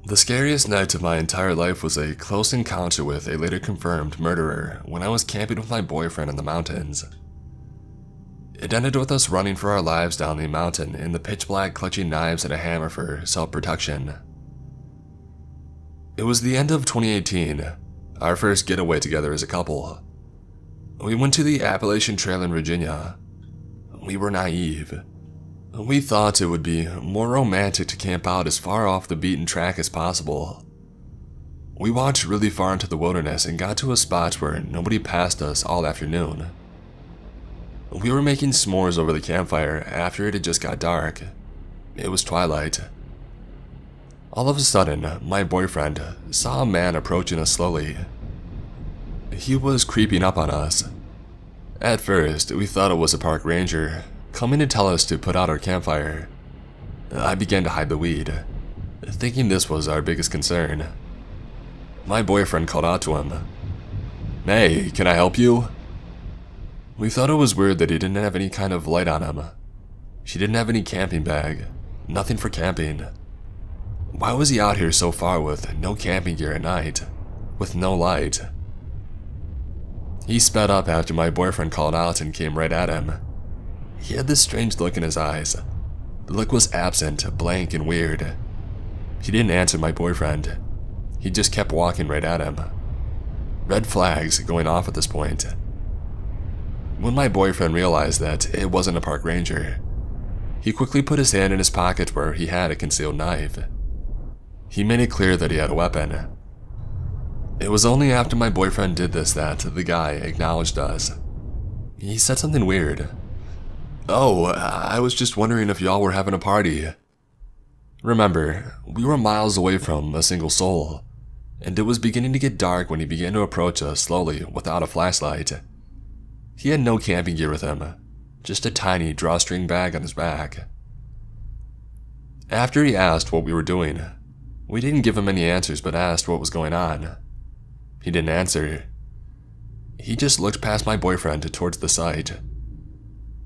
The scariest night of my entire life was a close encounter with a later confirmed murderer when I was camping with my boyfriend in the mountains. It ended with us running for our lives down the mountain in the pitch black, clutching knives and a hammer for self-protection. It was the end of 2018, our first getaway together as a couple. We went to the Appalachian Trail in Virginia. We were naive. We thought it would be more romantic to camp out as far off the beaten track as possible. We walked really far into the wilderness and got to a spot where nobody passed us all afternoon. We were making s'mores over the campfire after it had just got dark. It was twilight. All of a sudden, my boyfriend saw a man approaching us slowly. He was creeping up on us. At first, we thought it was a park ranger coming to tell us to put out our campfire. I began to hide the weed, thinking this was our biggest concern. My boyfriend called out to him, "Hey, can I help you?" We thought it was weird that he didn't have any kind of light on him. She didn't have any camping bag, nothing for camping. Why was he out here so far with no camping gear at night, with no light? He sped up after my boyfriend called out and came right at him. He had this strange look in his eyes. The look was absent, blank, and weird. He didn't answer my boyfriend. He just kept walking right at him. Red flags going off at this point. When my boyfriend realized that it wasn't a park ranger, he quickly put his hand in his pocket where he had a concealed knife. He made it clear that he had a weapon. It was only after my boyfriend did this that the guy acknowledged us. He said something weird. "Oh, I was just wondering if y'all were having a party." Remember, we were miles away from a single soul, and it was beginning to get dark when he began to approach us slowly without a flashlight. He had no camping gear with him, just a tiny drawstring bag on his back. After he asked what we were doing, we didn't give him any answers but asked what was going on. He didn't answer. He just looked past my boyfriend towards the site.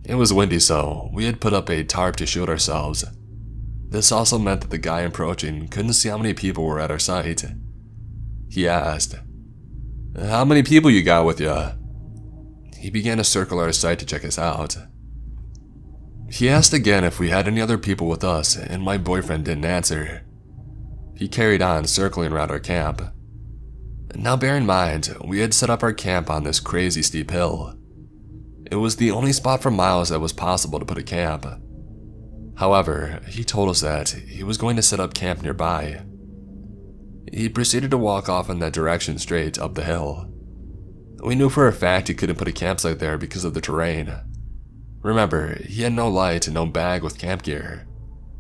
It was windy, so we had put up a tarp to shield ourselves. This also meant that the guy approaching couldn't see how many people were at our site. He asked, "How many people you got with ya?" He began to circle our site to check us out. He asked again if we had any other people with us, and my boyfriend didn't answer. He carried on circling around our camp. Now bear in mind, we had set up our camp on this crazy steep hill. It was the only spot for miles that was possible to put a camp. However, he told us that he was going to set up camp nearby. He proceeded to walk off in that direction straight up the hill. We knew for a fact he couldn't put a campsite there because of the terrain. Remember, he had no light and no bag with camp gear.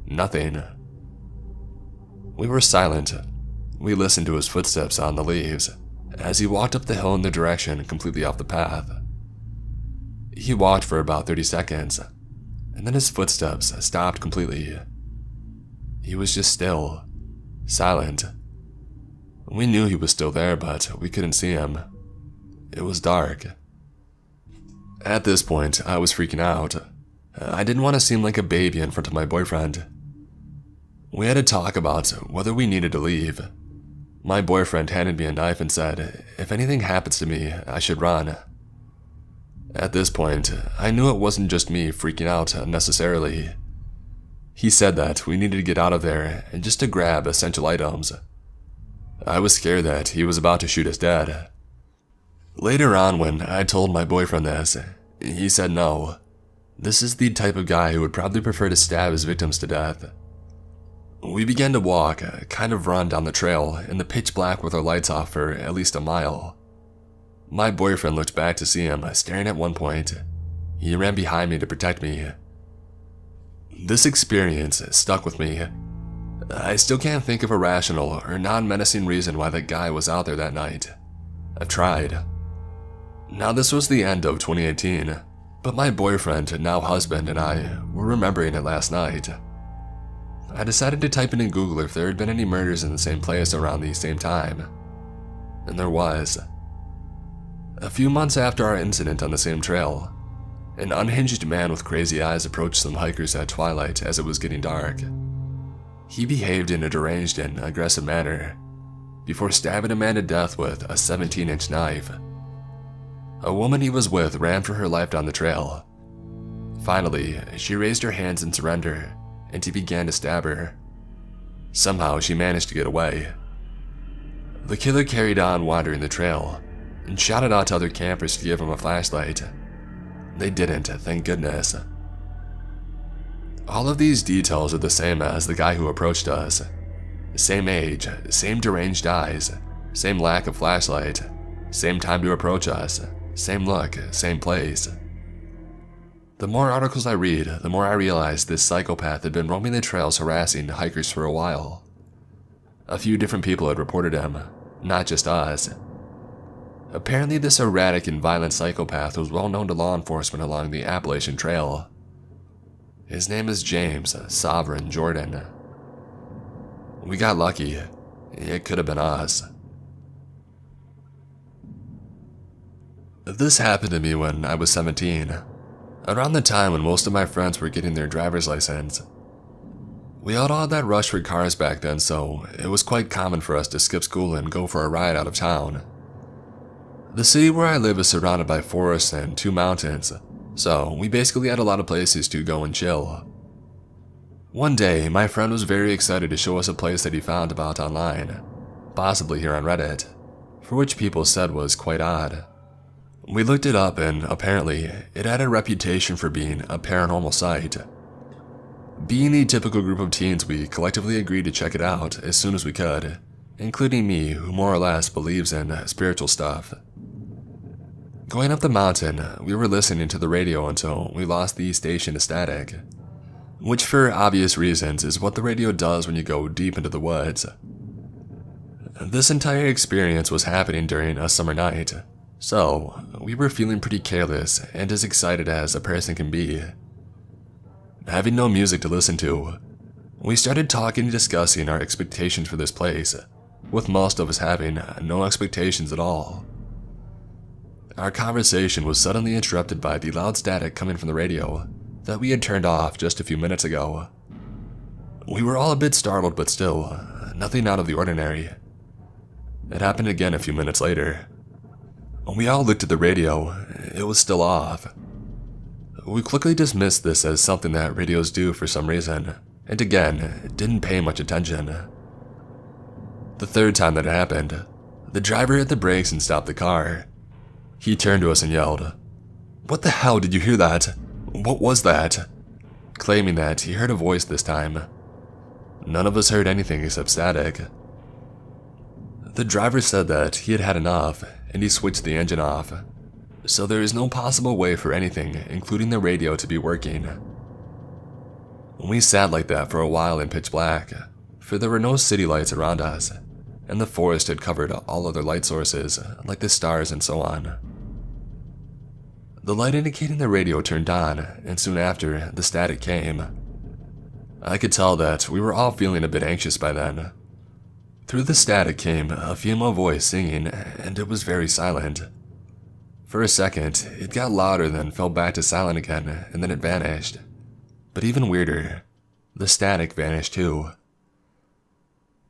Nothing. We were silent. We listened to his footsteps on the leaves as he walked up the hill in the direction completely off the path. He walked for about 30 seconds, and then his footsteps stopped completely. He was just still, silent. We knew he was still there, but we couldn't see him. It was dark. At this point, I was freaking out. I didn't want to seem like a baby in front of my boyfriend. We had to talk about whether we needed to leave. My boyfriend handed me a knife and said, if anything happens to me, I should run. At this point, I knew it wasn't just me freaking out unnecessarily. He said that we needed to get out of there and just to grab essential items. I was scared that he was about to shoot us dead. Later on, when I told my boyfriend this, he said no. This is the type of guy who would probably prefer to stab his victims to death. We began to walk, kind of run down the trail in the pitch black with our lights off for at least a mile. My boyfriend looked back to see him staring at one point. He ran behind me to protect me. This experience stuck with me. I still can't think of a rational or non-menacing reason why that guy was out there that night. I've tried. Now this was the end of 2018, but my boyfriend, now husband, and I were remembering it last night. I decided to type in Google if there had been any murders in the same place around the same time. And there was. A few months after our incident on the same trail, an unhinged man with crazy eyes approached some hikers at twilight as it was getting dark. He behaved in a deranged and aggressive manner before stabbing a man to death with a 17-inch knife. A woman he was with ran for her life down the trail. Finally, she raised her hands in surrender, and he began to stab her. Somehow, she managed to get away. The killer carried on wandering the trail and shouted out to other campers to give him a flashlight. They didn't, thank goodness. All of these details are the same as the guy who approached us. Same age, same deranged eyes, same lack of flashlight, same time to approach us, same look, same place. The more articles I read, the more I realize this psychopath had been roaming the trails harassing hikers for a while. A few different people had reported him, not just us. Apparently this erratic and violent psychopath was well known to law enforcement along the Appalachian Trail. His name is James Sovereign Jordan. We got lucky. It could have been us. This happened to me when I was 17, around the time when most of my friends were getting their driver's license. We all had that rush for cars back then, so it was quite common for us to skip school and go for a ride out of town. The city where I live is surrounded by forests and 2 mountains, so we basically had a lot of places to go and chill. One day, my friend was very excited to show us a place that he found about online, possibly here on Reddit, for which people said was quite odd. We looked it up and apparently it had a reputation for being a paranormal site. Being the typical group of teens, we collectively agreed to check it out as soon as we could, including me, who more or less believes in spiritual stuff. Going up the mountain, we were listening to the radio until we lost the station to static, which for obvious reasons is what the radio does when you go deep into the woods. This entire experience was happening during a summer night, so we were feeling pretty careless and as excited as a person can be. Having no music to listen to, we started talking and discussing our expectations for this place, with most of us having no expectations at all. Our conversation was suddenly interrupted by the loud static coming from the radio that we had turned off just a few minutes ago. We were all a bit startled, but still, nothing out of the ordinary. It happened again a few minutes later. We all looked at the radio. It was still off. We quickly dismissed this as something that radios do for some reason, and again, didn't pay much attention. The third time that it happened, the driver hit the brakes and stopped the car. He turned to us and yelled, "What the hell, did you hear that? What was that?" Claiming that he heard a voice this time. None of us heard anything except static. The driver said that he had had enough, and he switched the engine off, so there is no possible way for anything, including the radio, to be working. We sat like that for a while in pitch black, for there were no city lights around us, and the forest had covered all other light sources, like the stars and so on. The light indicating the radio turned on, and soon after, the static came. I could tell that we were all feeling a bit anxious by then. Through the static came a female voice singing, and it was very silent. For a second, it got louder, then fell back to silent again, and then it vanished. But even weirder, the static vanished too.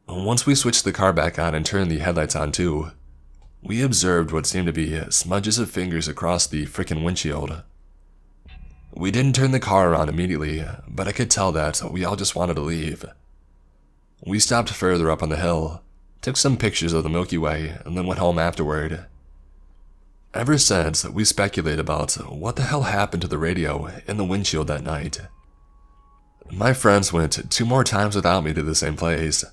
Once we switched the car back on and turned the headlights on too, we observed what seemed to be smudges of fingers across the frickin' windshield. We didn't turn the car around immediately, but I could tell that we all just wanted to leave. We stopped further up on the hill, took some pictures of the Milky Way, and then went home afterward. Ever since, we speculate about what the hell happened to the radio in the windshield that night. My friends went 2 more times without me to the same place,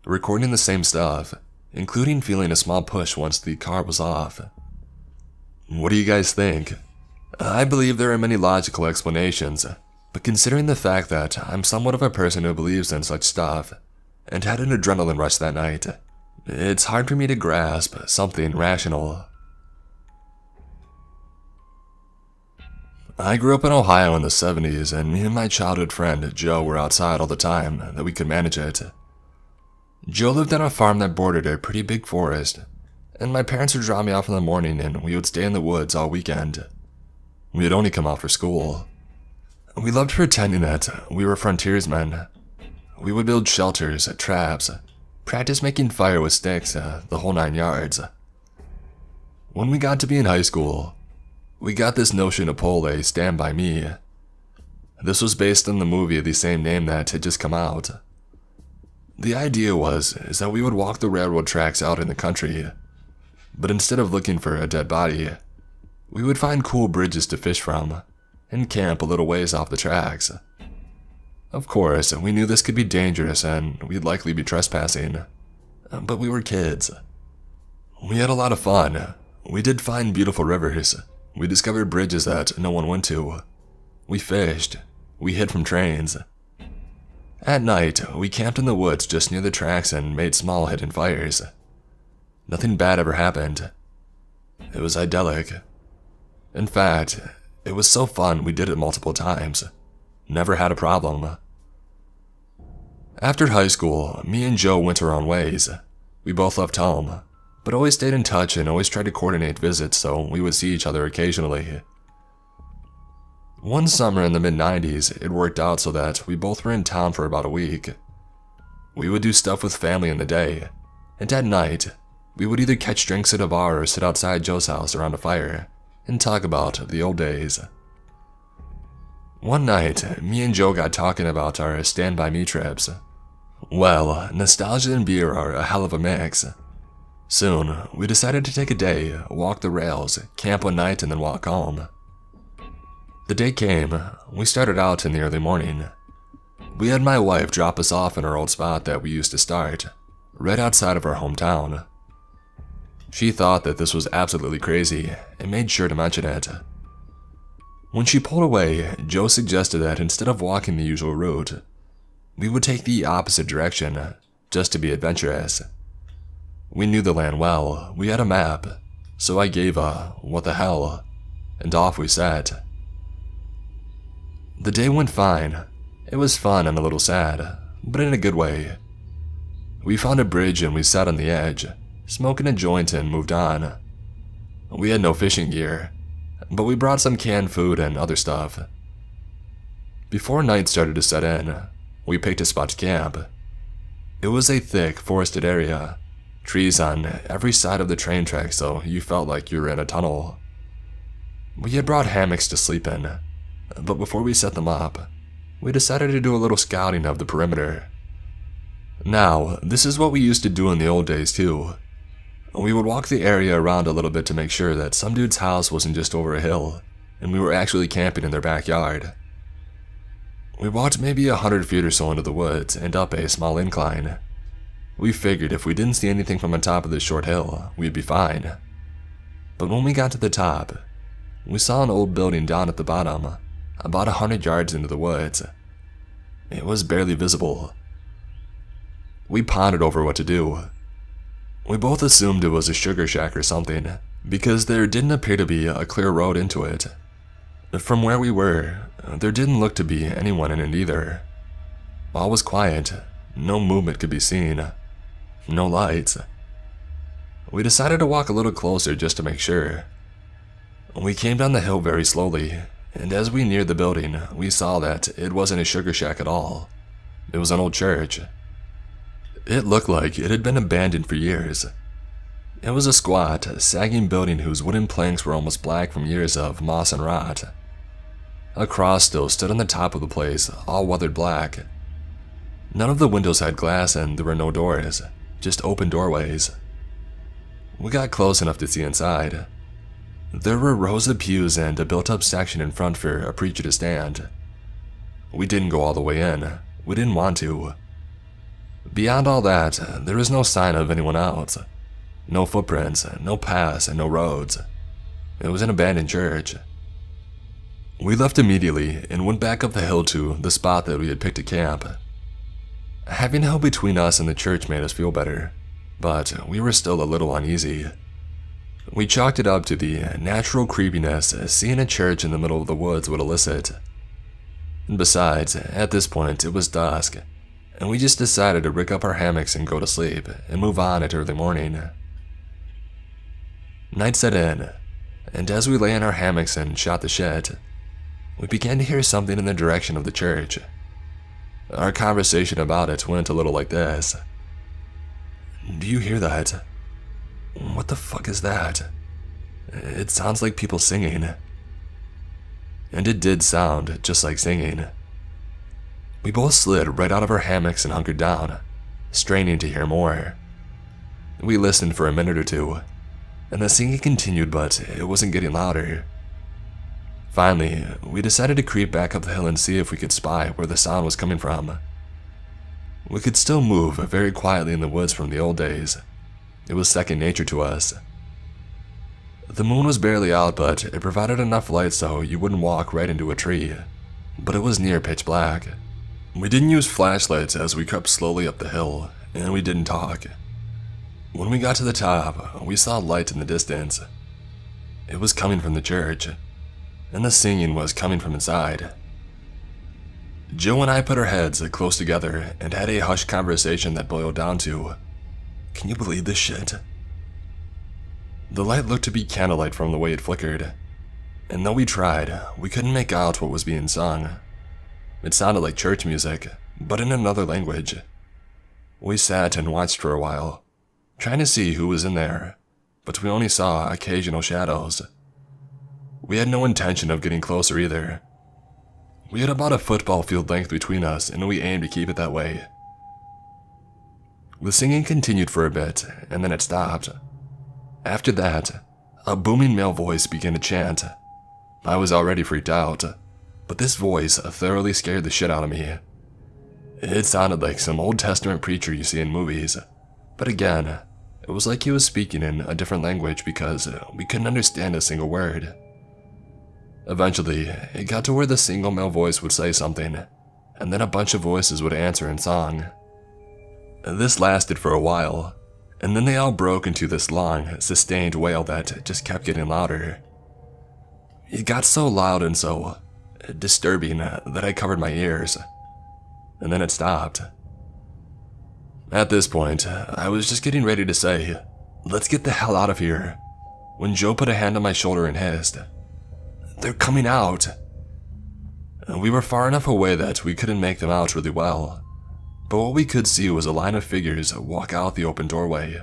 recording the same stuff, including feeling a small push once the car was off. What do you guys think? I believe there are many logical explanations, but considering the fact that I'm somewhat of a person who believes in such stuff, and had an adrenaline rush that night, it's hard for me to grasp something rational. I grew up in Ohio in the 70s, and me and my childhood friend Joe were outside all the time that we could manage it. Joe lived on a farm that bordered a pretty big forest, and my parents would drop me off in the morning and we would stay in the woods all weekend. We had only come out for school. We loved pretending that we were frontiersmen. We would build shelters, traps, practice making fire with sticks, the whole 9 yards. When we got to be in high school, we got this notion to pull a Stand By Me. This was based on the movie of the same name that had just come out. The idea is that we would walk the railroad tracks out in the country, but instead of looking for a dead body, we would find cool bridges to fish from and camp a little ways off the tracks. Of course, we knew this could be dangerous and we'd likely be trespassing, but we were kids. We had a lot of fun. We did find beautiful rivers. We discovered bridges that no one went to. We fished. We hid from trains. At night, we camped in the woods just near the tracks and made small hidden fires. Nothing bad ever happened. It was idyllic. In fact, it was so fun we did it multiple times. Never had a problem. After high school, me and Joe went our own ways. We both left home, but always stayed in touch and always tried to coordinate visits so we would see each other occasionally. One summer in the mid-90s, it worked out so that we both were in town for about a week. We would do stuff with family in the day, and at night, we would either catch drinks at a bar or sit outside Joe's house around a fire and talk about the old days. One night, me and Joe got talking about our Stand By Me trips. Well, nostalgia and beer are a hell of a mix. Soon, we decided to take a day, walk the rails, camp one night, and then walk home. The day came. We started out in the early morning. We had my wife drop us off in our old spot that we used to start, right outside of our hometown. She thought that this was absolutely crazy and made sure to mention it. When she pulled away, Joe suggested that instead of walking the usual route, we would take the opposite direction, just to be adventurous. We knew the land well, we had a map, so I gave a "what the hell," and off we set. The day went fine. It was fun and a little sad, but in a good way. We found a bridge and we sat on the edge, smoking a joint and moved on. We had no fishing gear, but we brought some canned food and other stuff. Before night started to set in, we picked a spot to camp. It was a thick, forested area, trees on every side of the train track so you felt like you were in a tunnel. We had brought hammocks to sleep in, but before we set them up, we decided to do a little scouting of the perimeter. Now, this is what we used to do in the old days too. We would walk the area around a little bit to make sure that some dude's house wasn't just over a hill, and we were actually camping in their backyard. We walked maybe 100 feet or so into the woods and up a small incline. We figured if we didn't see anything from the top of this short hill, we'd be fine. But when we got to the top, we saw an old building down at the bottom, about 100 yards into the woods. It was barely visible. We pondered over what to do. We both assumed it was a sugar shack or something, because there didn't appear to be a clear road into it. From where we were, there didn't look to be anyone in it either. All was quiet, no movement could be seen, no lights. We decided to walk a little closer just to make sure. We came down the hill very slowly, and as we neared the building, we saw that it wasn't a sugar shack at all. It was an old church. It looked like it had been abandoned for years. It was a squat, sagging building whose wooden planks were almost black from years of moss and rot. A cross still stood on the top of the place, all weathered black. None of the windows had glass and there were no doors, just open doorways. We got close enough to see inside. There were rows of pews and a built-up section in front for a preacher to stand. We didn't go all the way in. We didn't want to. Beyond all that, there was no sign of anyone else. No footprints, no paths, and no roads. It was an abandoned church. We left immediately and went back up the hill to the spot that we had picked to camp. Having hell between us and the church made us feel better, but we were still a little uneasy. We chalked it up to the natural creepiness seeing a church in the middle of the woods would elicit. And besides, at this point it was dusk, and we just decided to rig up our hammocks and go to sleep and move on at early morning. Night set in, and as we lay in our hammocks and shot the shit, we began to hear something in the direction of the church. Our conversation about it went a little like this. "Do you hear that? What the fuck is that? It sounds like people singing." And it did sound just like singing. We both slid right out of our hammocks and hunkered down, straining to hear more. We listened for a minute or two, and the singing continued, but it wasn't getting louder. Finally, we decided to creep back up the hill and see if we could spy where the sound was coming from. We could still move very quietly in the woods from the old days. It was second nature to us. The moon was barely out, but it provided enough light so you wouldn't walk right into a tree. But it was near pitch black. We didn't use flashlights as we crept slowly up the hill, and we didn't talk. When we got to the top, we saw light in the distance. It was coming from the church, and the singing was coming from inside. Joe and I put our heads close together and had a hushed conversation that boiled down to, "Can you believe this shit?" The light looked to be candlelight from the way it flickered, and though we tried, we couldn't make out what was being sung. It sounded like church music, but in another language. We sat and watched for a while, trying to see who was in there, but we only saw occasional shadows. We had no intention of getting closer either. We had about a football field length between us, and we aimed to keep it that way. The singing continued for a bit, and then it stopped. After that, a booming male voice began to chant. I was already freaked out, but this voice thoroughly scared the shit out of me. It sounded like some Old Testament preacher you see in movies, but again, it was like he was speaking in a different language because we couldn't understand a single word. Eventually, it got to where the single male voice would say something, and then a bunch of voices would answer in song. This lasted for a while, and then they all broke into this long, sustained wail that just kept getting louder. It got so loud and so disturbing that I covered my ears, and then it stopped. At this point, I was just getting ready to say, "Let's get the hell out of here," when Joe put a hand on my shoulder and hissed, "They're coming out." We were far enough away that we couldn't make them out really well, but what we could see was a line of figures walk out the open doorway,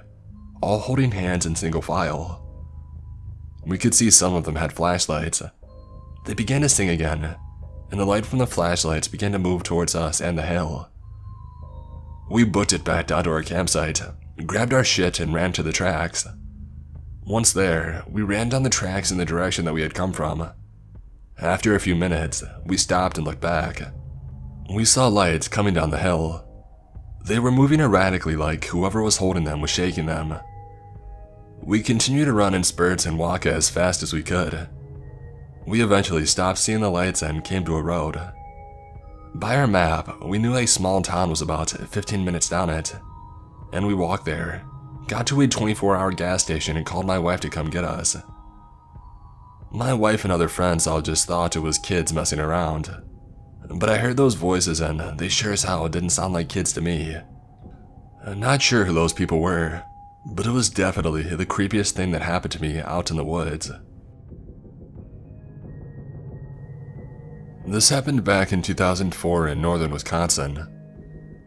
all holding hands in single file. We could see some of them had flashlights. They began to sing again, and the light from the flashlights began to move towards us and the hill. We booked it back down to our campsite, grabbed our shit, and ran to the tracks. Once there, we ran down the tracks in the direction that we had come from. After a few minutes, we stopped and looked back. We saw lights coming down the hill. They were moving erratically, like whoever was holding them was shaking them. We continued to run in spurts and walk as fast as we could. We eventually stopped seeing the lights and came to a road. By our map, we knew a small town was about 15 minutes down it, and we walked there, got to a 24-hour gas station, and called my wife to come get us. My wife and other friends all just thought it was kids messing around, but I heard those voices and they sure as hell didn't sound like kids to me. I'm not sure who those people were, but it was definitely the creepiest thing that happened to me out in the woods. This happened back in 2004 in northern Wisconsin.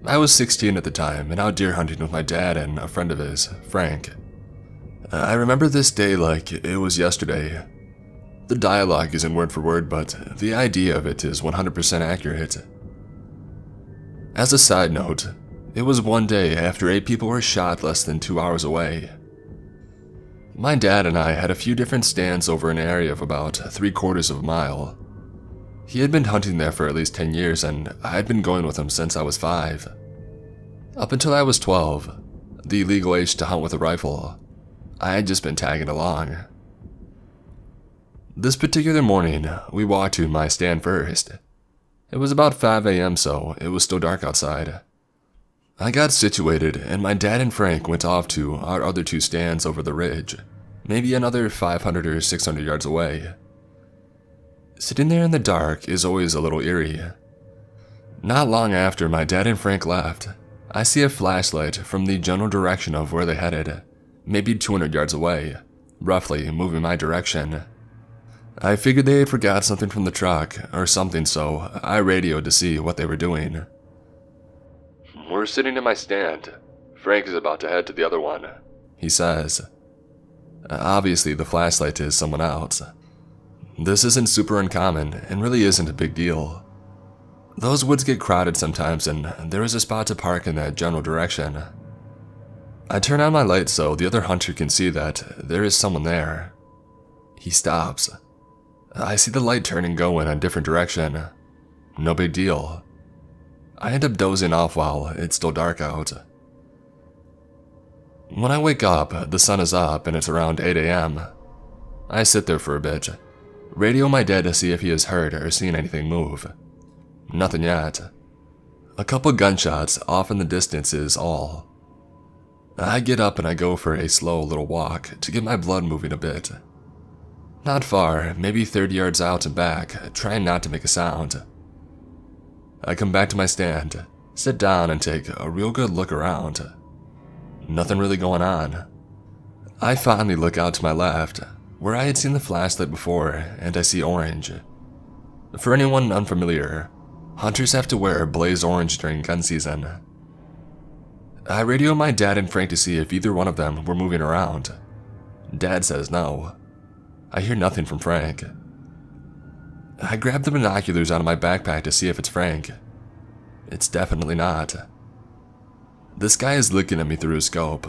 I was 16 at the time and out deer hunting with my dad and a friend of his, Frank. I remember this day like it was yesterday. The dialogue isn't word for word, but the idea of it is 100% accurate. As a side note, it was one day after 8 people were shot less than 2 hours away. My dad and I had a few different stands over an area of about 3/4 of a mile. He had been hunting there for at least 10 years, and I had been going with him since I was 5. Up until I was 12, the legal age to hunt with a rifle, I had just been tagging along. This particular morning, we walked to my stand first. It was about 5 a.m., so it was still dark outside. I got situated, and my dad and Frank went off to our other 2 stands over the ridge, maybe another 500 or 600 yards away. Sitting there in the dark is always a little eerie. Not long after my dad and Frank left, I see a flashlight from the general direction of where they headed, maybe 200 yards away, roughly moving my direction. I figured they had forgot something from the truck or something, so I radioed to see what they were doing. We're sitting in my stand. Frank is about to head to the other one, he says. Obviously, the flashlight is someone else. This isn't super uncommon and really isn't a big deal. Those woods get crowded sometimes, and there is a spot to park in that general direction. I turn on my light so the other hunter can see that there is someone there. He stops. I see the light turn and go in a different direction. No big deal. I end up dozing off while it's still dark out. When I wake up, the sun is up and it's around 8 a.m. I sit there for a bit, radio my dad to see if he has heard or seen anything move. Nothing yet. A couple gunshots off in the distance is all. I get up and I go for a slow little walk to get my blood moving a bit. Not far, maybe 30 yards out and back, trying not to make a sound. I come back to my stand, sit down and take a real good look around. Nothing really going on. I finally look out to my left, where I had seen the flashlight before, and I see orange. For anyone unfamiliar, hunters have to wear blaze orange during gun season. I radio my dad and Frank to see if either one of them were moving around. Dad says no. I hear nothing from Frank. I grab the binoculars out of my backpack to see if it's Frank. It's definitely not. This guy is looking at me through his scope,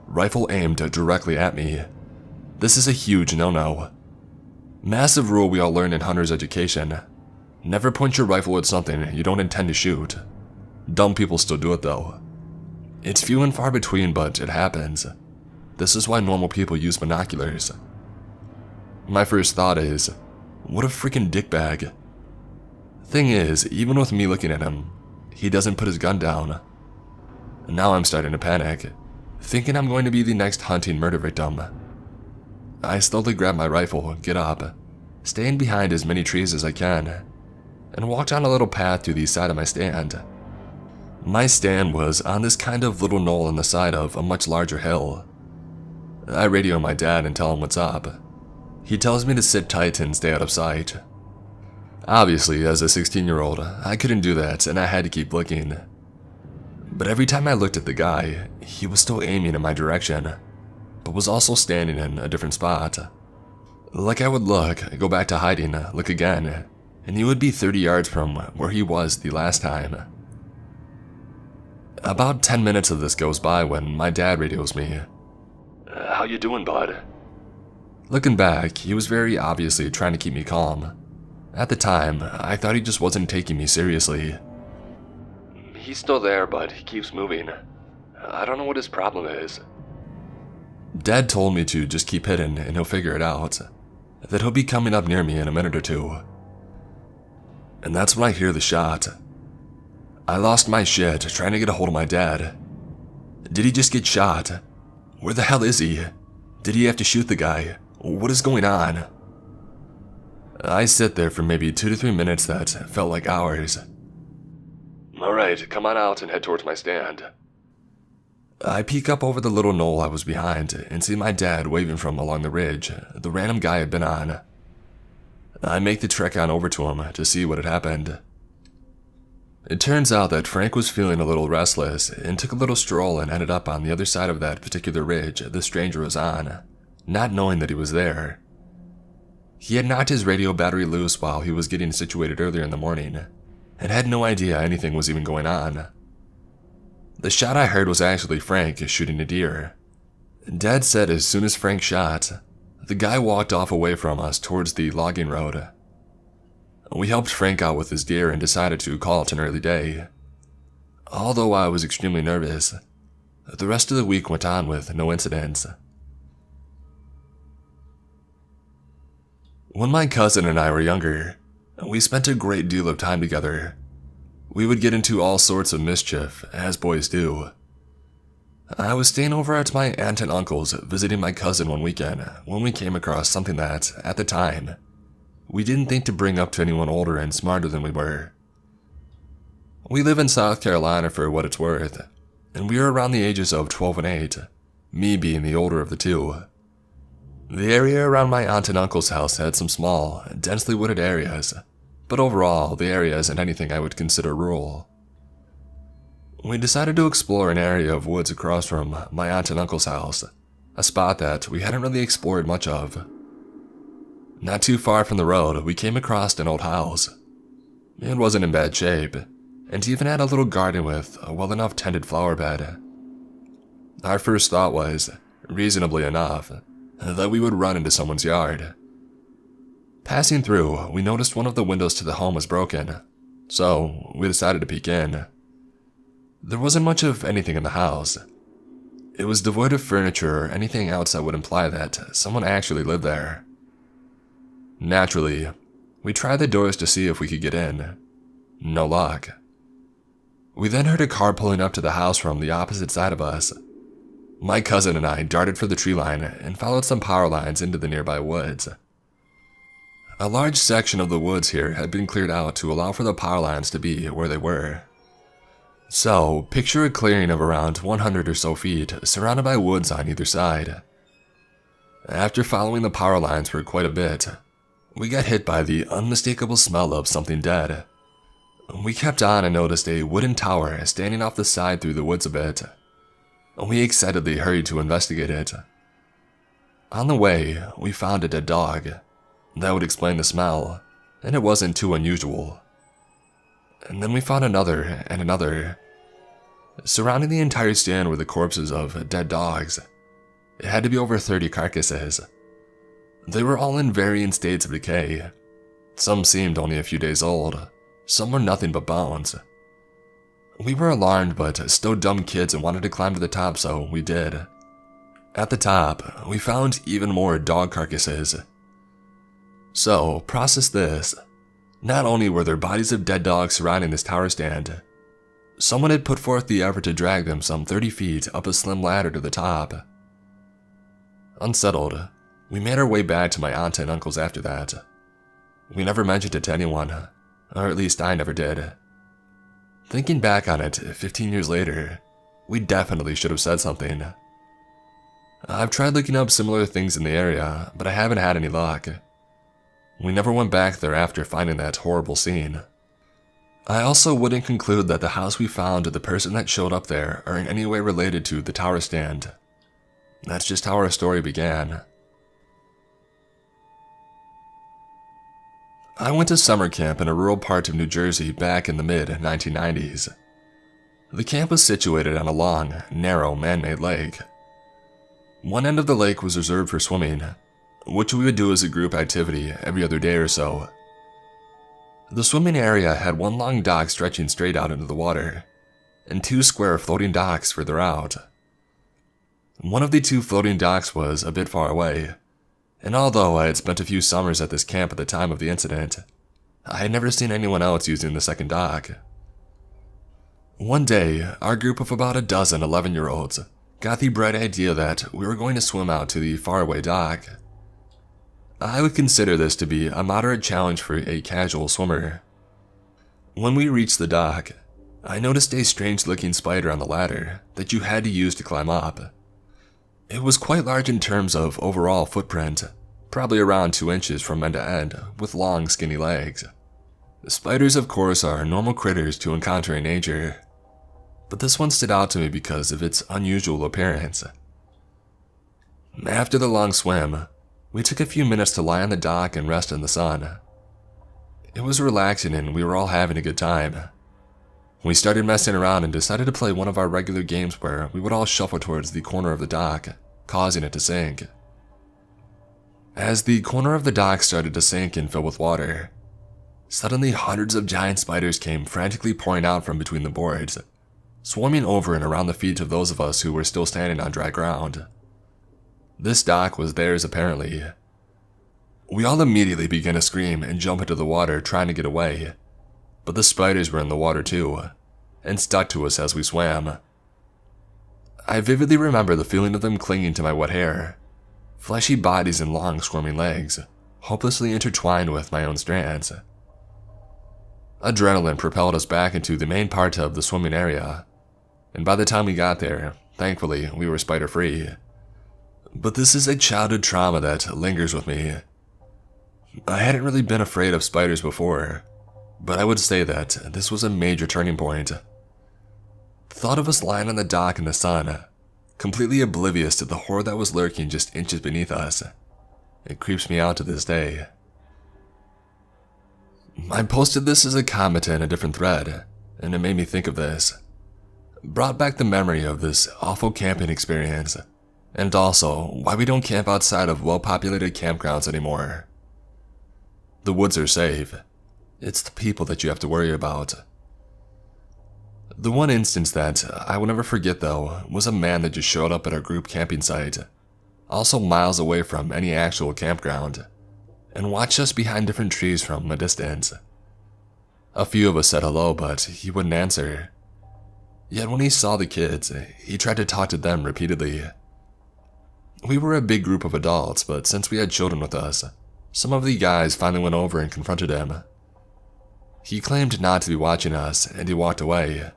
rifle aimed directly at me. This is a huge no-no. Massive rule we all learn in hunter's education. Never point your rifle at something you don't intend to shoot. Dumb people still do it though. It's few and far between, but it happens. This is why normal people use binoculars. My first thought is, what a freaking dickbag. Thing is, even with me looking at him, he doesn't put his gun down. Now I'm starting to panic, thinking I'm going to be the next hunting murder victim. I slowly grab my rifle, get up, staying behind as many trees as I can, and walk down a little path to the side of my stand. My stand was on this kind of little knoll on the side of a much larger hill. I radio my dad and tell him what's up. He tells me to sit tight and stay out of sight. Obviously, as a 16-year-old, I couldn't do that and I had to keep looking. But every time I looked at the guy, he was still aiming in my direction, but was also standing in a different spot. Like I would look, go back to hiding, look again, and he would be 30 yards from where he was the last time. About 10 minutes of this goes by when my dad radios me. How you doing, bud? Looking back, he was very obviously trying to keep me calm. At the time, I thought he just wasn't taking me seriously. He's still there, but he keeps moving. I don't know what his problem is. Dad told me to just keep hidden and he'll figure it out. That he'll be coming up near me in a minute or two. And that's when I hear the shot. I lost my shit trying to get a hold of my dad. Did he just get shot? Where the hell is he? Did he have to shoot the guy? What is going on? I sit there for maybe 2 to 3 minutes that felt like hours. Alright, come on out and head towards my stand. I peek up over the little knoll I was behind and see my dad waving from along the ridge the random guy had been on. I make the trek on over to him to see what had happened. It turns out that Frank was feeling a little restless and took a little stroll and ended up on the other side of that particular ridge the stranger was on, not knowing that he was there. He had knocked his radio battery loose while he was getting situated earlier in the morning, and had no idea anything was even going on. The shot I heard was actually Frank shooting a deer. Dad said as soon as Frank shot, the guy walked off away from us towards the logging road. We helped Frank out with his deer and decided to call it an early day. Although I was extremely nervous, the rest of the week went on with no incidents. When my cousin and I were younger, we spent a great deal of time together. We would get into all sorts of mischief, as boys do. I was staying over at my aunt and uncle's visiting my cousin one weekend when we came across something that, at the time, we didn't think to bring up to anyone older and smarter than we were. We live in South Carolina for what it's worth, and we are around the ages of 12 and 8, me being the older of the two. The area around my aunt and uncle's house had some small, densely wooded areas, but overall, the area isn't anything I would consider rural. We decided to explore an area of woods across from my aunt and uncle's house, a spot that we hadn't really explored much of. Not too far from the road, we came across an old house. It wasn't in bad shape, and even had a little garden with a well enough tended flower bed. Our first thought was, reasonably enough, that we would run into someone's yard. Passing through, we noticed one of the windows to the home was broken, so we decided to peek in. There wasn't much of anything in the house. It was devoid of furniture or anything else that would imply that someone actually lived there. Naturally, we tried the doors to see if we could get in. No luck. We then heard a car pulling up to the house from the opposite side of us. My cousin and I darted for the tree line and followed some power lines into the nearby woods. A large section of the woods here had been cleared out to allow for the power lines to be where they were. So, picture a clearing of around 100 or so feet, surrounded by woods on either side. After following the power lines for quite a bit, we got hit by the unmistakable smell of something dead. We kept on and noticed a wooden tower standing off the side through the woods a bit. We excitedly hurried to investigate it. On the way, we found a dead dog. That would explain the smell, and it wasn't too unusual. And then we found another and another. Surrounding the entire stand were the corpses of dead dogs. It had to be over 30 carcasses. They were all in varying states of decay. Some seemed only a few days old. Some were nothing but bones. We were alarmed but still dumb kids and wanted to climb to the top, so we did. At the top, we found even more dog carcasses. So, process this. Not only were there bodies of dead dogs surrounding this tower stand, someone had put forth the effort to drag them some 30 feet up a slim ladder to the top. Unsettled, we made our way back to my aunt and uncle's after that. We never mentioned it to anyone, or at least I never did. Thinking back on it 15 years later, we definitely should have said something. I've tried looking up similar things in the area, but I haven't had any luck. We never went back there after finding that horrible scene. I also wouldn't conclude that the house we found or the person that showed up there are in any way related to the tower stand. That's just how our story began. I went to summer camp in a rural part of New Jersey back in the mid-1990s. The camp was situated on a long, narrow, man-made lake. One end of the lake was reserved for swimming, which we would do as a group activity every other day or so. The swimming area had one long dock stretching straight out into the water, and 2 square floating docks further out. One of the 2 floating docks was a bit far away, and although I had spent a few summers at this camp at the time of the incident, I had never seen anyone else using the second dock. One day, our group of about a dozen 11-year-olds got the bright idea that we were going to swim out to the faraway dock. I would consider this to be a moderate challenge for a casual swimmer. When we reached the dock, I noticed a strange-looking spider on the ladder that you had to use to climb up. It was quite large in terms of overall footprint, probably around 2 inches from end to end, with long, skinny legs. Spiders, of course, are normal critters to encounter in nature, but this one stood out to me because of its unusual appearance. After the long swim, we took a few minutes to lie on the dock and rest in the sun. It was relaxing and we were all having a good time. We started messing around and decided to play one of our regular games where we would all shuffle towards the corner of the dock, causing it to sink. As the corner of the dock started to sink and fill with water, suddenly hundreds of giant spiders came frantically pouring out from between the boards, swarming over and around the feet of those of us who were still standing on dry ground. This dock was theirs apparently. We all immediately began to scream and jump into the water trying to get away, but the spiders were in the water too, and stuck to us as we swam. I vividly remember the feeling of them clinging to my wet hair, fleshy bodies and long squirming legs, hopelessly intertwined with my own strands. Adrenaline propelled us back into the main part of the swimming area, and by the time we got there, thankfully we were spider-free. But this is a childhood trauma that lingers with me. I hadn't really been afraid of spiders before, but I would say that this was a major turning point. The thought of us lying on the dock in the sun, completely oblivious to the horror that was lurking just inches beneath us, it creeps me out to this day. I posted this as a comment in a different thread, and it made me think of this. Brought back the memory of this awful camping experience, and also why we don't camp outside of well-populated campgrounds anymore. The woods are safe. It's the people that you have to worry about. The one instance that I will never forget, though, was a man that just showed up at our group camping site, also miles away from any actual campground, and watched us behind different trees from a distance. A few of us said hello, but he wouldn't answer. Yet when he saw the kids, he tried to talk to them repeatedly. We were a big group of adults, but since we had children with us, some of the guys finally went over and confronted him. He claimed not to be watching us, and he walked away.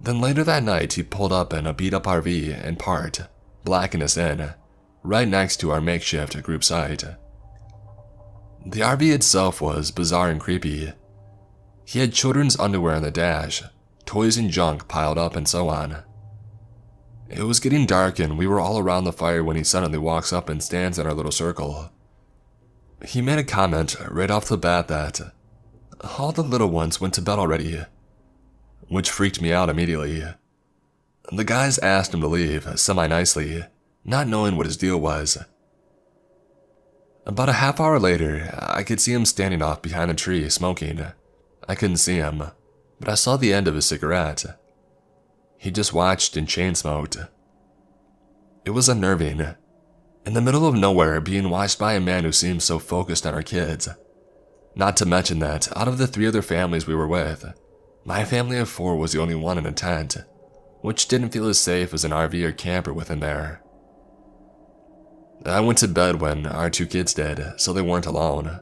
Then later that night, he pulled up in a beat-up RV and parked, blacking us in, right next to our makeshift group site. The RV itself was bizarre and creepy. He had children's underwear in the dash, toys and junk piled up, and so on. It was getting dark and we were all around the fire when he suddenly walks up and stands in our little circle. He made a comment right off the bat that all the little ones went to bed already, which freaked me out immediately. The guys asked him to leave semi-nicely, not knowing what his deal was. About a half hour later, I could see him standing off behind a tree smoking. I couldn't see him, but I saw the end of his cigarette. He just watched and chain smoked. It was unnerving. In the middle of nowhere, being watched by a man who seemed so focused on our kids. Not to mention that, out of the 3 other families we were with, my family of 4 was the only one in a tent, which didn't feel as safe as an RV or camper with him there. I went to bed when our 2 kids did, so they weren't alone.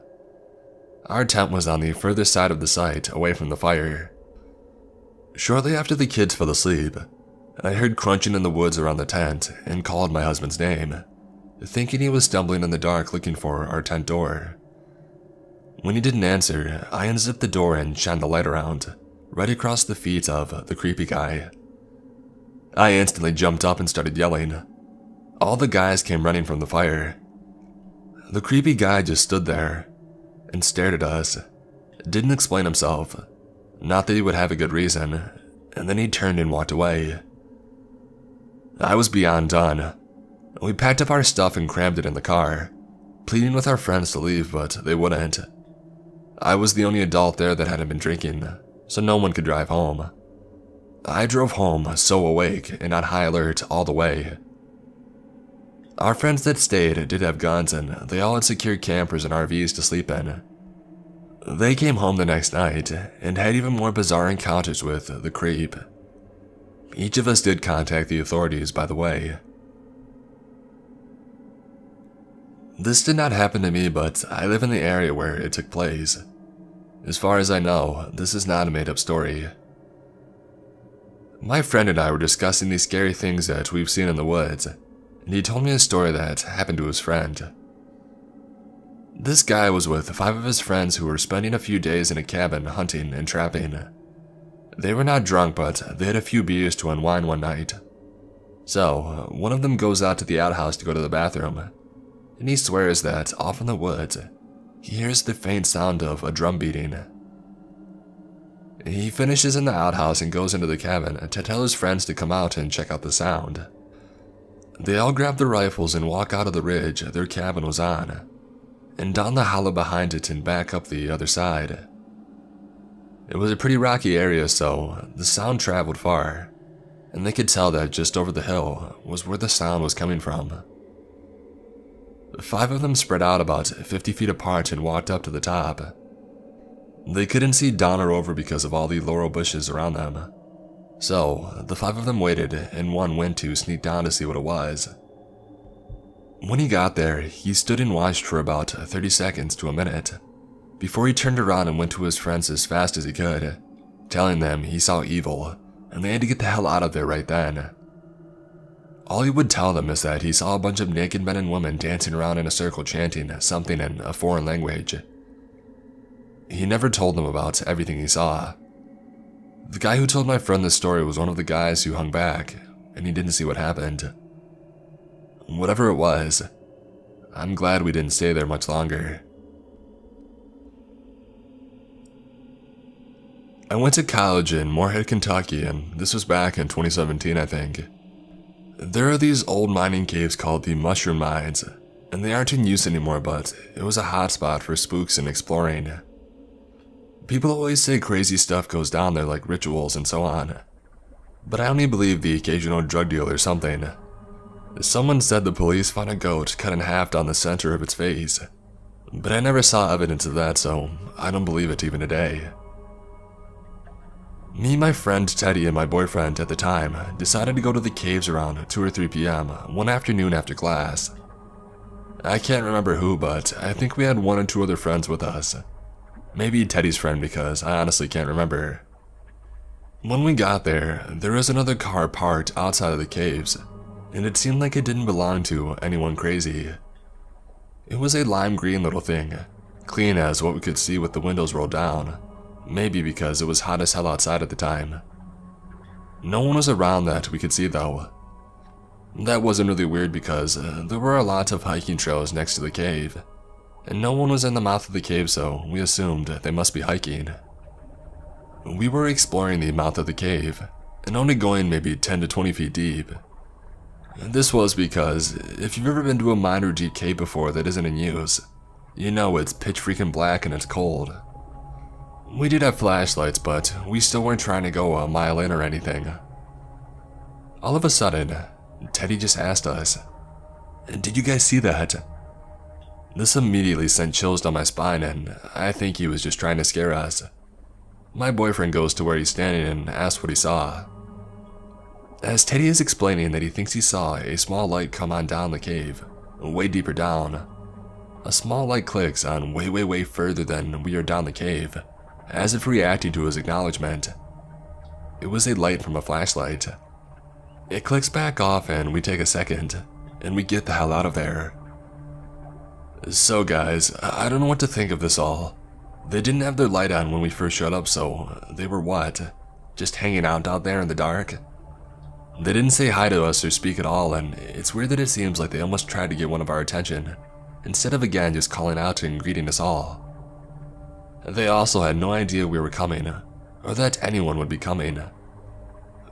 Our tent was on the further side of the site, away from the fire. Shortly after the kids fell asleep, I heard crunching in the woods around the tent and called my husband's name, thinking he was stumbling in the dark looking for our tent door. When he didn't answer, I unzipped the door and shined the light around, right across the feet of the creepy guy. I instantly jumped up and started yelling. All the guys came running from the fire. The creepy guy just stood there and stared at us, didn't explain himself, not that he would have a good reason, and then he turned and walked away. I was beyond done. We packed up our stuff and crammed it in the car, pleading with our friends to leave, but they wouldn't. I was the only adult there that hadn't been drinking, so no one could drive home. I drove home so awake and on high alert all the way. Our friends that stayed did have guns, and they all had secured campers and RVs to sleep in. They came home the next night and had even more bizarre encounters with the creep. Each of us did contact the authorities, by the way. This did not happen to me, but I live in the area where it took place. As far as I know, this is not a made-up story. My friend and I were discussing these scary things that we've seen in the woods, and he told me a story that happened to his friend. This guy was with 5 of his friends who were spending a few days in a cabin hunting and trapping. They were not drunk, but they had a few beers to unwind one night. So, one of them goes out to the outhouse to go to the bathroom, and he swears that off in the woods, he hears the faint sound of a drum beating. He finishes in the outhouse and goes into the cabin to tell his friends to come out and check out the sound. They all grab their rifles and walk out of the ridge their cabin was on, and down the hollow behind it and back up the other side. It was a pretty rocky area, so the sound traveled far, and they could tell that just over the hill was where the sound was coming from. 5 of them spread out about 50 feet apart and walked up to the top. They couldn't see down or over because of all the laurel bushes around them. So, the 5 of them waited, and one went to sneak down to see what it was. When he got there, he stood and watched for about 30 seconds to a minute, before he turned around and went to his friends as fast as he could, telling them he saw evil, and they had to get the hell out of there right then. All he would tell them is that he saw a bunch of naked men and women dancing around in a circle chanting something in a foreign language. He never told them about everything he saw. The guy who told my friend this story was one of the guys who hung back, and he didn't see what happened. Whatever it was, I'm glad we didn't stay there much longer. I went to college in Moorhead, Kentucky, and this was back in 2017, I think. There are these old mining caves called the Mushroom Mines, and they aren't in use anymore, but it was a hotspot for spooks and exploring. People always say crazy stuff goes down there like rituals and so on, but I only believe the occasional drug deal or something. Someone said the police found a goat cut in half down the center of its face, but I never saw evidence of that, so I don't believe it even today. Me, my friend Teddy, and my boyfriend at the time decided to go to the caves around 2 or 3 p.m. one afternoon after class. I can't remember who, but I think we had 1 or 2 other friends with us. Maybe Teddy's friend, because I honestly can't remember. When we got there, there was another car parked outside of the caves, and it seemed like it didn't belong to anyone crazy. It was a lime green little thing, clean as what we could see with the windows rolled down. Maybe because it was hot as hell outside at the time. No one was around that we could see though. That wasn't really weird because there were a lot of hiking trails next to the cave, and no one was in the mouth of the cave, so we assumed they must be hiking. We were exploring the mouth of the cave, and only going maybe 10 to 20 feet deep. This was because if you've ever been to a mine or deep cave before that isn't in use, you know it's pitch freaking black and it's cold. We did have flashlights, but we still weren't trying to go a mile in or anything. All of a sudden, Teddy just asked us, "Did you guys see that?" This immediately sent chills down my spine, and I think he was just trying to scare us. My boyfriend goes to where he's standing and asks what he saw. As Teddy is explaining that he thinks he saw a small light come on down the cave, way deeper down. A small light clicks on way further than we are down the cave, as if reacting to his acknowledgement. It was a light from a flashlight. It clicks back off and we take a second, and we get the hell out of there. So guys, I don't know what to think of this all. They didn't have their light on when we first showed up, so they were what? Just hanging out there in the dark? They didn't say hi to us or speak at all, and it's weird that it seems like they almost tried to get one of our attention, instead of again just calling out and greeting us all. They also had no idea we were coming, or that anyone would be coming.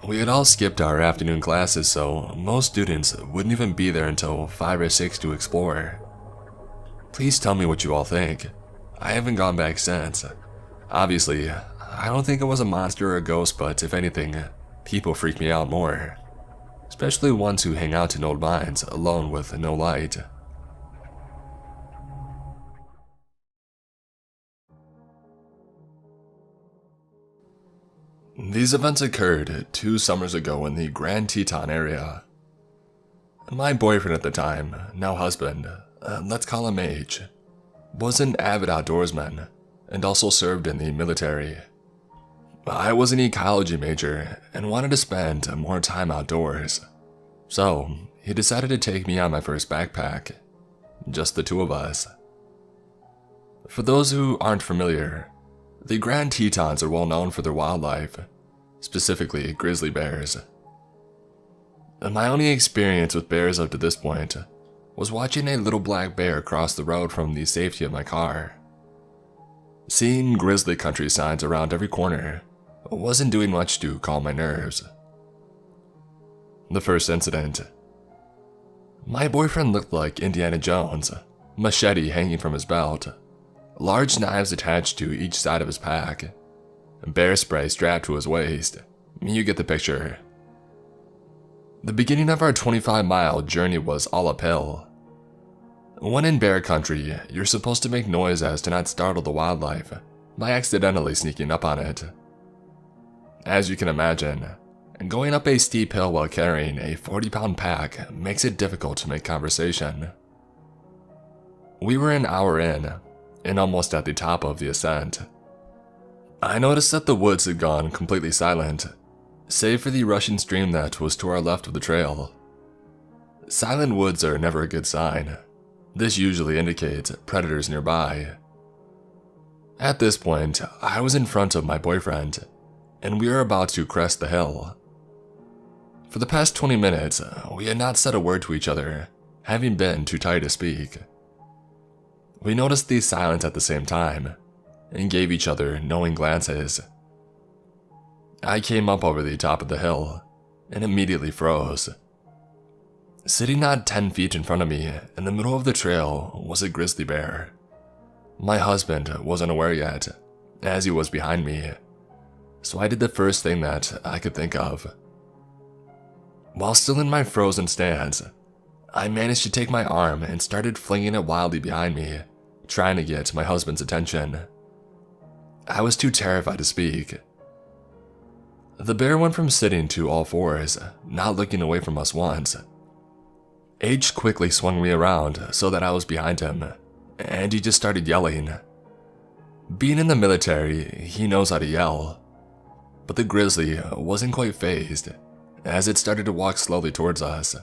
We had all skipped our afternoon classes, so most students wouldn't even be there until 5 or 6 to explore. Please tell me what you all think. I haven't gone back since. Obviously, I don't think it was a monster or a ghost, but if anything, people freak me out more. Especially ones who hang out in old mines alone with no light. These events occurred 2 summers ago in the Grand Teton area. My boyfriend at the time, now husband, let's call him H, was an avid outdoorsman and also served in the military. I was an ecology major and wanted to spend more time outdoors, so he decided to take me on my first backpack, just the 2 of us. For those who aren't familiar, the Grand Tetons are well known for their wildlife, specifically grizzly bears. My only experience with bears up to this point was watching a little black bear cross the road from the safety of my car. Seeing grizzly country signs around every corner wasn't doing much to calm my nerves. The first incident. My boyfriend looked like Indiana Jones, machete hanging from his belt, large knives attached to each side of his pack, bear spray strapped to his waist. You get the picture. The beginning of our 25-mile journey was all uphill. When in bear country, you're supposed to make noise as to not startle the wildlife by accidentally sneaking up on it. As you can imagine, going up a steep hill while carrying a 40-pound pack makes it difficult to make conversation. We were an hour in, and almost at the top of the ascent. I noticed that the woods had gone completely silent, save for the rushing stream that was to our left of the trail. Silent woods are never a good sign. This usually indicates predators nearby. At this point, I was in front of my boyfriend, and we were about to crest the hill. For the past 20 minutes, we had not said a word to each other, having been too tired to speak. We noticed the silence at the same time, and gave each other knowing glances. I came up over the top of the hill, and immediately froze. Sitting not 10 feet in front of me, in the middle of the trail, was a grizzly bear. My husband wasn't aware yet, as he was behind me, so I did the first thing that I could think of. While still in my frozen stance, I managed to take my arm and started flinging it wildly behind me, trying to get my husband's attention. I was too terrified to speak. The bear went from sitting to all fours, not looking away from us once. H quickly swung me around so that I was behind him, and he just started yelling. Being in the military, he knows how to yell. But the grizzly wasn't quite fazed, as it started to walk slowly towards us.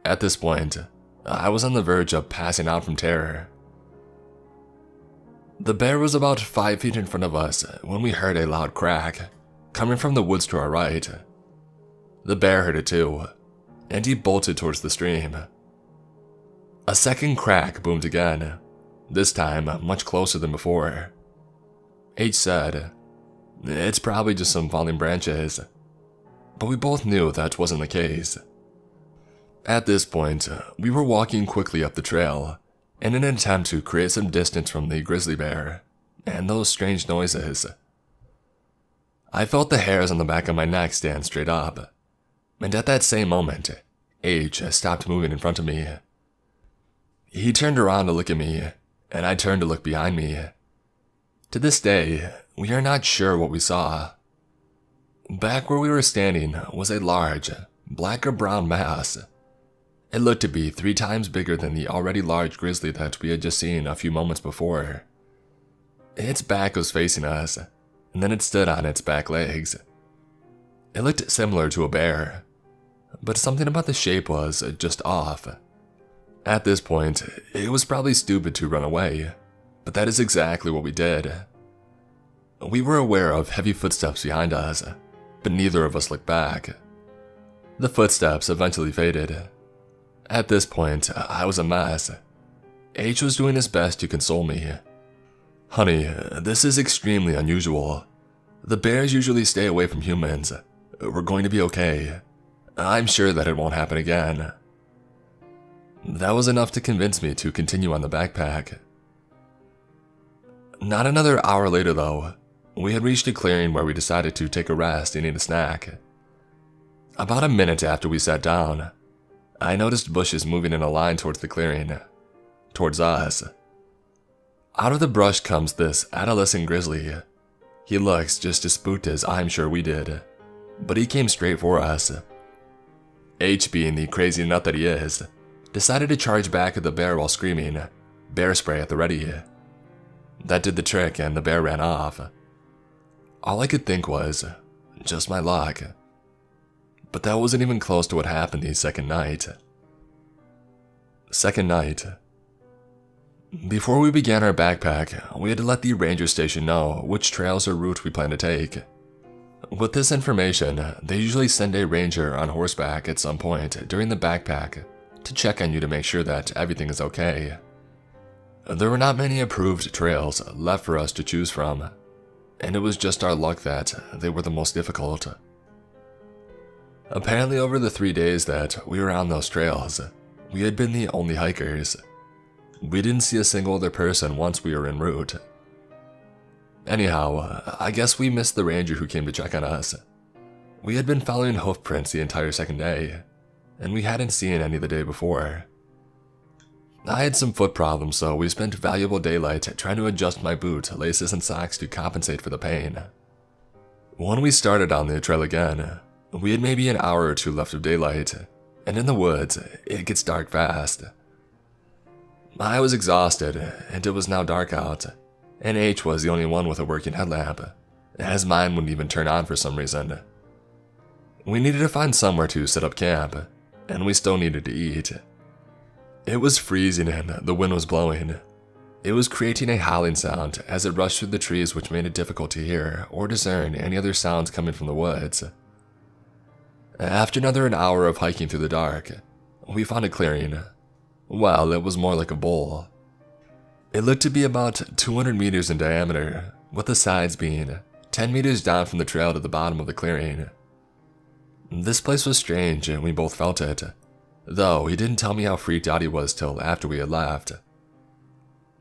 At this point, I was on the verge of passing out from terror. The bear was about 5 feet in front of us when we heard a loud crack, coming from the woods to our right. The bear heard it too, and he bolted towards the stream. A second crack boomed again, this time much closer than before. H said, "It's probably just some falling branches," but we both knew that wasn't the case. At this point, we were walking quickly up the trail in an attempt to create some distance from the grizzly bear and those strange noises. I felt the hairs on the back of my neck stand straight up, and at that same moment, H stopped moving in front of me. He turned around to look at me, and I turned to look behind me. To this day, we are not sure what we saw. Back where we were standing was a large, black or brown mass. It looked to be 3 times bigger than the already large grizzly that we had just seen a few moments before. Its back was facing us, and then it stood on its back legs. It looked similar to a bear, but something about the shape was just off. At this point, it was probably stupid to run away, but that is exactly what we did. We were aware of heavy footsteps behind us, but neither of us looked back. The footsteps eventually faded. At this point, I was a mess. H was doing his best to console me. "Honey, this is extremely unusual. The bears usually stay away from humans. We're going to be okay. I'm sure that it won't happen again." That was enough to convince me to continue on the backpack. Not another hour later though, we had reached a clearing where we decided to take a rest and eat a snack. About a minute after we sat down, I noticed bushes moving in a line towards the clearing, towards us. Out of the brush comes this adolescent grizzly. He looks just as spooked as I'm sure we did, but he came straight for us. H, being the crazy nut that he is, decided to charge back at the bear while screaming, "Bear spray at the ready." That did the trick and the bear ran off. All I could think was, just my luck. But that wasn't even close to what happened the second night. Second night. Before we began our backpack, we had to let the ranger station know which trails or route we plan to take. With this information, they usually send a ranger on horseback at some point during the backpack to check on you to make sure that everything is okay. There were not many approved trails left for us to choose from, and it was just our luck that they were the most difficult. Apparently over the 3 days that we were on those trails, we had been the only hikers. We didn't see a single other person once we were en route. Anyhow, I guess we missed the ranger who came to check on us. We had been following hoof prints the entire second day, and we hadn't seen any the day before. I had some foot problems, so we spent valuable daylight trying to adjust my boot, laces, and socks to compensate for the pain. When we started on the trail again, we had maybe an hour or 2 left of daylight, and in the woods, it gets dark fast. I was exhausted, and it was now dark out, and H was the only one with a working headlamp, as mine wouldn't even turn on for some reason. We needed to find somewhere to set up camp, and we still needed to eat. It was freezing and the wind was blowing. It was creating a howling sound as it rushed through the trees, which made it difficult to hear or discern any other sounds coming from the woods. After another hour of hiking through the dark, we found a clearing. Well, it was more like a bowl. It looked to be about 200 meters in diameter, with the sides being 10 meters down from the trail to the bottom of the clearing. This place was strange and we both felt it, though he didn't tell me how freaked out he was till after we had left.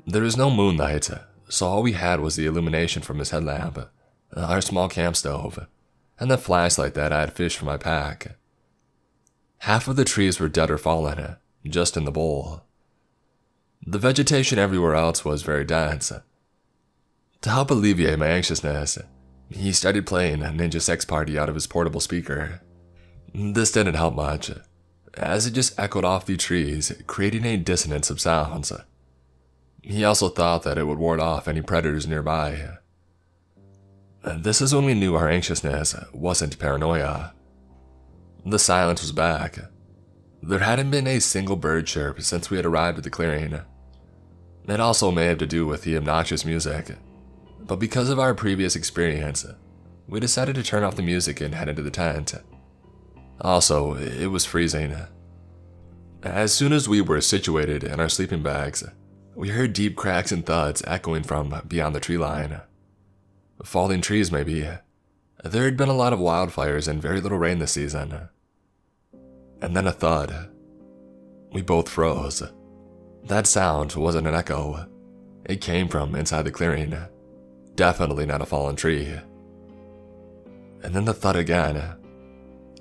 There was no moonlight, so all we had was the illumination from his headlamp, our small camp stove, and the flashlight that I had fished from my pack. Half of the trees were dead or fallen, just in the bowl. The vegetation everywhere else was very dense. To help alleviate my anxiousness, he started playing Ninja Sex Party out of his portable speaker. This didn't help much, as it just echoed off the trees, creating a dissonance of sounds. He also thought that it would ward off any predators nearby. This is when we knew our anxiousness wasn't paranoia. The silence was back. There hadn't been a single bird chirp since we had arrived at the clearing. It also may have to do with the obnoxious music, but because of our previous experience, we decided to turn off the music and head into the tent. Also, it was freezing. As soon as we were situated in our sleeping bags, we heard deep cracks and thuds echoing from beyond the tree line. Falling trees, maybe. There had been a lot of wildfires and very little rain this season. And then a thud. We both froze. That sound wasn't an echo. It came from inside the clearing. Definitely not a fallen tree. And then the thud again.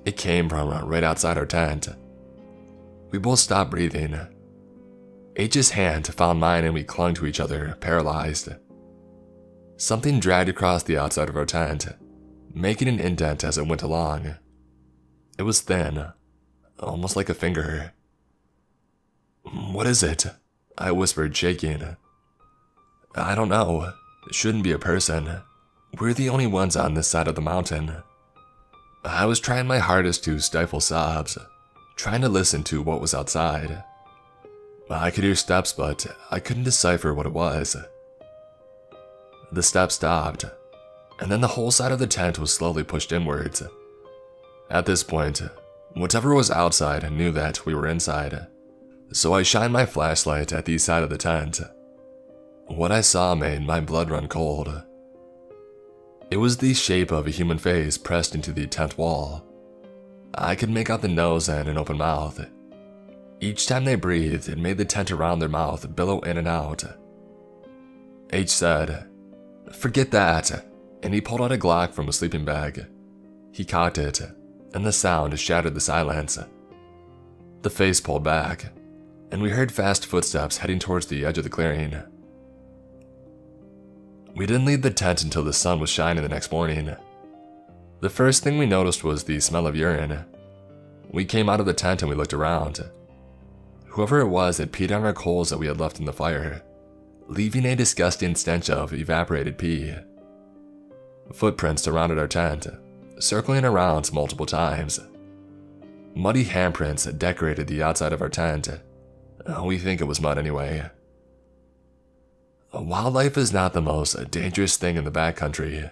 It came from right outside our tent. We both stopped breathing. H's hand found mine and we clung to each other, paralyzed. Something dragged across the outside of our tent, making an indent as it went along. It was thin, almost like a finger. "What is it?" I whispered, shaking. "I don't know. It shouldn't be a person. We're the only ones on this side of the mountain." I was trying my hardest to stifle sobs, trying to listen to what was outside. I could hear steps, but I couldn't decipher what it was. The steps stopped, and then the whole side of the tent was slowly pushed inwards. At this point, whatever was outside knew that we were inside, so I shined my flashlight at the side of the tent. What I saw made my blood run cold. It was the shape of a human face pressed into the tent wall. I could make out the nose and an open mouth. Each time they breathed, it made the tent around their mouth billow in and out. H said, "Forget that," and he pulled out a Glock from a sleeping bag. He cocked it, and the sound shattered the silence. The face pulled back, and we heard fast footsteps heading towards the edge of the clearing. We didn't leave the tent until the sun was shining the next morning. The first thing we noticed was the smell of urine. We came out of the tent and we looked around. Whoever it was had peed on our coals that we had left in the fire, leaving a disgusting stench of evaporated pee. Footprints surrounded our tent, circling around multiple times. Muddy handprints decorated the outside of our tent. We think it was mud anyway. Wildlife is not the most dangerous thing in the backcountry.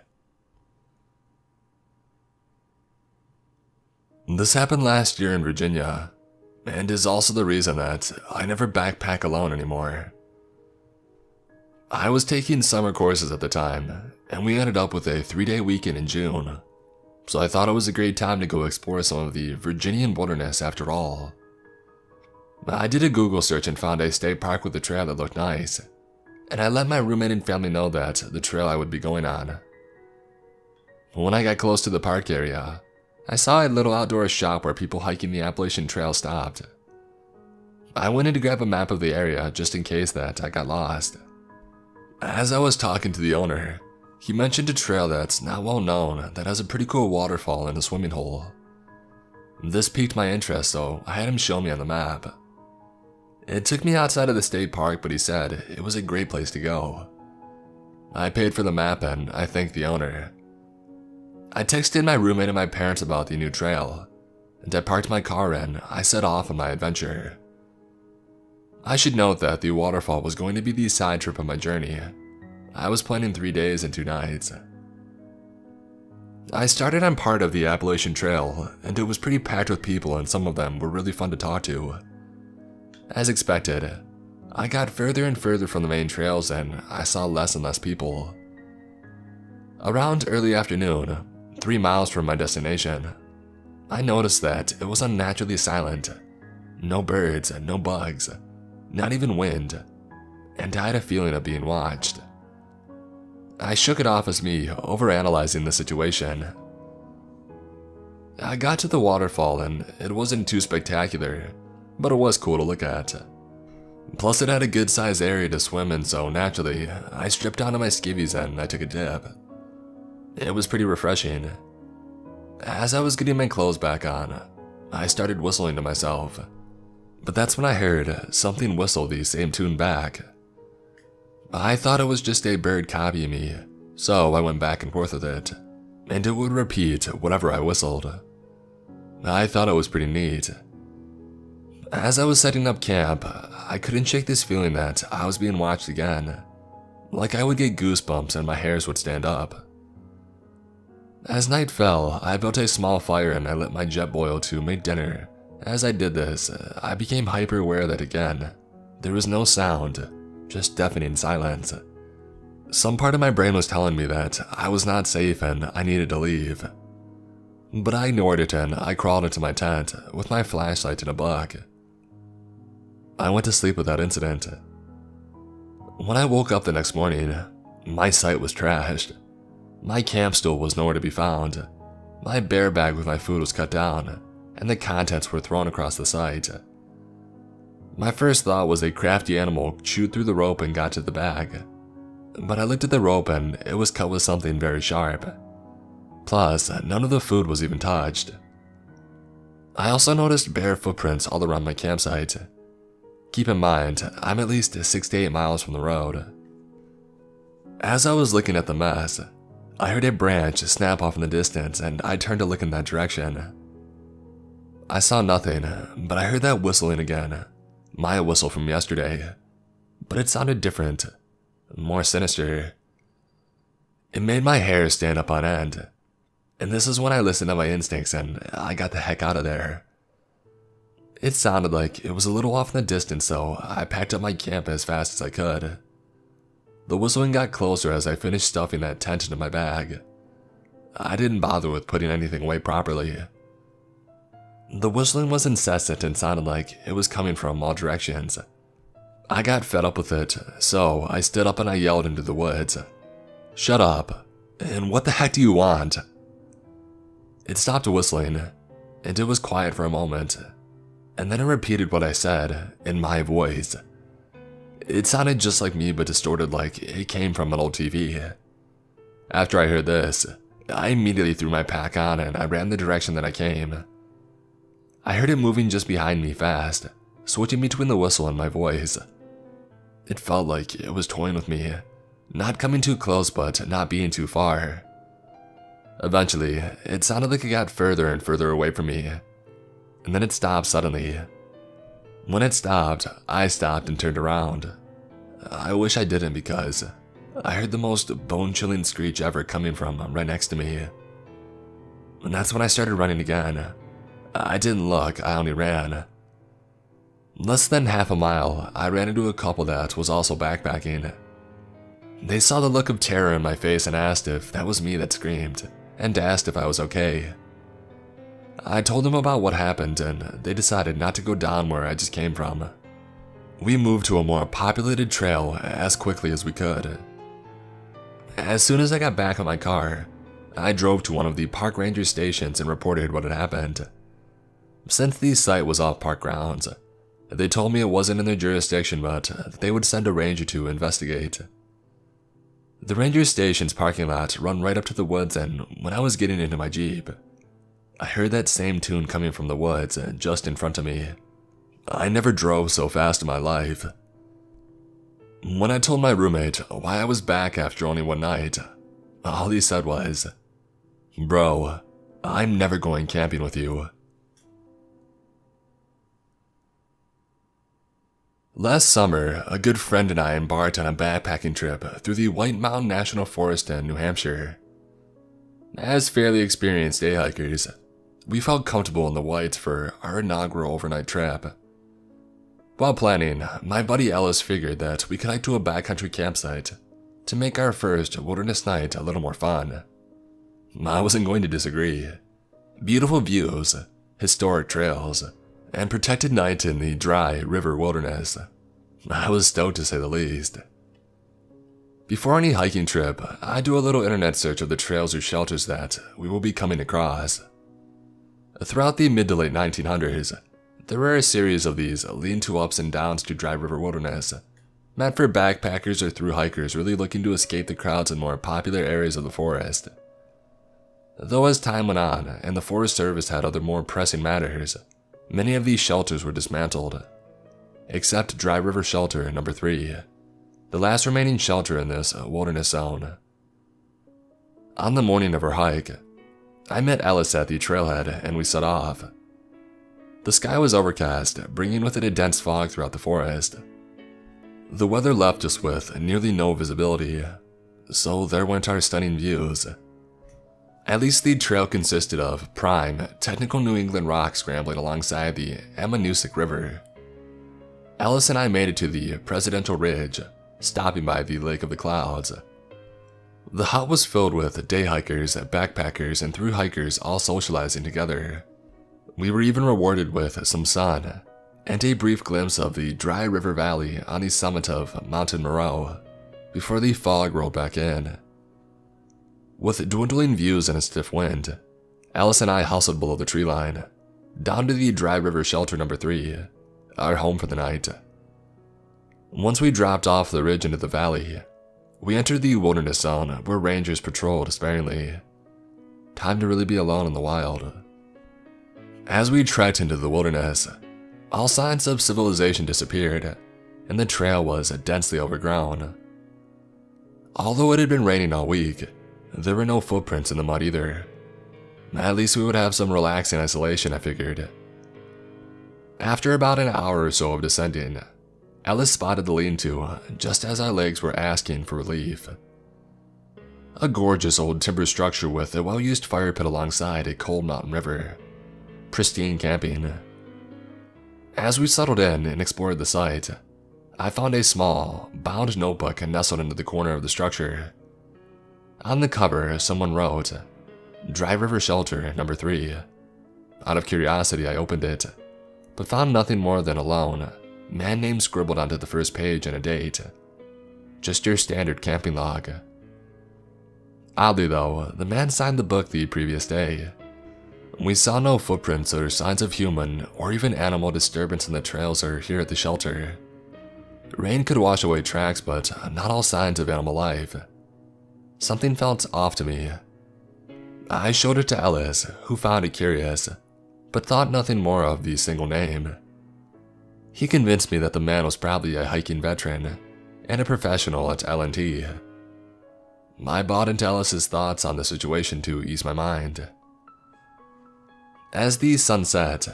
This happened last year in Virginia, and is also the reason that I never backpack alone anymore. I was taking summer courses at the time, and we ended up with a 3-day weekend in June, so I thought it was a great time to go explore some of the Virginian wilderness after all. I did a Google search and found a state park with a trail that looked nice, and I let my roommate and family know that the trail I would be going on. When I got close to the park area, I saw a little outdoor shop where people hiking the Appalachian Trail stopped. I went in to grab a map of the area just in case that I got lost. As I was talking to the owner, he mentioned a trail that's not well known that has a pretty cool waterfall and a swimming hole. This piqued my interest, so I had him show me on the map. It took me outside of the state park, but he said it was a great place to go. I paid for the map and I thanked the owner. I texted my roommate and my parents about the new trail, and I parked my car and I set off on my adventure. I should note that the waterfall was going to be the side trip of my journey. I was planning 3 days and 2 nights. I started on part of the Appalachian Trail, and it was pretty packed with people, and some of them were really fun to talk to. As expected, I got further and further from the main trails and I saw less and less people. Around early afternoon, 3 miles from my destination, I noticed that it was unnaturally silent. No birds, no bugs, not even wind, and I had a feeling of being watched. I shook it off as me overanalyzing the situation. I got to the waterfall and it wasn't too spectacular, but it was cool to look at. Plus it had a good sized area to swim in, so naturally, I stripped down to my skivvies and I took a dip. It was pretty refreshing. As I was getting my clothes back on, I started whistling to myself. But that's when I heard something whistle the same tune back. I thought it was just a bird copying me, so I went back and forth with it, and it would repeat whatever I whistled. I thought it was pretty neat. As I was setting up camp, I couldn't shake this feeling that I was being watched again. Like I would get goosebumps and my hairs would stand up. As night fell, I built a small fire and I lit my jet boil to make dinner. As I did this, I became hyper aware that again, there was no sound, just deafening silence. Some part of my brain was telling me that I was not safe and I needed to leave. But I ignored it and I crawled into my tent with my flashlight and a book. I went to sleep without incident. When I woke up the next morning, my sight was trashed. My camp stool was nowhere to be found. My bear bag with my food was cut down, and the contents were thrown across the site. My first thought was a crafty animal chewed through the rope and got to the bag. But I looked at the rope and it was cut with something very sharp. Plus, none of the food was even touched. I also noticed bear footprints all around my campsite. Keep in mind, I'm at least 6 to 8 miles from the road. As I was looking at the mess, I heard a branch snap off in the distance and I turned to look in that direction. I saw nothing, but I heard that whistling again. My whistle from yesterday. But it sounded different, more sinister. It made my hair stand up on end. And this is when I listened to my instincts and I got the heck out of there. It sounded like it was a little off in the distance, so I packed up my camp as fast as I could. The whistling got closer as I finished stuffing that tent into my bag. I didn't bother with putting anything away properly. The whistling was incessant and sounded like it was coming from all directions. I got fed up with it, so I stood up and I yelled into the woods, "Shut up, and what the heck do you want?" It stopped whistling, and it was quiet for a moment, and then it repeated what I said in my voice. It sounded just like me but distorted like it came from an old TV. After I heard this, I immediately threw my pack on and I ran the direction that I came. I heard it moving just behind me fast, switching between the whistle and my voice. It felt like it was toying with me, not coming too close but not being too far. Eventually, it sounded like it got further and further away from me, and then it stopped suddenly. When it stopped, I stopped and turned around. I wish I didn't because I heard the most bone-chilling screech ever coming from right next to me. And that's when I started running again. I didn't look, I only ran. Less than half a mile, I ran into a couple that was also backpacking. They saw the look of terror in my face and asked if that was me that screamed, and asked if I was okay. I told them about what happened and they decided not to go down where I just came from. We moved to a more populated trail as quickly as we could. As soon as I got back in my car, I drove to one of the park ranger stations and reported what had happened. Since the site was off park grounds, they told me it wasn't in their jurisdiction but they would send a ranger to investigate. The ranger station's parking lot run right up to the woods, and when I was getting into my Jeep, I heard that same tune coming from the woods just in front of me. I never drove so fast in my life. When I told my roommate why I was back after only one night, all he said was, "Bro, I'm never going camping with you." Last summer, a good friend and I embarked on a backpacking trip through the White Mountain National Forest in New Hampshire. As fairly experienced day hikers, we felt comfortable in the whites for our inaugural overnight trip. While planning, my buddy Ellis figured that we could hike to a backcountry campsite to make our first wilderness night a little more fun. I wasn't going to disagree. Beautiful views, historic trails, and protected night in the dry river wilderness. I was stoked to say the least. Before any hiking trip, I do a little internet search of the trails or shelters that we will be coming across. Throughout the mid to late 1900s, there were a series of these lean-to ups and downs to dry river wilderness, meant for backpackers or through hikers really looking to escape the crowds in more popular areas of the forest. Though as time went on and the Forest Service had other more pressing matters, many of these shelters were dismantled, except Dry River Shelter No. 3, the last remaining shelter in this wilderness zone. On the morning of our hike, I met Ellis at the trailhead and we set off. The sky was overcast, bringing with it a dense fog throughout the forest. The weather left us with nearly no visibility, so there went our stunning views. At least the trail consisted of prime, technical New England rock scrambling alongside the Ammonoosuc River. Ellis and I made it to the Presidential Ridge, stopping by the Lake of the Clouds. The hut was filled with day hikers, backpackers, and through hikers all socializing together. We were even rewarded with some sun, and a brief glimpse of the dry river valley on the summit of Mountain Moreau, before the fog rolled back in. With dwindling views and a stiff wind, Alice and I hustled below the tree line, down to the Dry River Shelter No. 3, our home for the night. Once we dropped off the ridge into the valley, we entered the wilderness zone where rangers patrolled sparingly. Time to really be alone in the wild. As we trekked into the wilderness, all signs of civilization disappeared, and the trail was densely overgrown. Although it had been raining all week, there were no footprints in the mud either. At least we would have some relaxing isolation, I figured. After about an hour or so of descending, Ellis spotted the lean-to just as our legs were asking for relief. A gorgeous old timber structure with a well-used fire pit alongside a cold mountain river. Pristine camping. As we settled in and explored the site, I found a small, bound notebook nestled into the corner of the structure. On the cover, someone wrote, Dry River Shelter No. 3. Out of curiosity, I opened it, but found nothing more than a lone, man name scribbled onto the first page and a date. Just your standard camping log. Oddly though, the man signed the book the previous day. We saw no footprints or signs of human or even animal disturbance in the trails or here at the shelter. Rain could wash away tracks, but not all signs of animal life. Something felt off to me. I showed it to Ellis, who found it curious, but thought nothing more of the single name. He convinced me that the man was probably a hiking veteran and a professional at L&T. I bought into Ellis's thoughts on the situation to ease my mind. As the sun set,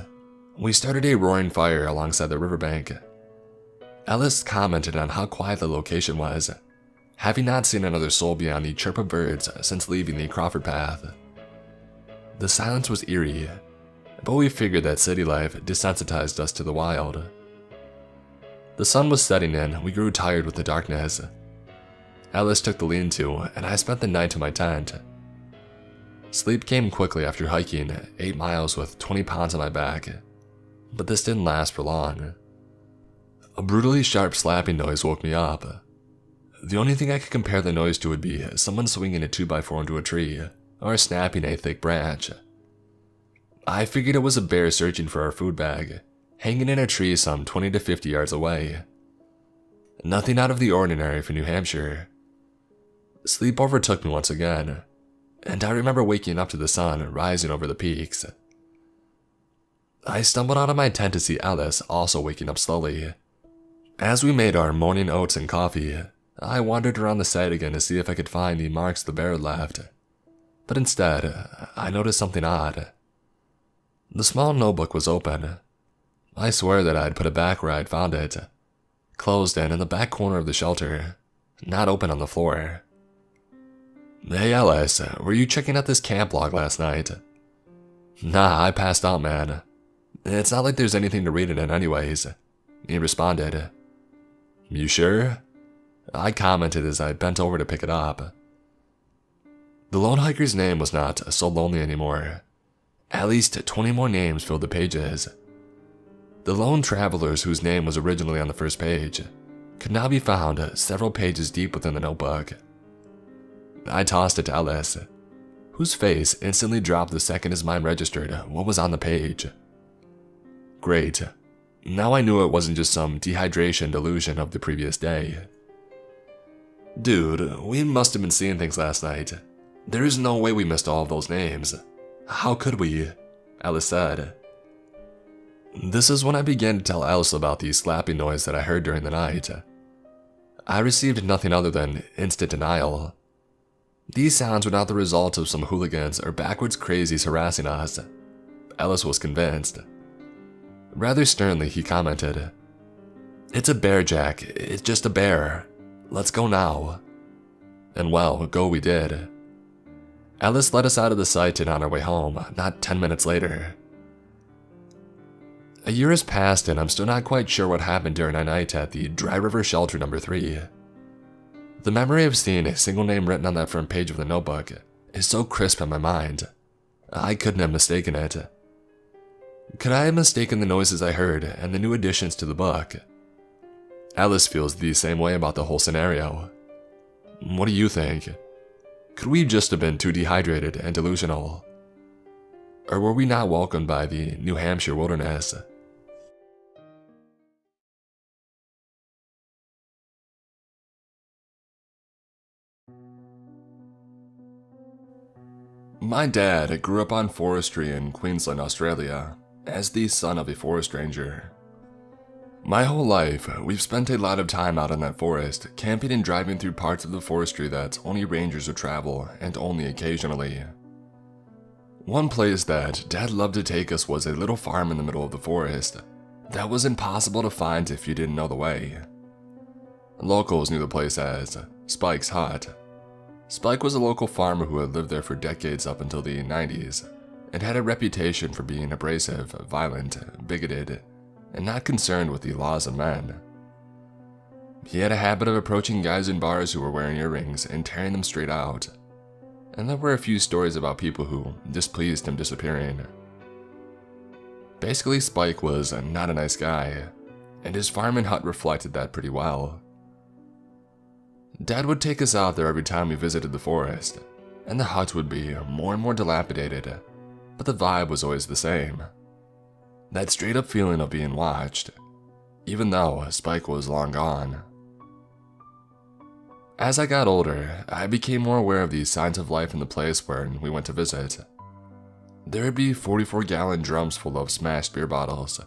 we started a roaring fire alongside the riverbank. Ellis commented on how quiet the location was, having not seen another soul beyond the chirp of birds since leaving the Crawford path. The silence was eerie, but we figured that city life desensitized us to the wild. The sun was setting in, we grew tired with the darkness. Ellis took the lean-to, and I spent the night in my tent. Sleep came quickly after hiking 8 miles with 20 pounds on my back, but this didn't last for long. A brutally sharp slapping noise woke me up. The only thing I could compare the noise to would be someone swinging a 2x4 into a tree, or snapping a thick branch. I figured it was a bear searching for our food bag, hanging in a tree some 20 to 50 yards away. Nothing out of the ordinary for New Hampshire. Sleep overtook me once again, and I remember waking up to the sun rising over the peaks. I stumbled out of my tent to see Alice also waking up slowly. As we made our morning oats and coffee, I wandered around the site again to see if I could find the marks the bear had left. But instead, I noticed something odd. The small notebook was open. I swear that I'd put it back where I'd found it, closed and in the back corner of the shelter, not open on the floor. Hey Ellis, were you checking out this camp log last night? Nah, I passed out, man. It's not like there's anything to read it in anyways, he responded. You sure? I commented as I bent over to pick it up. The lone hiker's name was not so lonely anymore. At least 20 more names filled the pages. The lone travelers whose name was originally on the first page could now be found several pages deep within the notebook. I tossed it to Ellis, whose face instantly dropped the second his mind registered what was on the page. Great. Now I knew it wasn't just some dehydration delusion of the previous day. Dude, we must have been seeing things last night. There is no way we missed all of those names. How could we? Ellis said. This is when I began to tell Ellis about the slapping noise that I heard during the night. I received nothing other than instant denial. These sounds were not the result of some hooligans or backwards crazies harassing us. Ellis was convinced. Rather sternly, he commented, "It's a bear, Jack. It's just a bear. Let's go now." And well, go we did. Ellis led us out of the site and on our way home, not 10 minutes later. A year has passed and I'm still not quite sure what happened during our night at the Dry River Shelter number 3. The memory of seeing a single name written on that front page of the notebook is so crisp in my mind. I couldn't have mistaken it. Could I have mistaken the noises I heard and the new additions to the book? Ellis feels the same way about the whole scenario. What do you think? Could we just have been too dehydrated and delusional? Or were we not welcomed by the New Hampshire wilderness? My dad grew up on forestry in Queensland, Australia, as the son of a forest ranger. My whole life, we've spent a lot of time out in that forest, camping and driving through parts of the forestry that only rangers would travel, and only occasionally. One place that Dad loved to take us was a little farm in the middle of the forest that was impossible to find if you didn't know the way. Locals knew the place as Spike's Hut. Spike was a local farmer who had lived there for decades up until the 90s, and had a reputation for being abrasive, violent, bigoted, and not concerned with the laws of men. He had a habit of approaching guys in bars who were wearing earrings and tearing them straight out, and there were a few stories about people who displeased him disappearing. Basically, Spike was not a nice guy, and his farm and hut reflected that pretty well. Dad would take us out there every time we visited the forest, and the hut would be more and more dilapidated, but the vibe was always the same. That straight up feeling of being watched, even though Spike was long gone. As I got older, I became more aware of the signs of life in the place where we went to visit. There would be 44-gallon drums full of smashed beer bottles,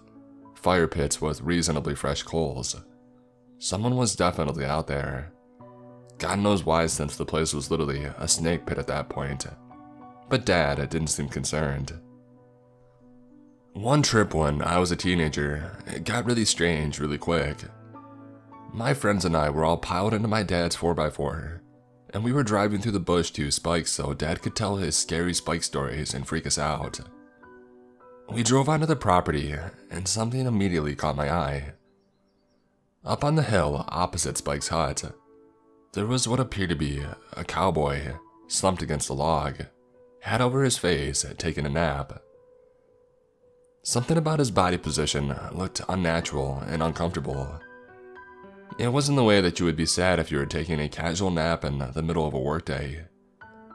fire pits with reasonably fresh coals. Someone was definitely out there. God knows why, since the place was literally a snake pit at that point. But Dad didn't seem concerned. One trip when I was a teenager, it got really strange really quick. My friends and I were all piled into my dad's 4x4, and we were driving through the bush to Spike's so Dad could tell his scary Spike stories and freak us out. We drove onto the property, and something immediately caught my eye. Up on the hill opposite Spike's hut, there was what appeared to be a cowboy slumped against a log, hat over his face, taking a nap. Something about his body position looked unnatural and uncomfortable. It wasn't the way that you would be sad if you were taking a casual nap in the middle of a workday.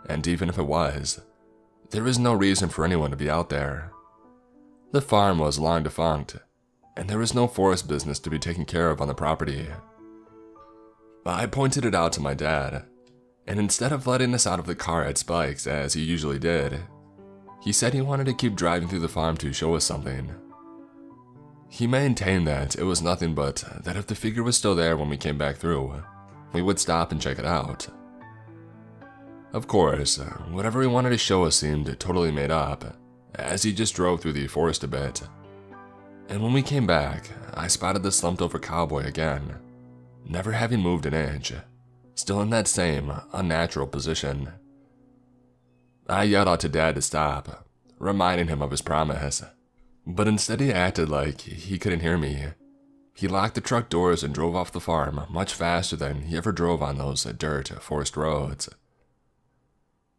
And even if it was, there was no reason for anyone to be out there. The farm was long defunct, and there was no forest business to be taken care of on the property. I pointed it out to my dad, and instead of letting us out of the car at Spike's as he usually did, he said he wanted to keep driving through the farm to show us something. He maintained that it was nothing but that if the figure was still there when we came back through, we would stop and check it out. Of course, whatever he wanted to show us seemed totally made up, as he just drove through the forest a bit. And when we came back, I spotted the slumped over cowboy again, never having moved an inch, still in that same unnatural position. I yelled out to Dad to stop, reminding him of his promise, but instead he acted like he couldn't hear me. He locked the truck doors and drove off the farm much faster than he ever drove on those dirt, forest roads.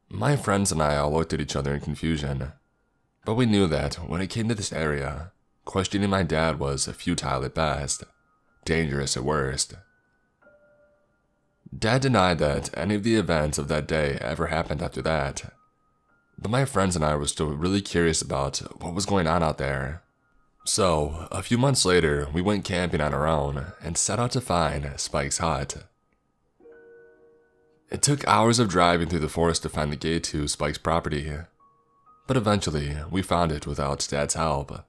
My friends and I all looked at each other in confusion, but we knew that when it came to this area, questioning my dad was futile at best, dangerous at worst. Dad denied that any of the events of that day ever happened after that, but my friends and I were still really curious about what was going on out there. So, a few months later, we went camping on our own and set out to find Spike's hut. It took hours of driving through the forest to find the gate to Spike's property, but eventually we found it without Dad's help.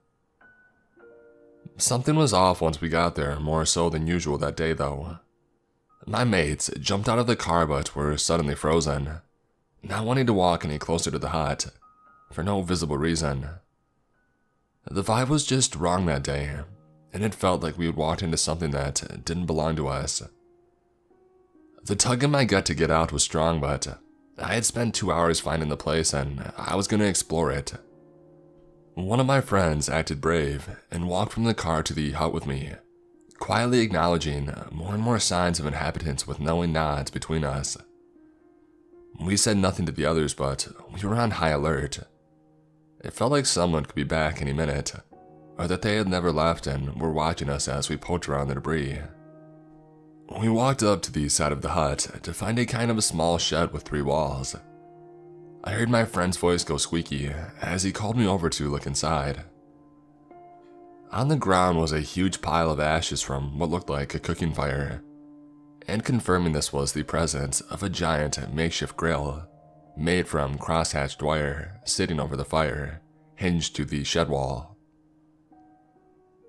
Something was off once we got there, more so than usual that day though. My mates jumped out of the car but were suddenly frozen, not wanting to walk any closer to the hut, for no visible reason. The vibe was just wrong that day, and it felt like we had walked into something that didn't belong to us. The tug in my gut to get out was strong, but I had spent 2 hours finding the place and I was going to explore it. One of my friends acted brave and walked from the car to the hut with me, quietly acknowledging more and more signs of inhabitants with knowing nods between us. We said nothing to the others, but we were on high alert. It felt like someone could be back any minute, or that they had never left and were watching us as we poked around the debris. We walked up to the side of the hut to find a kind of a small shed with 3 walls. I heard my friend's voice go squeaky as he called me over to look inside. On the ground was a huge pile of ashes from what looked like a cooking fire, and confirming this was the presence of a giant makeshift grill made from crosshatched wire sitting over the fire, hinged to the shed wall.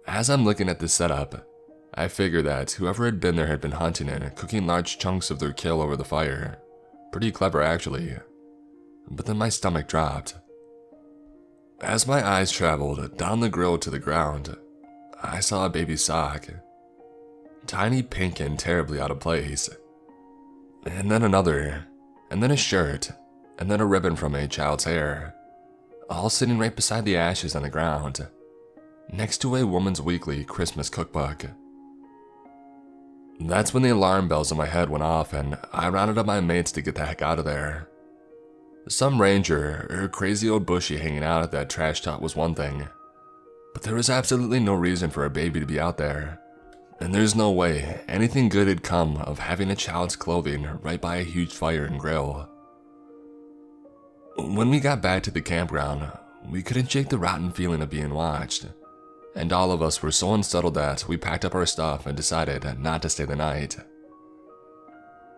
As I'm looking at this setup, I figure that whoever had been there had been hunting and cooking large chunks of their kill over the fire. Pretty clever actually. But then my stomach dropped. As my eyes traveled down the grill to the ground, I saw a baby sock. Tiny, pink, and terribly out of place. And then another, and then a shirt, and then a ribbon from a child's hair, all sitting right beside the ashes on the ground, next to a woman's weekly Christmas cookbook. That's when the alarm bells in my head went off and I rounded up my mates to get the heck out of there. Some ranger or crazy old bushy hanging out at that trash hut was one thing, but there was absolutely no reason for a baby to be out there, and there's no way anything good had come of having a child's clothing right by a huge fire and grill. When we got back to the campground, we couldn't shake the rotten feeling of being watched, and all of us were so unsettled that we packed up our stuff and decided not to stay the night.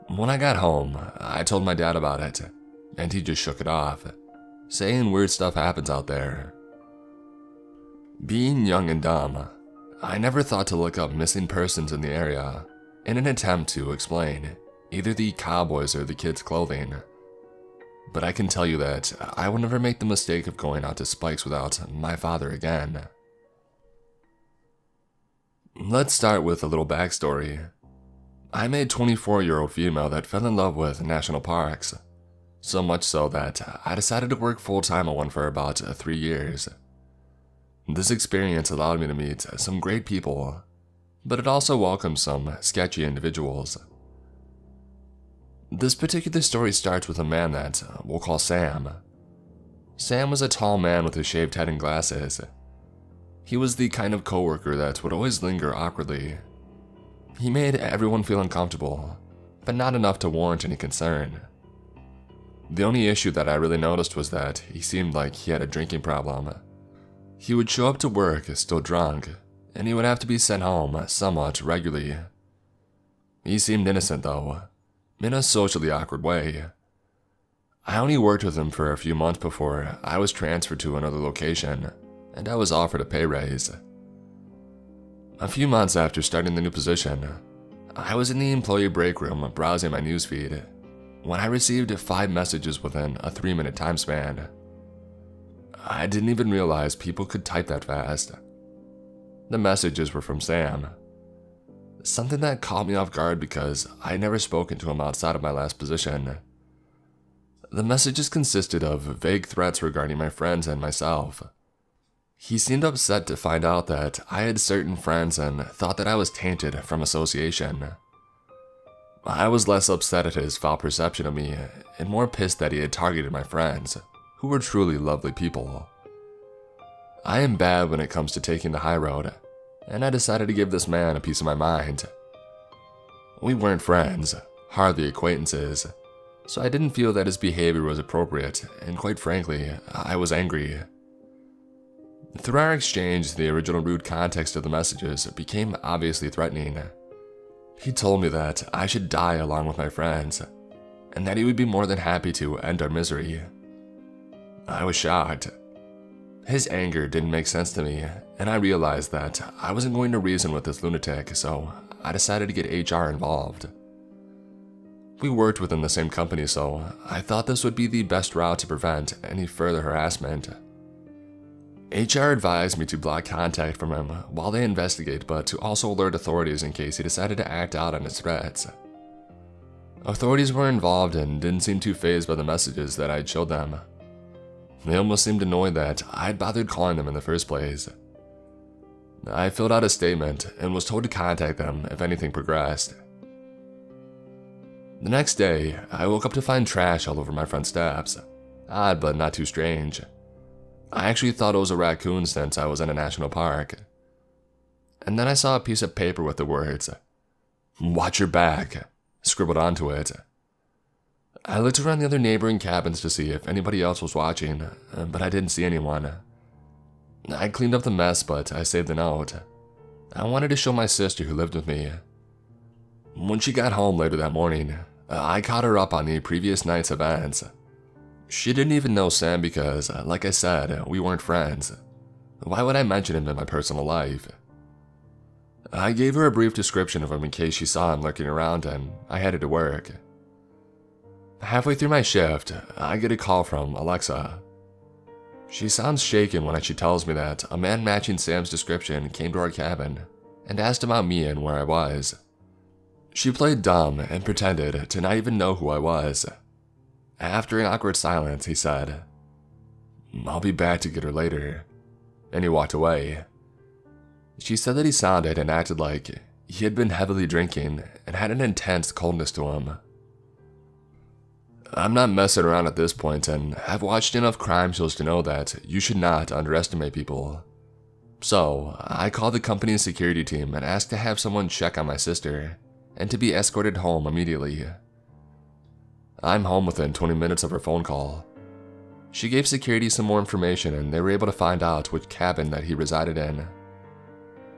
When I got home, I told my dad about it, and he just shook it off, saying weird stuff happens out there. Being young and dumb, I never thought to look up missing persons in the area in an attempt to explain either the cowboys or the kids' clothing. But I can tell you that I will never make the mistake of going out to Spike's without my father again. Let's start with a little backstory. I'm a 24-year-old female that fell in love with national parks, so much so that I decided to work full-time on one for about 3 years. This experience allowed me to meet some great people, but it also welcomed some sketchy individuals. This particular story starts with a man that we'll call Sam. Sam was a tall man with a shaved head and glasses. He was the kind of coworker that would always linger awkwardly. He made everyone feel uncomfortable, but not enough to warrant any concern. The only issue that I really noticed was that he seemed like he had a drinking problem. He would show up to work still drunk, and he would have to be sent home somewhat regularly. He seemed innocent though, in a socially awkward way. I only worked with him for a few months before I was transferred to another location, and I was offered a pay raise. A few months after starting the new position, I was in the employee break room browsing my newsfeed when I received 5 messages within a 3-minute time span. I didn't even realize people could type that fast. The messages were from Sam. something that caught me off guard because I had never spoken to him outside of my last position. The messages consisted of vague threats regarding my friends and myself. He seemed upset to find out that I had certain friends and thought that I was tainted from association. I was less upset at his foul perception of me and more pissed that he had targeted my friends, who were truly lovely people. I am bad when it comes to taking the high road, and I decided to give this man a piece of my mind. We weren't friends, hardly acquaintances, so I didn't feel that his behavior was appropriate, and quite frankly, I was angry. Through our exchange, the original rude context of the messages became obviously threatening. He told me that I should die along with my friends, and that he would be more than happy to end our misery. I was shocked. His anger didn't make sense to me, and I realized that I wasn't going to reason with this lunatic, so I decided to get HR involved. We worked within the same company, so I thought this would be the best route to prevent any further harassment. HR advised me to block contact from him while they investigate, but to also alert authorities in case he decided to act out on his threats. Authorities were involved and didn't seem too fazed by the messages that I'd showed them. They almost seemed annoyed that I'd bothered calling them in the first place. I filled out a statement and was told to contact them if anything progressed. The next day, I woke up to find trash all over my front steps. Odd, but not too strange. I actually thought it was a raccoon since I was in a national park. And then I saw a piece of paper with the words, "Watch your back," scribbled onto it. I looked around the other neighboring cabins to see if anybody else was watching, but I didn't see anyone. I cleaned up the mess, but I saved the note. I wanted to show my sister who lived with me. When she got home later that morning, I caught her up on the previous night's events. She didn't even know Sam because, like I said, we weren't friends. Why would I mention him in my personal life? I gave her a brief description of him in case she saw him lurking around, and I headed to work. Halfway through my shift, I get a call from Alexa. She sounds shaken when she tells me that a man matching Sam's description came to our cabin and asked about me and where I was. She played dumb and pretended to not even know who I was. After an awkward silence, he said, "I'll be back to get her later," and he walked away. She said that he sounded and acted like he had been heavily drinking and had an intense coldness to him. I'm not messing around at this point, and I've watched enough crime shows to know that you should not underestimate people. So, I called the company's security team and asked to have someone check on my sister, and to be escorted home immediately. I'm home within 20 minutes of her phone call. She gave security some more information and they were able to find out which cabin that he resided in.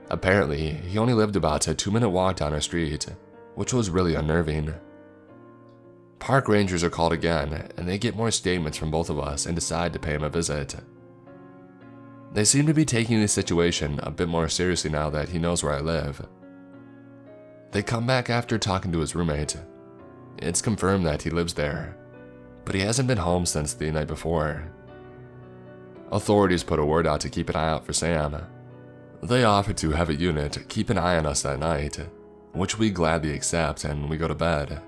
Apparently, he only lived about a 2-minute walk down our street, which was really unnerving. Park rangers are called again, and they get more statements from both of us and decide to pay him a visit. They seem to be taking the situation a bit more seriously now that he knows where I live. They come back after talking to his roommate. It's confirmed that he lives there, but he hasn't been home since the night before. Authorities put a word out to keep an eye out for Sam. They offered to have a unit keep an eye on us that night, which we gladly accept, and we go to bed.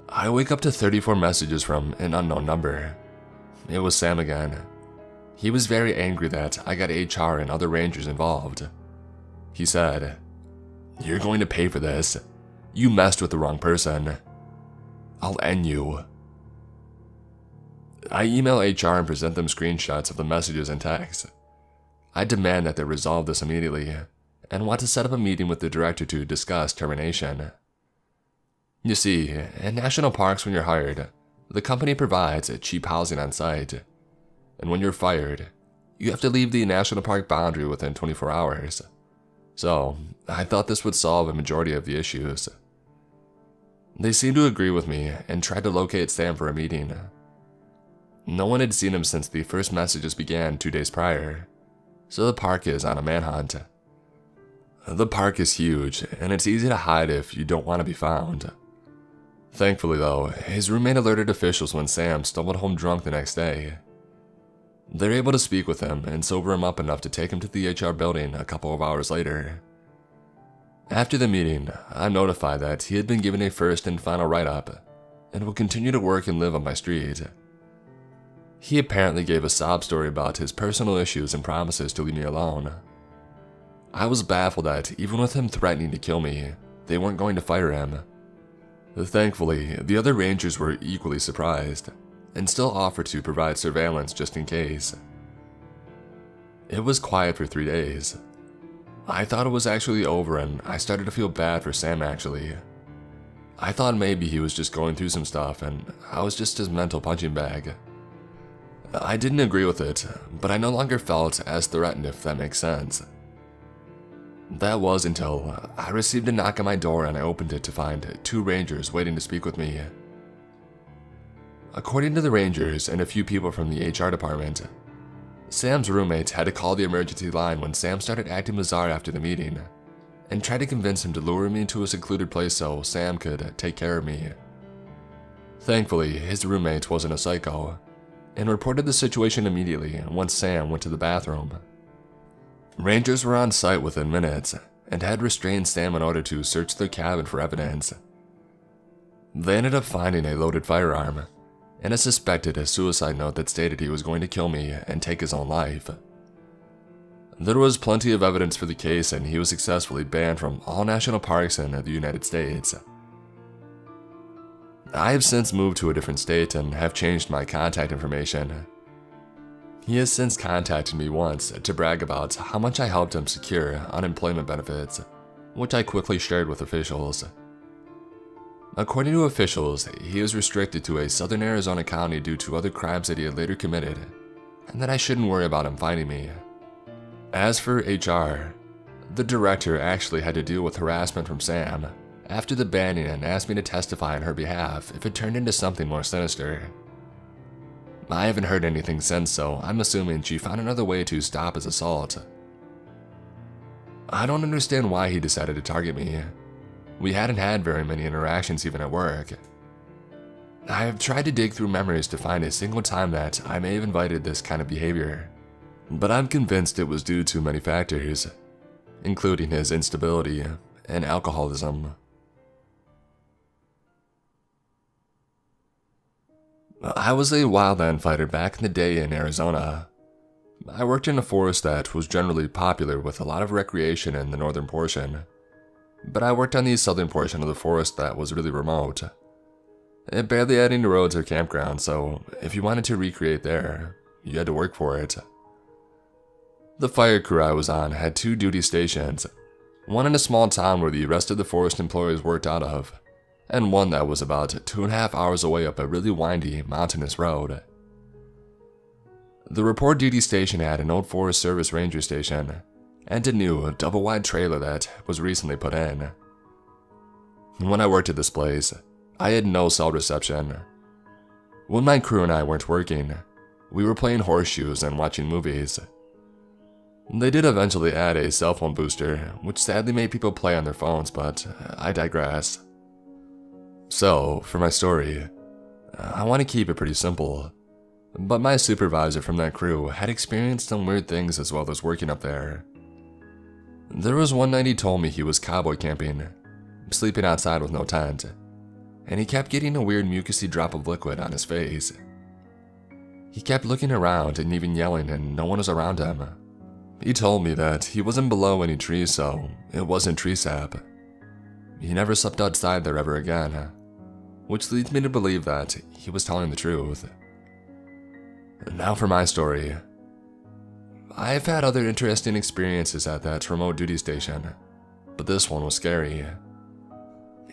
I wake up to 34 messages from an unknown number. It was Sam again. He was very angry that I got HR and other rangers involved. He said, "You're going to pay for this. You messed with the wrong person. I'll end you." I email HR and present them screenshots of the messages and texts. I demand that they resolve this immediately, and want to set up a meeting with the director to discuss termination. You see, in national parks when you're hired, the company provides cheap housing on site, and when you're fired, you have to leave the national park boundary within 24 hours. So, I thought this would solve a majority of the issues. They seemed to agree with me and tried to locate Sam for a meeting. No one had seen him since the first messages began 2 days prior, so the park is on a manhunt. The park is huge, and it's easy to hide if you don't want to be found. Thankfully though, his roommate alerted officials when Sam stumbled home drunk the next day. They're able to speak with him and sober him up enough to take him to the HR building a couple of hours later. After the meeting, I'm notified that he had been given a first and final write-up and will continue to work and live on my street. He apparently gave a sob story about his personal issues and promises to leave me alone. I was baffled that even with him threatening to kill me, they weren't going to fire him. Thankfully, the other rangers were equally surprised and still offered to provide surveillance just in case. It was quiet for 3 days. I thought it was actually over and I started to feel bad for Sam actually. I thought maybe he was just going through some stuff and I was just his mental punching bag. I didn't agree with it, but I no longer felt as threatened, if that makes sense. That was until I received a knock on my door and I opened it to find 2 rangers waiting to speak with me. According to the rangers and a few people from the HR department, Sam's roommate had to call the emergency line when Sam started acting bizarre after the meeting and tried to convince him to lure me into a secluded place so Sam could take care of me. Thankfully, his roommate wasn't a psycho and reported the situation immediately once Sam went to the bathroom. Rangers were on site within minutes and had restrained Sam in order to search their cabin for evidence. They ended up finding a loaded firearm and a suspected suicide note that stated he was going to kill me and take his own life. There was plenty of evidence for the case and he was successfully banned from all national parks in the United States. I have since moved to a different state and have changed my contact information. He has since contacted me once to brag about how much I helped him secure unemployment benefits, which I quickly shared with officials. According to officials, he was restricted to a southern Arizona county due to other crimes that he had later committed, and that I shouldn't worry about him finding me. As for HR, the director actually had to deal with harassment from Sam after the banning and asked me to testify on her behalf if it turned into something more sinister. I haven't heard anything since, so I'm assuming she found another way to stop his assault. I don't understand why he decided to target me. We hadn't had very many interactions even at work. I have tried to dig through memories to find a single time that I may have invited this kind of behavior, but I'm convinced it was due to many factors, including his instability and alcoholism. I was a wildland fighter back in the day in Arizona. I worked in a forest that was generally popular with a lot of recreation in the northern portion, but I worked on the southern portion of the forest that was really remote. It barely had any roads or campgrounds, so if you wanted to recreate there, you had to work for it. The fire crew I was on had 2 duty stations, one in a small town where the rest of the forest employees worked out of, and one that was about 2.5 hours away up a really windy, mountainous road. The report duty station had an old Forest Service ranger station, and a new double-wide trailer that was recently put in. When I worked at this place, I had no cell reception. When my crew and I weren't working, we were playing horseshoes and watching movies. They did eventually add a cell phone booster, which sadly made people play on their phones, but I digress. So, for my story, I want to keep it pretty simple, but my supervisor from that crew had experienced some weird things as well as working up there. There was one night he told me he was cowboy camping, sleeping outside with no tent, and he kept getting a weird mucusy drop of liquid on his face. He kept looking around and even yelling and no one was around him. He told me that he wasn't below any trees, so it wasn't tree sap. He never slept outside there ever again, which leads me to believe that he was telling the truth. Now for my story. I've had other interesting experiences at that remote duty station, but this one was scary.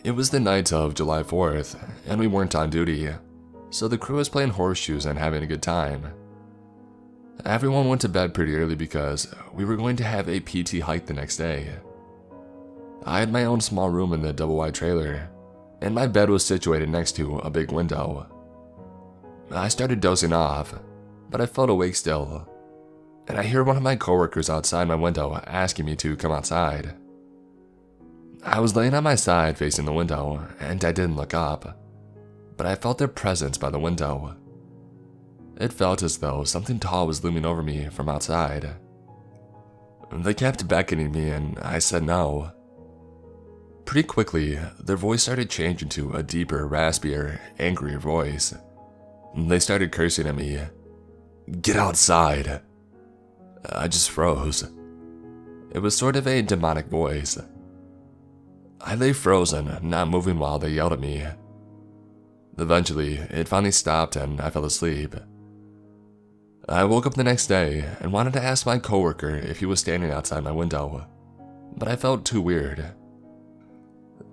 It was the night of July 4th, and we weren't on duty, so the crew was playing horseshoes and having a good time. Everyone went to bed pretty early because we were going to have a PT hike the next day. I had my own small room in the double-wide trailer, and my bed was situated next to a big window. I started dozing off, but I felt awake still, and I hear one of my coworkers outside my window asking me to come outside. I was laying on my side facing the window, and I didn't look up, but I felt their presence by the window. It felt as though something tall was looming over me from outside. They kept beckoning me, and I said no. Pretty quickly, their voice started changing to a deeper, raspier, angrier voice. They started cursing at me. "Get outside!" I just froze. It was sort of a demonic voice. I lay frozen, not moving while they yelled at me. Eventually, it finally stopped and I fell asleep. I woke up the next day and wanted to ask my coworker if he was standing outside my window, but I felt too weird.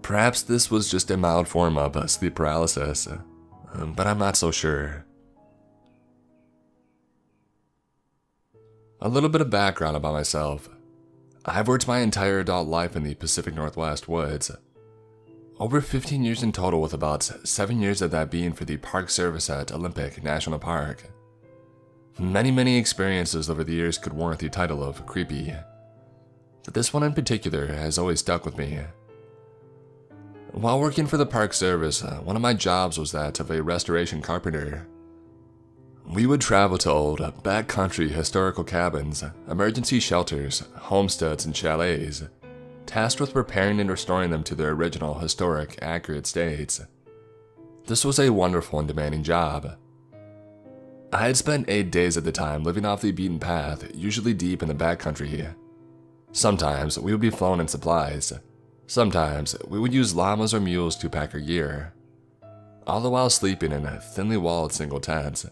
Perhaps this was just a mild form of sleep paralysis, but I'm not so sure. A little bit of background about myself. I've worked my entire adult life in the Pacific Northwest woods. Over 15 years in total, with about 7 years of that being for the Park Service at Olympic National Park. Many experiences over the years could warrant the title of creepy, but this one in particular has always stuck with me. While working for the Park Service, one of my jobs was that of a restoration carpenter. We would travel to old, backcountry historical cabins, emergency shelters, homesteads, and chalets, tasked with repairing and restoring them to their original, historic, accurate states. This was a wonderful and demanding job. I had spent 8 days at the time living off the beaten path, usually deep in the backcountry. Sometimes we would be flown in supplies. Sometimes we would use llamas or mules to pack our gear, all the while sleeping in thinly walled single tents,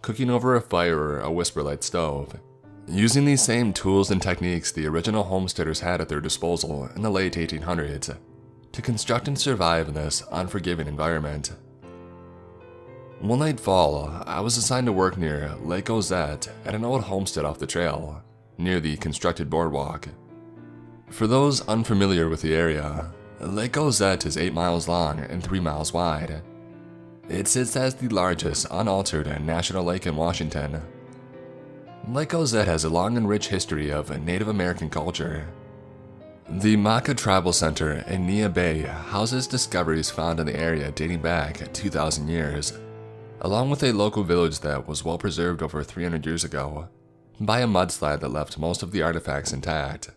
cooking over a fire or a whisper-light stove, using these same tools and techniques the original homesteaders had at their disposal in the late 1800s to construct and survive in this unforgiving environment. One late fall, I was assigned to work near Lake Ozette at an old homestead off the trail, near the constructed boardwalk. For those unfamiliar with the area, Lake Ozette is 8 miles long and 3 miles wide. It sits as the largest unaltered national lake in Washington. Lake Ozette has a long and rich history of Native American culture. The Maka Tribal Center in Nia Bay houses discoveries found in the area dating back 2,000 years, along with a local village that was well preserved over 300 years ago by a mudslide that left most of the artifacts intact.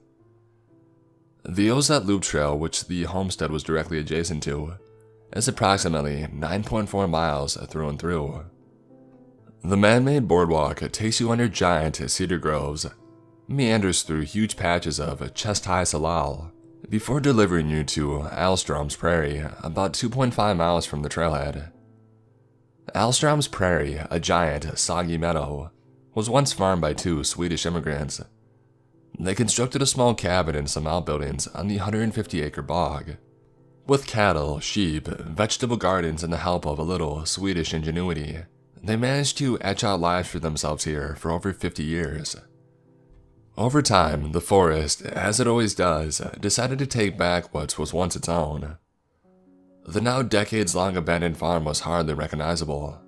The Ozette Loop Trail, which the homestead was directly adjacent to, is approximately 9.4 miles through and through. The man-made boardwalk takes you under giant cedar groves, meanders through huge patches of chest-high salal, before delivering you to Alstrom's Prairie, about 2.5 miles from the trailhead. Alstrom's Prairie, a giant, soggy meadow, was once farmed by 2 Swedish immigrants. They constructed a small cabin and some outbuildings on the 150-acre bog. With cattle, sheep, vegetable gardens, and the help of a little Swedish ingenuity, they managed to etch out lives for themselves here for over 50 years. Over time, the forest, as it always does, decided to take back what was once its own. The now decades-long abandoned farm was hardly recognizable.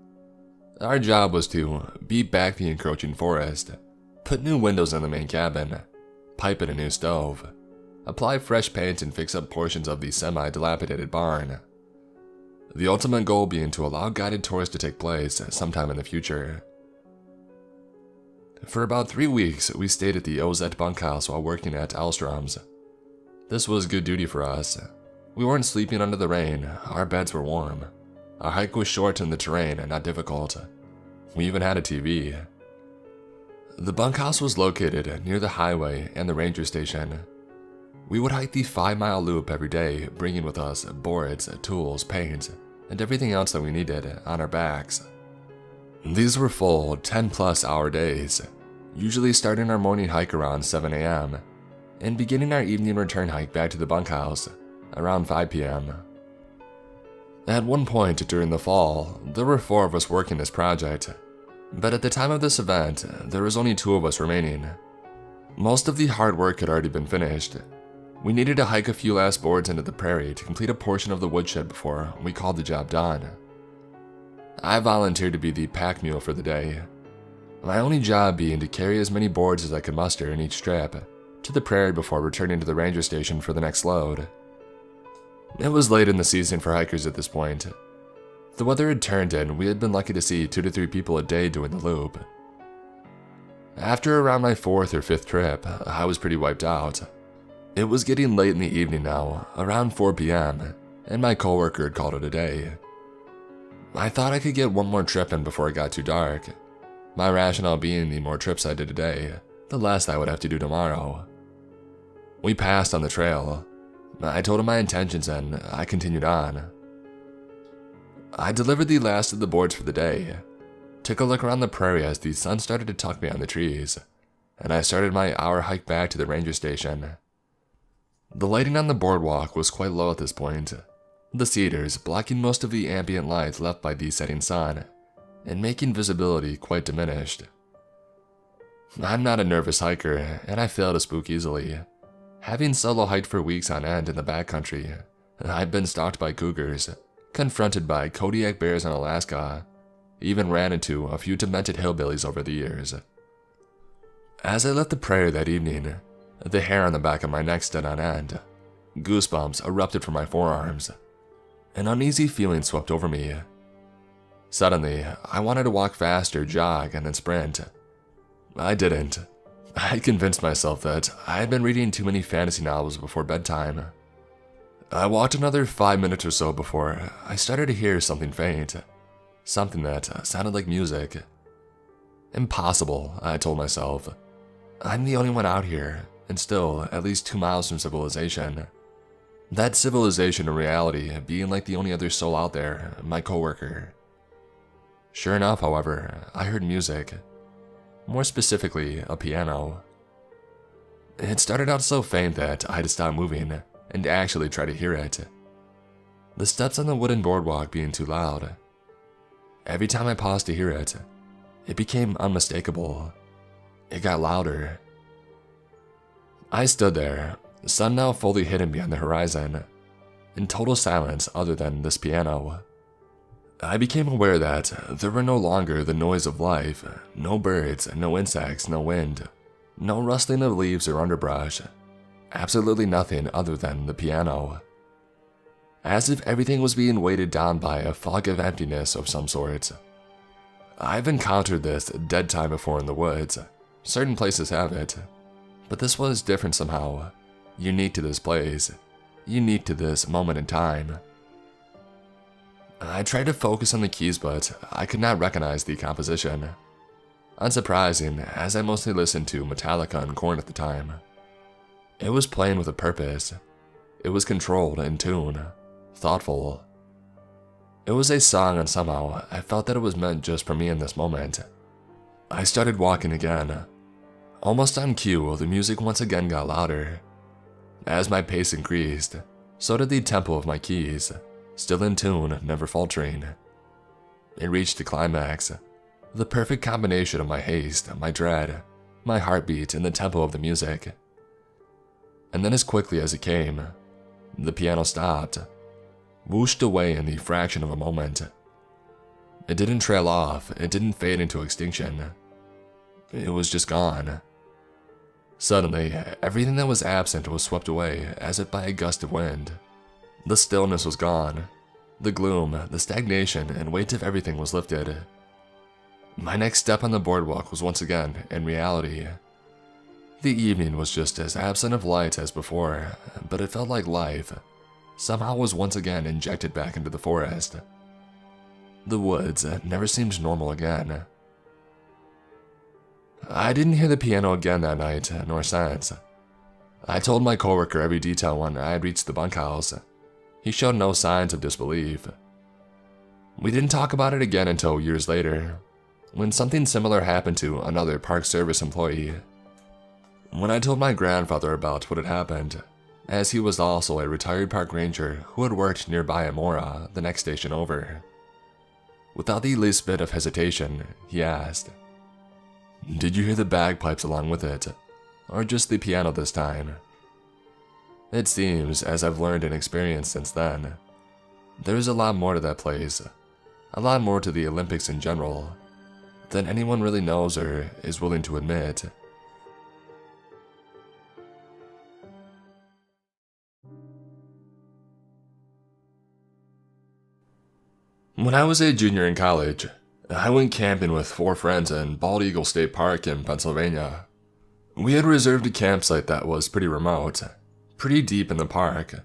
Our job was to beat back the encroaching forest, put new windows in the main cabin, pipe in a new stove, apply fresh paint, and fix up portions of the semi-dilapidated barn. The ultimate goal being to allow guided tours to take place sometime in the future. For about 3 weeks, we stayed at the Ozette bunkhouse while working at Alstrom's. This was good duty for us. We weren't sleeping under the rain, our beds were warm. Our hike was short and the terrain not difficult. We even had a TV. The bunkhouse was located near the highway and the ranger station. We would hike the 5-mile loop every day, bringing with us boards, tools, paint, and everything else that we needed on our backs. These were full 10-plus hour days, usually starting our morning hike around 7 a.m. and beginning our evening return hike back to the bunkhouse around 5 p.m. At one point during the fall, there were 4 of us working this project, but at the time of this event, there was only 2 of us remaining. Most of the hard work had already been finished. We needed to hike a few last boards into the prairie to complete a portion of the woodshed before we called the job done. I volunteered to be the pack mule for the day, my only job being to carry as many boards as I could muster in each trip to the prairie before returning to the ranger station for the next load. It was late in the season for hikers at this point. The weather had turned and we had been lucky to see 2 to 3 people a day doing the loop. After around my 4th or 5th trip, I was pretty wiped out. It was getting late in the evening now, around 4 p.m., and my coworker had called it a day. I thought I could get one more trip in before it got too dark. My rationale being the more trips I did today, the less I would have to do tomorrow. We passed on the trail. I told him my intentions and I continued on. I delivered the last of the boards for the day, took a look around the prairie as the sun started to tuck behind the trees, and I started my hour hike back to the ranger station. The lighting on the boardwalk was quite low at this point, the cedars blocking most of the ambient light left by the setting sun, and making visibility quite diminished. I'm not a nervous hiker, and I fail to spook easily. Having solo hiked for weeks on end in the backcountry, I've been stalked by cougars, confronted by Kodiak bears in Alaska, even ran into a few demented hillbillies over the years. As I left the prairie that evening, the hair on the back of my neck stood on end. Goosebumps erupted from my forearms. An uneasy feeling swept over me. Suddenly, I wanted to walk faster, jog, and then sprint. I didn't. I convinced myself that I had been reading too many fantasy novels before bedtime. I walked another 5 minutes or so before I started to hear something faint. Something that sounded like music. Impossible, I told myself. I'm the only one out here, and still at least 2 miles from civilization. That civilization in reality being like the only other soul out there, my coworker. Sure enough, however, I heard music. More specifically, a piano. It started out so faint that I had to stop moving and actually try to hear it. The steps on the wooden boardwalk being too loud. Every time I paused to hear it, it became unmistakable. It got louder. I stood there, the sun now fully hidden behind the horizon, in total silence other than this piano. I became aware that there were no longer the noise of life, no birds, no insects, no wind, no rustling of leaves or underbrush, absolutely nothing other than the piano. As if everything was being weighted down by a fog of emptiness of some sort. I've encountered this dead time before in the woods. Certain places have it, but this was different somehow, unique to this place, unique to this moment in time. I tried to focus on the keys, but I could not recognize the composition. Unsurprising, as I mostly listened to Metallica and Korn at the time. It was playing with a purpose. It was controlled, in tune, thoughtful. It was a song, and somehow I felt that it was meant just for me in this moment. I started walking again. Almost on cue, the music once again got louder. As my pace increased, so did the tempo of my keys. Still in tune, never faltering. It reached the climax, the perfect combination of my haste, my dread, my heartbeat, and the tempo of the music. And then as quickly as it came, the piano stopped, whooshed away in the fraction of a moment. It didn't trail off, it didn't fade into extinction. It was just gone. Suddenly, everything that was absent was swept away as if by a gust of wind. The stillness was gone. The gloom, the stagnation, and weight of everything was lifted. My next step on the boardwalk was once again in reality. The evening was just as absent of light as before, but it felt like life somehow was once again injected back into the forest. The woods never seemed normal again. I didn't hear the piano again that night, nor since. I told my coworker every detail when I had reached the bunkhouse. He showed no signs of disbelief. We didn't talk about it again until years later, when something similar happened to another Park Service employee. When I told my grandfather about what had happened, as he was also a retired park ranger who had worked nearby at Mora, the next station over. Without the least bit of hesitation, he asked, "Did you hear the bagpipes along with it, or just the piano this time?" It seems, as I've learned and experienced since then, there's a lot more to that place, a lot more to the Olympics in general, than anyone really knows or is willing to admit. When I was a junior in college, I went camping with 4 friends in Bald Eagle State Park in Pennsylvania. We had reserved a campsite that was pretty remote, pretty deep in the park,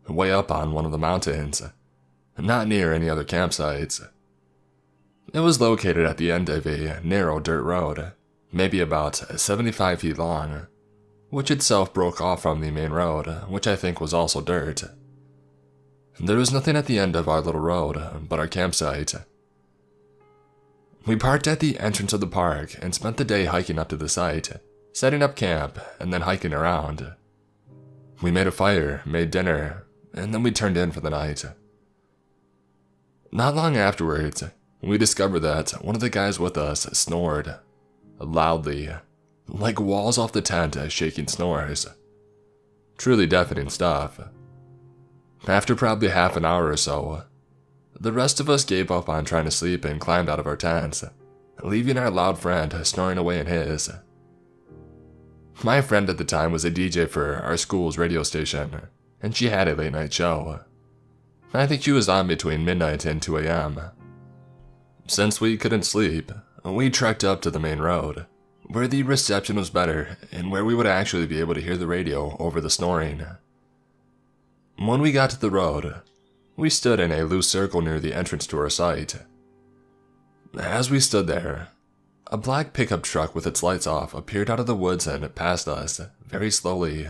way up on one of the mountains, not near any other campsites. It was located at the end of a narrow dirt road, maybe about 75 feet long, which itself broke off from the main road, which I think was also dirt. There was nothing at the end of our little road but our campsite. We parked at the entrance of the park and spent the day hiking up to the site, setting up camp, and then hiking around. We made a fire, made dinner, and then we turned in for the night. Not long afterwards, we discovered that one of the guys with us snored, loudly, like walls off the tent shaking snores. Truly deafening stuff. After probably half an hour or so, the rest of us gave up on trying to sleep and climbed out of our tents, leaving our loud friend snoring away in his. My friend at the time was a DJ for our school's radio station, and she had a late night show. I think she was on between midnight and 2 a.m. Since we couldn't sleep, we trekked up to the main road, where the reception was better and where we would actually be able to hear the radio over the snoring. When we got to the road, we stood in a loose circle near the entrance to our site. As we stood there, a black pickup truck with its lights off appeared out of the woods and passed us, very slowly.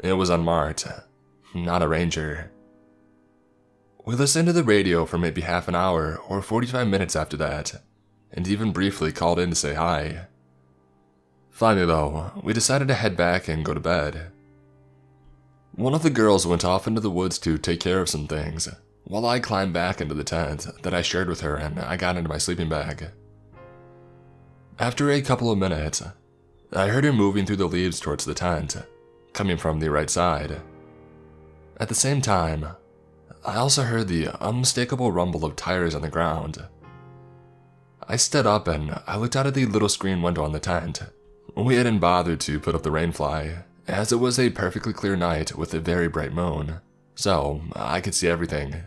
It was unmarked, not a ranger. We listened to the radio for maybe half an hour or 45 minutes after that, and even briefly called in to say hi. Finally though, we decided to head back and go to bed. One of the girls went off into the woods to take care of some things, while I climbed back into the tent that I shared with her and I got into my sleeping bag. After a couple of minutes, I heard her moving through the leaves towards the tent, coming from the right side. At the same time, I also heard the unmistakable rumble of tires on the ground. I stood up and I looked out of the little screen window on the tent. We hadn't bothered to put up the rainfly, as it was a perfectly clear night with a very bright moon, so I could see everything.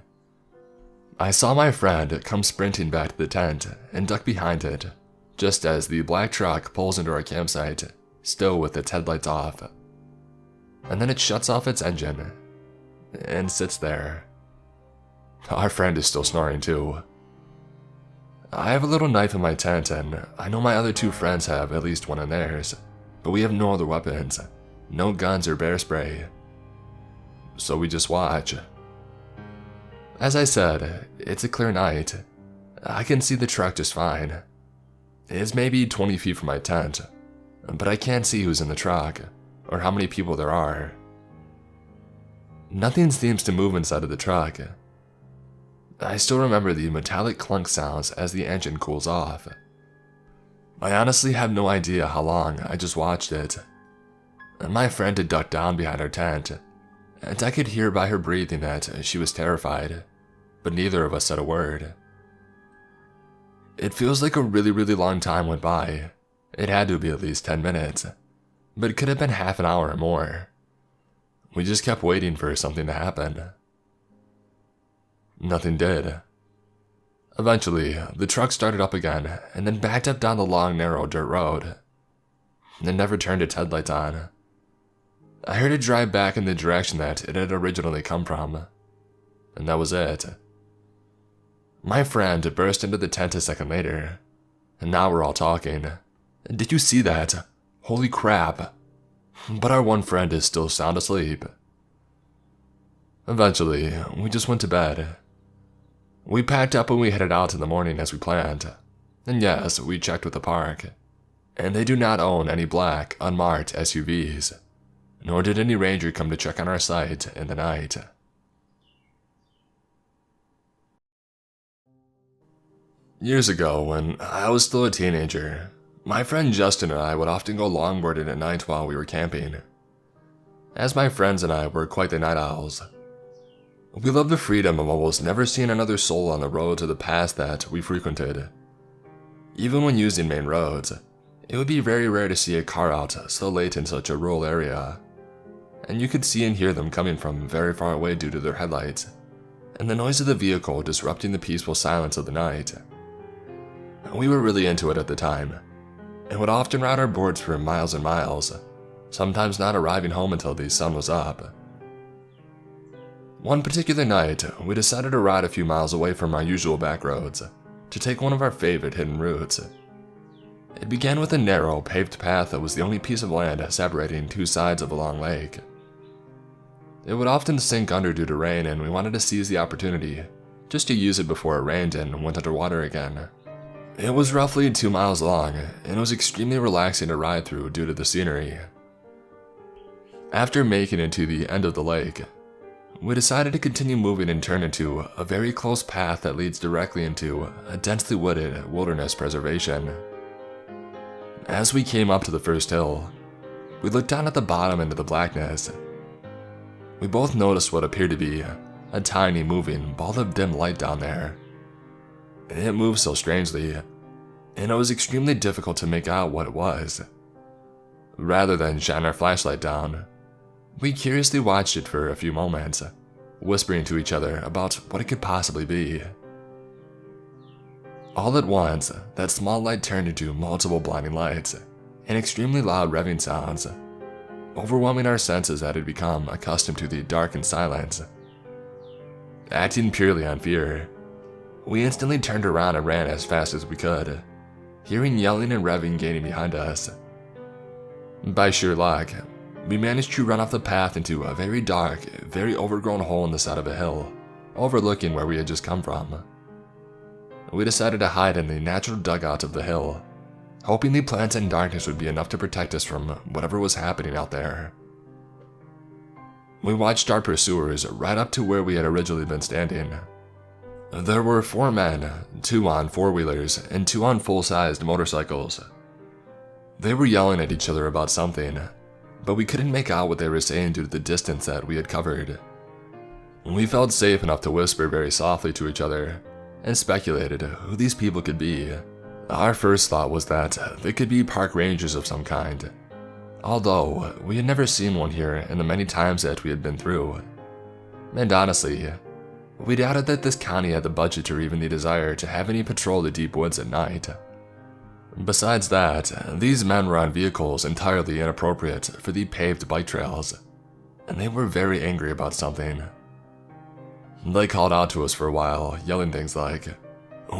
I saw my friend come sprinting back to the tent and duck behind it, just as the black truck pulls into our campsite, still with its headlights off. And then it shuts off its engine and sits there. Our friend is still snoring too. I have a little knife in my tent and I know my other two friends have at least one in theirs, but we have no other weapons, no guns or bear spray. So we just watch. As I said, it's a clear night. I can see the truck just fine. It's maybe 20 feet from my tent, but I can't see who's in the truck or how many people there are. Nothing seems to move inside of the truck. I still remember the metallic clunk sounds as the engine cools off. I honestly have no idea how long I just watched it. My friend had ducked down behind our tent, and I could hear by her breathing that she was terrified, but neither of us said a word. It feels like a really long time went by. It had to be at least 10 minutes, but it could have been half an hour or more. We just kept waiting for something to happen. Nothing did. Eventually, the truck started up again and then backed up down the long, narrow dirt road. It never turned its headlights on. I heard it drive back in the direction that it had originally come from, and that was it. My friend burst into the tent a second later, and now we're all talking. Did you see that? Holy crap. But our one friend is still sound asleep. Eventually, we just went to bed. We packed up and we headed out in the morning as we planned. And yes, we checked with the park. And they do not own any black, unmarked SUVs. Nor did any ranger come to check on our site in the night. Years ago, when I was still a teenager, my friend Justin and I would often go longboarding at night while we were camping. As my friends and I were quite the night owls. We loved the freedom of almost never seeing another soul on the road to the paths that we frequented. Even when using main roads, it would be very rare to see a car out so late in such a rural area. And you could see and hear them coming from very far away due to their headlights, and the noise of the vehicle disrupting the peaceful silence of the night. We were really into it at the time, and would often ride our boards for miles and miles, sometimes not arriving home until the sun was up. One particular night, we decided to ride a few miles away from our usual back roads to take one of our favorite hidden routes. It began with a narrow, paved path that was the only piece of land separating two sides of a long lake. It would often sink under due to rain, and we wanted to seize the opportunity just to use it before it rained and went underwater again. It was roughly 2 miles long, and it was extremely relaxing to ride through due to the scenery. After making it to the end of the lake, we decided to continue moving and turn into a very close path that leads directly into a densely wooded wilderness preservation. As we came up to the first hill, we looked down at the bottom into the blackness. We both noticed what appeared to be a tiny moving ball of dim light down there. It moved so strangely, and it was extremely difficult to make out what it was. Rather than shine our flashlight down, we curiously watched it for a few moments, whispering to each other about what it could possibly be. All at once, that small light turned into multiple blinding lights and extremely loud revving sounds, overwhelming our senses that had become accustomed to the dark and silence. Acting purely on fear, we instantly turned around and ran as fast as we could, hearing yelling and revving gaining behind us. By sheer luck, we managed to run off the path into a very dark, very overgrown hole in the side of a hill, overlooking where we had just come from. We decided to hide in the natural dugout of the hill, hoping the plants and darkness would be enough to protect us from whatever was happening out there. We watched our pursuers right up to where we had originally been standing. There were 4 men, 2 on 4-wheelers and 2 on full-sized motorcycles. They were yelling at each other about something, but we couldn't make out what they were saying due to the distance that we had covered. We felt safe enough to whisper very softly to each other and speculated who these people could be. Our first thought was that they could be park rangers of some kind, although we had never seen one here in the many times that we had been through. And honestly, we doubted that this county had the budget or even the desire to have any patrol the deep woods at night. Besides that, these men were on vehicles entirely inappropriate for the paved bike trails, and they were very angry about something. They called out to us for a while, yelling things like,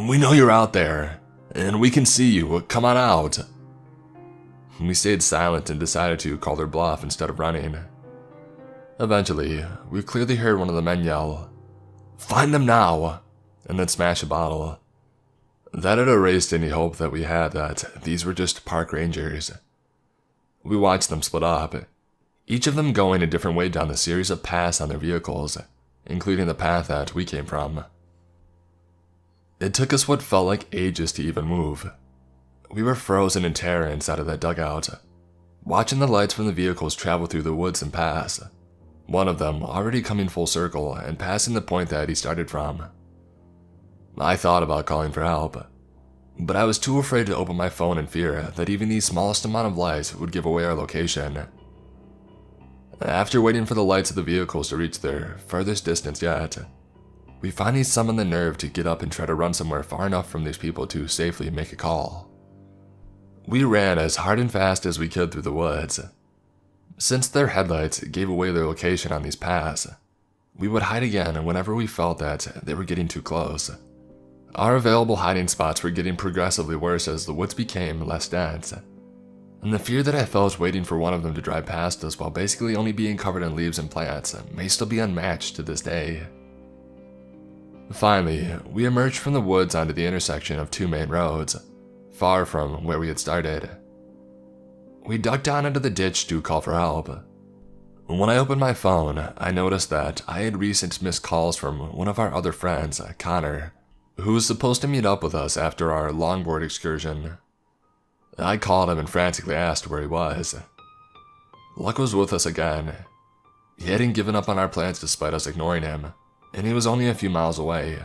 "We know you're out there, and we can see you, come on out." We stayed silent and decided to call their bluff instead of running. Eventually, we clearly heard one of the men yell, "Find them now," and then smash a bottle. That had erased any hope that we had that these were just park rangers. We watched them split up, each of them going a different way down the series of paths on their vehicles, including the path that we came from. It took us what felt like ages to even move. We were frozen in terror inside of that dugout, watching the lights from the vehicles travel through the woods and pass, one of them already coming full circle and passing the point that he started from. I thought about calling for help, but I was too afraid to open my phone in fear that even the smallest amount of light would give away our location. After waiting for the lights of the vehicles to reach their furthest distance yet, we finally summoned the nerve to get up and try to run somewhere far enough from these people to safely make a call. We ran as hard and fast as we could through the woods. Since their headlights gave away their location on these paths, we would hide again whenever we felt that they were getting too close. Our available hiding spots were getting progressively worse as the woods became less dense, and the fear that I felt waiting for one of them to drive past us while basically only being covered in leaves and plants may still be unmatched to this day. Finally, we emerged from the woods onto the intersection of 2 main roads, far from where we had started. We ducked down into the ditch to call for help. When I opened my phone, I noticed that I had recent missed calls from one of our other friends, Connor, who was supposed to meet up with us after our longboard excursion. I called him and frantically asked where he was. Luck was with us again. He hadn't given up on our plans despite us ignoring him, and he was only a few miles away,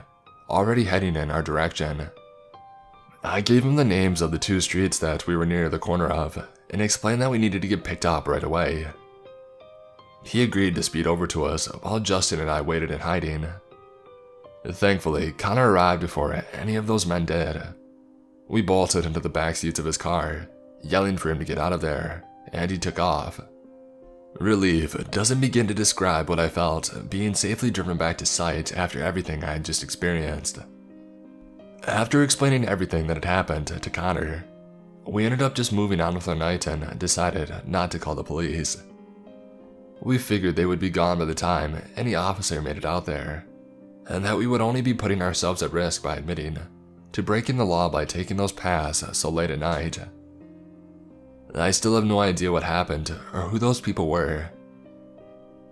already heading in our direction. I gave him the names of the 2 streets that we were near the corner of, and explained that we needed to get picked up right away. He agreed to speed over to us while Justin and I waited in hiding. Thankfully, Connor arrived before any of those men did. We bolted into the back seats of his car, yelling for him to get out of there, and he took off, Relief doesn't begin to describe what I felt being safely driven back to site after everything I had just experienced. After explaining everything that had happened to Connor, we ended up just moving on with our night and decided not to call the police. We figured they would be gone by the time any officer made it out there, and that we would only be putting ourselves at risk by admitting to breaking the law by taking those paths so late at night. I still have no idea what happened or who those people were.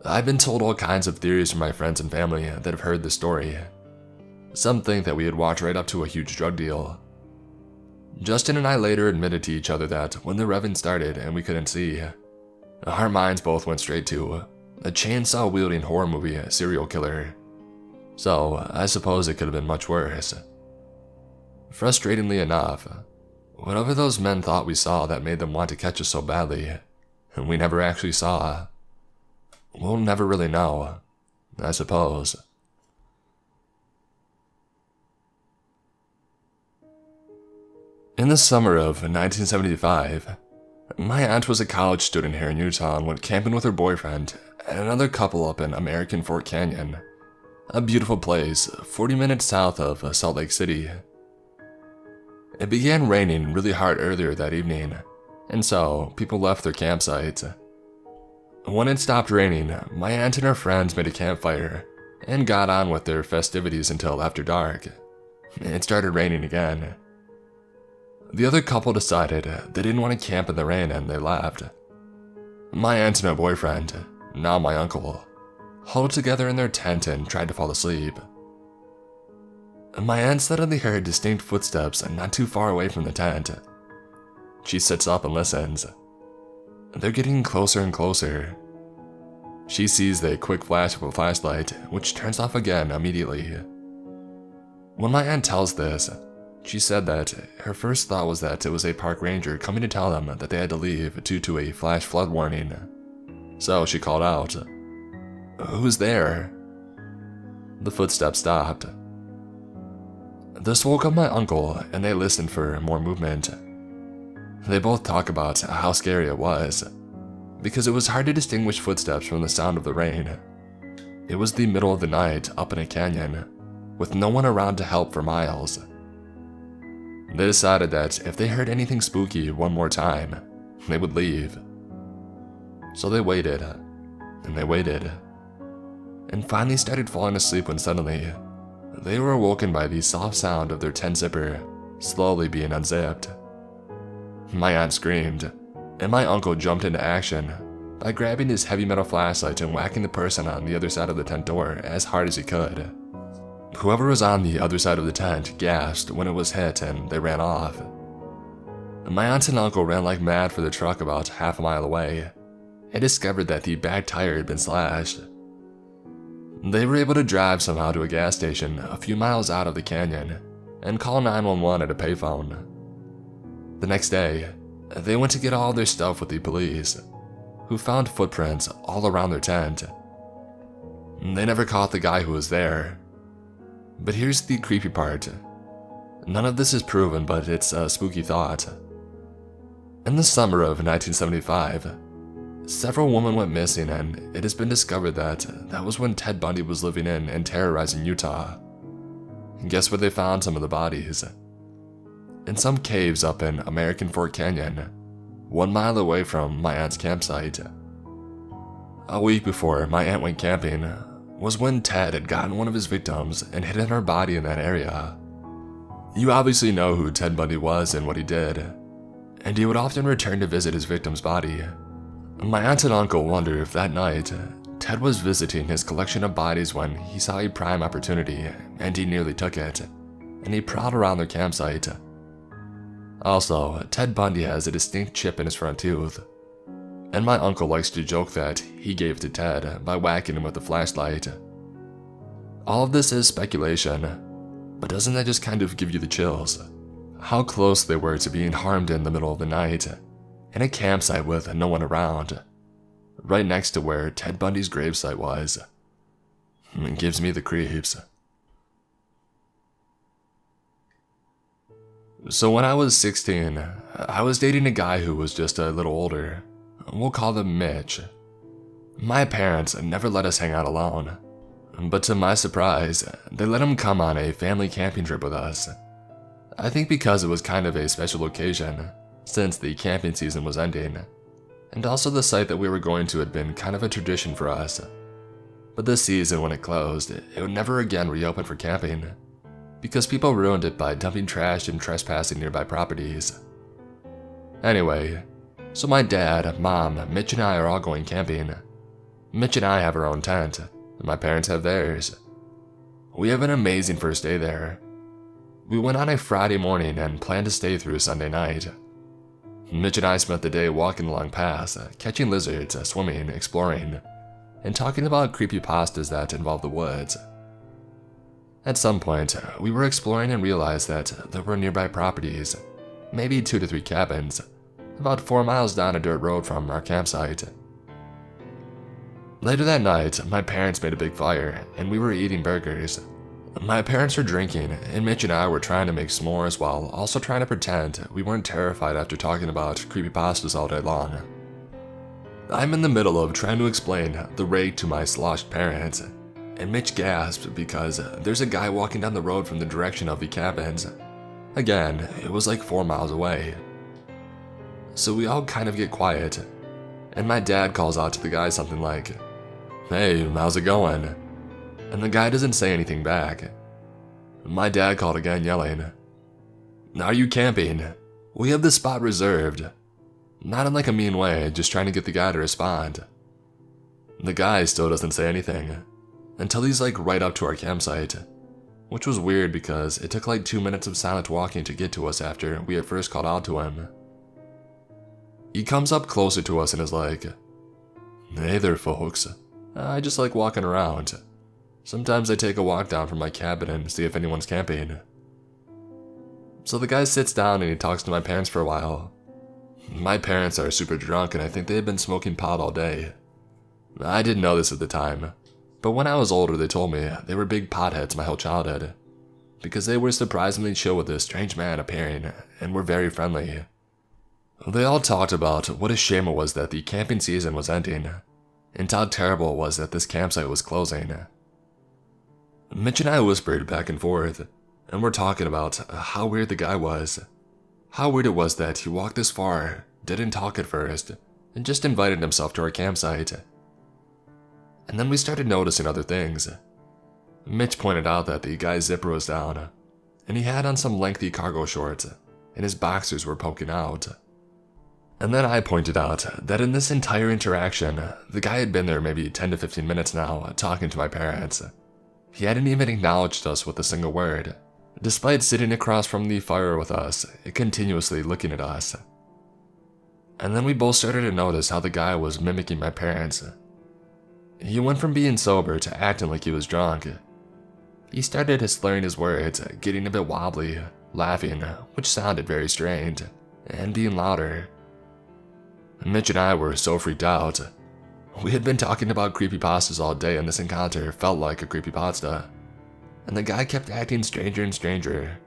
I've been told all kinds of theories from my friends and family that have heard the story. Some think that we had walked right up to a huge drug deal. Justin and I later admitted to each other that when the revving started and we couldn't see, our minds both went straight to a chainsaw-wielding horror movie serial killer. So I suppose it could have been much worse. Frustratingly enough, whatever those men thought we saw that made them want to catch us so badly, and we never actually saw, we'll never really know, I suppose. In the summer of 1975, my aunt was a college student here in Utah and went camping with her boyfriend and another couple up in American Fort Canyon, a beautiful place 40 minutes south of Salt Lake City. It began raining really hard earlier that evening, and so people left their campsites. When it stopped raining, my aunt and her friends made a campfire and got on with their festivities until after dark. It started raining again. The other couple decided they didn't want to camp in the rain and they left. My aunt and her boyfriend, now my uncle, huddled together in their tent and tried to fall asleep. My aunt suddenly heard distinct footsteps not too far away from the tent. She sits up and listens. They're getting closer and closer. She sees the quick flash of a flashlight, which turns off again immediately. When my aunt tells this, she said that her first thought was that it was a park ranger coming to tell them that they had to leave due to a flash flood warning. So she called out, "Who's there?" The footsteps stopped. This woke up my uncle and they listened for more movement. They both talk about how scary it was, because it was hard to distinguish footsteps from the sound of the rain. It was the middle of the night up in a canyon, with no one around to help for miles. They decided that if they heard anything spooky one more time, they would leave. So they waited, and they waited, and finally started falling asleep when suddenly, they were awoken by the soft sound of their tent zipper slowly being unzipped. My aunt screamed, and my uncle jumped into action by grabbing his heavy metal flashlight and whacking the person on the other side of the tent door as hard as he could. Whoever was on the other side of the tent gasped when it was hit and they ran off. My aunt and uncle ran like mad for the truck about half a mile away and discovered that the back tire had been slashed. They were able to drive somehow to a gas station a few miles out of the canyon and call 911 at a payphone. The next day, they went to get all their stuff with the police, who found footprints all around their tent. They never caught the guy who was there. But here's the creepy part. None of this is proven, but it's a spooky thought. In the summer of 1975, several women went missing, and it has been discovered that that was when Ted Bundy was living in and terrorizing Utah. Guess where they found some of the bodies? In some caves up in American Fort Canyon, 1 mile away from my aunt's campsite. A week before my aunt went camping was when Ted had gotten one of his victims and hidden her body in that area. You obviously know who Ted Bundy was and what he did, and he would often return to visit his victim's body. My aunt and uncle wonder if that night, Ted was visiting his collection of bodies when he saw a prime opportunity and he nearly took it, and he prowled around their campsite. Also, Ted Bundy has a distinct chip in his front tooth, and my uncle likes to joke that he gave it to Ted by whacking him with a flashlight. All of this is speculation, but doesn't that just kind of give you the chills? How close they were to being harmed in the middle of the night, in a campsite with no one around, right next to where Ted Bundy's gravesite was. It gives me the creeps. So when I was 16, I was dating a guy who was just a little older. We'll call him Mitch. My parents never let us hang out alone, but to my surprise, they let him come on a family camping trip with us. I think because it was kind of a special occasion, since the camping season was ending, and also the site that we were going to had been kind of a tradition for us. But this season, when it closed, it would never again reopen for camping, because people ruined it by dumping trash and trespassing nearby properties. Anyway, so my dad, mom, Mitch and I are all going camping. Mitch and I have our own tent, and my parents have theirs. We have an amazing first day there. We went on a Friday morning and planned to stay through Sunday night. Mitch and I spent the day walking along paths, catching lizards, swimming, exploring, and talking about creepypastas that involve the woods. At some point, we were exploring and realized that there were nearby properties, maybe 2 to 3 cabins, about 4 miles down a dirt road from our campsite. Later that night, my parents made a big fire, and we were eating burgers. My parents were drinking, and Mitch and I were trying to make s'mores while also trying to pretend we weren't terrified after talking about creepypastas all day long. I'm in the middle of trying to explain the raid to my sloshed parents, and Mitch gasped because there's a guy walking down the road from the direction of the cabins. Again, it was like 4 miles away. So we all kind of get quiet, and my dad calls out to the guy something like, "Hey, how's it going?" And the guy doesn't say anything back. My dad called again, yelling, "Are you camping? We have this spot reserved." Not in like a mean way, just trying to get the guy to respond. The guy still doesn't say anything, until he's like right up to our campsite, which was weird because it took like 2 minutes of silent walking to get to us after we had first called out to him. He comes up closer to us and is like, "Hey there folks, I just like walking around. Sometimes I take a walk down from my cabin and see if anyone's camping." So the guy sits down and he talks to my parents for a while. My parents are super drunk and I think they had been smoking pot all day. I didn't know this at the time, but when I was older they told me they were big potheads my whole childhood, because they were surprisingly chill with this strange man appearing and were very friendly. They all talked about what a shame it was that the camping season was ending, and how terrible it was that this campsite was closing. Mitch and I whispered back and forth, and we're talking about how weird the guy was. How weird it was that he walked this far, didn't talk at first, and just invited himself to our campsite. And then we started noticing other things. Mitch pointed out that the guy's zipper was down, and he had on some lengthy cargo shorts, and his boxers were poking out. And then I pointed out that in this entire interaction, the guy had been there maybe 10 to 15 minutes now, talking to my parents. He hadn't even acknowledged us with a single word, despite sitting across from the fire with us, continuously looking at us. And then we both started to notice how the guy was mimicking my parents. He went from being sober to acting like he was drunk. He started slurring his words, getting a bit wobbly, laughing, which sounded very strange, and being louder. Mitch and I were so freaked out. We had been talking about creepypastas all day and this encounter felt like a creepypasta. And the guy kept acting stranger and stranger,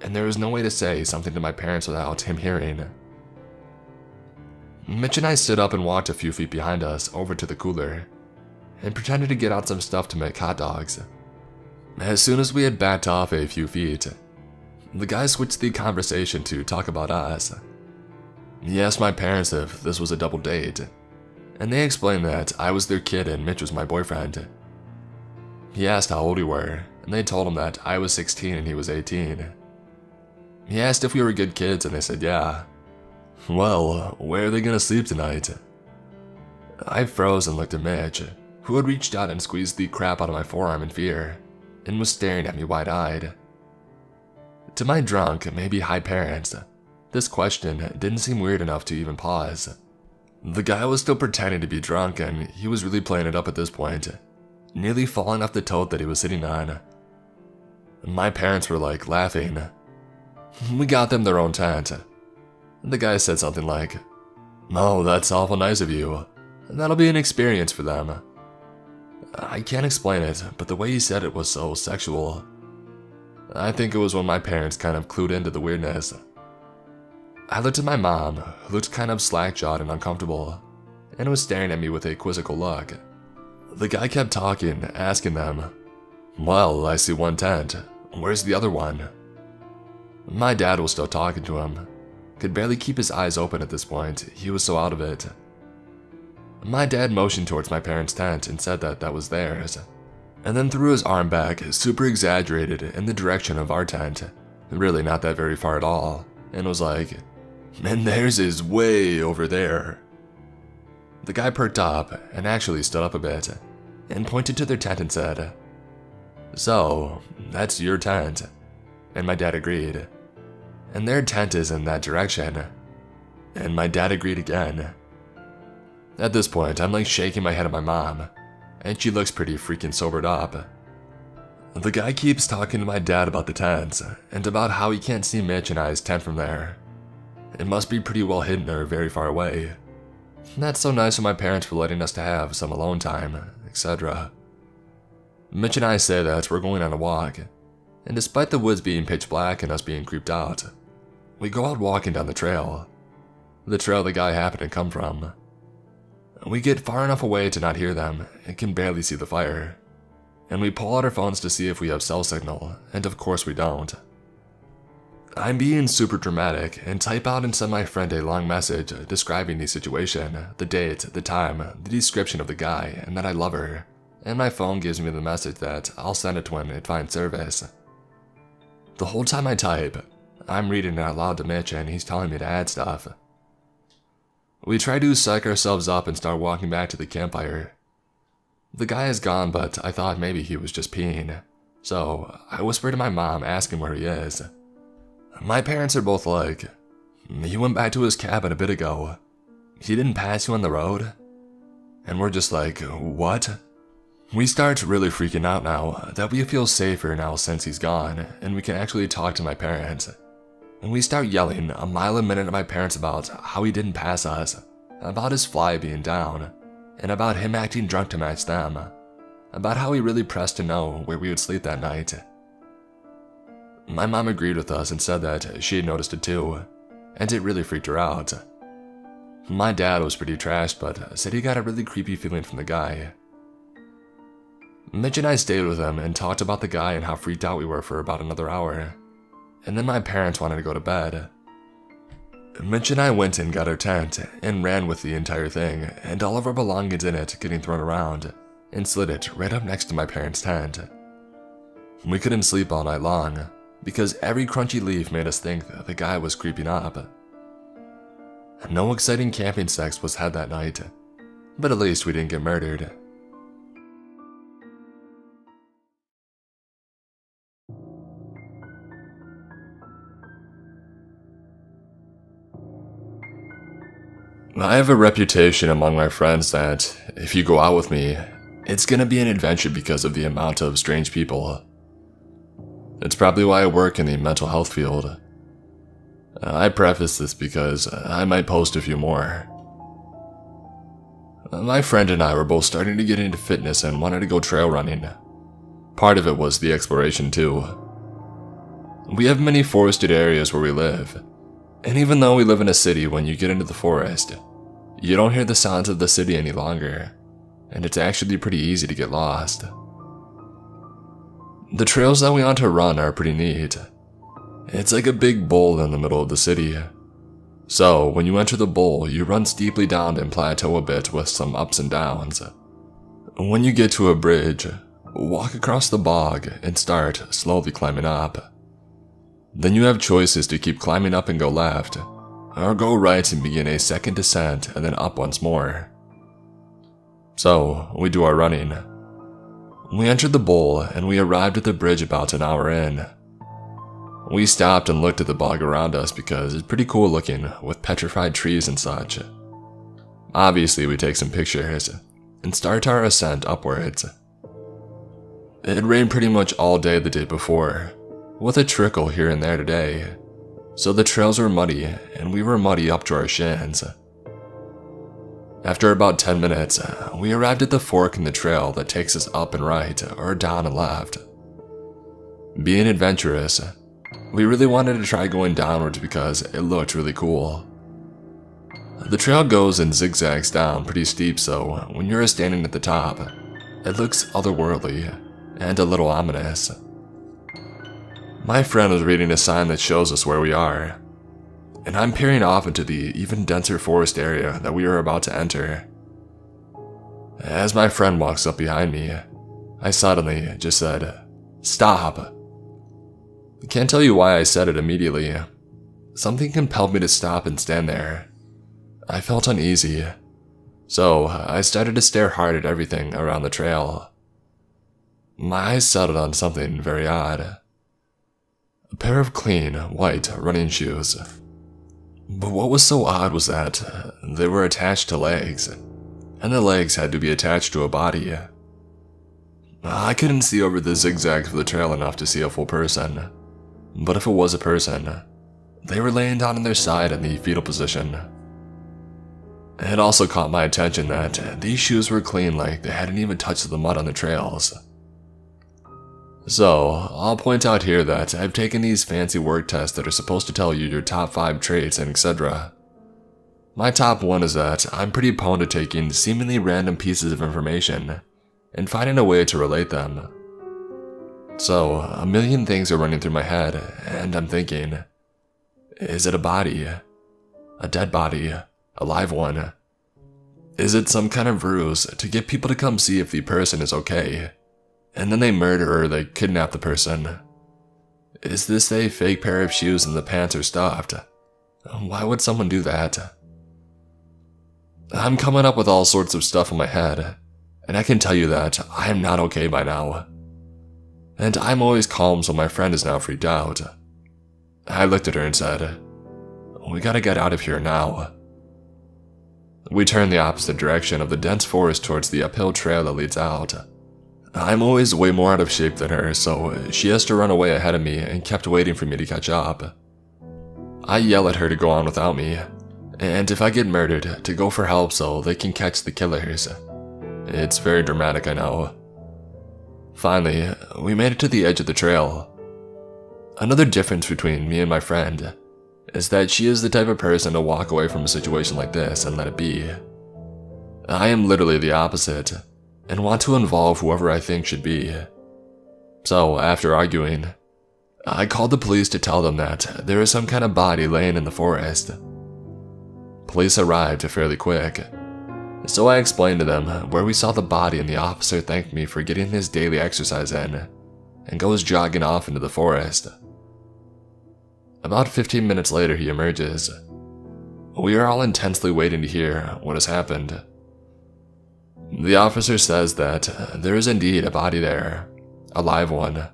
and there was no way to say something to my parents without him hearing. Mitch and I stood up and walked a few feet behind us over to the cooler, and pretended to get out some stuff to make hot dogs. As soon as we had backed off a few feet, the guy switched the conversation to talk about us. He asked my parents if this was a double date, and they explained that I was their kid and Mitch was my boyfriend. He asked how old we were, and they told him that I was 16 and he was 18. He asked if we were good kids, and they said yeah. Well, where are they gonna sleep tonight? I froze and looked at Mitch, who had reached out and squeezed the crap out of my forearm in fear, and was staring at me wide-eyed. To my drunk, maybe high parents, this question didn't seem weird enough to even pause. The guy was still pretending to be drunk, and he was really playing it up at this point, nearly falling off the tote that he was sitting on. My parents were like laughing. We got them their own tent. The guy said something like, "Oh, that's awful nice of you. That'll be an experience for them." I can't explain it, but the way he said it was so sexual. I think it was when my parents kind of clued into the weirdness. I looked at my mom, who looked kind of slack-jawed and uncomfortable, and was staring at me with a quizzical look. The guy kept talking, asking them, "Well, I see one tent. Where's the other one?" My dad was still talking to him. Could barely keep his eyes open at this point, he was so out of it. My dad motioned towards my parents' tent and said that that was theirs, and then threw his arm back, super exaggerated, in the direction of our tent, really not that very far at all, and was like, "And theirs is way over there." The guy perked up and actually stood up a bit, and pointed to their tent and said, "So, that's your tent." And my dad agreed. "And their tent is in that direction." And my dad agreed again. At this point, I'm like shaking my head at my mom, and she looks pretty freaking sobered up. The guy keeps talking to my dad about the tents, and about how he can't see Mitch and I's tent from there. It must be pretty well hidden or very far away. That's so nice of my parents for letting us to have some alone time, etc. Mitch and I say that we're going on a walk, and despite the woods being pitch black and us being creeped out, we go out walking down the trail the guy happened to come from. We get far enough away to not hear them and can barely see the fire, and we pull out our phones to see if we have cell signal, and of course we don't. I'm being super dramatic and type out and send my friend a long message describing the situation, the date, the time, the description of the guy, and that I love her, and my phone gives me the message that I'll send it when it finds service. The whole time I type, I'm reading it out loud to Mitch and he's telling me to add stuff. We try to psych ourselves up and start walking back to the campfire. The guy is gone, but I thought maybe he was just peeing, so I whisper to my mom asking where he is. My parents are both like, "He went back to his cabin a bit ago. He didn't pass you on the road?" And we're just like, "What?" We start really freaking out now that we feel safer now since he's gone, and we can actually talk to my parents. And we start yelling a mile a minute at my parents about how he didn't pass us, about his fly being down, and about him acting drunk to match them, about how he really pressed to know where we would sleep that night. My mom agreed with us and said that she had noticed it too, and it really freaked her out. My dad was pretty trashed, but said he got a really creepy feeling from the guy. Mitch and I stayed with him and talked about the guy and how freaked out we were for about another hour, and then my parents wanted to go to bed. Mitch and I went and got our tent and ran with the entire thing and all of our belongings in it getting thrown around, and slid it right up next to my parents' tent. We couldn't sleep all night long, because every crunchy leaf made us think that the guy was creeping up. No exciting camping sex was had that night, but at least we didn't get murdered. I have a reputation among my friends that, if you go out with me, it's gonna be an adventure because of the amount of strange people. It's probably why I work in the mental health field. I preface this because I might post a few more. My friend and I were both starting to get into fitness and wanted to go trail running. Part of it was the exploration too. We have many forested areas where we live, and even though we live in a city, when you get into the forest, you don't hear the sounds of the city any longer, and it's actually pretty easy to get lost. The trails that we want to run are pretty neat. It's like a big bowl in the middle of the city. So, when you enter the bowl, you run steeply down and plateau a bit with some ups and downs. When you get to a bridge, walk across the bog and start slowly climbing up. Then you have choices to keep climbing up and go left, or go right and begin a second descent and then up once more. So, we do our running. We entered the bowl and we arrived at the bridge about an hour in. We stopped and looked at the bog around us because it's pretty cool looking with petrified trees and such. Obviously we take some pictures and start our ascent upwards. It rained pretty much all day the day before, with a trickle here and there today, so the trails were muddy and we were muddy up to our shins. After about 10 minutes, we arrived at the fork in the trail that takes us up and right or down and left. Being adventurous, we really wanted to try going downwards because it looked really cool. The trail goes and zigzags down pretty steep, so when you're standing at the top, it looks otherworldly and a little ominous. My friend was reading a sign that shows us where we are, and I'm peering off into the even denser forest area that we are about to enter. As my friend walks up behind me, I suddenly just said, "Stop." I can't tell you why I said it immediately. Something compelled me to stop and stand there. I felt uneasy, so I started to stare hard at everything around the trail. My eyes settled on something very odd. A pair of clean, white running shoes. But what was so odd was that they were attached to legs, and the legs had to be attached to a body. I couldn't see over the zigzags of the trail enough to see a full person, but if it was a person, they were laying down on their side in the fetal position. It also caught my attention that these shoes were clean, like they hadn't even touched the mud on the trails. So, I'll point out here that I've taken these fancy word tests that are supposed to tell you your top 5 traits and etc. My top one is that I'm pretty prone to taking seemingly random pieces of information and finding a way to relate them. So, a million things are running through my head, and I'm thinking, is it a body? A dead body? A live one? Is it some kind of ruse to get people to come see if the person is okay, and then they murder or they kidnap the person? Is this a fake pair of shoes and the pants are stuffed? Why would someone do that? I'm coming up with all sorts of stuff in my head, and I can tell you that I am not okay by now. And I'm always calm, so my friend is now freaked out. I looked at her and said, "We gotta get out of here now." We turned the opposite direction of the dense forest towards the uphill trail that leads out. I'm always way more out of shape than her, so she has to run away ahead of me and kept waiting for me to catch up. I yell at her to go on without me, and if I get murdered, to go for help so they can catch the killers. It's very dramatic, I know. Finally, we made it to the edge of the trail. Another difference between me and my friend is that she is the type of person to walk away from a situation like this and let it be. I am literally the opposite, and want to involve whoever I think should be. So, after arguing, I called the police to tell them that there is some kind of body laying in the forest. Police arrived fairly quick, so I explained to them where we saw the body, and the officer thanked me for getting his daily exercise in, and goes jogging off into the forest. About 15 minutes later, he emerges. We are all intensely waiting to hear what has happened. The officer says that there is indeed a body there, a live one.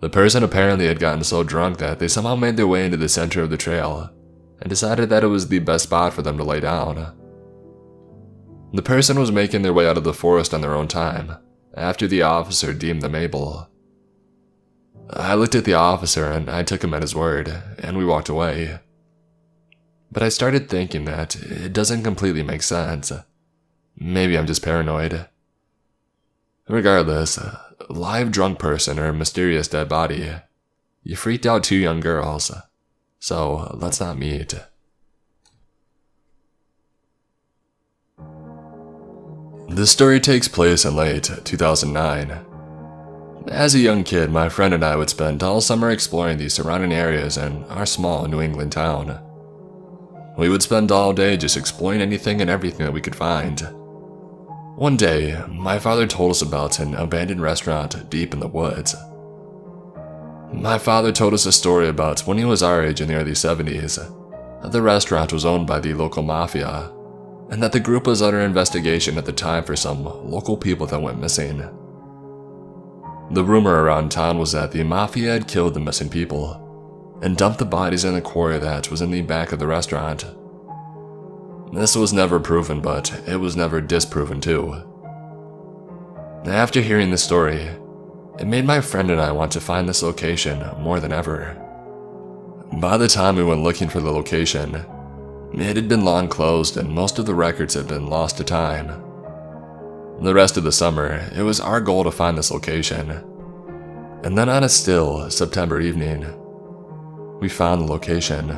The person apparently had gotten so drunk that they somehow made their way into the center of the trail and decided that it was the best spot for them to lay down. The person was making their way out of the forest on their own time, after the officer deemed them able. I looked at the officer and I took him at his word, and we walked away. But I started thinking that it doesn't completely make sense. Maybe I'm just paranoid. Regardless, live drunk person or mysterious dead body, you freaked out 2 young girls, so let's not meet. This story takes place in late 2009. As a young kid, my friend and I would spend all summer exploring the surrounding areas in our small New England town. We would spend all day just exploring anything and everything that we could find. One day, my father told us about an abandoned restaurant deep in the woods. My father told us a story about when he was our age in the early 70s. The restaurant was owned by the local mafia, and that the group was under investigation at the time for some local people that went missing. The rumor around town was that the mafia had killed the missing people and dumped the bodies in the quarry that was in the back of the restaurant. This was never proven, but it was never disproven too. After hearing this story, it made my friend and I want to find this location more than ever. By the time we went looking for the location, it had been long closed and most of the records had been lost to time. The rest of the summer, it was our goal to find this location. And then on a still September evening, we found the location.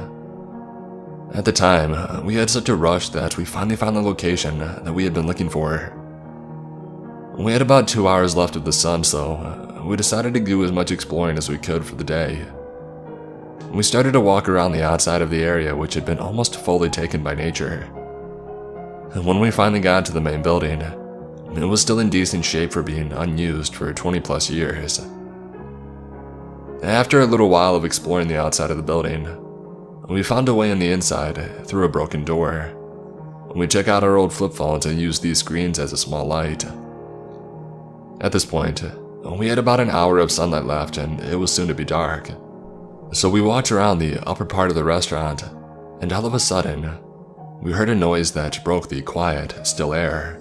At the time, we had such a rush that we finally found the location that we had been looking for. We had about 2 hours left of the sun, so we decided to do as much exploring as we could for the day. We started to walk around the outside of the area, which had been almost fully taken by nature. And when we finally got to the main building, it was still in decent shape for being unused for 20 plus years. After a little while of exploring the outside of the building, we found a way in the inside through a broken door. We took out our old flip phones and used these screens as a small light. At this point, we had about an hour of sunlight left and it was soon to be dark. So we walked around the upper part of the restaurant, and all of a sudden, we heard a noise that broke the quiet, still air.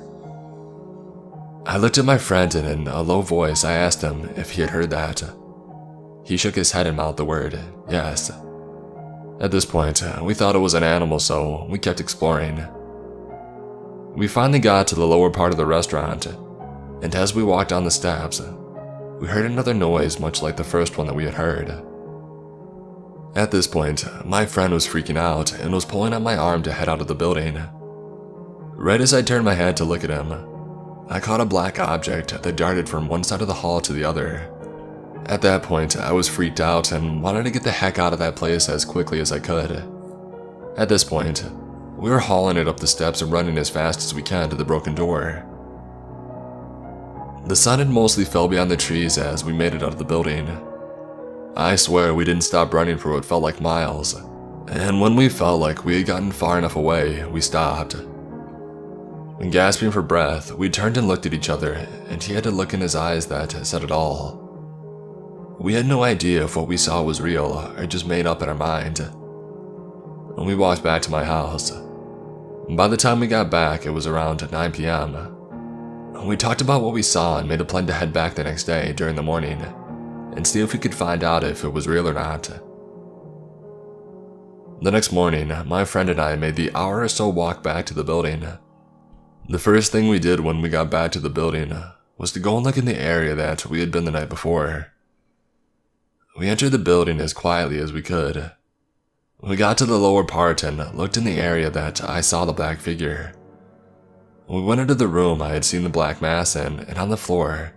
I looked at my friend and in a low voice I asked him if he had heard that. He shook his head and mouthed the word, yes. At this point, we thought it was an animal, so we kept exploring. We finally got to the lower part of the restaurant, and as we walked down the steps, we heard another noise much like the first one that we had heard. At this point, my friend was freaking out and was pulling on my arm to head out of the building. Right as I turned my head to look at him, I caught a black object that darted from one side of the hall to the other. At that point, I was freaked out and wanted to get the heck out of that place as quickly as I could. At this point, we were hauling it up the steps and running as fast as we can to the broken door. The sun had mostly fell behind the trees as we made it out of the building. I swear we didn't stop running for what felt like miles, and when we felt like we had gotten far enough away, we stopped. And gasping for breath, we turned and looked at each other, and he had a look in his eyes that said it all. We had no idea if what we saw was real or just made up in our mind. And we walked back to my house. By the time we got back, it was around 9 p.m. We talked about what we saw and made a plan to head back the next day during the morning and see if we could find out if it was real or not. The next morning, my friend and I made the hour or so walk back to the building. The first thing we did when we got back to the building was to go and look in the area that we had been the night before. We entered the building as quietly as we could. We got to the lower part and looked in the area that I saw the black figure. We went into the room I had seen the black mass in, and on the floor,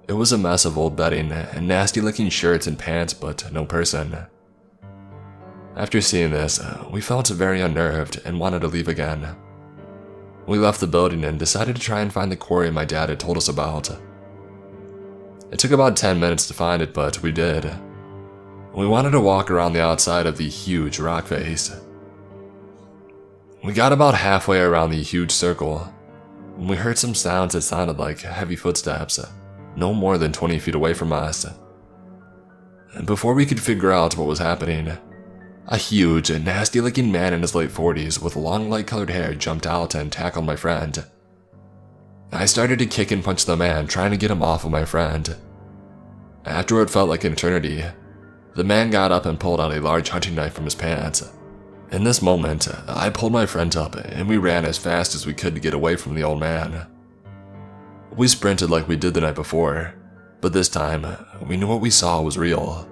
it was a mess of old bedding and nasty looking shirts and pants, but no person. After seeing this, we felt very unnerved and wanted to leave again. We left the building and decided to try and find the quarry my dad had told us about. It took about 10 minutes to find it, but we did. We wanted to walk around the outside of the huge rock face. We got about halfway around the huge circle when we heard some sounds that sounded like heavy footsteps, no more than 20 feet away from us. And before we could figure out what was happening, a huge and nasty-looking man in his late 40s with long light-colored hair jumped out and tackled my friend. I started to kick and punch the man, trying to get him off of my friend. After what felt like an eternity, the man got up and pulled out a large hunting knife from his pants. In this moment, I pulled my friend up and we ran as fast as we could to get away from the old man. We sprinted like we did the night before, but this time, we knew what we saw was real.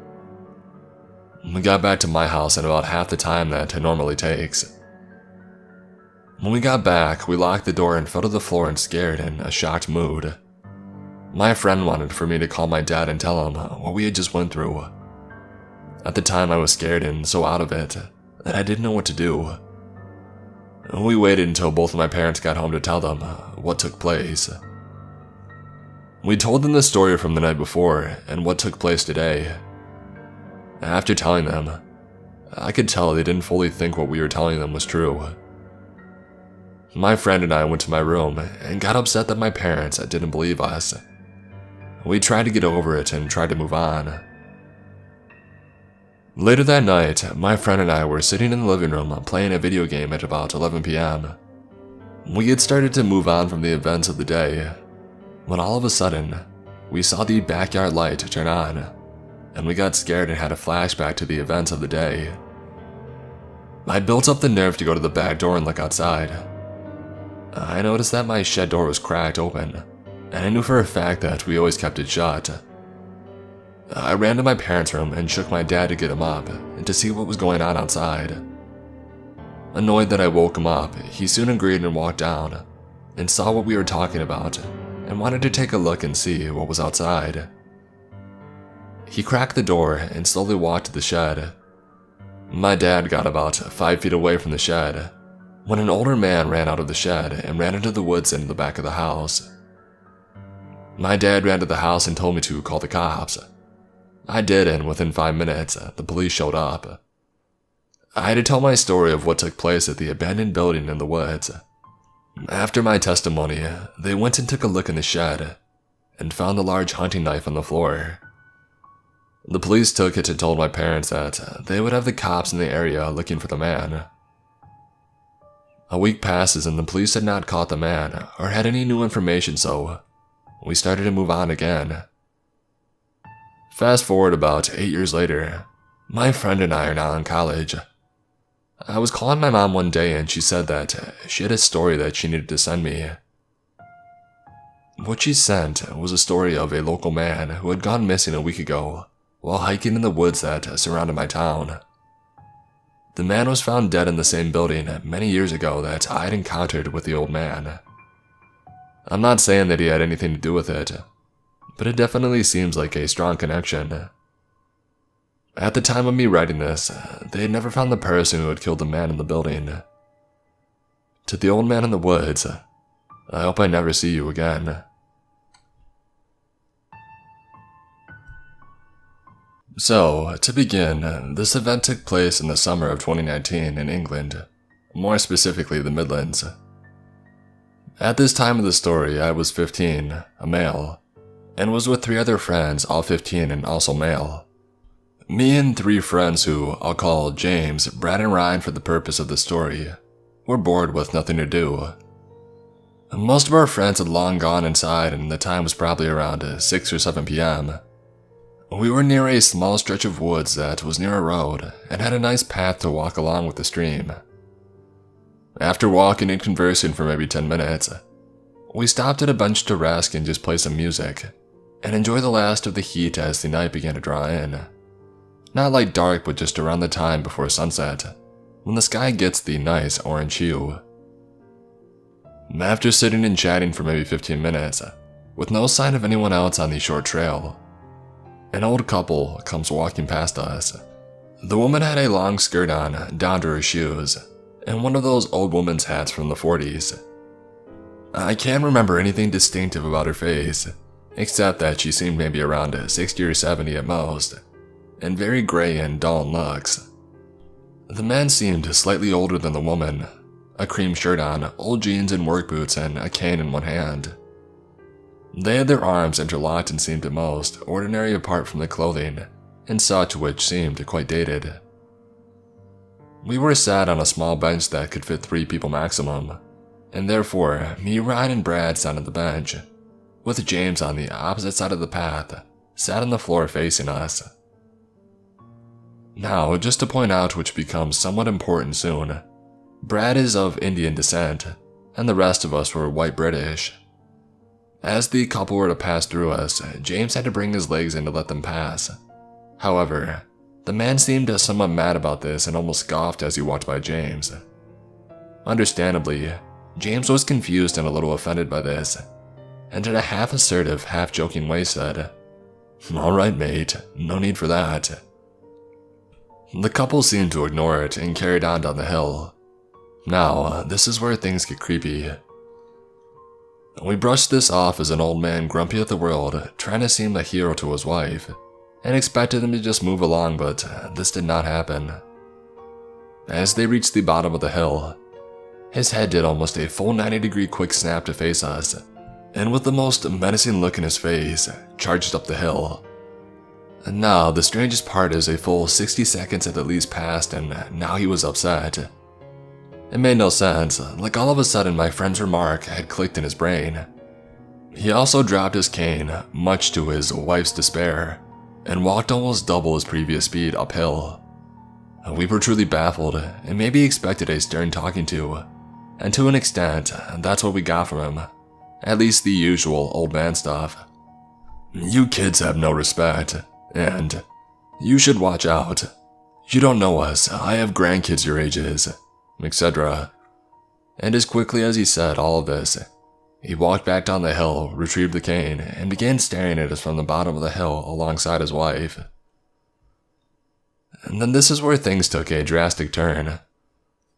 We got back to my house in about half the time that it normally takes. When we got back, we locked the door and fell to the floor and scared in a shocked mood. My friend wanted for me to call my dad and tell him what we had just went through. At the time, I was scared and so out of it that I didn't know what to do. We waited until both of my parents got home to tell them what took place. We told them the story from the night before and what took place today. After telling them, I could tell they didn't fully think what we were telling them was true. My friend and I went to my room and got upset that my parents didn't believe us. We tried to get over it and tried to move on. Later that night, my friend and I were sitting in the living room playing a video game at about 11 p.m. We had started to move on from the events of the day, when all of a sudden, we saw the backyard light turn on, and we got scared and had a flashback to the events of the day. I built up the nerve to go to the back door and look outside. I noticed that my shed door was cracked open, and I knew for a fact that we always kept it shut. I ran to my parents' room and shook my dad to get him up and to see what was going on outside. Annoyed that I woke him up, he soon agreed and walked down, and saw what we were talking about, and wanted to take a look and see what was outside. He cracked the door and slowly walked to the shed. My dad got about 5 feet away from the shed, when an older man ran out of the shed and ran into the woods into the back of the house. My dad ran to the house and told me to call the cops. I did, and within 5 minutes, the police showed up. I had to tell my story of what took place at the abandoned building in the woods. After my testimony, they went and took a look in the shed and found a large hunting knife on the floor. The police took it and told my parents that they would have the cops in the area looking for the man. A week passes and the police had not caught the man or had any new information, so we started to move on again. Fast forward about 8 years later, my friend and I are now in college. I was calling my mom one day and she said that she had a story that she needed to send me. What she sent was a story of a local man who had gone missing a week ago while hiking in the woods that surrounded my town. The man was found dead in the same building many years ago that I had encountered with the old man. I'm not saying that he had anything to do with it, but it definitely seems like a strong connection. At the time of me writing this, they had never found the person who had killed the man in the building. To the old man in the woods, I hope I never see you again. So, to begin, this event took place in the summer of 2019 in England, more specifically the Midlands. At this time of the story, I was 15, a male, and was with 3 other friends, all 15 and also male. Me and 3 friends who I'll call James, Brad, and Ryan for the purpose of the story, were bored with nothing to do. Most of our friends had long gone inside and the time was probably around 6 or 7 p.m. We were near a small stretch of woods that was near a road and had a nice path to walk along with the stream. After walking and conversing for maybe 10 minutes, we stopped at a bench to rest and just play some music and enjoy the last of the heat as the night began to draw in. Not like dark, but just around the time before sunset, when the sky gets the nice orange hue. After sitting and chatting for maybe 15 minutes, with no sign of anyone else on the short trail, an old couple comes walking past us. The woman had a long skirt on, down to her shoes, and one of those old woman's hats from the 40s. I can't remember anything distinctive about her face, except that she seemed maybe around 60 or 70 at most, and very gray and dull in looks. The man seemed slightly older than the woman, a cream shirt on, old jeans and work boots, and a cane in one hand. They had their arms interlocked and seemed at most ordinary apart from the clothing, and such which seemed quite dated. We were sat on a small bench that could fit 3 people maximum, and therefore me, Ryan, and Brad sat on the bench, with James on the opposite side of the path, sat on the floor facing us. Now, just to point out which becomes somewhat important soon, Brad is of Indian descent, and the rest of us were white British. As the couple were to pass through us, James had to bring his legs in to let them pass. However, the man seemed somewhat mad about this and almost scoffed as he walked by James. Understandably, James was confused and a little offended by this, and in a half-assertive, half-joking way said, "Alright mate, no need for that." The couple seemed to ignore it and carried on down the hill. Now, this is where things get creepy. We brushed this off as an old man grumpy at the world, trying to seem the hero to his wife, and expected him to just move along, but this did not happen. As they reached the bottom of the hill, his head did almost a full 90-degree quick snap to face us, and with the most menacing look in his face, charged up the hill. And now, the strangest part is a full 60 seconds had at least passed, and now he was upset. It made no sense, like all of a sudden my friend's remark had clicked in his brain. He also dropped his cane, much to his wife's despair, and walked almost double his previous speed uphill. We were truly baffled, and maybe expected a stern talking to, and to an extent, that's what we got from him, at least the usual old man stuff. "You kids have no respect, and you should watch out. You don't know us, I have grandkids your ages. etc. And as quickly as he said all of this, he walked back down the hill, retrieved the cane, and began staring at us from the bottom of the hill alongside his wife. And then this is where things took a drastic turn.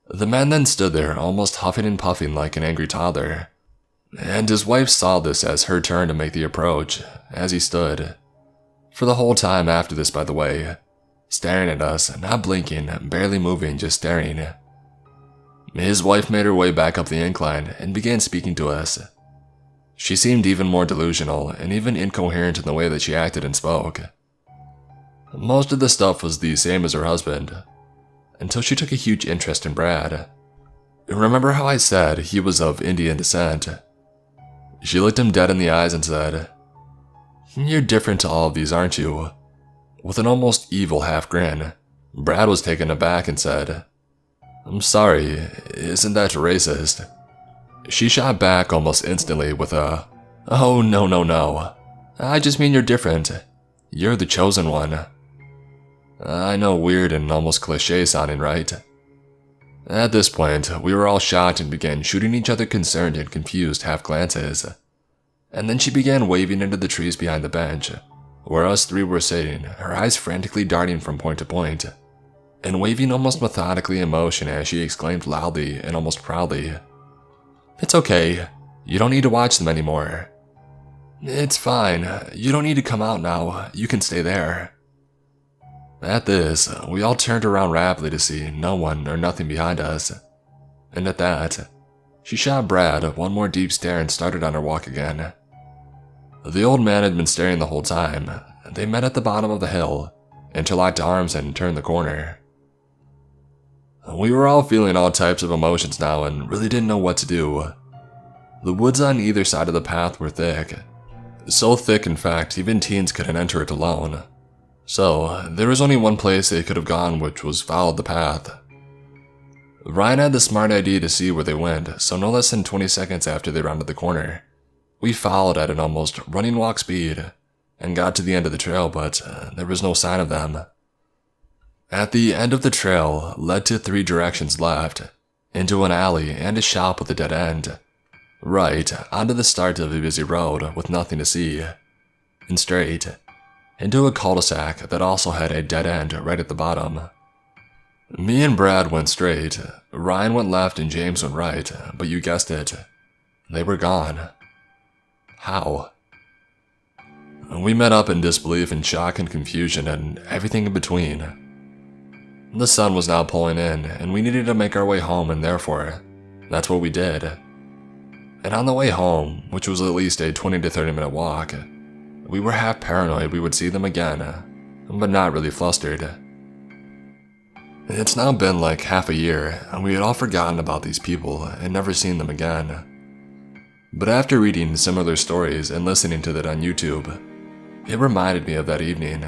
The man then stood there, almost huffing and puffing like an angry toddler, and his wife saw this as her turn to make the approach, as he stood. For the whole time after this, by the way, staring at us, not blinking, barely moving, just staring. His wife made her way back up the incline and began speaking to us. She seemed even more delusional and even incoherent in the way that she acted and spoke. Most of the stuff was the same as her husband, until she took a huge interest in Brad. Remember how I said he was of Indian descent? She looked him dead in the eyes and said, "You're different to all of these, aren't you?" With an almost evil half grin. Brad was taken aback and said, "I'm sorry, isn't that racist?" She shot back almost instantly with a, "Oh, no, no, no. I just mean you're different. You're the chosen one." I know, weird and almost cliche sounding, right? At this point, we were all shocked and began shooting each other concerned and confused half glances. And then she began waving into the trees behind the bench, where us three were sitting, her eyes frantically darting from point to point, and waving almost methodically in motion as she exclaimed loudly and almost proudly, "It's okay. You don't need to watch them anymore. It's fine. You don't need to come out now. You can stay there." At this, we all turned around rapidly to see no one or nothing behind us. And at that, she shot Brad one more deep stare and started on her walk again. The old man had been staring the whole time. They met at the bottom of the hill, interlocked arms, and turned the corner. We were all feeling all types of emotions now and really didn't know what to do. The woods on either side of the path were thick. So thick, in fact, even teens couldn't enter it alone. So, there was only one place they could have gone, which was follow the path. Ryan had the smart idea to see where they went, so no less than 20 seconds after they rounded the corner, we followed at an almost running walk speed, and got to the end of the trail, but there was no sign of them. At the end of the trail led to 3 directions left, into an alley and a shop with a dead end, right onto the start of a busy road with nothing to see, and straight into a cul-de-sac that also had a dead end right at the bottom. Me and Brad went straight, Ryan went left, and James went right, but you guessed it, they were gone. How? We met up in disbelief and shock and confusion and everything in between. The sun was now pulling in, and we needed to make our way home, and therefore, that's what we did. And on the way home, which was at least a 20 to 30 minute walk, we were half paranoid we would see them again, but not really flustered. It's now been like half a year, and we had all forgotten about these people and never seen them again. But after reading similar stories and listening to that on YouTube, it reminded me of that evening,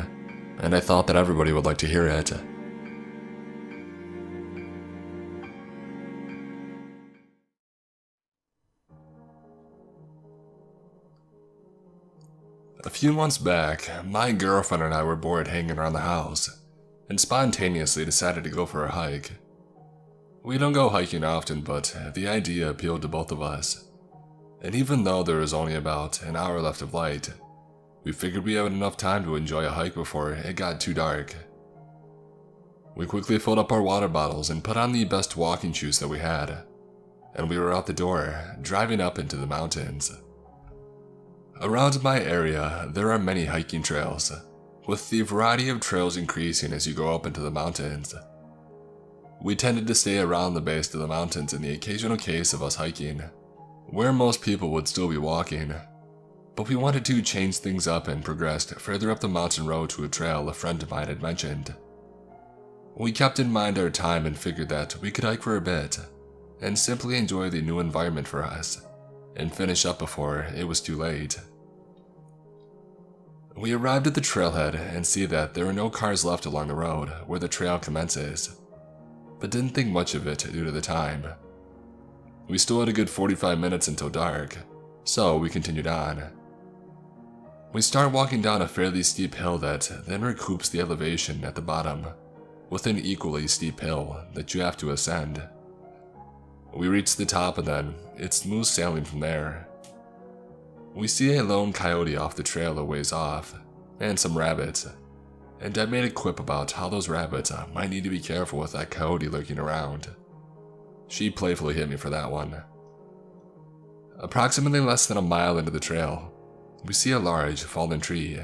and I thought that everybody would like to hear it. A few months back, my girlfriend and I were bored hanging around the house, and spontaneously decided to go for a hike. We don't go hiking often, but the idea appealed to both of us. And even though there was only about an hour left of light, we figured we had enough time to enjoy a hike before it got too dark. We quickly filled up our water bottles and put on the best walking shoes that we had, and we were out the door, driving up into the mountains. Around my area, there are many hiking trails, with the variety of trails increasing as you go up into the mountains. We tended to stay around the base of the mountains in the occasional case of us hiking, where most people would still be walking, but we wanted to change things up and progressed further up the mountain road to a trail a friend of mine had mentioned. We kept in mind our time and figured that we could hike for a bit, and simply enjoy the new environment for us, and finish up before it was too late. We arrived at the trailhead and see that there are no cars left along the road where the trail commences, but didn't think much of it due to the time. We still had a good 45 minutes until dark, so we continued on. We start walking down a fairly steep hill that then recoups the elevation at the bottom, with an equally steep hill that you have to ascend, We reach the top and then it's smooth sailing from there. We see a lone coyote off the trail a ways off, and some rabbits, and I made a quip about how those rabbits might need to be careful with that coyote lurking around. She playfully hit me for that one. Approximately less than a mile into the trail, we see a large fallen tree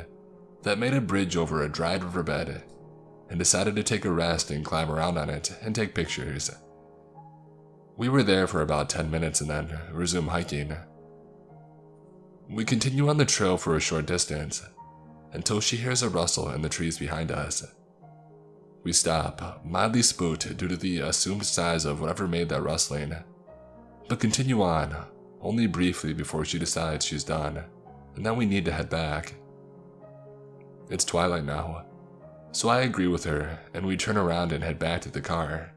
that made a bridge over a dried riverbed, and decided to take a rest and climb around on it and take pictures. We were there for about 10 minutes and then resume hiking. We continue on the trail for a short distance until she hears a rustle in the trees behind us. We stop, mildly spooked due to the assumed size of whatever made that rustling, but continue on, only briefly before she decides she's done and that we need to head back. It's twilight now, so I agree with her and we turn around and head back to the car.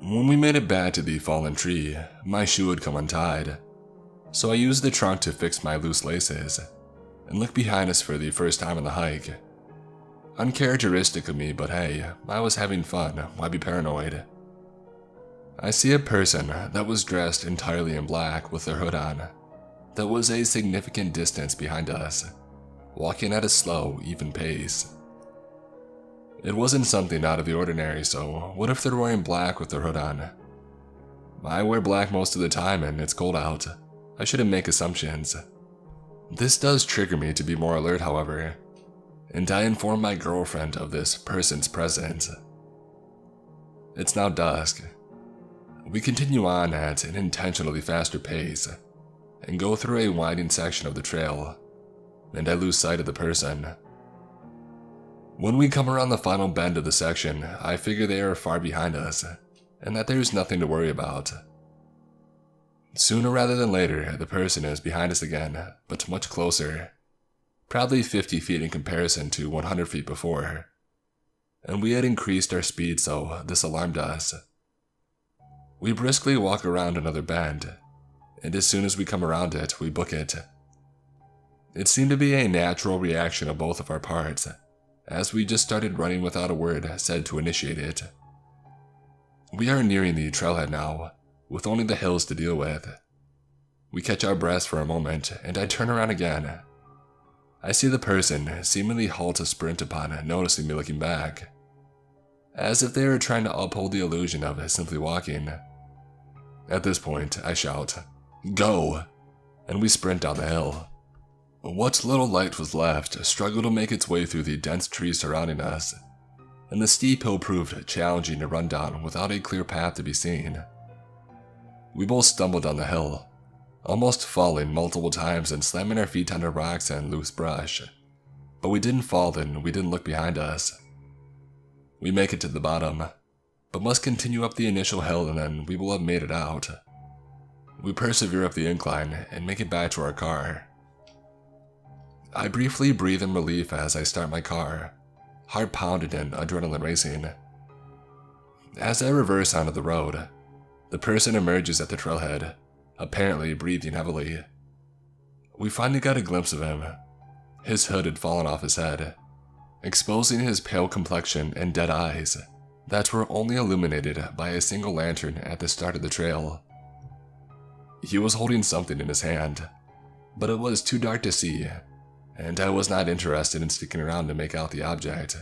When we made it back to the fallen tree, my shoe had come untied, so I used the trunk to fix my loose laces and looked behind us for the first time on the hike. Uncharacteristic of me, but hey, I was having fun, why be paranoid? I see a person that was dressed entirely in black with their hood on, that was a significant distance behind us, walking at a slow, even pace. It wasn't something out of the ordinary, so what if they're wearing black with their hood on? I wear black most of the time and it's cold out. I shouldn't make assumptions. This does trigger me to be more alert, however, and I inform my girlfriend of this person's presence. It's now dusk. We continue on at an intentionally faster pace and go through a winding section of the trail, and I lose sight of the person. When we come around the final bend of the section, I figure they are far behind us, and that there's nothing to worry about. Sooner rather than later, the person is behind us again, but much closer. Probably 50 feet in comparison to 100 feet before. And we had increased our speed, so this alarmed us. We briskly walk around another bend, and as soon as we come around it, we book it. It seemed to be a natural reaction of both of our parts, as we just started running without a word said to initiate it. We are nearing the trailhead now, with only the hills to deal with. We catch our breaths for a moment, and I turn around again. I see the person seemingly halt a sprint upon noticing me looking back, as if they were trying to uphold the illusion of simply walking. At this point, I shout, "Go!" and we sprint down the hill. What little light was left struggled to make its way through the dense trees surrounding us, and the steep hill proved challenging to run down without a clear path to be seen. We both stumbled down the hill, almost falling multiple times and slamming our feet onto rocks and loose brush, but we didn't fall and we didn't look behind us. We make it to the bottom, but must continue up the initial hill and then we will have made it out. We persevere up the incline and make it back to our car. I briefly breathe in relief as I start my car, heart pounding and adrenaline racing. As I reverse onto the road, the person emerges at the trailhead, apparently breathing heavily. We finally got a glimpse of him. His hood had fallen off his head, exposing his pale complexion and dead eyes that were only illuminated by a single lantern at the start of the trail. He was holding something in his hand, but it was too dark to see, and I was not interested in sticking around to make out the object.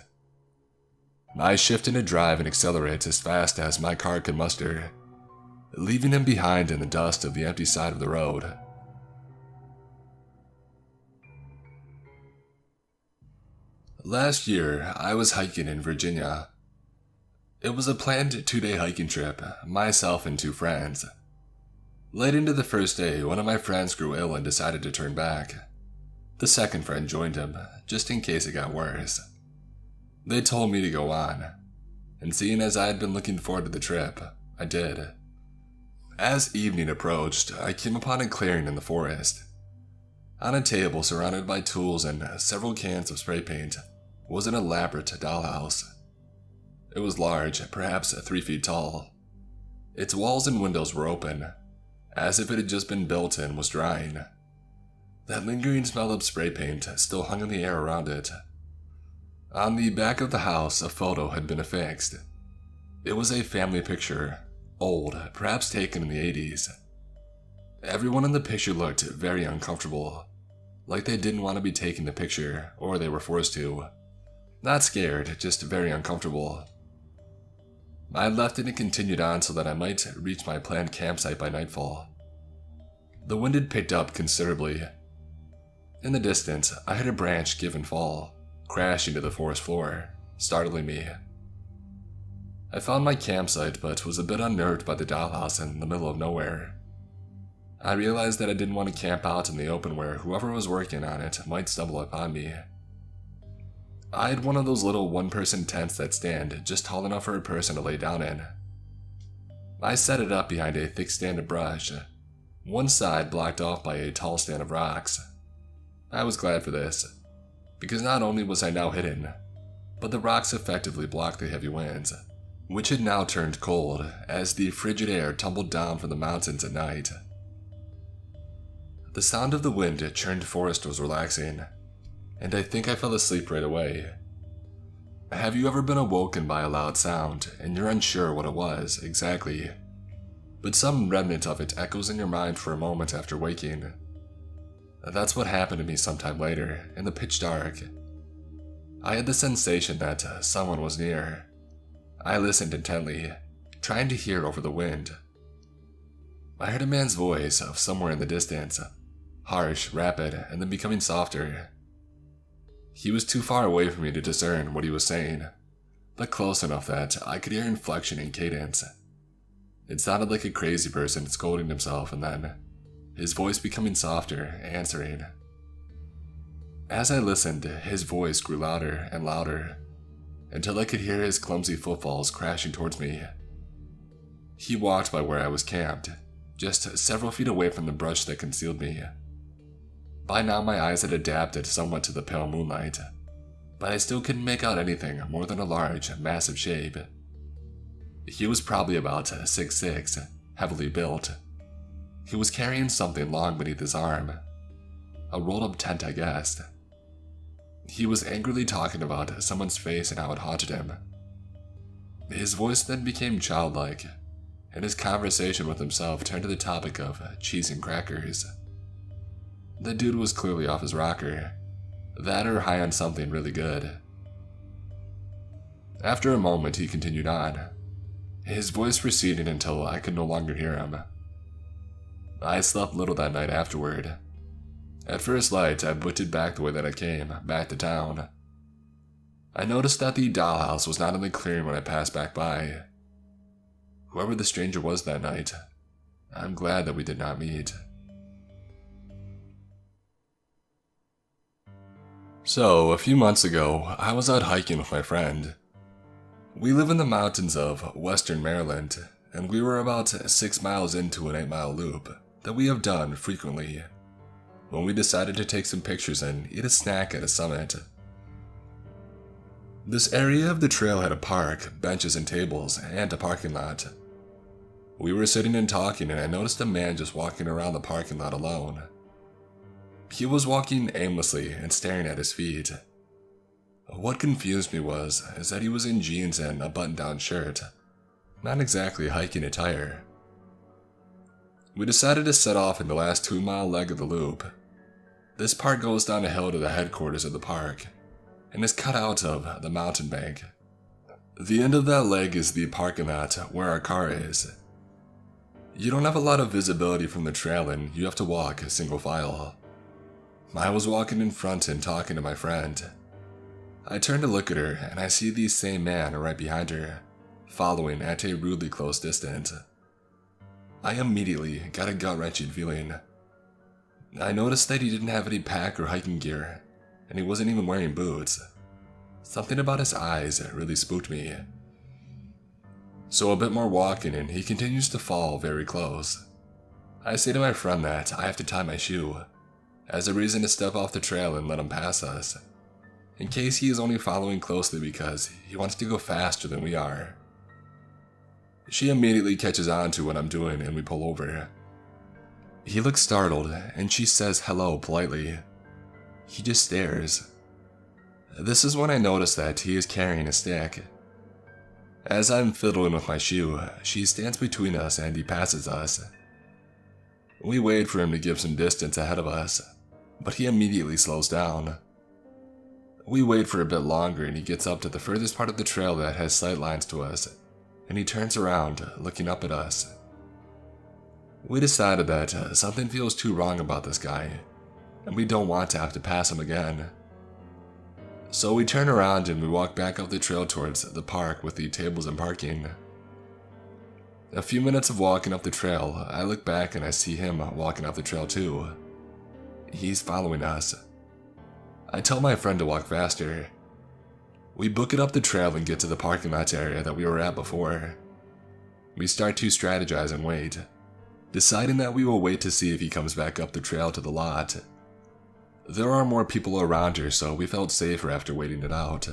I shift into drive and accelerate as fast as my car could muster, leaving him behind in the dust of the empty side of the road. Last year, I was hiking in Virginia. It was a planned 2-day hiking trip, myself and 2 friends. Late into the first day, one of my friends grew ill and decided to turn back. The second friend joined him, just in case it got worse. They told me to go on, and seeing as I had been looking forward to the trip, I did. As evening approached, I came upon a clearing in the forest. On a table surrounded by tools and several cans of spray paint was an elaborate dollhouse. It was large, perhaps 3 feet tall. Its walls and windows were open, as if it had just been built and was drying. That lingering smell of spray paint still hung in the air around it. On the back of the house, a photo had been affixed. It was a family picture, Old, perhaps taken in the 80s. Everyone in the picture looked very uncomfortable, like they didn't want to be taking the picture, or they were forced to. Not scared, just very uncomfortable. I left it and continued on so that I might reach my planned campsite by nightfall. The wind had picked up considerably. In the distance, I heard a branch give and fall, crashing to the forest floor, startling me. I found my campsite, but was a bit unnerved by the dollhouse in the middle of nowhere. I realized that I didn't want to camp out in the open where whoever was working on it might stumble upon me. I had one of those little one-person tents that stand just tall enough for a person to lay down in. I set it up behind a thick stand of brush, one side blocked off by a tall stand of rocks. I was glad for this, because not only was I now hidden, but the rocks effectively blocked the heavy winds, which had now turned cold as the frigid air tumbled down from the mountains at night. The sound of the wind churned forest was relaxing, and I think I fell asleep right away. Have you ever been awoken by a loud sound and you're unsure what it was exactly, but some remnant of it echoes in your mind for a moment after waking? That's what happened to me sometime later, in the pitch dark. I had the sensation that someone was near. I listened intently, trying to hear over the wind. I heard a man's voice of somewhere in the distance, harsh, rapid, and then becoming softer. He was too far away for me to discern what he was saying, but close enough that I could hear inflection and cadence. It sounded like a crazy person scolding himself, and then his voice becoming softer, answering. As I listened, his voice grew louder and louder, until I could hear his clumsy footfalls crashing towards me. He walked by where I was camped, just several feet away from the brush that concealed me. By now my eyes had adapted somewhat to the pale moonlight, but I still couldn't make out anything more than a large, massive shape. He was probably about 6'6", heavily built. He was carrying something long beneath his arm. A rolled-up tent, I guessed. He was angrily talking about someone's face and how it haunted him. His voice then became childlike, and his conversation with himself turned to the topic of cheese and crackers. The dude was clearly off his rocker, that or high on something really good. After a moment, he continued on, his voice receding until I could no longer hear him. I slept little that night afterward. At first light, I butted back the way that I came, back to town. I noticed that the dollhouse was not in the clearing when I passed back by. Whoever the stranger was that night, I'm glad that we did not meet. So, a few months ago, I was out hiking with my friend. We live in the mountains of western Maryland, and we were about 6 miles into an 8-mile loop that we have done frequently, when we decided to take some pictures and eat a snack at a summit. This area of the trail had a park, benches and tables, and a parking lot. We were sitting and talking, and I noticed a man just walking around the parking lot alone. He was walking aimlessly and staring at his feet. What confused me is that he was in jeans and a button-down shirt, not exactly hiking attire. We decided to set off in the last 2-mile leg of the loop. This part goes down a hill to the headquarters of the park, and is cut out of the mountain bank. The end of that leg is the parking lot where our car is. You don't have a lot of visibility from the trail and you have to walk single file. I was walking in front and talking to my friend. I turn to look at her and I see the same man right behind her, following at a rudely close distance. I immediately got a gut-wrenching feeling. I noticed that he didn't have any pack or hiking gear, and he wasn't even wearing boots. Something about his eyes really spooked me. So a bit more walking and he continues to fall very close. I say to my friend that I have to tie my shoe, as a reason to step off the trail and let him pass us, in case he is only following closely because he wants to go faster than we are. She immediately catches on to what I'm doing and we pull over. He looks startled and she says hello politely. He just stares. This is when I notice that he is carrying a stick. As I'm fiddling with my shoe, she stands between us and he passes us. We wait for him to give some distance ahead of us, but he immediately slows down. We wait for a bit longer and he gets up to the furthest part of the trail that has sight lines to us, and he turns around, looking up at us. We decided that something feels too wrong about this guy, and we don't want to have to pass him again. So we turn around and we walk back up the trail towards the park with the tables and parking. A few minutes of walking up the trail, I look back and I see him walking up the trail too. He's following us. I tell my friend to walk faster. We book it up the trail and get to the parking lot area that we were at before. We start to strategize and wait, deciding that we will wait to see if he comes back up the trail to the lot. There are more people around here, so we felt safer after waiting it out.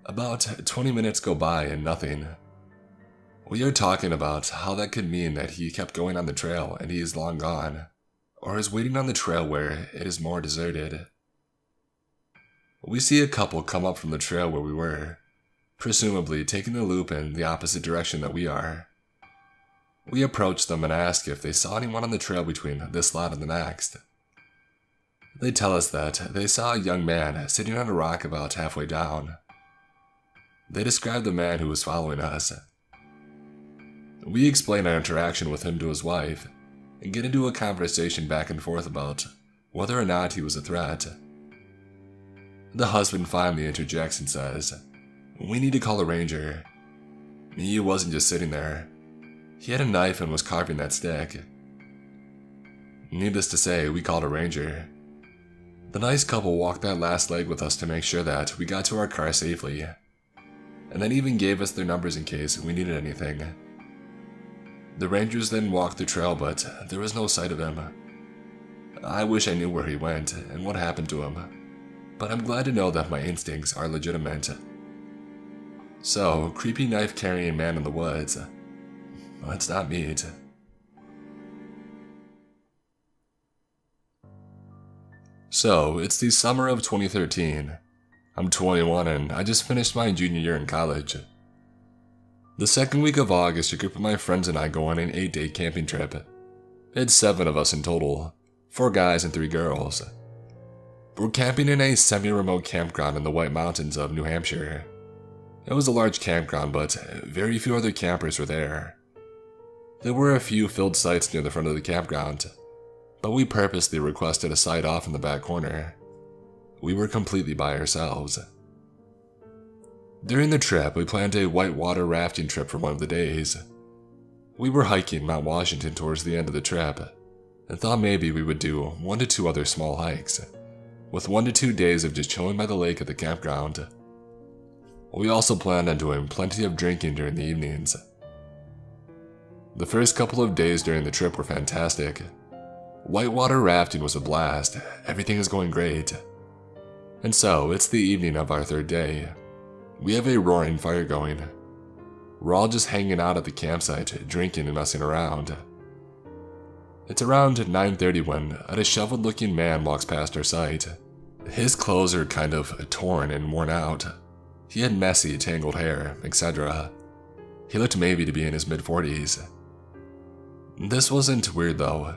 About 20 minutes go by and nothing. We are talking about how that could mean that he kept going on the trail and he is long gone, or is waiting on the trail where it is more deserted. We see a couple come up from the trail where we were, presumably taking the loop in the opposite direction that we are. We approach them and ask if they saw anyone on the trail between this lot and the next. They tell us that they saw a young man sitting on a rock about halfway down. They describe the man who was following us. We explain our interaction with him to his wife, and get into a conversation back and forth about whether or not he was a threat. The husband finally interjects and says, "We need to call a ranger. He wasn't just sitting there. He had a knife and was carving that stick." Needless to say, we called a ranger. The nice couple walked that last leg with us to make sure that we got to our car safely, and then even gave us their numbers in case we needed anything. The rangers then walked the trail, but there was no sight of him. I wish I knew where he went and what happened to him, but I'm glad to know that my instincts are legitimate. So, creepy knife-carrying man in the woods. Let's not meet. So, it's the summer of 2013. I'm 21 and I just finished my junior year in college. The second week of August, a group of my friends and I go on an 8-day camping trip. It's 7 of us in total, 4 guys and 3 girls. We're camping in a semi-remote campground in the White Mountains of New Hampshire. It was a large campground, but very few other campers were there. There were a few filled sites near the front of the campground, but we purposely requested a site off in the back corner. We were completely by ourselves. During the trip, we planned a whitewater rafting trip for one of the days. We were hiking Mount Washington towards the end of the trip, and thought maybe we would do 1 to 2 other small hikes, with 1 to 2 days of just chilling by the lake at the campground. We also planned on doing plenty of drinking during the evenings. The first couple of days during the trip were fantastic. Whitewater rafting was a blast, everything is going great. And so, it's the evening of our 3rd day. We have a roaring fire going. We're all just hanging out at the campsite, drinking and messing around. It's around 9:30 when a disheveled-looking man walks past our site. His clothes are kind of torn and worn out. He had messy, tangled hair, etc. He looked maybe to be in his mid-40s. This wasn't weird though.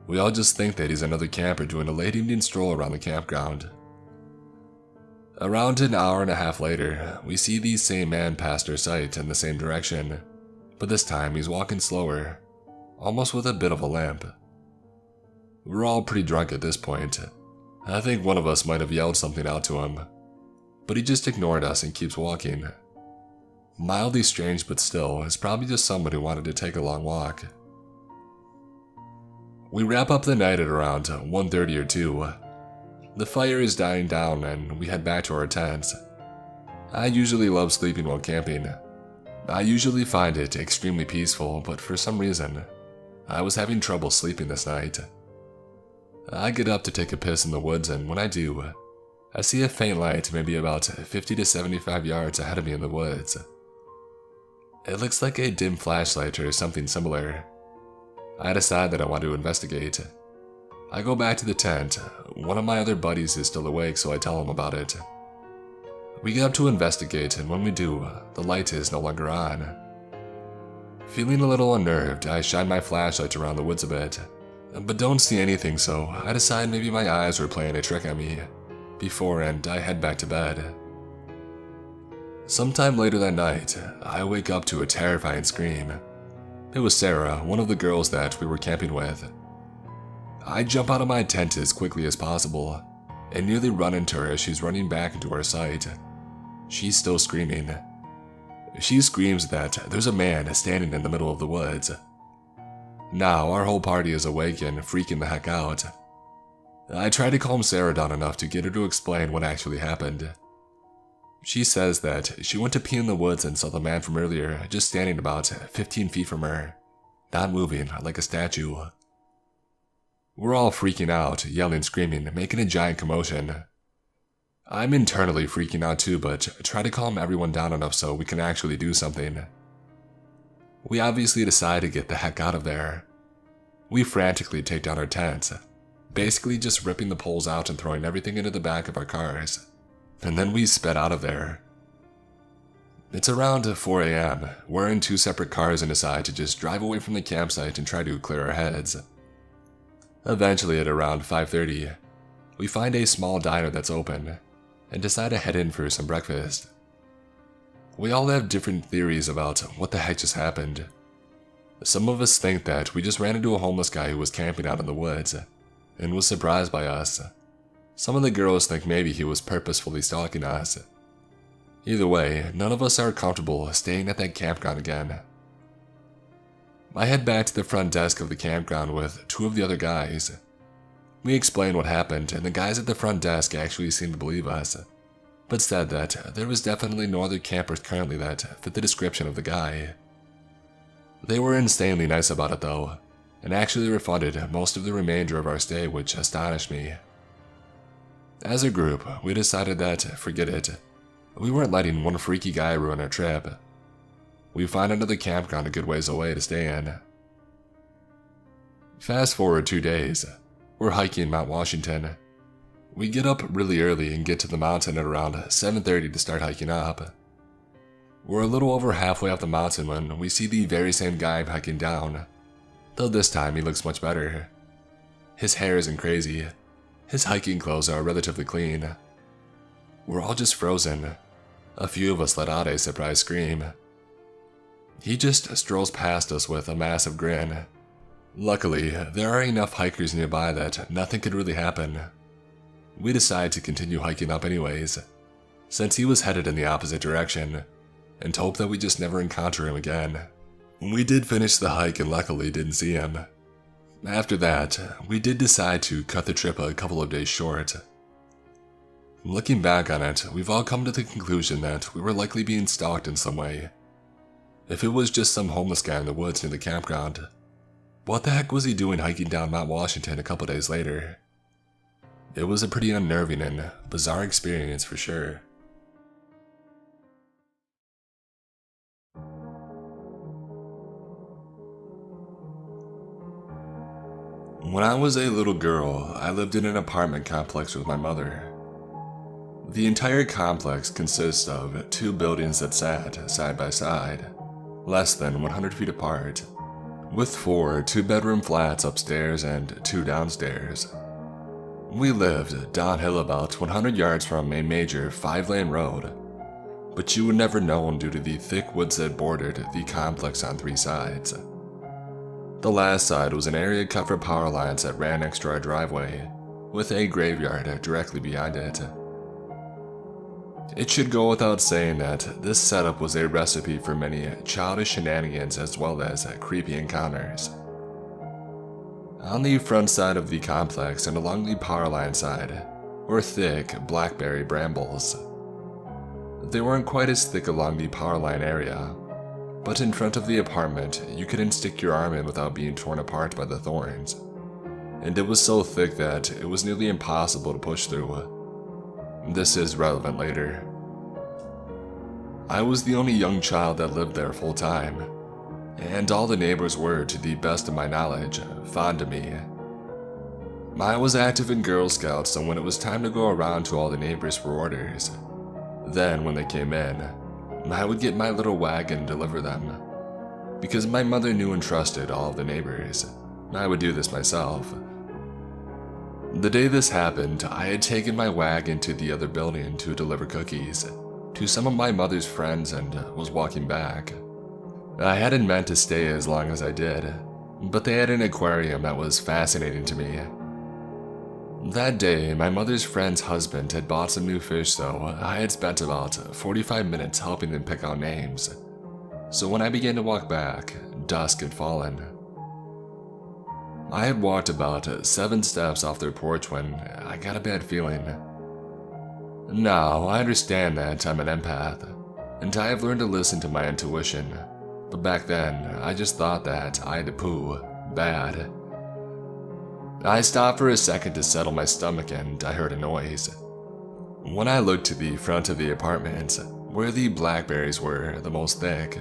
We all just think that he's another camper doing a late evening stroll around the campground. Around an hour and a half later, we see the same man past our site in the same direction, but this time he's walking slower, almost with a bit of a limp. We're all pretty drunk at this point. I think one of us might have yelled something out to him, but he just ignored us and keeps walking. Mildly strange, but still, it's probably just somebody who wanted to take a long walk. We wrap up the night at around 1:30 or 2. The fire is dying down and we head back to our tents. I usually love sleeping while camping. I usually find it extremely peaceful, but for some reason, I was having trouble sleeping this night. I get up to take a piss in the woods, and when I do, I see a faint light maybe about 50 to 75 yards ahead of me in the woods. It looks like a dim flashlight or something similar. I decide that I want to investigate. I go back to the tent. One of my other buddies is still awake, so I tell him about it. We get up to investigate, and when we do, the light is no longer on. Feeling a little unnerved, I shine my flashlight around the woods a bit, but don't see anything, so I decide maybe my eyes were playing a trick on me, and I head back to bed. Sometime later that night, I wake up to a terrifying scream. It was Sarah, one of the girls that we were camping with. I jump out of my tent as quickly as possible, and nearly run into her as she's running back into our site. She's still screaming. She screams that there's a man standing in the middle of the woods. Now our whole party is awake and freaking the heck out. I try to calm Sarah down enough to get her to explain what actually happened. She says that she went to pee in the woods and saw the man from earlier just standing about 15 feet from her, not moving like a statue. We're all freaking out, yelling, screaming, making a giant commotion. I'm internally freaking out too, but try to calm everyone down enough so we can actually do something. We obviously decide to get the heck out of there. We frantically take down our tents, basically just ripping the poles out and throwing everything into the back of our cars. And then we sped out of there. It's around 4 a.m. We're in 2 separate cars and decide to just drive away from the campsite and try to clear our heads. Eventually at around 5:30, we find a small diner that's open and decide to head in for some breakfast. We all have different theories about what the heck just happened. Some of us think that we just ran into a homeless guy who was camping out in the woods and was surprised by us. Some of the girls think maybe he was purposefully stalking us. Either way, none of us are comfortable staying at that campground again. I head back to the front desk of the campground with 2 of the other guys. We explain what happened, and the guys at the front desk actually seemed to believe us, but said that there was definitely no other campers currently that fit the description of the guy. They were insanely nice about it though, and actually refunded most of the remainder of our stay, which astonished me. As a group, we decided that, forget it, we weren't letting one freaky guy ruin our trip. We find another campground a good ways away to stay in. Fast forward 2 days, we're hiking Mount Washington. We get up really early and get to the mountain at around 7:30 to start hiking up. We're a little over halfway up the mountain when we see the very same guy hiking down, though this time he looks much better. His hair isn't crazy. His hiking clothes are relatively clean. We're all just frozen. A few of us let out a surprised scream. He just strolls past us with a massive grin. Luckily, there are enough hikers nearby that nothing could really happen. We decide to continue hiking up anyways, since he was headed in the opposite direction, and hope that we just never encounter him again. We did finish the hike and luckily didn't see him. After that, we did decide to cut the trip a couple of days short. Looking back on it, we've all come to the conclusion that we were likely being stalked in some way. If it was just some homeless guy in the woods near the campground, what the heck was he doing hiking down Mount Washington a couple days later? It was a pretty unnerving and bizarre experience for sure. When I was a little girl, I lived in an apartment complex with my mother. The entire complex consists of 2 buildings that sat side by side, less than 100 feet apart, with 4 2-bedroom flats upstairs and 2 downstairs. We lived downhill about 100 yards from a major 5-lane road, but you would never know due to the thick woods that bordered the complex on 3 sides. The last side was an area cut for power lines that ran next to our driveway, with a graveyard directly behind it. It should go without saying that this setup was a recipe for many childish shenanigans as well as creepy encounters. On the front side of the complex and along the power line side were thick blackberry brambles. They weren't quite as thick along the power line area, but in front of the apartment you couldn't stick your arm in without being torn apart by the thorns, and it was so thick that it was nearly impossible to push through. This is relevant later. I was the only young child that lived there full time, and all the neighbors were, to the best of my knowledge, fond of me. I was active in Girl Scouts, so when it was time to go around to all the neighbors for orders, Then, when they came in, I would get my little wagon and deliver them. Because my mother knew and trusted all of the neighbors, I would do this myself. The day this happened, I had taken my wagon to the other building to deliver cookies to some of my mother's friends and was walking back. I hadn't meant to stay as long as I did, but they had an aquarium that was fascinating to me. That day, my mother's friend's husband had bought some new fish, so I had spent about 45 minutes helping them pick out names. So when I began to walk back, dusk had fallen. I had walked about 7 steps off their porch when I got a bad feeling. Now, I understand that I'm an empath, and I have learned to listen to my intuition, but back then, I just thought that I had to poo bad. I stopped for a second to settle my stomach and I heard a noise. When I looked to the front of the apartment, where the blackberries were the most thick,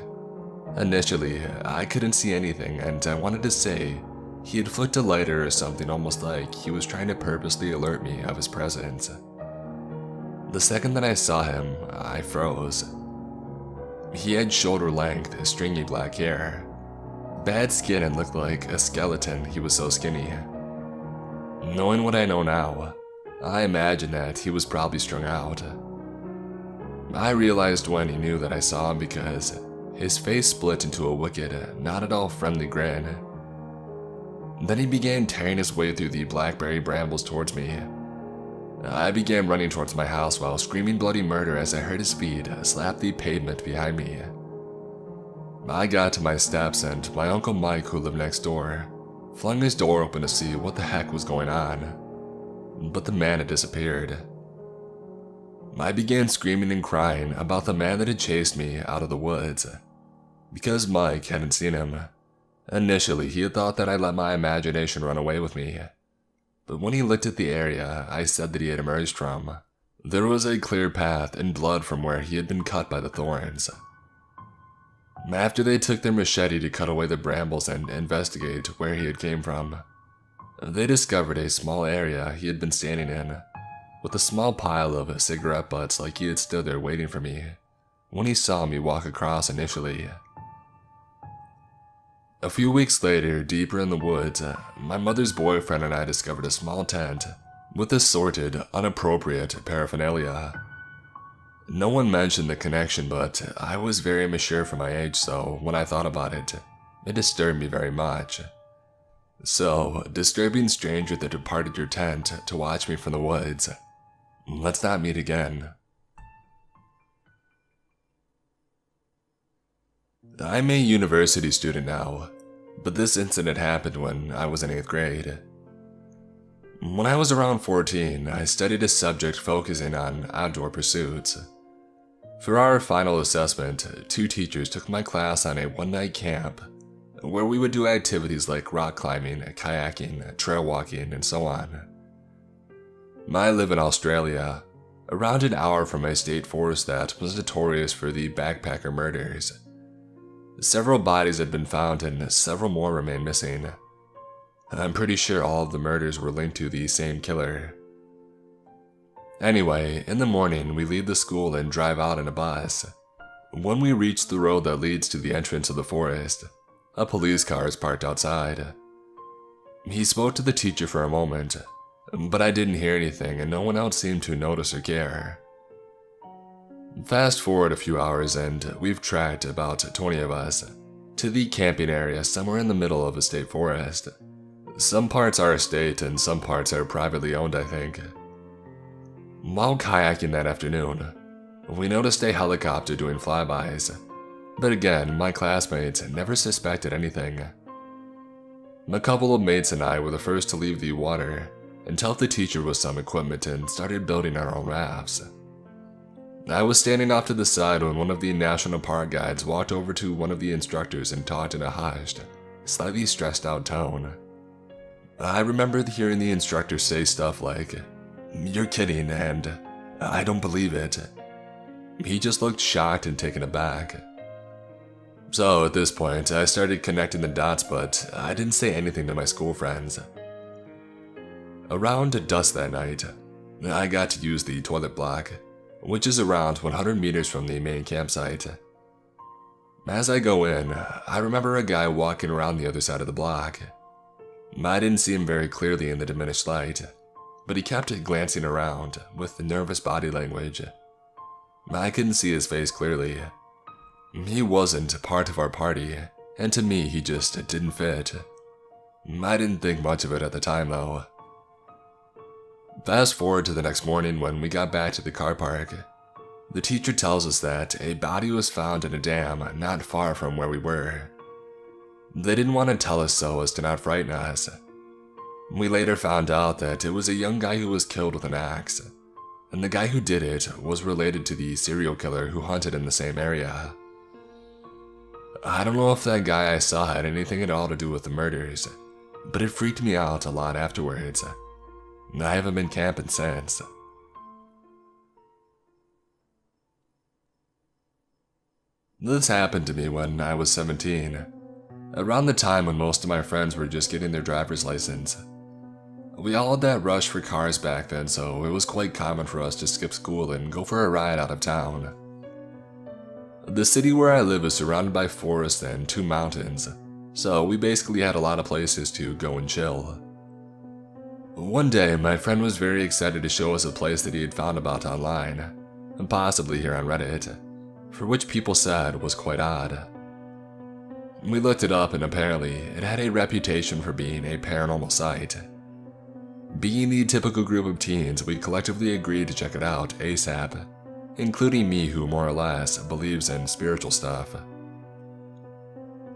initially, I couldn't see anything and I wanted to say he had flicked a lighter or something, almost like he was trying to purposely alert me of his presence. The second that I saw him, I froze. He had shoulder-length, stringy black hair, bad skin and looked like a skeleton, he was so skinny. Knowing what I know now, I imagine that he was probably strung out. I realized when he knew that I saw him because his face split into a wicked, not at all friendly grin. Then he began tearing his way through the blackberry brambles towards me. I began running towards my house while screaming bloody murder as I heard his feet slap the pavement behind me. I got to my steps and my Uncle Mike, who lived next door, flung his door open to see what the heck was going on, but the man had disappeared. I began screaming and crying about the man that had chased me out of the woods, because Mike hadn't seen him. Initially, he had thought that I let my imagination run away with me, but when he looked at the area I said that he had emerged from, there was a clear path and blood from where he had been cut by the thorns. After they took their machete to cut away the brambles and investigate where he had came from, they discovered a small area he had been standing in, with a small pile of cigarette butts like he had stood there waiting for me when he saw me walk across initially. A few weeks later, deeper in the woods, my mother's boyfriend and I discovered a small tent with assorted, inappropriate paraphernalia. No one mentioned the connection, but I was very mature for my age, so when I thought about it, it disturbed me very much. So, disturbing stranger that departed your tent to watch me from the woods. Let's not meet again. I'm a university student now, but this incident happened when I was in 8th grade. When I was around 14, I studied a subject focusing on outdoor pursuits. For our final assessment, 2 teachers took my class on a one-night camp, where we would do activities like rock climbing, kayaking, trail walking, and so on. I live in Australia, around an hour from a state forest that was notorious for the backpacker murders. Several bodies had been found and several more remain missing. I'm pretty sure all of the murders were linked to the same killer. Anyway, in the morning we leave the school and drive out in a bus. When we reach the road that leads to the entrance of the forest, a police car is parked outside. He spoke to the teacher for a moment, but I didn't hear anything and no one else seemed to notice or care. Fast forward a few hours and we've tracked about 20 of us to the camping area somewhere in the middle of a state forest. Some parts are state and some parts are privately owned, I think. While kayaking that afternoon, we noticed a helicopter doing flybys, but again, my classmates never suspected anything. A couple of mates and I were the first to leave the water and helped the teacher with some equipment and started building our own rafts. I was standing off to the side when one of the national park guides walked over to one of the instructors and talked in a hushed, slightly stressed out tone. I remember hearing the instructor say stuff like, "You're kidding," and "I don't believe it." He just looked shocked and taken aback. So at this point, I started connecting the dots, but I didn't say anything to my school friends. Around dusk that night, I got to use the toilet block, which is around 100 meters from the main campsite. As I go in, I remember a guy walking around the other side of the block. I didn't see him very clearly in the diminished light, but he kept glancing around with nervous body language. I couldn't see his face clearly. He wasn't part of our party, and to me he just didn't fit. I didn't think much of it at the time though. Fast forward to the next morning when we got back to the car park. The teacher tells us that a body was found in a dam not far from where we were. They didn't want to tell us so as to not frighten us. We later found out that it was a young guy who was killed with an axe, and the guy who did it was related to the serial killer who hunted in the same area. I don't know if that guy I saw had anything at all to do with the murders, but it freaked me out a lot afterwards. I haven't been camping since. This happened to me when I was 17, around the time when most of my friends were just getting their driver's license. We all had that rush for cars back then, so it was quite common for us to skip school and go for a ride out of town. The city where I live is surrounded by forests and 2 mountains, so we basically had a lot of places to go and chill. One day, my friend was very excited to show us a place that he had found about online, and possibly here on Reddit, for which people said was quite odd. We looked it up and apparently it had a reputation for being a paranormal site. Being the typical group of teens, we collectively agreed to check it out ASAP, including me who more or less believes in spiritual stuff.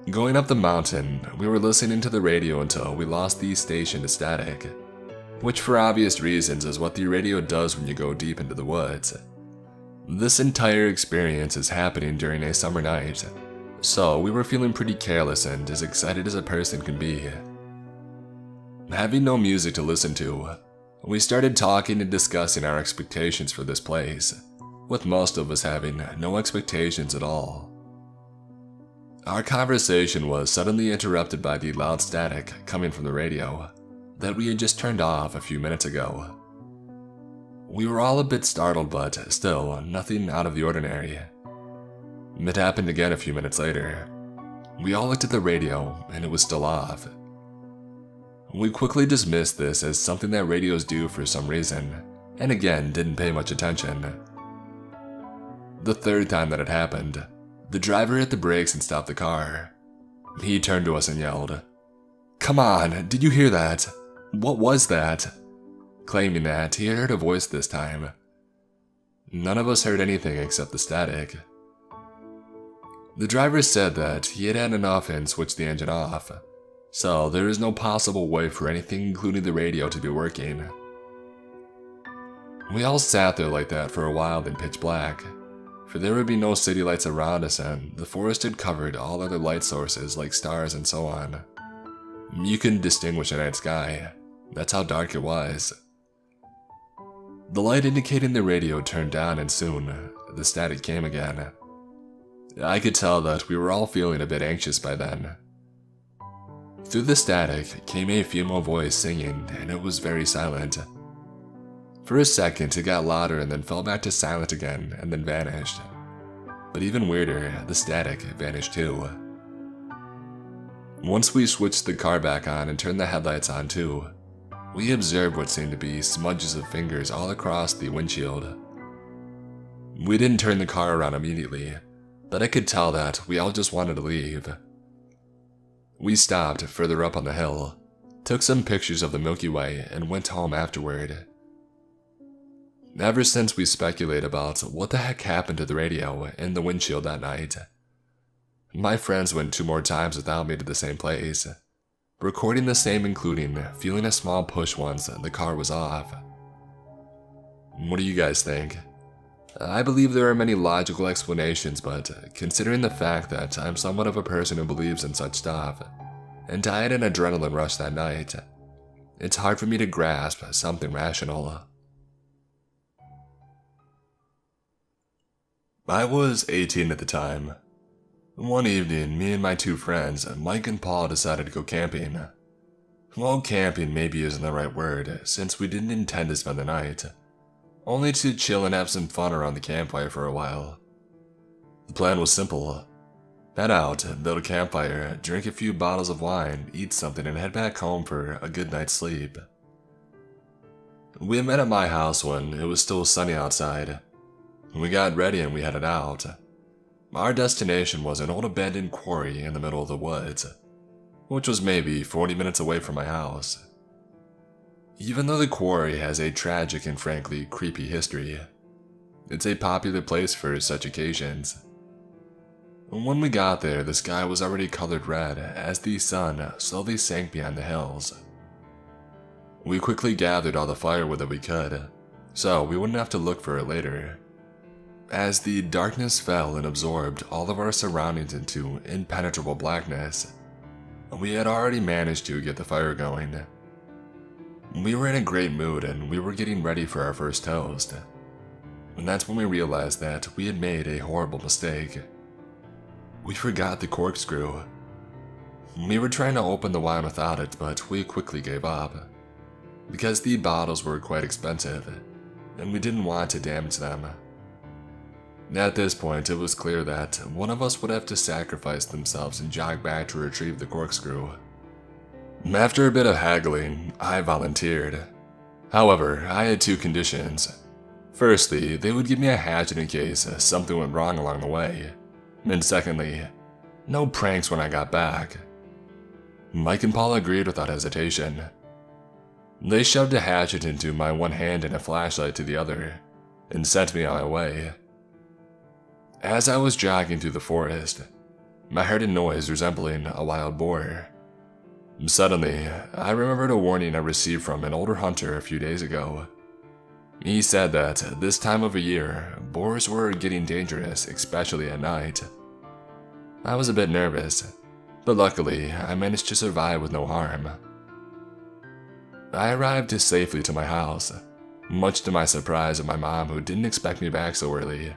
Going up the mountain, we were listening to the radio until we lost the station to static, which for obvious reasons is what the radio does when you go deep into the woods. This entire experience is happening during a summer night, so we were feeling pretty careless and as excited as a person can be. Having no music to listen to, we started talking and discussing our expectations for this place, with most of us having no expectations at all. Our conversation was suddenly interrupted by the loud static coming from the radio that we had just turned off a few minutes ago. We were all a bit startled, but still nothing out of the ordinary. It happened again a few minutes later. We all looked at the radio and it was still off. We quickly dismissed this as something that radios do for some reason, and again didn't pay much attention. The third time that it happened, the driver hit the brakes and stopped the car. He turned to us and yelled, "Come on, did you hear that? What was that?" Claiming that he had heard a voice this time. None of us heard anything except the static. The driver said that he had had enough and switched the engine off, so there is no possible way for anything including the radio to be working. We all sat there like that for a while in pitch black, for there would be no city lights around us and the forest had covered all other light sources like stars and so on. You couldn't distinguish a night sky, that's how dark it was. The light indicating the radio turned down and soon, the static came again. I could tell that we were all feeling a bit anxious by then. Through the static came a female voice singing and it was very silent. For a second it got louder and then fell back to silent again and then vanished. But even weirder, the static vanished too. Once we switched the car back on and turned the headlights on too, we observed what seemed to be smudges of fingers all across the windshield. We didn't turn the car around immediately, but I could tell that we all just wanted to leave. We stopped further up on the hill, took some pictures of the Milky Way, and went home afterward. Ever since we speculate about what the heck happened to the radio and the windshield that night. My friends went 2 more times without me to the same place, recording the same including feeling a small push once the car was off. What do you guys think? I believe there are many logical explanations, but considering the fact that I'm somewhat of a person who believes in such stuff, and I had an adrenaline rush that night, it's hard for me to grasp something rational. I was 18 at the time. One evening, me and my 2 friends, Mike and Paul, decided to go camping. Well, camping maybe isn't the right word, since we didn't intend to spend the night. only to chill and have some fun around the campfire for a while. The plan was simple. Head out, build a campfire, drink a few bottles of wine, eat something, and head back home for a good night's sleep. We had met at my house when it was still sunny outside. We got ready and we headed out. Our destination was an old abandoned quarry in the middle of the woods, which was maybe 40 minutes away from my house. Even though the quarry has a tragic and frankly creepy history, it's a popular place for such occasions. When we got there, the sky was already colored red as the sun slowly sank behind the hills. We quickly gathered all the firewood that we could, so we wouldn't have to look for it later. As the darkness fell and absorbed all of our surroundings into impenetrable blackness, we had already managed to get the fire going. We were in a great mood and we were getting ready for our first toast. And that's when we realized that we had made a horrible mistake. We forgot the corkscrew. We were trying to open the wine without it, but we quickly gave up. Because the bottles were quite expensive, and we didn't want to damage them. At this point, it was clear that one of us would have to sacrifice themselves and jog back to retrieve the corkscrew. After a bit of haggling, I volunteered. However, I had two conditions. Firstly, they would give me a hatchet in case something went wrong along the way. And secondly, no pranks when I got back. Mike and Paul agreed without hesitation. They shoved a hatchet into my one hand and a flashlight to the other, and sent me on my way. As I was jogging through the forest, I heard a noise resembling a wild boar. Suddenly, I remembered a warning I received from an older hunter a few days ago. He said that this time of year, boars were getting dangerous, especially at night. I was a bit nervous, but luckily I managed to survive with no harm. I arrived safely to my house, much to my surprise of my mom, who didn't expect me back so early.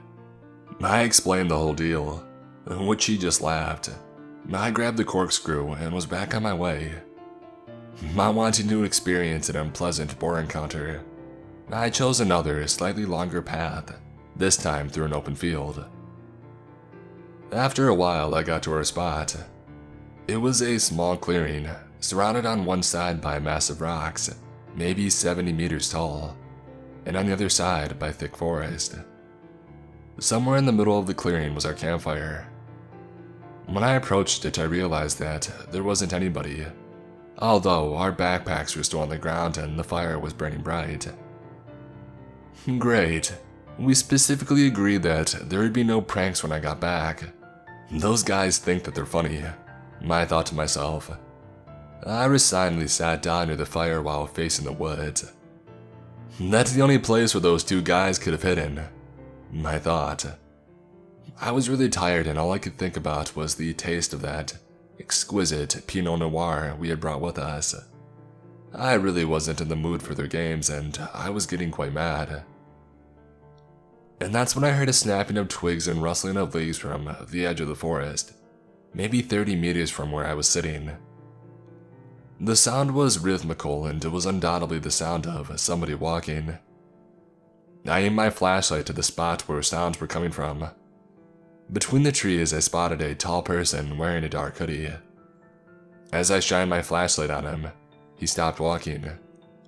I explained the whole deal, which she just laughed. I grabbed the corkscrew and was back on my way. Not wanting to experience an unpleasant boar encounter, I chose another, slightly longer path, this time through an open field. After a while, I got to our spot. It was a small clearing, surrounded on one side by massive rocks, maybe 70 meters tall, and on the other side by thick forest. Somewhere in the middle of the clearing was our campfire. When I approached it, I realized that there wasn't anybody, although our backpacks were still on the ground and the fire was burning bright. Great. We specifically agreed that there would be no pranks when I got back. Those guys think that they're funny, I thought to myself. I resignedly sat down near the fire while facing the woods. That's the only place where those two guys could have hidden, I thought. I was really tired and all I could think about was the taste of that exquisite Pinot Noir we had brought with us. I really wasn't in the mood for their games and I was getting quite mad. And that's when I heard a snapping of twigs and rustling of leaves from the edge of the forest, maybe 30 meters from where I was sitting. The sound was rhythmical and it was undoubtedly the sound of somebody walking. I aimed my flashlight to the spot where sounds were coming from. Between the trees, I spotted a tall person wearing a dark hoodie. As I shined my flashlight on him, he stopped walking,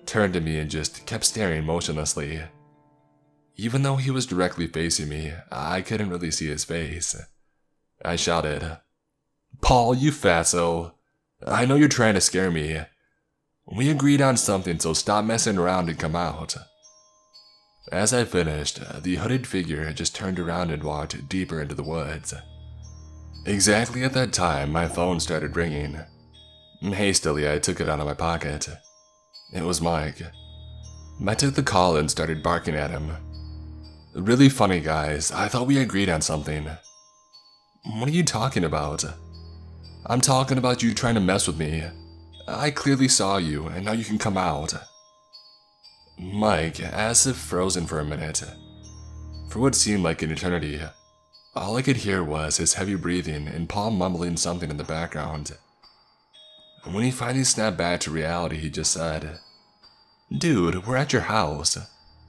turned to me and just kept staring motionlessly. Even though he was directly facing me, I couldn't really see his face. I shouted, "Paul, you fatso! I know you're trying to scare me. We agreed on something, so stop messing around and come out." As I finished, the hooded figure just turned around and walked deeper into the woods. Exactly at that time, my phone started ringing. Hastily, I took it out of my pocket. It was Mike. I took the call and started barking at him. "Really funny, guys. I thought we agreed on something." "What are you talking about?" "I'm talking about you trying to mess with me. I clearly saw you, and now you can come out." Mike, as if frozen for a minute. For what seemed like an eternity, all I could hear was his heavy breathing and Paul mumbling something in the background. When he finally snapped back to reality, he just said, "Dude, we're at your house.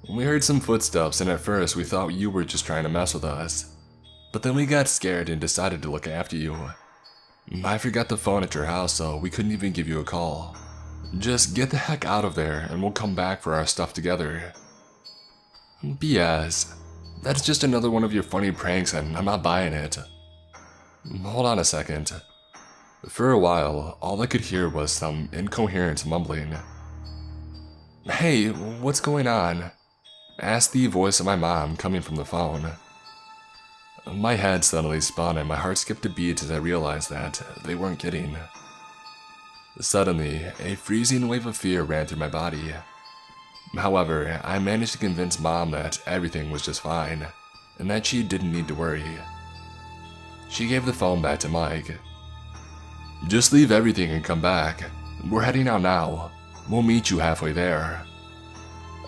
We heard some footsteps, and at first we thought you were just trying to mess with us. But then we got scared and decided to look after you. I forgot the phone at your house, so we couldn't even give you a call. Just get the heck out of there and we'll come back for our stuff together. BS. That's just another one of your funny pranks and I'm not buying it. Hold on a second. For a while, all I could hear was some incoherent mumbling. Hey, what's going on? Asked the voice of my mom coming from the phone. My head suddenly spun and my heart skipped a beat as I realized that they weren't kidding. Suddenly, a freezing wave of fear ran through my body. However, I managed to convince Mom that everything was just fine, and that she didn't need to worry. She gave the phone back to Mike. Just leave everything and come back. We're heading out now. We'll meet you halfway there.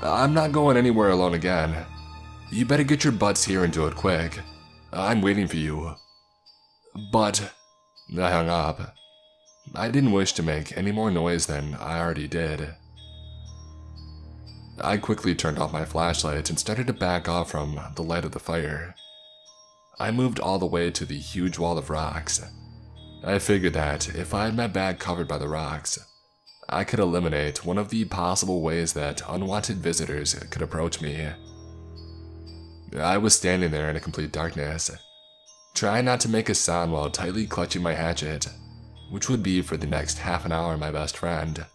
I'm not going anywhere alone again. You better get your butts here and do it quick. I'm waiting for you. But I hung up. I didn't wish to make any more noise than I already did. I quickly turned off my flashlight and started to back off from the light of the fire. I moved all the way to the huge wall of rocks. I figured that if I had my bag covered by the rocks, I could eliminate one of the possible ways that unwanted visitors could approach me. I was standing there in a complete darkness, trying not to make a sound while tightly clutching my hatchet, which would be for the next half an hour my best friend.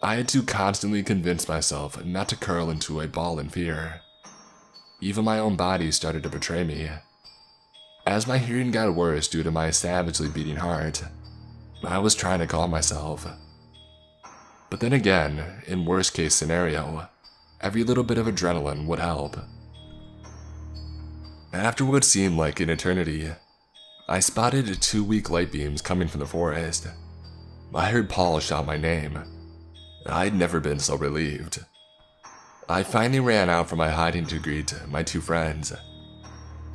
I had to constantly convince myself not to curl into a ball in fear. Even my own body started to betray me. As my hearing got worse due to my savagely beating heart, I was trying to calm myself. But then again, in worst case scenario, every little bit of adrenaline would help. After what seemed like an eternity, I spotted 2 weak light beams coming from the forest. I heard Paul shout my name. I'd never been so relieved. I finally ran out from my hiding to greet my 2 friends.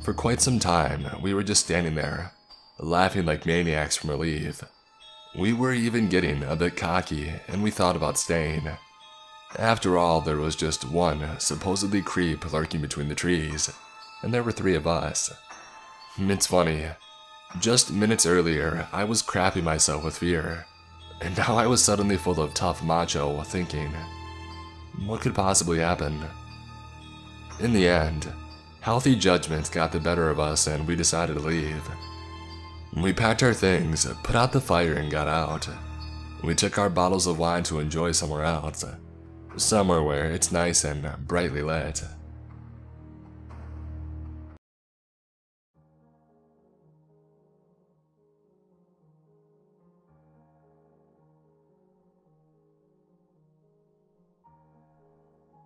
For quite some time, we were just standing there, laughing like maniacs from relief. We were even getting a bit cocky, and we thought about staying. After all, there was just one supposedly creep lurking between the trees, and there were 3 of us. It's funny. Just minutes earlier, I was crapping myself with fear, and now I was suddenly full of tough macho thinking, what could possibly happen? In the end, healthy judgment got the better of us and we decided to leave. We packed our things, put out the fire and got out. We took our bottles of wine to enjoy somewhere else, somewhere where it's nice and brightly lit.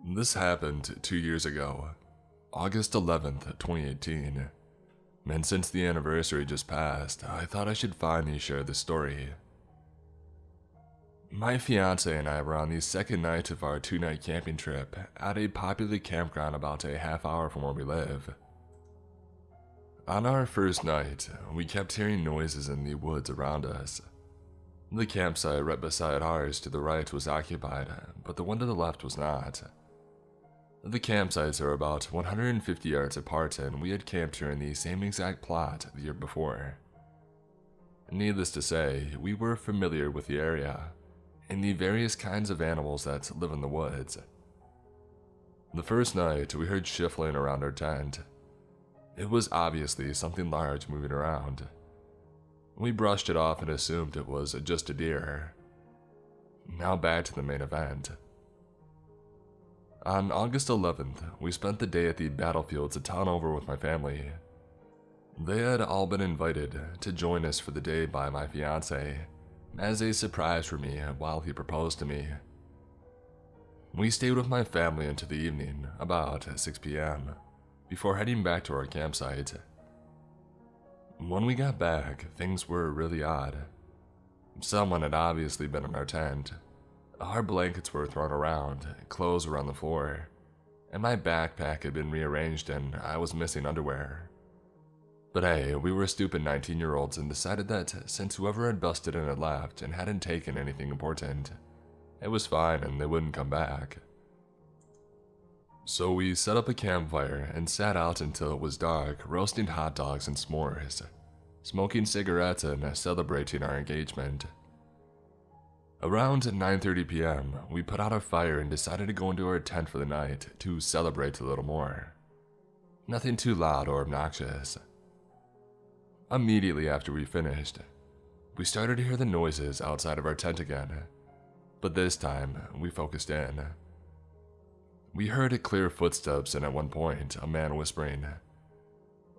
This happened 2 years ago, August 11th, 2018. And since the anniversary just passed, I thought I should finally share this story. My fiance and I were on the second night of our 2-night camping trip at a popular campground about a half hour from where we live. On our first night, we kept hearing noises in the woods around us. The campsite right beside ours to the right was occupied, but the one to the left was not. The campsites are about 150 yards apart and we had camped here in the same exact plot the year before. Needless to say, we were familiar with the area and the various kinds of animals that live in the woods. The first night, we heard shuffling around our tent. It was obviously something large moving around. We brushed it off and assumed it was just a deer. Now back to the main event. On August 11th, we spent the day at the battlefields a town over with my family. They had all been invited to join us for the day by my fiance, as a surprise for me while he proposed to me. We stayed with my family into the evening, about 6 p.m., before heading back to our campsite. When we got back, things were really odd. Someone had obviously been in our tent. Our blankets were thrown around, clothes were on the floor, and my backpack had been rearranged and I was missing underwear. But hey, we were stupid 19-year-olds and decided that since whoever had busted in had left and hadn't taken anything important, it was fine and they wouldn't come back. So we set up a campfire and sat out until it was dark, roasting hot dogs and s'mores, smoking cigarettes and celebrating our engagement. Around 9:30 p.m., we put out our fire and decided to go into our tent for the night to celebrate a little more. Nothing too loud or obnoxious. Immediately after we finished, we started to hear the noises outside of our tent again, but this time we focused in. We heard clear footsteps and at one point, a man whispering.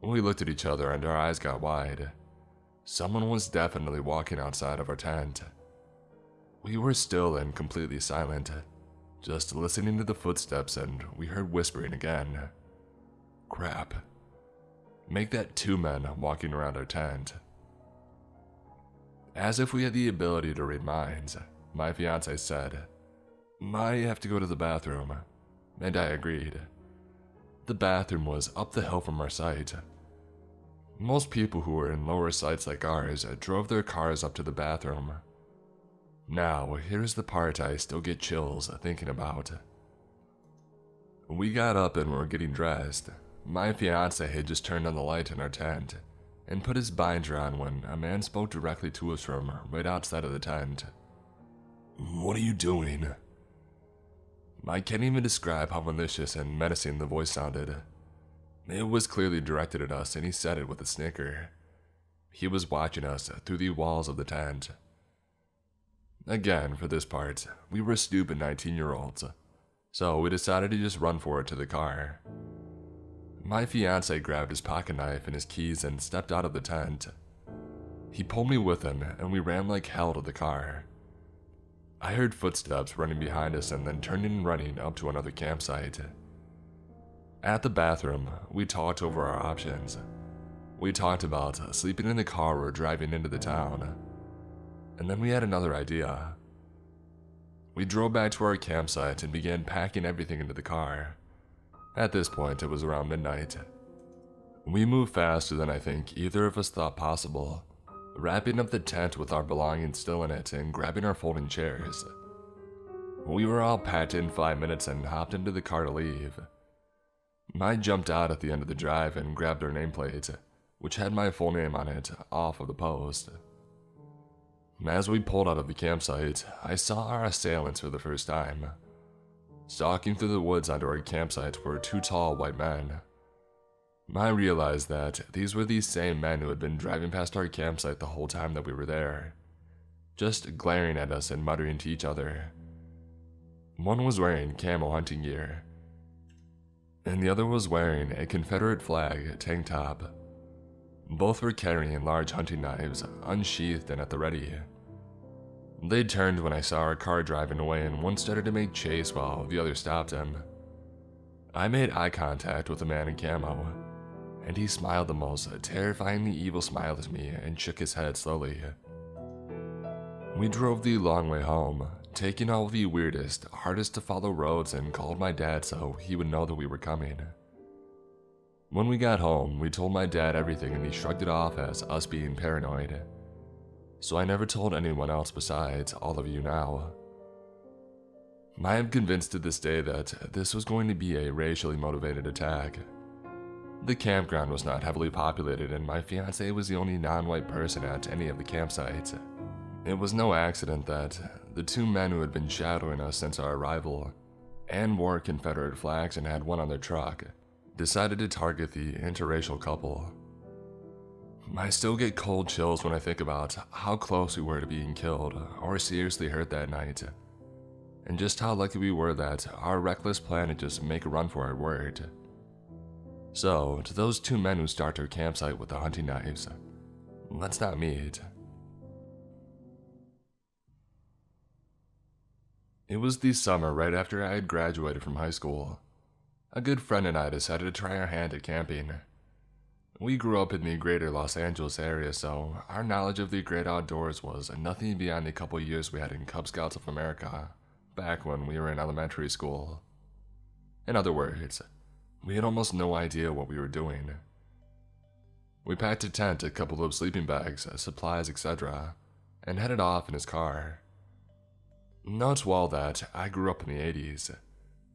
We looked at each other and our eyes got wide. Someone was definitely walking outside of our tent. We were still and completely silent, just listening to the footsteps, and we heard whispering again. Crap. Make that 2 men walking around our tent. As if we had the ability to read minds, my fiance said, "I have to go to the bathroom," and I agreed. The bathroom was up the hill from our site. Most people who were in lower sites like ours drove their cars up to the bathroom. Now, here's the part I still get chills thinking about. We got up and were getting dressed. My fiance had just turned on the light in our tent and put his binder on when a man spoke directly to us from right outside of the tent. "What are you doing?" I can't even describe how malicious and menacing the voice sounded. It was clearly directed at us, and he said it with a snicker. He was watching us through the walls of the tent. Again, for this part, we were stupid 19-year-olds, so we decided to just run for it to the car. My fiance grabbed his pocket knife and his keys and stepped out of the tent. He pulled me with him, and we ran like hell to the car. I heard footsteps running behind us and then turning and running up to another campsite. At the bathroom, we talked over our options. We talked about sleeping in the car or driving into the town. And then we had another idea. We drove back to our campsite and began packing everything into the car. At this point, it was around midnight. We moved faster than I think either of us thought possible, wrapping up the tent with our belongings still in it and grabbing our folding chairs. We were all packed in 5 minutes and hopped into the car to leave. I jumped out at the end of the drive and grabbed our nameplate, which had my full name on it, off of the post. As we pulled out of the campsite, I saw our assailants for the first time. Stalking through the woods onto our campsite were 2 tall white men. I realized that these were the same men who had been driving past our campsite the whole time that we were there, just glaring at us and muttering to each other. One was wearing camo hunting gear, and the other was wearing a Confederate flag tank top. Both were carrying large hunting knives, unsheathed and at the ready. They turned when I saw our car driving away, and one started to make chase while the other stopped him. I made eye contact with the man in camo, and he smiled the most terrifyingly evil smile at me and shook his head slowly. We drove the long way home, taking all the weirdest, hardest to follow roads, and called my dad so he would know that we were coming. When we got home, we told my dad everything and he shrugged it off as us being paranoid. So I never told anyone else besides all of you now. I am convinced to this day that this was going to be a racially motivated attack. The campground was not heavily populated and my fiancé was the only non-white person at any of the campsites. It was no accident that the 2 men who had been shadowing us since our arrival and wore Confederate flags and had one on their truck decided to target the interracial couple. I still get cold chills when I think about how close we were to being killed or seriously hurt that night, and just how lucky we were that our reckless plan to just make a run for it worked. So, to those 2 men who stalked our campsite with the hunting knives, let's not meet. It was the summer right after I had graduated from high school. A good friend and I decided to try our hand at camping. We grew up in the greater Los Angeles area, so our knowledge of the great outdoors was nothing beyond the couple years we had in Cub Scouts of America, back when we were in elementary school. In other words, we had almost no idea what we were doing. We packed a tent, a couple of sleeping bags, supplies, etc., and headed off in his car. Note well that I grew up in the 80s,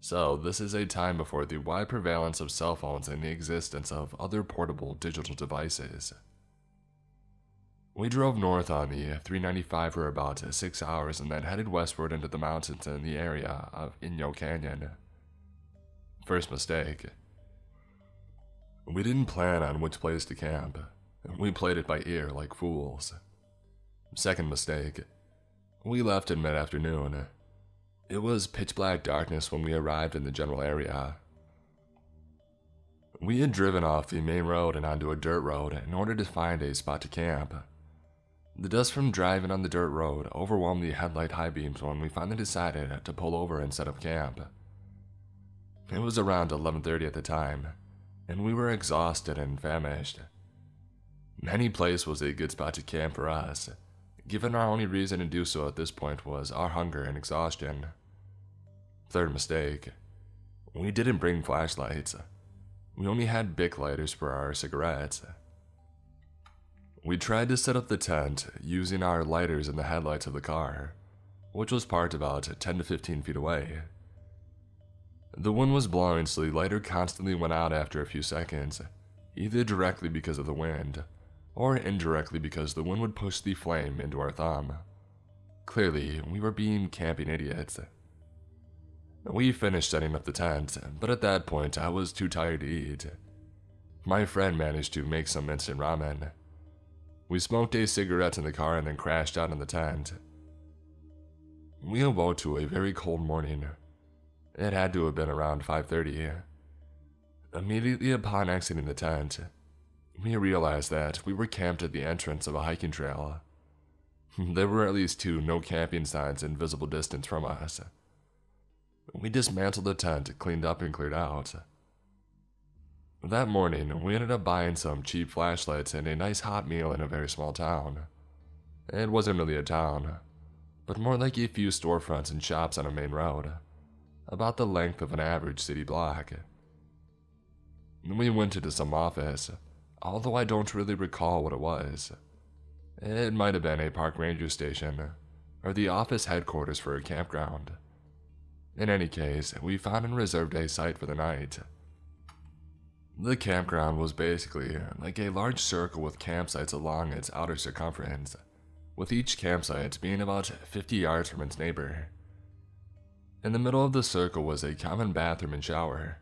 So this is a time before the wide prevalence of cell phones and the existence of other portable digital devices. We drove north on the 395 for about 6 hours and then headed westward into the mountains in the area of Inyo Canyon. First mistake. We didn't plan on which place to camp. We played it by ear like fools. Second mistake. We left in mid-afternoon. It was pitch black darkness when we arrived in the general area. We had driven off the main road and onto a dirt road in order to find a spot to camp. The dust from driving on the dirt road overwhelmed the headlight high beams when we finally decided to pull over and set up camp. It was around 11:30 at the time, and we were exhausted and famished. Any place was a good spot to camp for us, given our only reason to do so at this point was our hunger and exhaustion. Third mistake. We didn't bring flashlights. We only had Bic lighters for our cigarettes. We tried to set up the tent using our lighters in the headlights of the car, which was parked about 10 to 15 feet away. The wind was blowing, so the lighter constantly went out after a few seconds, either directly because of the wind, or indirectly because the wind would push the flame into our thumb. Clearly, we were being camping idiots. We finished setting up the tent, but at that point I was too tired to eat. My friend managed to make some instant ramen. We smoked a cigarette in the car and then crashed out in the tent. We awoke to a very cold morning. It had to have been around 5:30. Immediately upon exiting the tent, we realized that we were camped at the entrance of a hiking trail. There were at least 2 no camping signs in visible distance from us. We dismantled the tent, cleaned up, and cleared out. That morning, we ended up buying some cheap flashlights and a nice hot meal in a very small town. It wasn't really a town, but more like a few storefronts and shops on a main road, about the length of an average city block. We went into some office, although I don't really recall what it was. It might have been a park ranger station, or the office headquarters for a campground. In any case, we found and reserved a site for the night. The campground was basically like a large circle with campsites along its outer circumference, with each campsite being about 50 yards from its neighbor. In the middle of the circle was a common bathroom and shower.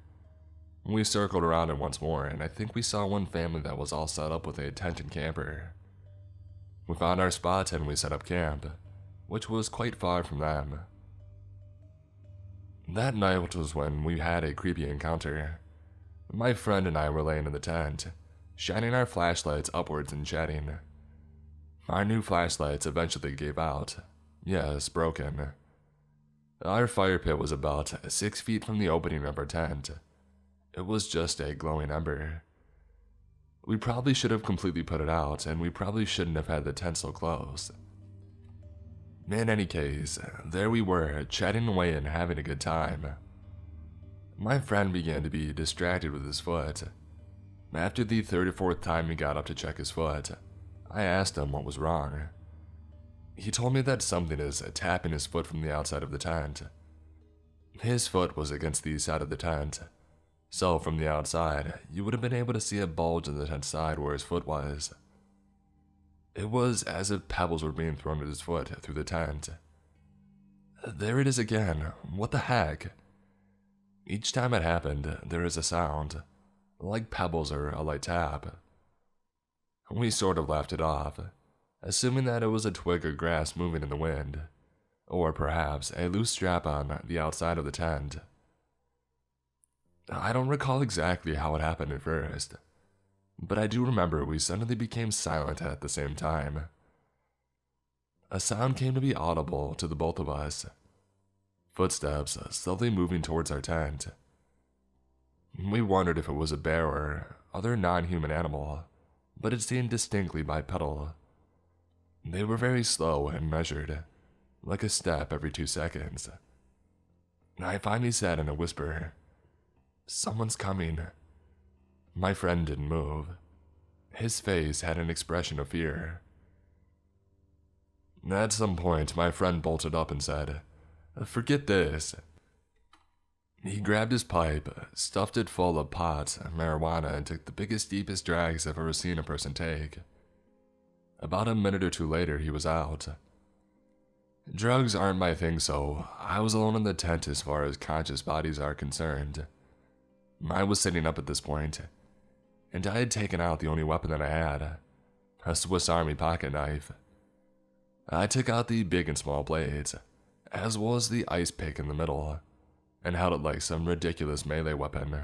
We circled around it once more, and I think we saw one family that was all set up with a tent and camper. We found our spot and we set up camp, which was quite far from them. That night was when we had a creepy encounter. My friend and I were laying in the tent, shining our flashlights upwards and chatting. Our new flashlights eventually gave out. Yes, broken. Our fire pit was about 6 feet from the opening of our tent. It was just a glowing ember. We probably should have completely put it out, and we probably shouldn't have had the tent so close. In any case, there we were, chatting away and having a good time. My friend began to be distracted with his foot. After the 3rd or 4th time he got up to check his foot, I asked him what was wrong. He told me that something is tapping his foot from the outside of the tent. His foot was against the side of the tent, so from the outside, you would have been able to see a bulge in the tent side where his foot was. It was as if pebbles were being thrown at his foot through the tent. There it is again, what the heck? Each time it happened, there is a sound, like pebbles or a light tap. We sort of laughed it off, assuming that it was a twig or grass moving in the wind, or perhaps a loose strap on the outside of the tent. I don't recall exactly how it happened at first, but I do remember we suddenly became silent at the same time. A sound came to be audible to the both of us. Footsteps slowly moving towards our tent. We wondered if it was a bear or other non-human animal, but it seemed distinctly bipedal. They were very slow and measured, like a step every 2 seconds. I finally said in a whisper, "Someone's coming." My friend didn't move. His face had an expression of fear. At some point, my friend bolted up and said, "Forget this." He grabbed his pipe, stuffed it full of pot, marijuana, and took the biggest, deepest drags I've ever seen a person take. About a minute or two later, he was out. Drugs aren't my thing, so I was alone in the tent as far as conscious bodies are concerned. I was sitting up at this point, and I had taken out the only weapon that I had, a Swiss Army pocket knife. I took out the big and small blades, as well as the ice pick in the middle, and held it like some ridiculous melee weapon.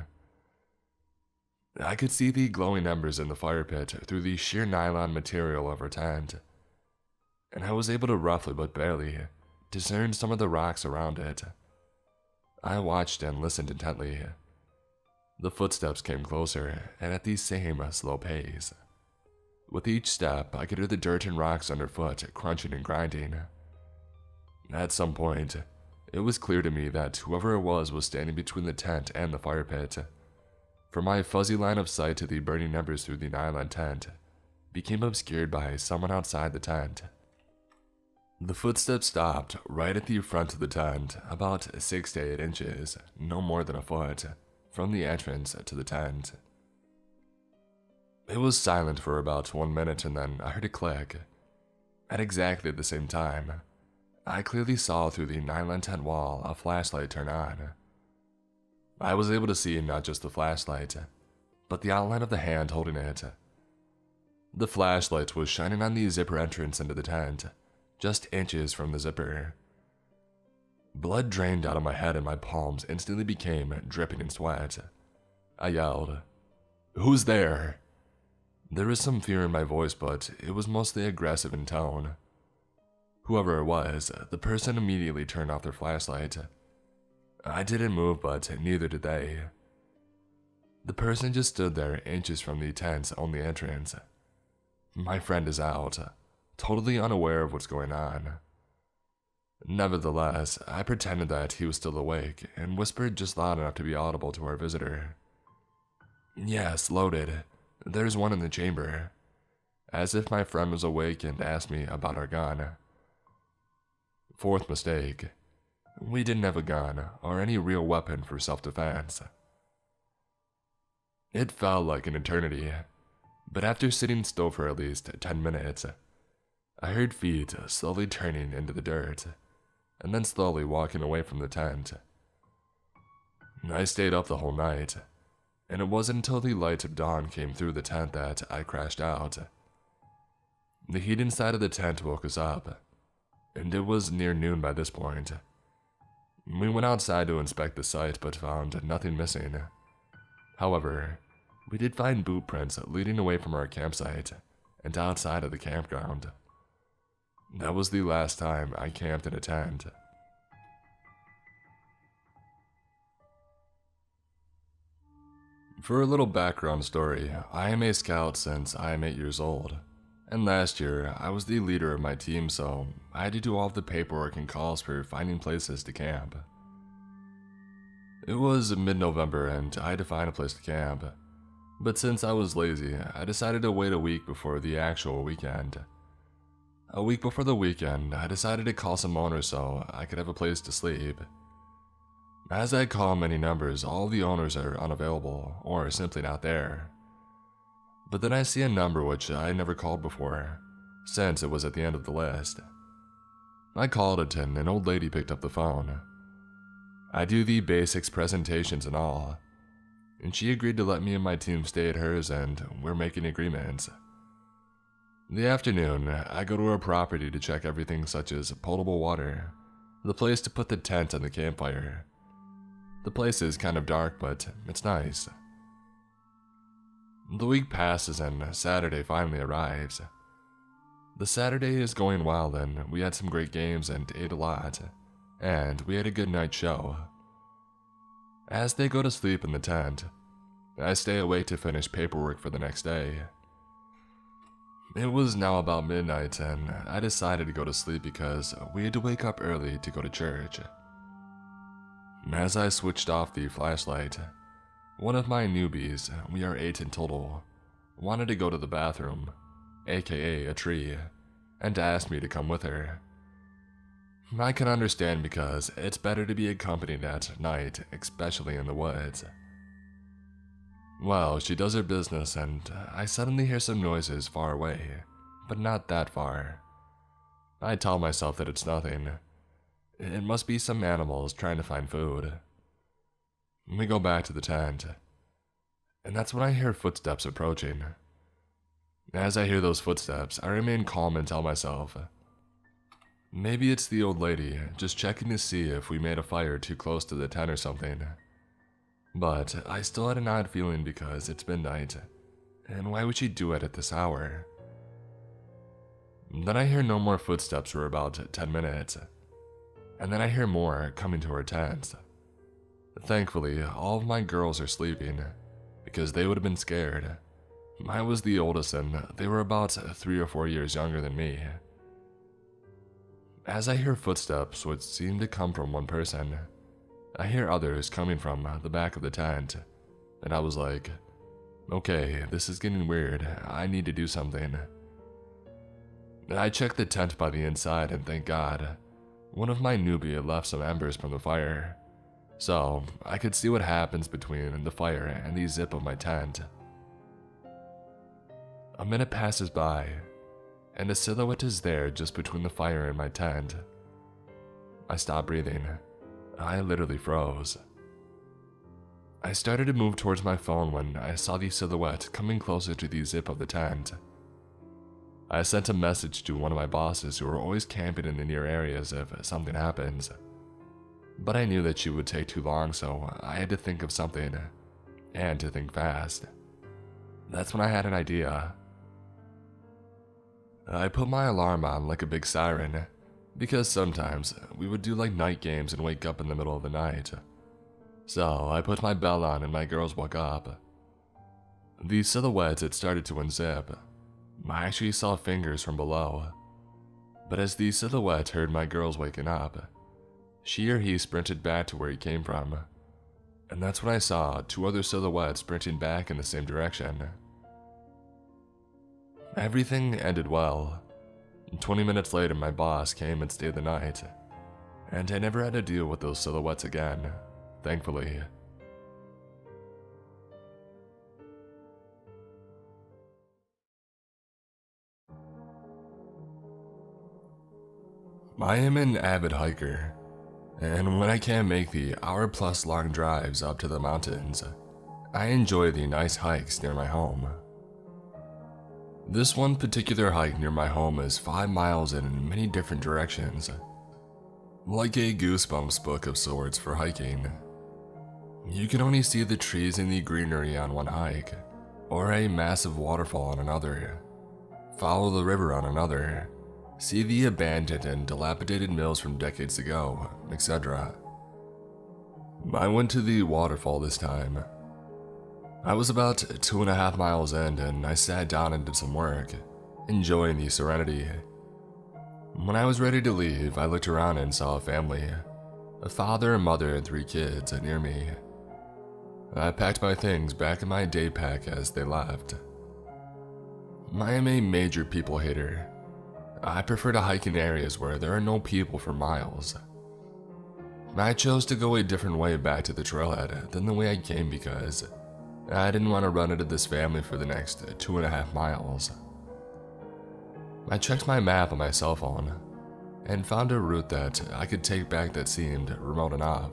I could see the glowing embers in the fire pit through the sheer nylon material of our tent, and I was able to roughly but barely discern some of the rocks around it. I watched and listened intently. The footsteps came closer, and at the same slow pace. With each step, I could hear the dirt and rocks underfoot crunching and grinding. At some point, it was clear to me that whoever it was standing between the tent and the fire pit. For my fuzzy line of sight to the burning embers through the nylon tent became obscured by someone outside the tent. The footsteps stopped right at the front of the tent, about 6 to 8 inches, no more than a foot, from the entrance to the tent. It was silent for about 1 minute, and then I heard a click. At exactly the same time, I clearly saw through the nylon tent wall a flashlight turn on. I was able to see not just the flashlight, but the outline of the hand holding it. The flashlight was shining on the zipper entrance into the tent, just inches from the zipper. Blood drained out of my head and my palms instantly became dripping in sweat. I yelled, "Who's there?" There was some fear in my voice, but it was mostly aggressive in tone. Whoever it was, the person immediately turned off their flashlight. I didn't move, but neither did they. The person just stood there inches from the tent's only entrance. My friend is out, totally unaware of what's going on. Nevertheless, I pretended that he was still awake and whispered just loud enough to be audible to our visitor. "Yes, loaded. There's one in the chamber," as if my friend was awake and asked me about our gun. Fourth mistake. We didn't have a gun or any real weapon for self-defense. It felt like an eternity, but after sitting still for at least 10 minutes, I heard feet slowly turning into the dirt, and then slowly walking away from the tent. I stayed up the whole night, and it wasn't until the light of dawn came through the tent that I crashed out. The heat inside of the tent woke us up, and it was near noon by this point. We went outside to inspect the site but found nothing missing. However, we did find boot prints leading away from our campsite and outside of the campground. That was the last time I camped in a tent. For a little background story, I am a scout since I am 8 years old, and last year I was the leader of my team, so I had to do all of the paperwork and calls for finding places to camp. It was mid-November and I had to find a place to camp, but since I was lazy, I decided to wait a week before the actual weekend. A week before the weekend, I decided to call some owners so I could have a place to sleep. As I call many numbers, all the owners are unavailable or simply not there. But then I see a number which I never called before, since it was at the end of the list. I called it and an old lady picked up the phone. I do the basics, presentations and all, and she agreed to let me and my team stay at hers, and we're making agreements. In the afternoon, I go to her property to check everything such as potable water, the place to put the tent and the campfire. The place is kind of dark, but it's nice. The week passes and Saturday finally arrives. The Saturday is going well and we had some great games and ate a lot, and we had a good night show. As they go to sleep in the tent, I stay awake to finish paperwork for the next day. It was now about midnight and I decided to go to sleep because we had to wake up early to go to church. As I switched off the flashlight, one of my newbies, we are 8 in total, wanted to go to the bathroom, aka a tree, and asked me to come with her. I can understand because it's better to be accompanied at night, especially in the woods. Well, she does her business and I suddenly hear some noises far away, but not that far. I tell myself that it's nothing. It must be some animals trying to find food. We go back to the tent, and that's when I hear footsteps approaching. As I hear those footsteps, I remain calm and tell myself, maybe it's the old lady just checking to see if we made a fire too close to the tent or something. But I still had an odd feeling because it's midnight, and why would she do it at this hour? Then I hear no more footsteps for about 10 minutes, and then I hear more coming to our tent. Thankfully, all of my girls are sleeping, because they would have been scared. I was the oldest and they were about 3 or 4 years younger than me. As I hear footsteps which seem to come from one person, I hear others coming from the back of the tent, and I was like, okay, this is getting weird, I need to do something. I checked the tent by the inside and thank God, one of my newbie had left some embers from the fire, so I could see what happens between the fire and the zip of my tent. A minute passes by, and a silhouette is there just between the fire and my tent. I stopped breathing. I literally froze. I started to move towards my phone when I saw the silhouette coming closer to the zip of the tent. I sent a message to one of my bosses who are always camping in the near areas if something happens. But I knew that she would take too long, so I had to think of something, and to think fast. That's when I had an idea. I put my alarm on like a big siren, because sometimes we would do like night games and wake up in the middle of the night. So I put my bell on and my girls woke up. The silhouette had started to unzip. I actually saw fingers from below. But as the silhouette heard my girls waking up, she or he sprinted back to where he came from. And that's when I saw 2 other silhouettes sprinting back in the same direction. Everything ended well. 20 minutes later, my boss came and stayed the night, and I never had to deal with those silhouettes again, thankfully. I am an avid hiker, and when I can't make the hour-plus long drives up to the mountains, I enjoy the nice hikes near my home. This one particular hike near my home is 5 miles in many different directions, like a Goosebumps book of sorts for hiking. You can only see the trees and the greenery on one hike, or a massive waterfall on another, follow the river on another, see the abandoned and dilapidated mills from decades ago, etc. I went to the waterfall this time. I was about 2.5 miles in and I sat down and did some work, enjoying the serenity. When I was ready to leave, I looked around and saw a family, a father, a mother, and 3 kids near me. I packed my things back in my day pack as they left. I am a major people hater. I prefer to hike in areas where there are no people for miles. I chose to go a different way back to the trailhead than the way I came because I didn't want to run into this family for the next 2.5 miles. I checked my map on my cell phone and found a route that I could take back that seemed remote enough.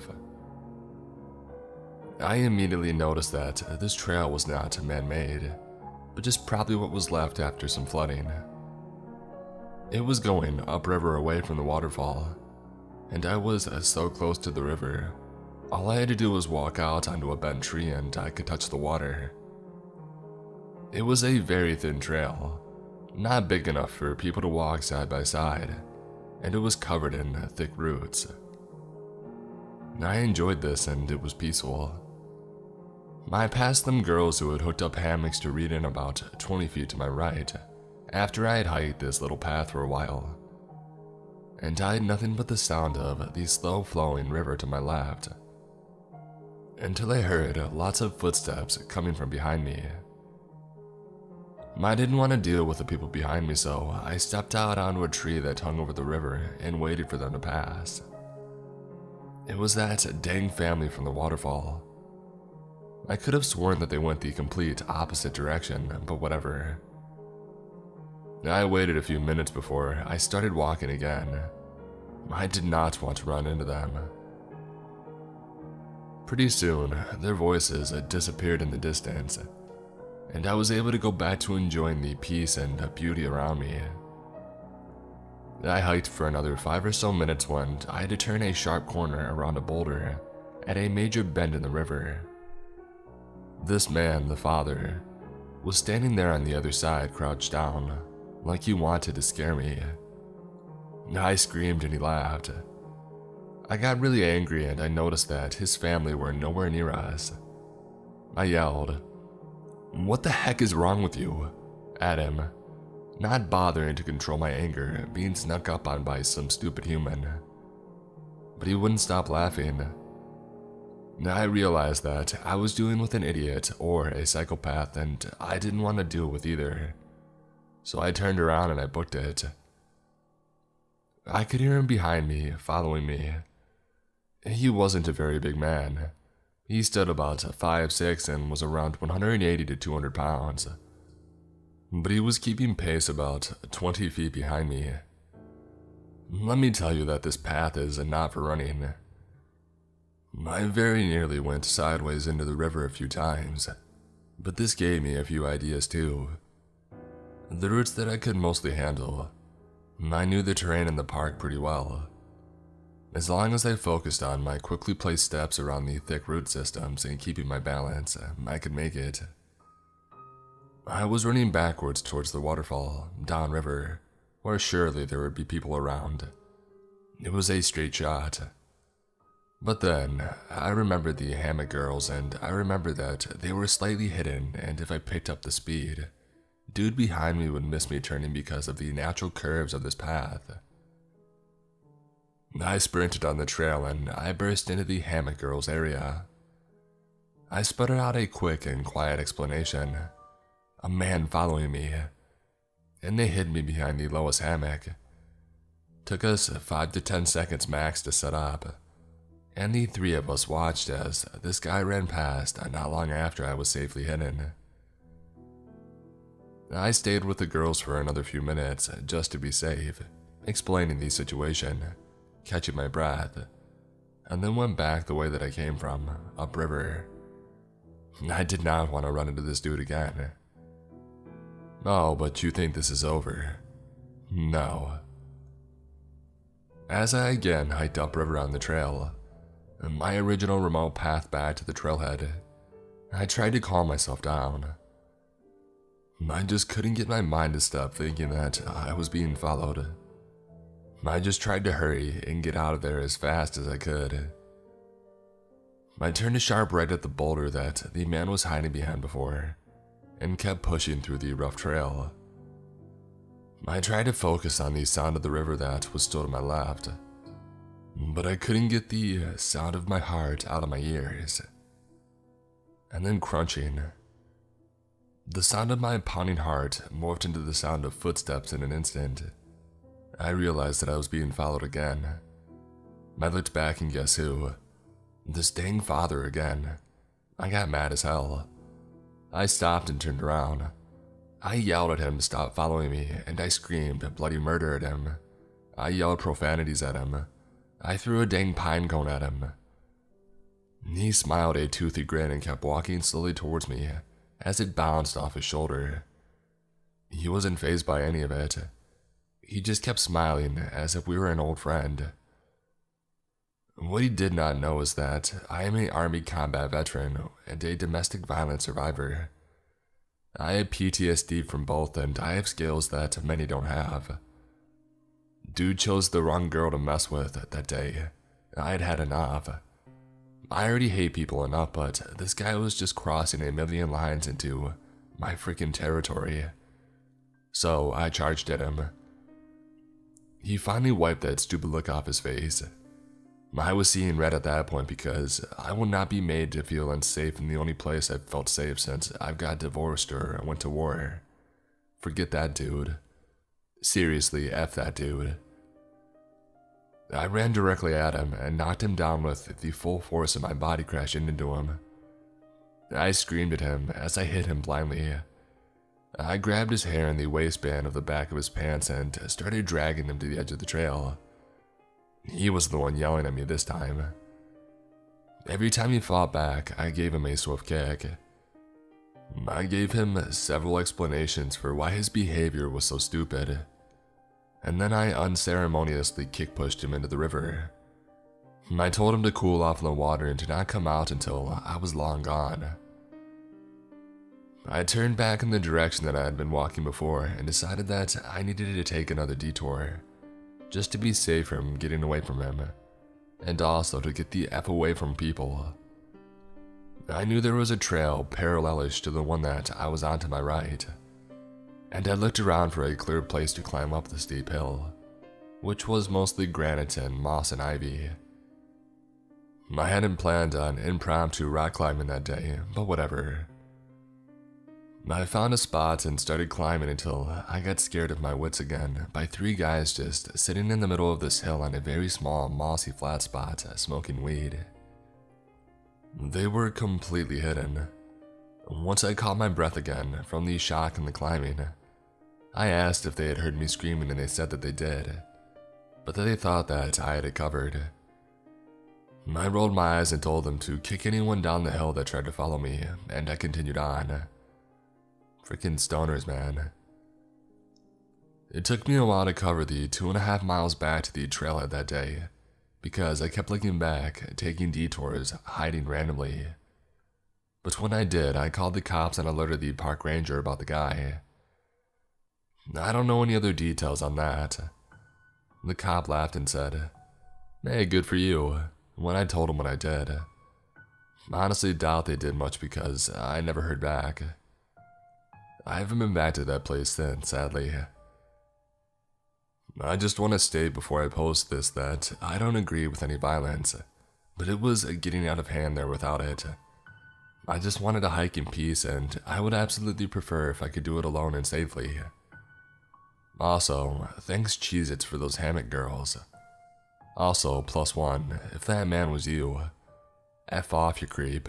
I immediately noticed that this trail was not man-made, but just probably what was left after some flooding. It was going upriver away from the waterfall, and I was so close to the river. All I had to do was walk out onto a bent tree and I could touch the water. It was a very thin trail, not big enough for people to walk side by side, and it was covered in thick roots. I enjoyed this and it was peaceful. I passed them girls who had hooked up hammocks to read in about 20 feet to my right after I had hiked this little path for a while, and I had nothing but the sound of the slow-flowing river to my left, until I heard lots of footsteps coming from behind me. I didn't want to deal with the people behind me, so I stepped out onto a tree that hung over the river and waited for them to pass. It was that dang family from the waterfall. I could have sworn that they went the complete opposite direction, but whatever. I waited a few minutes before I started walking again. I did not want to run into them. Pretty soon, their voices had disappeared in the distance, and I was able to go back to enjoying the peace and beauty around me. I hiked for another 5 or so minutes when I had to turn a sharp corner around a boulder at a major bend in the river. This man, the father, was standing there on the other side, crouched down, like he wanted to scare me. I screamed and he laughed. I got really angry and I noticed that his family were nowhere near us. I yelled, "What the heck is wrong with you?" at him, not bothering to control my anger being snuck up on by some stupid human. But he wouldn't stop laughing. I realized that I was dealing with an idiot or a psychopath and I didn't want to deal with either. So I turned around and I booked it. I could hear him behind me, following me. He wasn't a very big man. He stood about 5'6" and was around 180 to 200 pounds. But he was keeping pace about 20 feet behind me. Let me tell you that this path is not for running. I very nearly went sideways into the river a few times, but this gave me a few ideas too. The routes that I could mostly handle. I knew the terrain in the park pretty well. As long as I focused on my quickly placed steps around the thick root systems and keeping my balance, I could make it. I was running backwards towards the waterfall, downriver, where surely there would be people around. It was a straight shot. But then, I remembered the hammock girls and I remembered that they were slightly hidden, and if I picked up the speed, dude behind me would miss me turning because of the natural curves of this path. I sprinted on the trail and I burst into the hammock girls area. I sputtered out a quick and quiet explanation. A man following me, and they hid me behind the lowest hammock. Took us 5 to 10 seconds max to set up, and the 3 of us watched as this guy ran past not long after I was safely hidden. I stayed with the girls for another few minutes just to be safe, explaining the situation, catching my breath, and then went back the way that I came from, upriver. I did not want to run into this dude again. Oh, but you think this is over? No. As I again hiked upriver on the trail, my original remote path back to the trailhead, I tried to calm myself down. I just couldn't get my mind to stop thinking that I was being followed. I just tried to hurry and get out of there as fast as I could. I turned a sharp right at the boulder that the man was hiding behind before, and kept pushing through the rough trail. I tried to focus on the sound of the river that was still to my left, but I couldn't get the sound of my heart out of my ears. And then crunching. The sound of my pounding heart morphed into the sound of footsteps in an instant. I realized that I was being followed again. I looked back and guess who? This dang father again. I got mad as hell. I stopped and turned around. I yelled at him to stop following me, and I screamed bloody murder at him. I yelled profanities at him. I threw a dang pine cone at him. He smiled a toothy grin and kept walking slowly towards me as it bounced off his shoulder. He wasn't fazed by any of it. He just kept smiling as if we were an old friend. What he did not know is that I am an Army combat veteran and a domestic violence survivor. I had PTSD from both, and I have skills that many don't have. Dude chose the wrong girl to mess with that day. I had had enough. I already hate people enough, but this guy was just crossing a million lines into my freaking territory. So I charged at him. He finally wiped that stupid look off his face. I was seeing red at that point because I will not be made to feel unsafe in the only place I've felt safe since I've got divorced or went to war. Forget that dude. Seriously, F that dude. I ran directly at him and knocked him down with the full force of my body crashing into him. I screamed at him as I hit him blindly. I grabbed his hair in the waistband of the back of his pants and started dragging him to the edge of the trail. He was the one yelling at me this time. Every time he fought back, I gave him a swift kick. I gave him several explanations for why his behavior was so stupid, and then I unceremoniously kick-pushed him into the river. I told him to cool off in the water and to not come out until I was long gone. I turned back in the direction that I had been walking before and decided that I needed to take another detour, just to be safe from getting away from him, and also to get the F away from people. I knew there was a trail parallelish to the one that I was on to my right, and I looked around for a clear place to climb up the steep hill, which was mostly granite and moss and ivy. I hadn't planned on impromptu rock climbing that day, but whatever. I found a spot and started climbing until I got scared of my wits again by 3 guys just sitting in the middle of this hill on a very small mossy flat spot smoking weed. They were completely hidden. Once I caught my breath again from the shock and the climbing, I asked if they had heard me screaming and they said that they did, but that they thought that I had it covered. I rolled my eyes and told them to kick anyone down the hill that tried to follow me, and I continued on. Freaking stoners, man. It took me a while to cover the 2.5 miles back to the trailhead that day, because I kept looking back, taking detours, hiding randomly. But when I did, I called the cops and alerted the park ranger about the guy. I don't know any other details on that. The cop laughed and said, "Hey, good for you," when I told him what I did. I honestly doubt they did much because I never heard back. I haven't been back to that place since, sadly. I just want to state before I post this that I don't agree with any violence, but it was getting out of hand there without it. I just wanted to hike in peace, and I would absolutely prefer if I could do it alone and safely. Also, thanks Cheez-Its for those hammock girls. Also, +1, if that man was you, F off, you creep.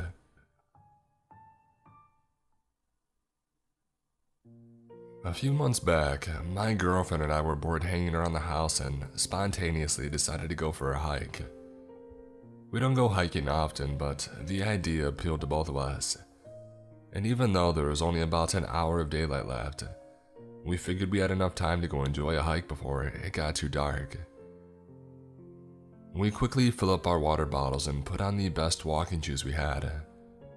A few months back, my girlfriend and I were bored hanging around the house and spontaneously decided to go for a hike. We don't go hiking often, but the idea appealed to both of us. And even though there was only about an hour of daylight left, we figured we had enough time to go enjoy a hike before it got too dark. We quickly filled up our water bottles and put on the best walking shoes we had,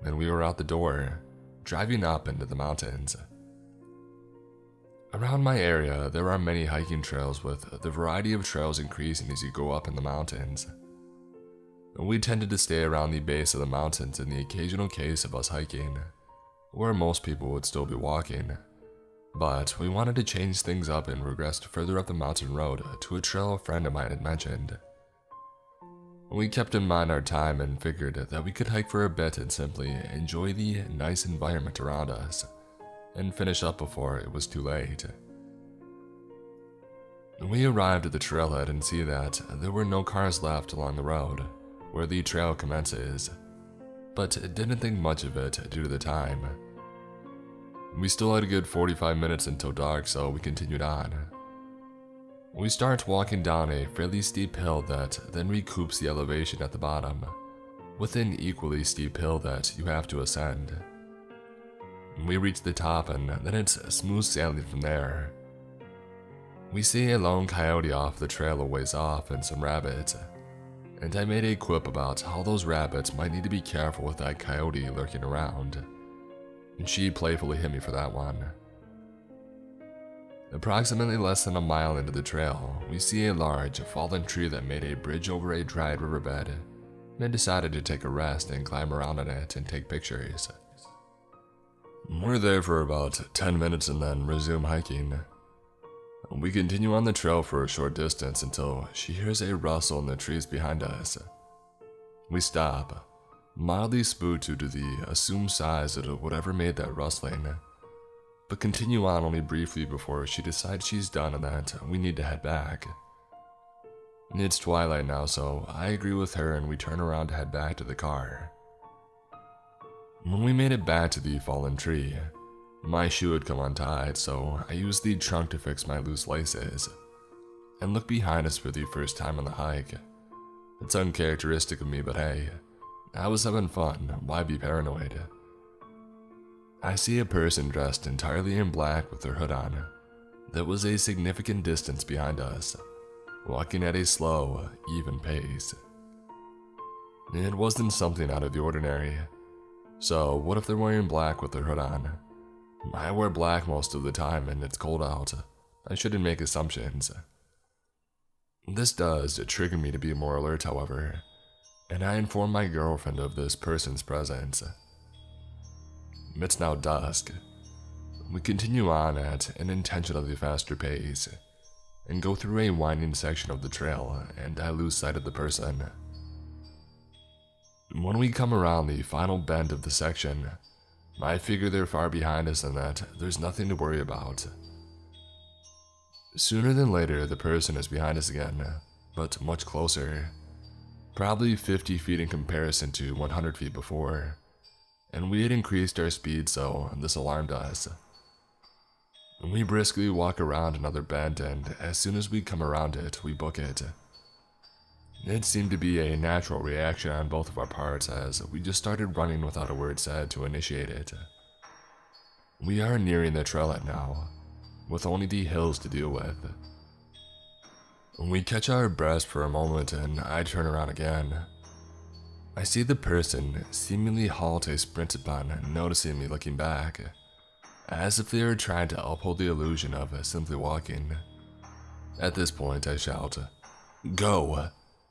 and we were out the door, driving up into the mountains. Around my area, there are many hiking trails with the variety of trails increasing as you go up in the mountains. We tended to stay around the base of the mountains in the occasional case of us hiking, where most people would still be walking. But we wanted to change things up and regressed further up the mountain road to a trail a friend of mine had mentioned. We kept in mind our time and figured that we could hike for a bit and simply enjoy the nice environment around us, and finish up before it was too late. We arrived at the trailhead and see that there were no cars left along the road, where the trail commences, but didn't think much of it due to the time. We still had a good 45 minutes until dark, so we continued on. We start walking down a fairly steep hill that then recoups the elevation at the bottom, with an equally steep hill that you have to ascend. We reach the top and then it's smooth sailing from there. We see a lone coyote off the trail a ways off and some rabbits, and I made a quip about how those rabbits might need to be careful with that coyote lurking around, and she playfully hit me for that one. Approximately less than a mile into the trail, we see a large fallen tree that made a bridge over a dried riverbed, and decided to take a rest and climb around on it and take pictures. We're there for about 10 minutes and then resume hiking. We continue on the trail for a short distance until she hears a rustle in the trees behind us. We stop, mildly spooked due to the assumed size of whatever made that rustling. but continue on only briefly before she decides she's done and that we need to head back. It's twilight now, so I agree with her and we turn around to head back to the car. When we made it back to the fallen tree, my shoe had come untied, so I used the trunk to fix my loose laces and looked behind us for the first time on the hike. It's uncharacteristic of me, but hey, I was having fun, why be paranoid? I see a person dressed entirely in black with their hood on that was a significant distance behind us, walking at a slow, even pace. It wasn't something out of the ordinary, so what if they're wearing black with their hood on? I wear black most of the time and it's cold out. I shouldn't make assumptions. This does trigger me to be more alert, however, and I inform my girlfriend of this person's presence. It's now dusk. We continue on at an intentionally faster pace and go through a winding section of the trail, and I lose sight of the person. When we come around the final bend of the section, I figure they're far behind us and that there's nothing to worry about. Sooner than later, the person is behind us again, but much closer. Probably 50 feet in comparison to 100 feet before, and we had increased our speed, so this alarmed us. We briskly walk around another bend, and as soon as we come around it, we book it. It seemed to be a natural reaction on both of our parts as we just started running without a word said to initiate it. We are nearing the trailhead now, with only the hills to deal with. We catch our breath for a moment and I turn around again. I see the person seemingly halt a sprint upon noticing me looking back, as if they were trying to uphold the illusion of simply walking. At this point I shout, "Go!"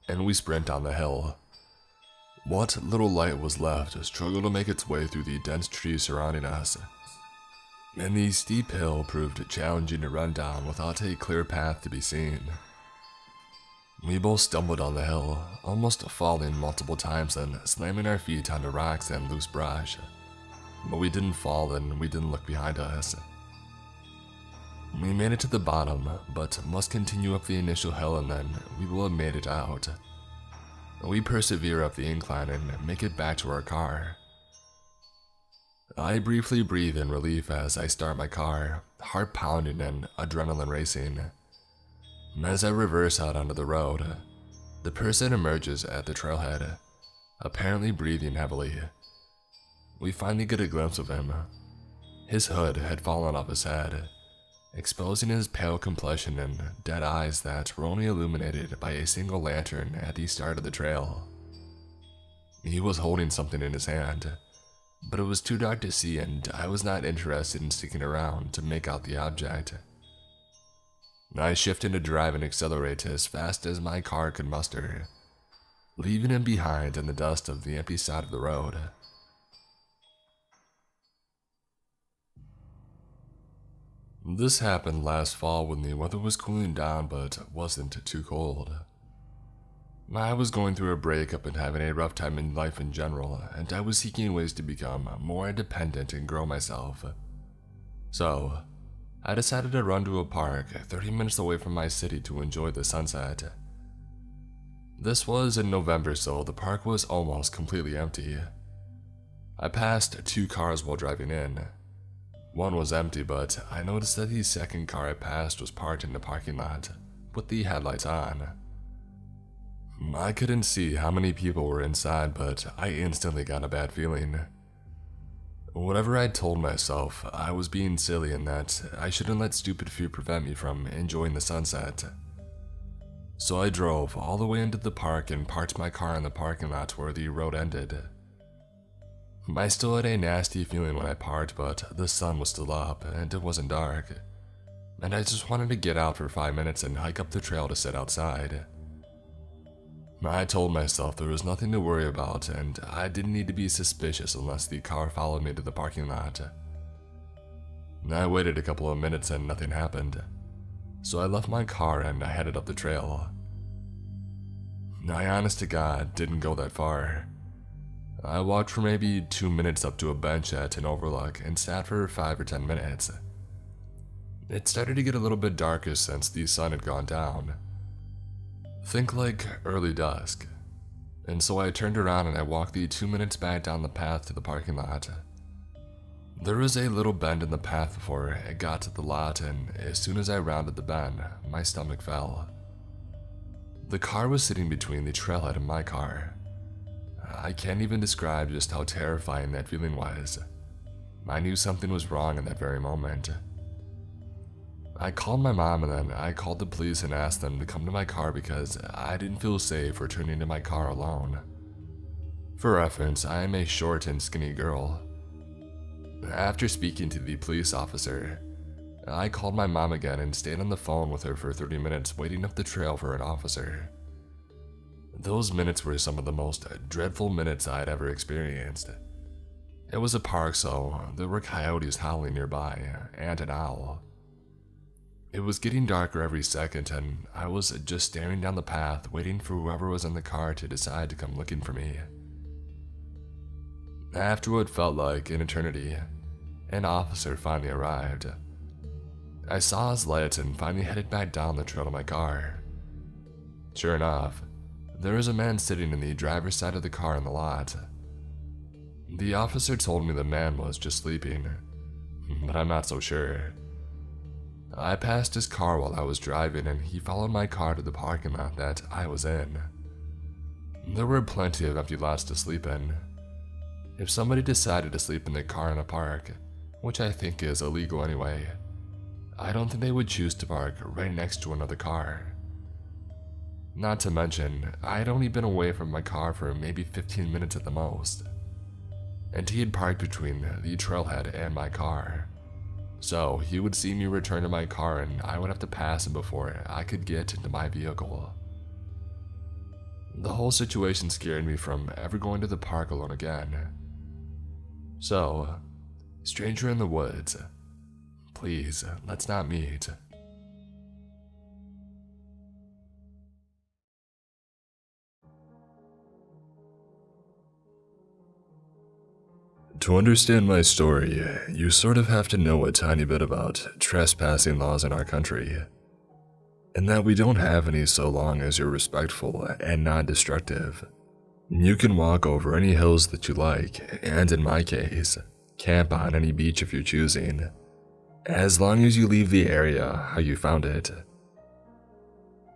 and we sprint down the hill. What little light was left struggled to make its way through the dense trees surrounding us, and the steep hill proved challenging to run down without a clear path to be seen. We both stumbled down the hill, almost falling multiple times and slamming our feet onto rocks and loose brush. But we didn't fall and we didn't look behind us. We made it to the bottom, but must continue up the initial hill and then we will have made it out. We persevere up the incline and make it back to our car. I briefly breathe in relief as I start my car, heart pounding and adrenaline racing. As I reverse out onto the road, the person emerges at the trailhead, apparently breathing heavily. We finally get a glimpse of him. His hood had fallen off his head, exposing his pale complexion and dead eyes that were only illuminated by a single lantern at the start of the trail. He was holding something in his hand, but it was too dark to see and I was not interested in sticking around to make out the object. I shift into drive and accelerate as fast as my car could muster, leaving him behind in the dust of the empty side of the road. This happened last fall when the weather was cooling down but wasn't too cold. I was going through a breakup and having a rough time in life in general, and I was seeking ways to become more independent and grow myself. So, I decided to run to a park 30 minutes away from my city to enjoy the sunset. This was in November, so the park was almost completely empty. I passed 2 cars while driving in. One was empty, but I noticed that the second car I passed was parked in the parking lot, with the headlights on. I couldn't see how many people were inside, but I instantly got a bad feeling. Whatever I'd told myself, I was being silly and that I shouldn't let stupid fear prevent me from enjoying the sunset. So I drove all the way into the park and parked my car in the parking lot where the road ended. I still had a nasty feeling when I parked, but the sun was still up and it wasn't dark, and I just wanted to get out for 5 minutes and hike up the trail to sit outside. I told myself there was nothing to worry about and I didn't need to be suspicious unless the car followed me to the parking lot. I waited a couple of minutes and nothing happened, so I left my car and I headed up the trail. I honest to God didn't go that far. I walked for maybe 2 minutes up to a bench at an overlook and sat for 5 or 10 minutes. It started to get a little bit darker since the sun had gone down. Think like early dusk. And so I turned around and I walked the 2 minutes back down the path to the parking lot. There was a little bend in the path before it got to the lot, and as soon as I rounded the bend, my stomach fell. The car was sitting between the trailhead and my car. I can't even describe just how terrifying that feeling was. I knew something was wrong in that very moment. I called my mom and then I called the police and asked them to come to my car because I didn't feel safe returning to my car alone. For reference, I am a short and skinny girl. After speaking to the police officer, I called my mom again and stayed on the phone with her for 30 minutes waiting up the trail for an officer. Those minutes were some of the most dreadful minutes I had ever experienced. It was a park, so there were coyotes howling nearby, and an owl. It was getting darker every second, and I was just staring down the path waiting for whoever was in the car to decide to come looking for me. After what felt like an eternity, an officer finally arrived. I saw his lights and finally headed back down the trail to my car. Sure enough, there was a man sitting in the driver's side of the car in the lot. The officer told me the man was just sleeping, but I'm not so sure. I passed his car while I was driving and he followed my car to the parking lot that I was in. There were plenty of empty lots to sleep in. If somebody decided to sleep in their car in a park, which I think is illegal anyway, I don't think they would choose to park right next to another car. Not to mention, I had only been away from my car for maybe 15 minutes at the most, and he had parked between the trailhead and my car. So he would see me return to my car and I would have to pass him before I could get into my vehicle. The whole situation scared me from ever going to the park alone again. So, stranger in the woods, please, let's not meet. To understand my story, you sort of have to know a tiny bit about trespassing laws in our country, and that we don't have any so long as you're respectful and non-destructive. You can walk over any hills that you like, and in my case, camp on any beach if you're choosing, as long as you leave the area how you found it.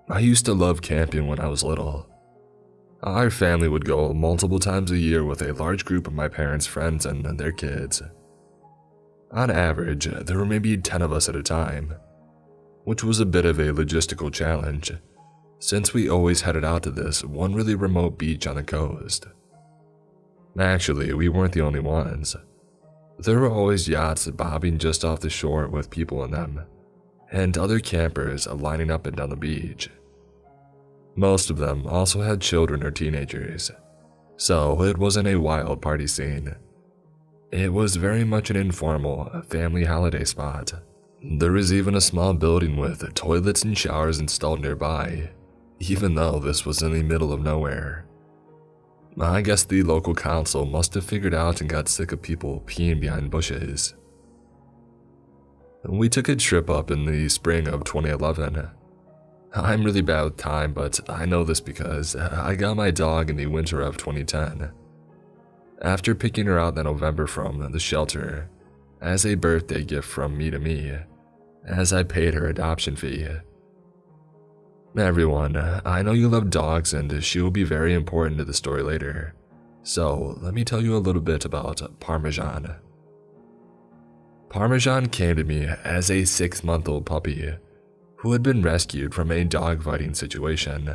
I used to love camping when I was little. Our family would go multiple times a year with a large group of my parents' friends and their kids. On average, there were maybe 10 of us at a time, which was a bit of a logistical challenge, since we always headed out to this one really remote beach on the coast. Actually, we weren't the only ones. There were always yachts bobbing just off the shore with people in them, and other campers lining up and down the beach. Most of them also had children or teenagers, so it wasn't a wild party scene. It was very much an informal, family holiday spot. There was even a small building with toilets and showers installed nearby, even though this was in the middle of nowhere. I guess the local council must have figured out and got sick of people peeing behind bushes. We took a trip up in the spring of 2011. I'm really bad with time, but I know this because I got my dog in the winter of 2010. After picking her out that November from the shelter, as a birthday gift from me to me, as I paid her adoption fee. Everyone, I know you love dogs and she will be very important to the story later, so let me tell you a little bit about Parmesan. Parmesan came to me as a 6-month-old puppy who had been rescued from a dogfighting situation.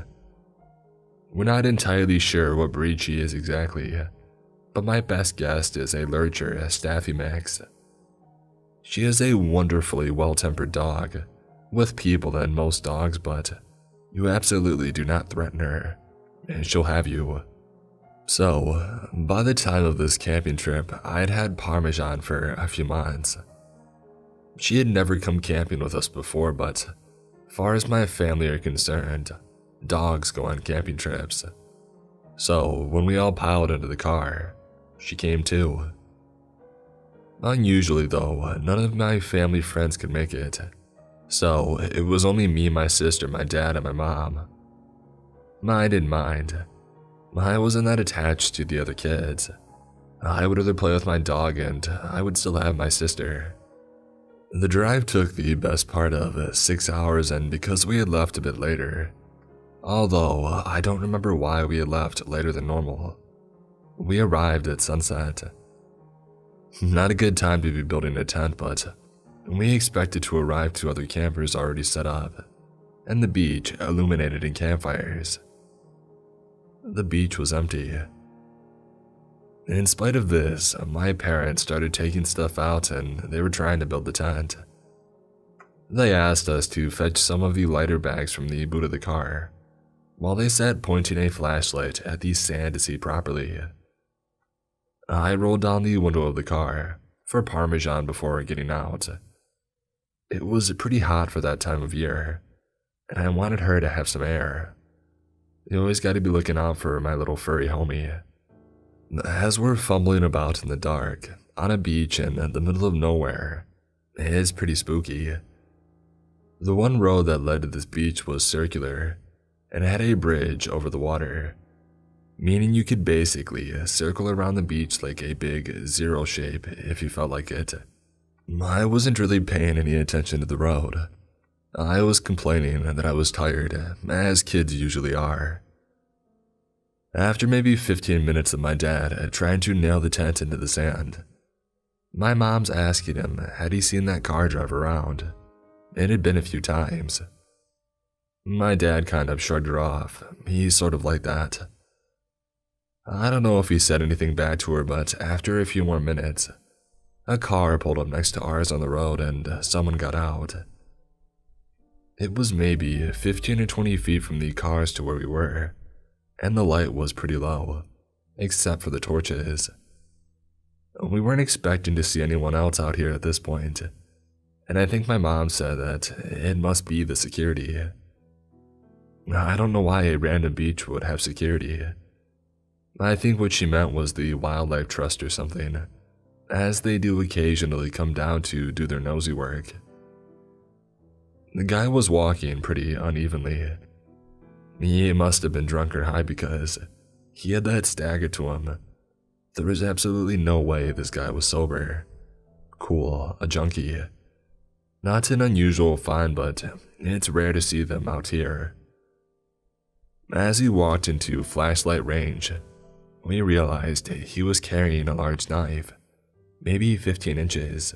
We're not entirely sure what breed she is exactly, but my best guess is a lurcher staffy mix. She is a wonderfully well-tempered dog, with people than most dogs, but you absolutely do not threaten her, and she'll have you. So, by the time of this camping trip, I had had Parmesan for a few months. She had never come camping with us before, but far as my family are concerned, dogs go on camping trips. So, when we all piled into the car, She came too. Unusually though, none of my family friends could make it. So it was only me, my sister, my dad, and my mom. I didn't mind. I wasn't that attached to the other kids. I would rather play with my dog and I would still have my sister. The drive took the best part of 6 hours, and because we had left a bit later, although I don't remember why we had left later than normal, we arrived at sunset. Not a good time to be building a tent, but we expected to arrive to other campers already set up, and the beach illuminated in campfires. The beach was empty. In spite of this, my parents started taking stuff out and they were trying to build the tent. They asked us to fetch some of the lighter bags from the boot of the car, while they sat pointing a flashlight at the sand to see properly. I rolled down the window of the car for Parmesan before getting out. It was pretty hot for that time of year, and I wanted her to have some air. You always gotta be looking out for my little furry homie. As we're fumbling about in the dark, on a beach in the middle of nowhere, it is pretty spooky. The one road that led to this beach was circular, and had a bridge over the water, meaning you could basically circle around the beach like a big zero shape if you felt like it. I wasn't really paying any attention to the road. I was complaining that I was tired, as kids usually are. After maybe 15 minutes of my dad trying to nail the tent into the sand, my mom's asking him had he seen that car drive around. It had been a few times. My dad kind of shrugged her off. He's sort of like that. I don't know if he said anything back to her, but after a few more minutes, a car pulled up next to ours on the road and someone got out. It was maybe 15 or 20 feet from the cars to where we were, and the light was pretty low, except for the torches. We weren't expecting to see anyone else out here at this point, and I think my mom said that it must be the security. I don't know why a random beach would have security. I think what she meant was the wildlife trust or something, as they do occasionally come down to do their nosy work. The guy was walking pretty unevenly. He must have been drunk or high because he had that stagger to him. There was absolutely no way this guy was sober. Cool, a junkie. Not an unusual find, but it's rare to see them out here. As he walked into flashlight range, we realized he was carrying a large knife, maybe 15 inches.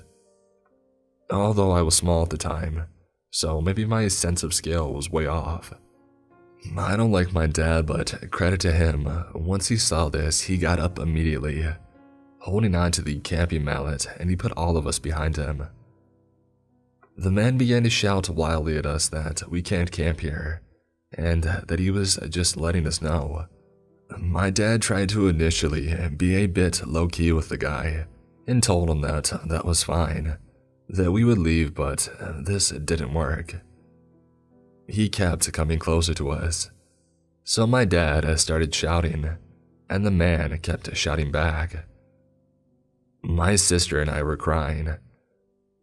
Although I was small at the time, so maybe my sense of scale was way off. I don't like my dad, but credit to him, once he saw this, he got up immediately, holding on to the camping mallet, and he put all of us behind him. The man began to shout wildly at us that we can't camp here, and that he was just letting us know. My dad tried to initially be a bit low-key with the guy, and told him that that was fine, that we would leave, but this didn't work. He kept coming closer to us, so my dad started shouting, and the man kept shouting back. My sister and I were crying.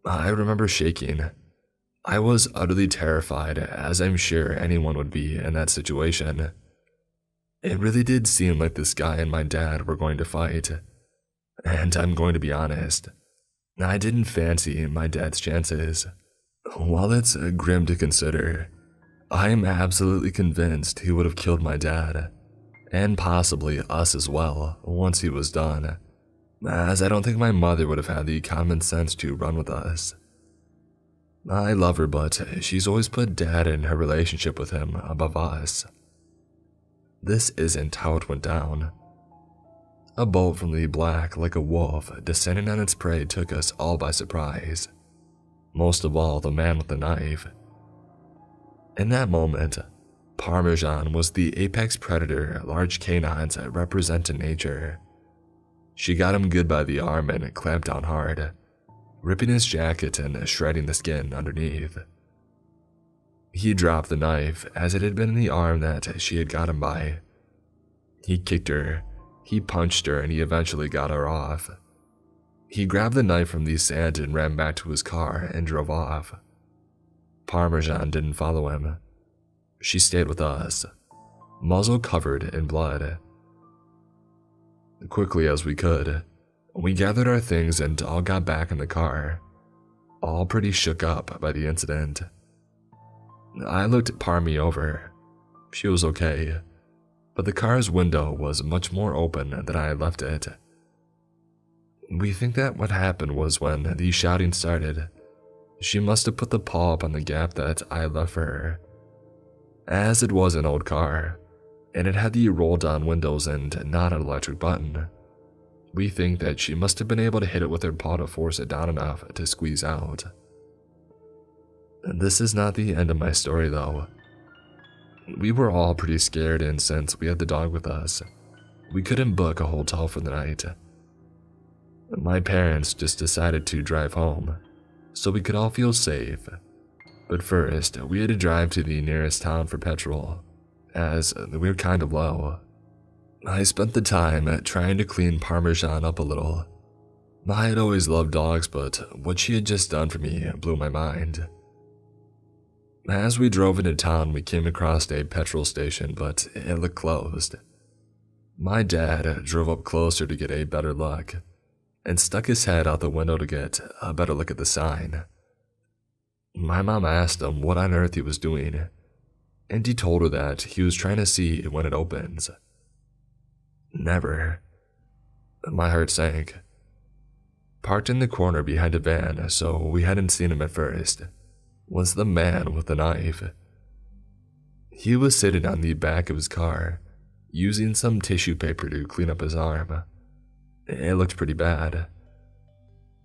I remember shaking. I was utterly terrified, as I'm sure anyone would be in that situation. It really did seem like this guy and my dad were going to fight, and I'm going to be honest, I didn't fancy my dad's chances. While it's grim to consider, I am absolutely convinced he would have killed my dad, and possibly us as well, once he was done, as I don't think my mother would have had the common sense to run with us. I love her, but she's always put Dad and her relationship with him above us. This isn't how it went down. A bolt from the black like a wolf descending on its prey took us all by surprise, most of all the man with the knife. In that moment, Parmesan was the apex predator large canines represent in nature. She got him good by the arm and clamped down hard, ripping his jacket and shredding the skin underneath. He dropped the knife as it had been in the arm that she had got him by. He kicked her. He punched her and he eventually got her off. He grabbed the knife from the sand and ran back to his car and drove off. Parmesan didn't follow him. She stayed with us, muzzle covered in blood. Quickly as we could, we gathered our things and all got back in the car, all pretty shook up by the incident. I looked Parmy over. She was okay, but the car's window was much more open than I had left it. We think that what happened was when the shouting started, she must have put the paw up on the gap that I had left for her. As it was an old car, and it had the roll-down windows and not an electric button, we think that she must have been able to hit it with her paw to force it down enough to squeeze out. This is not the end of my story though. We were all pretty scared, and since we had the dog with us, we couldn't book a hotel for the night. My parents just decided to drive home, so we could all feel safe. But first, we had to drive to the nearest town for petrol, as we were kind of low. I spent the time trying to clean Parmesan up a little. I had always loved dogs, but what she had just done for me blew my mind. As we drove into town, we came across a petrol station, but it looked closed. My dad drove up closer to get a better look, and stuck his head out the window to get a better look at the sign. My mom asked him what on earth he was doing, and he told her that he was trying to see when it opens. Never. My heart sank. Parked in the corner behind a van, so we hadn't seen him at first, was the man with the knife. He was sitting on the back of his car, using some tissue paper to clean up his arm. It looked pretty bad.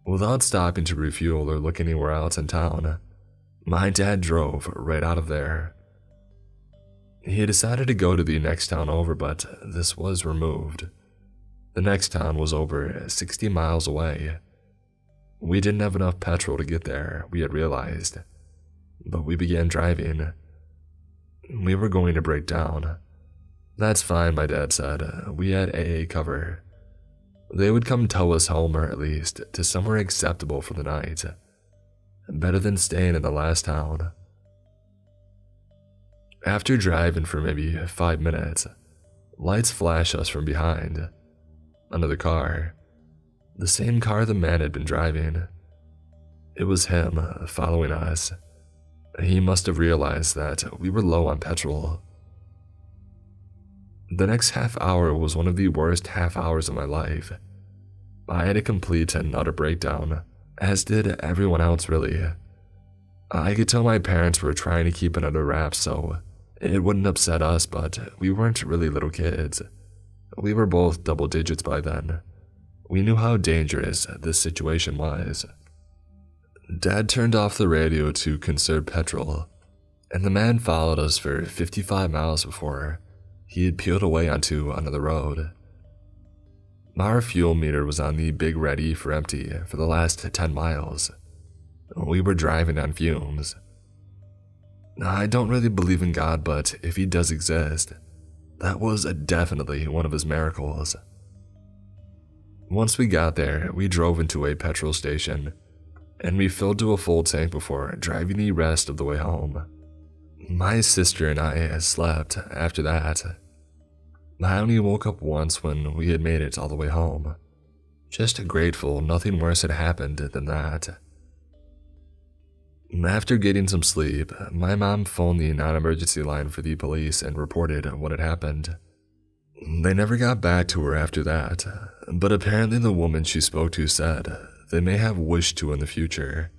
Without stopping to refuel or look anywhere else in town, my dad drove right out of there. He decided to go to the next town over, but this was removed. The next town was over 60 miles away. We didn't have enough petrol to get there, we had realized, but we began driving. We were going to break down. That's fine, my dad said. We had AA cover. They would come tow us home, or at least to somewhere acceptable for the night. Better than staying in the last town. After driving for maybe 5 minutes, lights flashed us from behind. Another car. The same car the man had been driving. It was him following us. He must have realized that we were low on petrol. The next half hour was one of the worst half hours of my life. I had a complete and utter breakdown, as did everyone else really. I could tell my parents were trying to keep it under wraps so it wouldn't upset us, but we weren't really little kids. We were both double digits by then. We knew how dangerous this situation was. Dad turned off the radio to conserve petrol, and the man followed us for 55 miles before he had peeled away onto another road. Our fuel meter was on the big ready for empty for the last 10 miles. We were driving on fumes. I don't really believe in God, but if he does exist, that was definitely one of his miracles. Once we got there, we drove into a petrol station, and we filled to a full tank before driving the rest of the way home. My sister and I slept after that. I only woke up once when we had made it all the way home. Just grateful nothing worse had happened than that. After getting some sleep, my mom phoned the non-emergency line for the police and reported what had happened. They never got back to her after that, but apparently the woman she spoke to said they may have wished to in the future,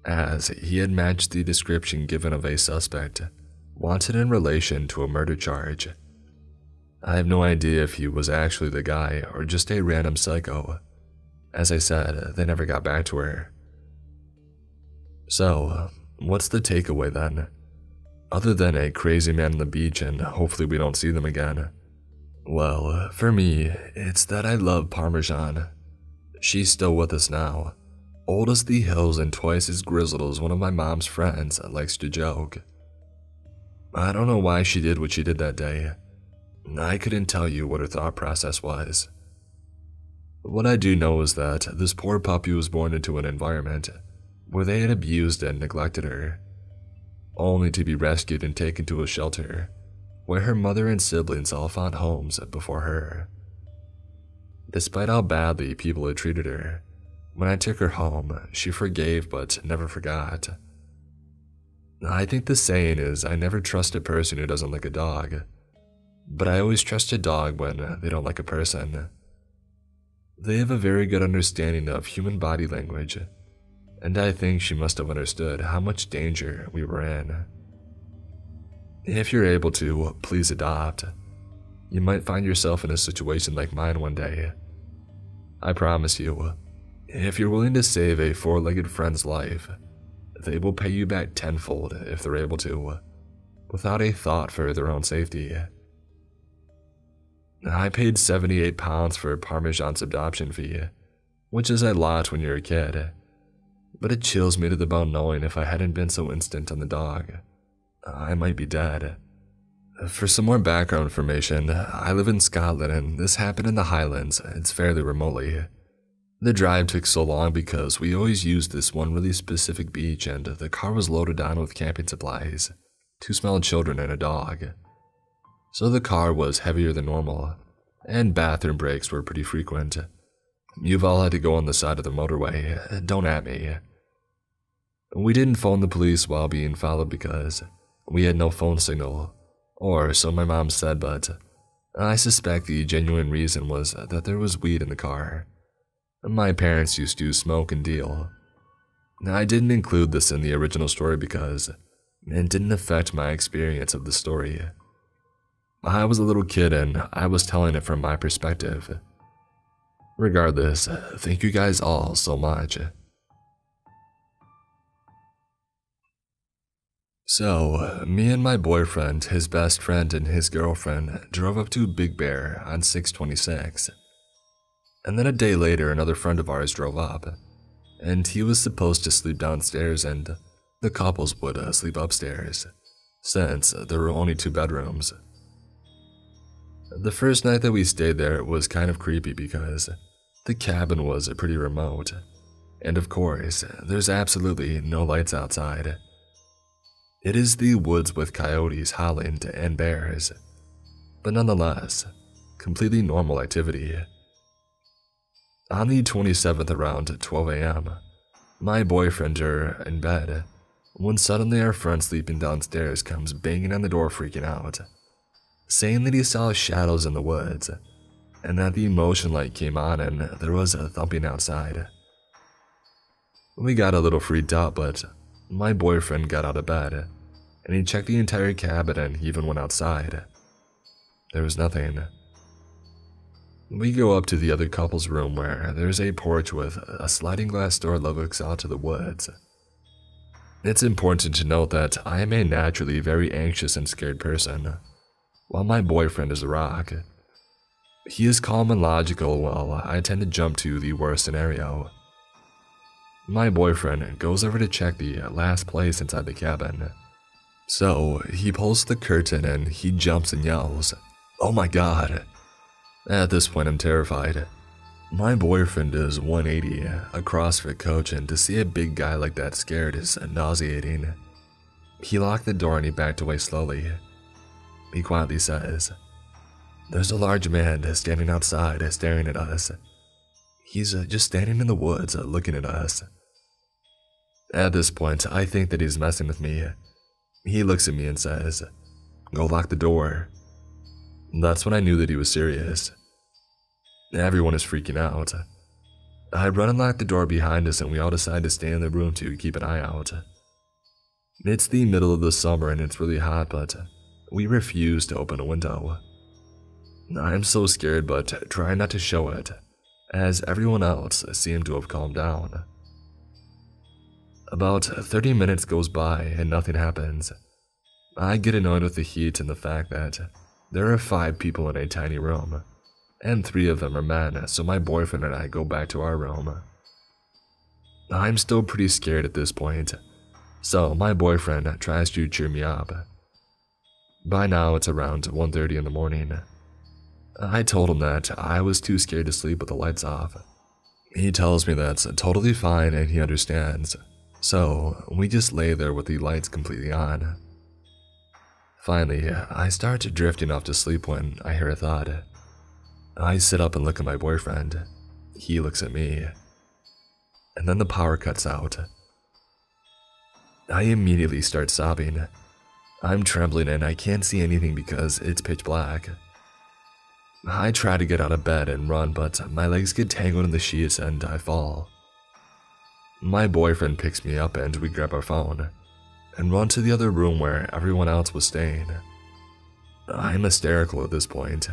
as he had matched the description given of a suspect wanted in relation to a murder charge. I have no idea if he was actually the guy or just a random psycho. As I said, they never got back to her. So, what's the takeaway then? Other than a crazy man on the beach and hopefully we don't see them again. Well, for me, it's that I love Parmesan. She's still with us now. Old as the hills and twice as grizzled as one of my mom's friends likes to joke. I don't know why she did what she did that day. I couldn't tell you what her thought process was. What I do know is that this poor puppy was born into an environment where they had abused and neglected her, only to be rescued and taken to a shelter where her mother and siblings all found homes before her. Despite how badly people had treated her, when I took her home, she forgave but never forgot. I think the saying is, I never trust a person who doesn't like a dog, but I always trust a dog when they don't like a person. They have a very good understanding of human body language, and I think she must have understood how much danger we were in. If you're able to, please adopt. You might find yourself in a situation like mine one day. I promise you, if you're willing to save a four-legged friend's life, they will pay you back tenfold if they're able to, without a thought for their own safety. I paid £78 for Parmesan's adoption fee, which is a lot when you're a kid, but it chills me to the bone knowing if I hadn't been so instant on the dog, I might be dead. For some more background information, I live in Scotland and this happened in the Highlands. It's fairly remotely. The drive took so long because we always used this one really specific beach and the car was loaded down with camping supplies, 2 small children and a dog. So the car was heavier than normal, and bathroom breaks were pretty frequent. You've all had to go on the side of the motorway, don't at me. We didn't phone the police while being followed because we had no phone signal, or so my mom said, but I suspect the genuine reason was that there was weed in the car. My parents used to smoke and deal. I didn't include this in the original story because it didn't affect my experience of the story. I was a little kid and I was telling it from my perspective. Regardless, thank you guys all so much. So, me and my boyfriend, his best friend, and his girlfriend drove up to Big Bear on 626. And then a day later, another friend of ours drove up, and he was supposed to sleep downstairs and the couples would sleep upstairs, since there were only 2 bedrooms. The first night that we stayed there was kind of creepy because the cabin was pretty remote, and of course, there's absolutely no lights outside. It is the woods with coyotes howling and bears, but nonetheless, completely normal activity. On the 27th around 12 a.m., my boyfriend are in bed, when suddenly our friend sleeping downstairs comes banging on the door freaking out, saying that he saw shadows in the woods, and that the motion light came on and there was a thumping outside. We got a little freaked out, but my boyfriend got out of bed, and he checked the entire cabin and even went outside. There was nothing. We go up to the other couple's room where there's a porch with a sliding glass door that looks out to the woods. It's important to note that I am a naturally very anxious and scared person, while my boyfriend is a rock. He is calm and logical while I tend to jump to the worst scenario. My boyfriend goes over to check the last place inside the cabin. So he pulls the curtain and he jumps and yells, "Oh my god." At this point I'm terrified. My boyfriend is 180, a CrossFit coach, and to see a big guy like that scared is nauseating. He locked the door and he backed away slowly. He quietly says, "There's a large man standing outside staring at us. He's just standing in the woods looking at us." At this point, I think that he's messing with me. He looks at me and says, "Go lock the door." That's when I knew that he was serious. Everyone is freaking out. I run and lock the door behind us and we all decide to stay in the room to keep an eye out. It's the middle of the summer and it's really hot, but we refuse to open a window. I'm so scared but try not to show it, as everyone else seemed to have calmed down. About 30 minutes goes by and nothing happens. I get annoyed with the heat and the fact that there are 5 people in a tiny room, and 3 of them are men, so my boyfriend and I go back to our room. I'm still pretty scared at this point, so my boyfriend tries to cheer me up. By now it's around 1:30 in the morning, I told him that I was too scared to sleep with the lights off. He tells me that's totally fine and he understands, so we just lay there with the lights completely on. Finally, I start drifting off to sleep when I hear a thud. I sit up and look at my boyfriend. He looks at me. And then the power cuts out. I immediately start sobbing. I'm trembling and I can't see anything because it's pitch black. I try to get out of bed and run, but my legs get tangled in the sheets and I fall. My boyfriend picks me up and we grab our phone and run to the other room where everyone else was staying. I'm hysterical at this point.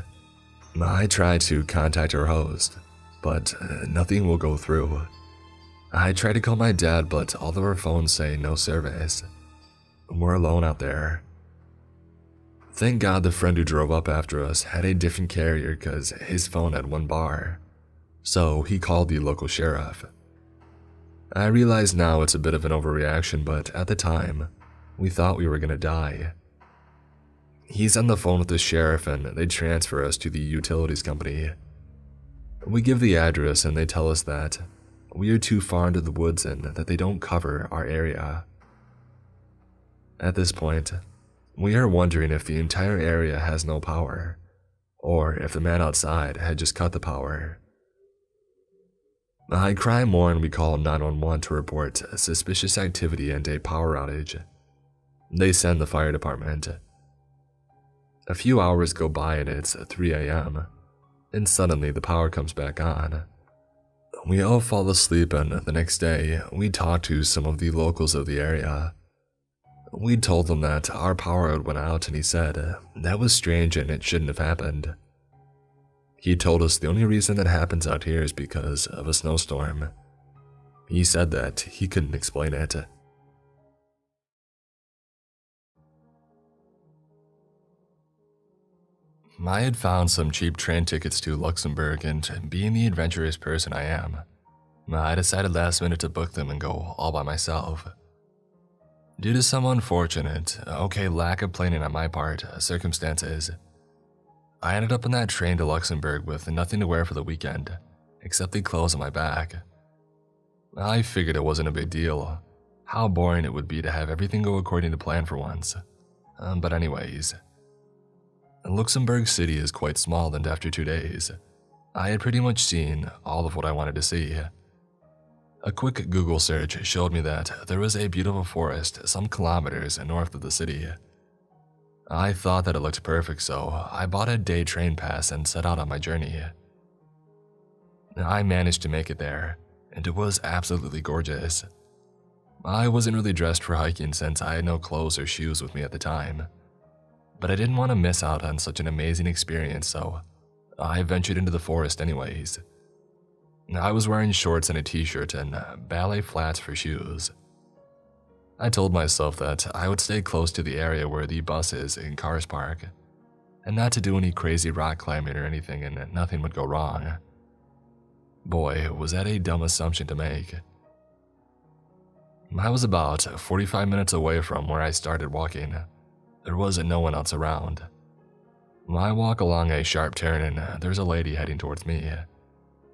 I try to contact our host, but nothing will go through. I try to call my dad, but all of our phones say no service. We're alone out there. Thank God the friend who drove up after us had a different carrier because his phone had one bar, so he called the local sheriff. I realize now it's a bit of an overreaction, but at the time, we thought we were gonna die. He's on the phone with the sheriff and they transfer us to the utilities company. We give the address and they tell us that we are too far into the woods and that they don't cover our area. At this point, we are wondering if the entire area has no power, or if the man outside had just cut the power. I cry more and we call 911 to report suspicious activity and a power outage. They send the fire department. A few hours go by and it's 3 a.m., and suddenly the power comes back on. We all fall asleep and the next day, we talk to some of the locals of the area. We told them that our power had went out and he said that was strange and it shouldn't have happened. He told us the only reason that happens out here is because of a snowstorm. He said that he couldn't explain it. I had found some cheap train tickets to Luxembourg, and being the adventurous person I am, I decided last minute to book them and go all by myself. Due to some unfortunate, lack of planning on my part, circumstances, I ended up on that train to Luxembourg with nothing to wear for the weekend, except the clothes on my back. I figured it wasn't a big deal. How boring it would be to have everything go according to plan for once. But anyways, Luxembourg City is quite small, and after 2 days, I had pretty much seen all of what I wanted to see. A quick Google search showed me that there was a beautiful forest some kilometers north of the city. I thought that it looked perfect, so I bought a day train pass and set out on my journey. I managed to make it there, and it was absolutely gorgeous. I wasn't really dressed for hiking since I had no clothes or shoes with me at the time, but I didn't want to miss out on such an amazing experience, so I ventured into the forest anyways. I was wearing shorts and a t-shirt and ballet flats for shoes. I told myself that I would stay close to the area where the buses and cars park, and not to do any crazy rock climbing or anything, and nothing would go wrong. Boy, was that a dumb assumption to make. I was about 45 minutes away from where I started walking. There was no one else around. I walk along a sharp turn and there's a lady heading towards me.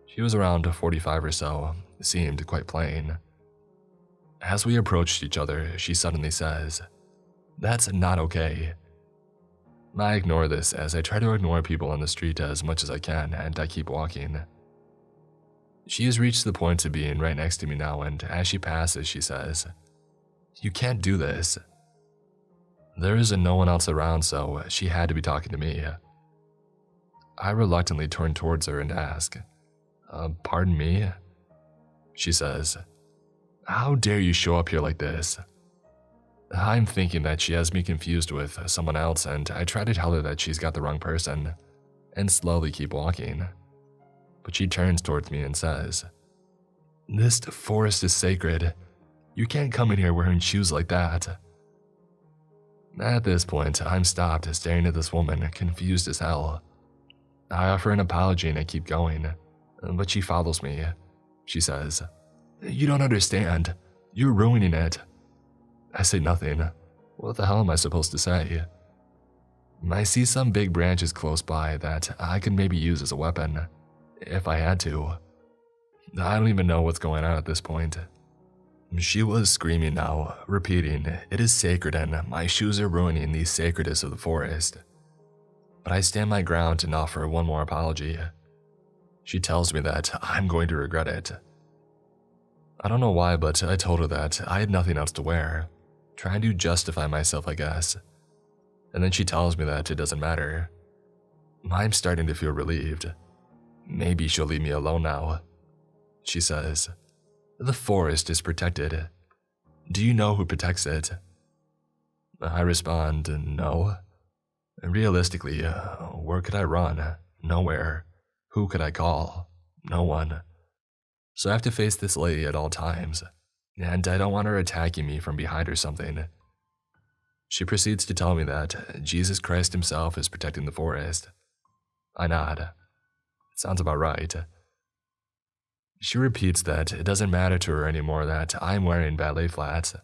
She was around 45 or so, seemed quite plain. As we approached each other, she suddenly says, "That's not okay." I ignore this as I try to ignore people on the street as much as I can, and I keep walking. She has reached the point of being right next to me now, and as she passes, she says, "You can't do this." There is no one else around, so she had to be talking to me. I reluctantly turn towards her and ask, "Pardon me?" She says, "How dare you show up here like this?" I'm thinking that she has me confused with someone else, and I try to tell her that she's got the wrong person, and slowly keep walking. But she turns towards me and says, "This forest is sacred. You can't come in here wearing shoes like that." At this point, I'm stopped staring at this woman, confused as hell. I offer an apology and I keep going, but she follows me. She says, "You don't understand. You're ruining it." I say nothing. What the hell am I supposed to say? I see some big branches close by that I could maybe use as a weapon, if I had to. I don't even know what's going on at this point. She was screaming now, repeating, "It is sacred and my shoes are ruining the sacredness of the forest." But I stand my ground and offer one more apology. She tells me that I'm going to regret it. I don't know why, but I told her that I had nothing else to wear, trying to justify myself, I guess. And then she tells me that it doesn't matter. I'm starting to feel relieved. Maybe she'll leave me alone now. She says, "The forest is protected. Do you know who protects it?" I respond, "No." Realistically, where could I run? Nowhere. Who could I call? No one. So I have to face this lady at all times, and I don't want her attacking me from behind or something. She proceeds to tell me that Jesus Christ himself is protecting the forest. I nod. It sounds about right. She repeats that it doesn't matter to her anymore that I'm wearing ballet flats.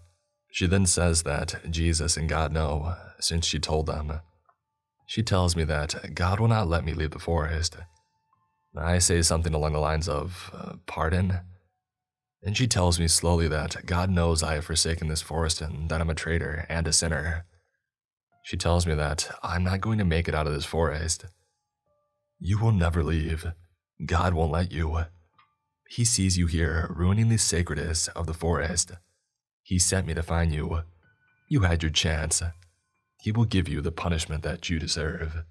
She then says that Jesus and God know, since she told them. She tells me that God will not let me leave the forest. I say something along the lines of, "Pardon?" And she tells me slowly that God knows I have forsaken this forest and that I'm a traitor and a sinner. She tells me that I'm not going to make it out of this forest. "You will never leave. God won't let you. He sees you here, ruining the sacredness of the forest. He sent me to find you. You had your chance. He will give you the punishment that you deserve."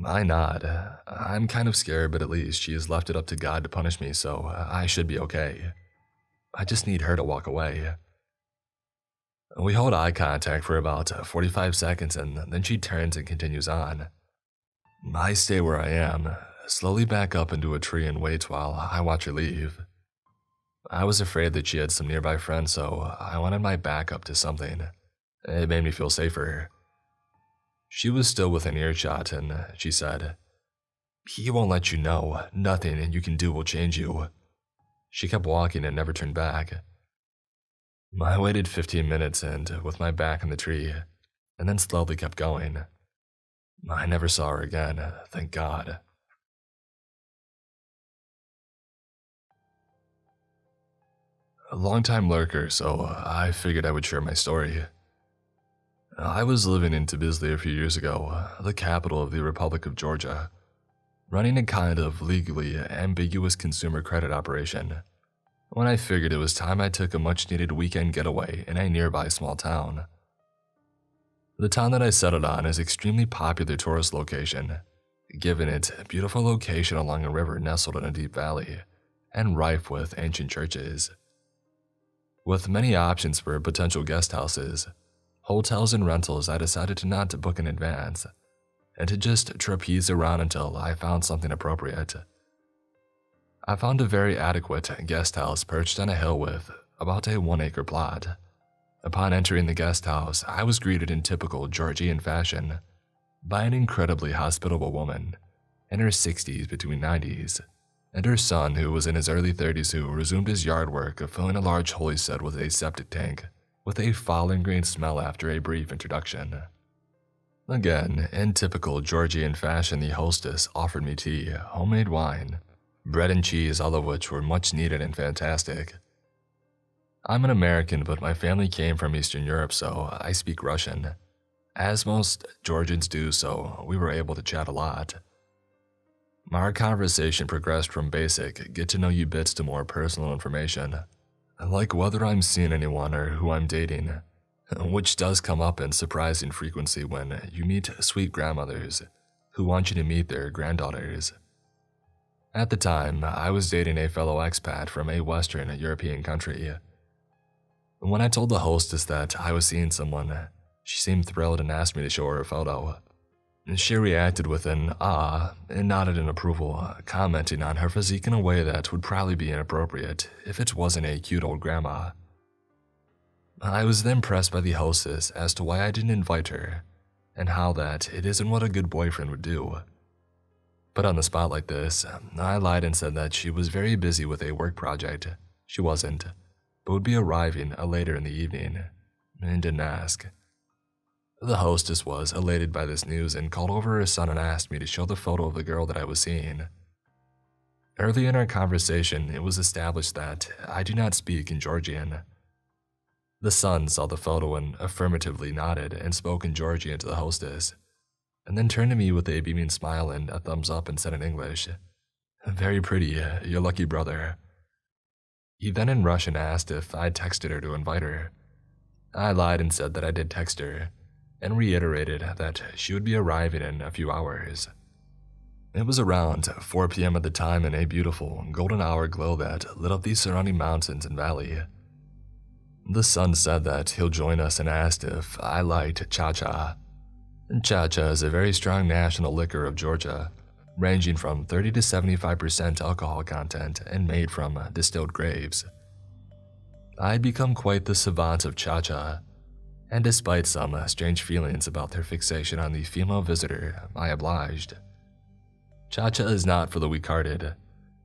I nod. I'm kind of scared, but at least she has left it up to God to punish me, so I should be okay. I just need her to walk away. We hold eye contact for about 45 seconds, and then she turns and continues on. I stay where I am, slowly back up into a tree and wait while I watch her leave. I was afraid that she had some nearby friends, so I wanted my back up to something. It made me feel safer. She was still within earshot, and she said, "He won't let you know. Nothing you can do will change you." She kept walking and never turned back. I waited 15 minutes and with my back in the tree, and then slowly kept going. I never saw her again, thank God. A long-time lurker, so I figured I would share my story. I was living in Tbilisi a few years ago, the capital of the Republic of Georgia, running a kind of legally ambiguous consumer credit operation, when I figured it was time I took a much-needed weekend getaway in a nearby small town. The town that I settled on is an extremely popular tourist location, given its beautiful location along a river nestled in a deep valley, and rife with ancient churches. With many options for potential guest houses, hotels and rentals, I decided to not book in advance, and to just trapeze around until I found something appropriate. I found a very adequate guest house perched on a hill with about a 1-acre plot. Upon entering the guest house, I was greeted in typical Georgian fashion by an incredibly hospitable woman, in her 60s between 90s, and her son who was in his early 30s who resumed his yard work of filling a large hogshead with a septic tank, with a foul-ingrained smell after a brief introduction. Again, in typical Georgian fashion, the hostess offered me tea, homemade wine, bread and cheese, all of which were much needed and fantastic. I'm an American, but my family came from Eastern Europe, so I speak Russian, as most Georgians do, so we were able to chat a lot. Our conversation progressed from basic get-to-know-you bits to more personal information, like whether I'm seeing anyone or who I'm dating, which does come up in surprising frequency when you meet sweet grandmothers who want you to meet their granddaughters. At the time, I was dating a fellow expat from a Western European country. When I told the hostess that I was seeing someone, she seemed thrilled and asked me to show her a photo. She reacted with an "ah" and nodded in approval, commenting on her physique in a way that would probably be inappropriate if it wasn't a cute old grandma. I was then pressed by the hostess as to why I didn't invite her, and how that it isn't what a good boyfriend would do. But on the spot like this, I lied and said that she was very busy with a work project. She wasn't, but would be arriving later in the evening, and didn't ask. The hostess was elated by this news and called over her son and asked me to show the photo of the girl that I was seeing. Early in our conversation, it was established that I do not speak in Georgian. The son saw the photo and affirmatively nodded and spoke in Georgian to the hostess, and then turned to me with a beaming smile and a thumbs up and said in English, "Very pretty, your lucky brother." He then in Russian asked if I texted her to invite her. I lied and said that I did text her, and reiterated that she would be arriving in a few hours. It was around 4 p.m. at the time in a beautiful golden hour glow that lit up the surrounding mountains and valley. The son said that he'll join us and asked if I liked cha-cha. Cha-cha is a very strong national liquor of Georgia, ranging from 30 to 75% alcohol content and made from distilled grapes. I'd become quite the savant of cha-cha, and despite some strange feelings about their fixation on the female visitor, I obliged. Cha-cha is not for the weak-hearted,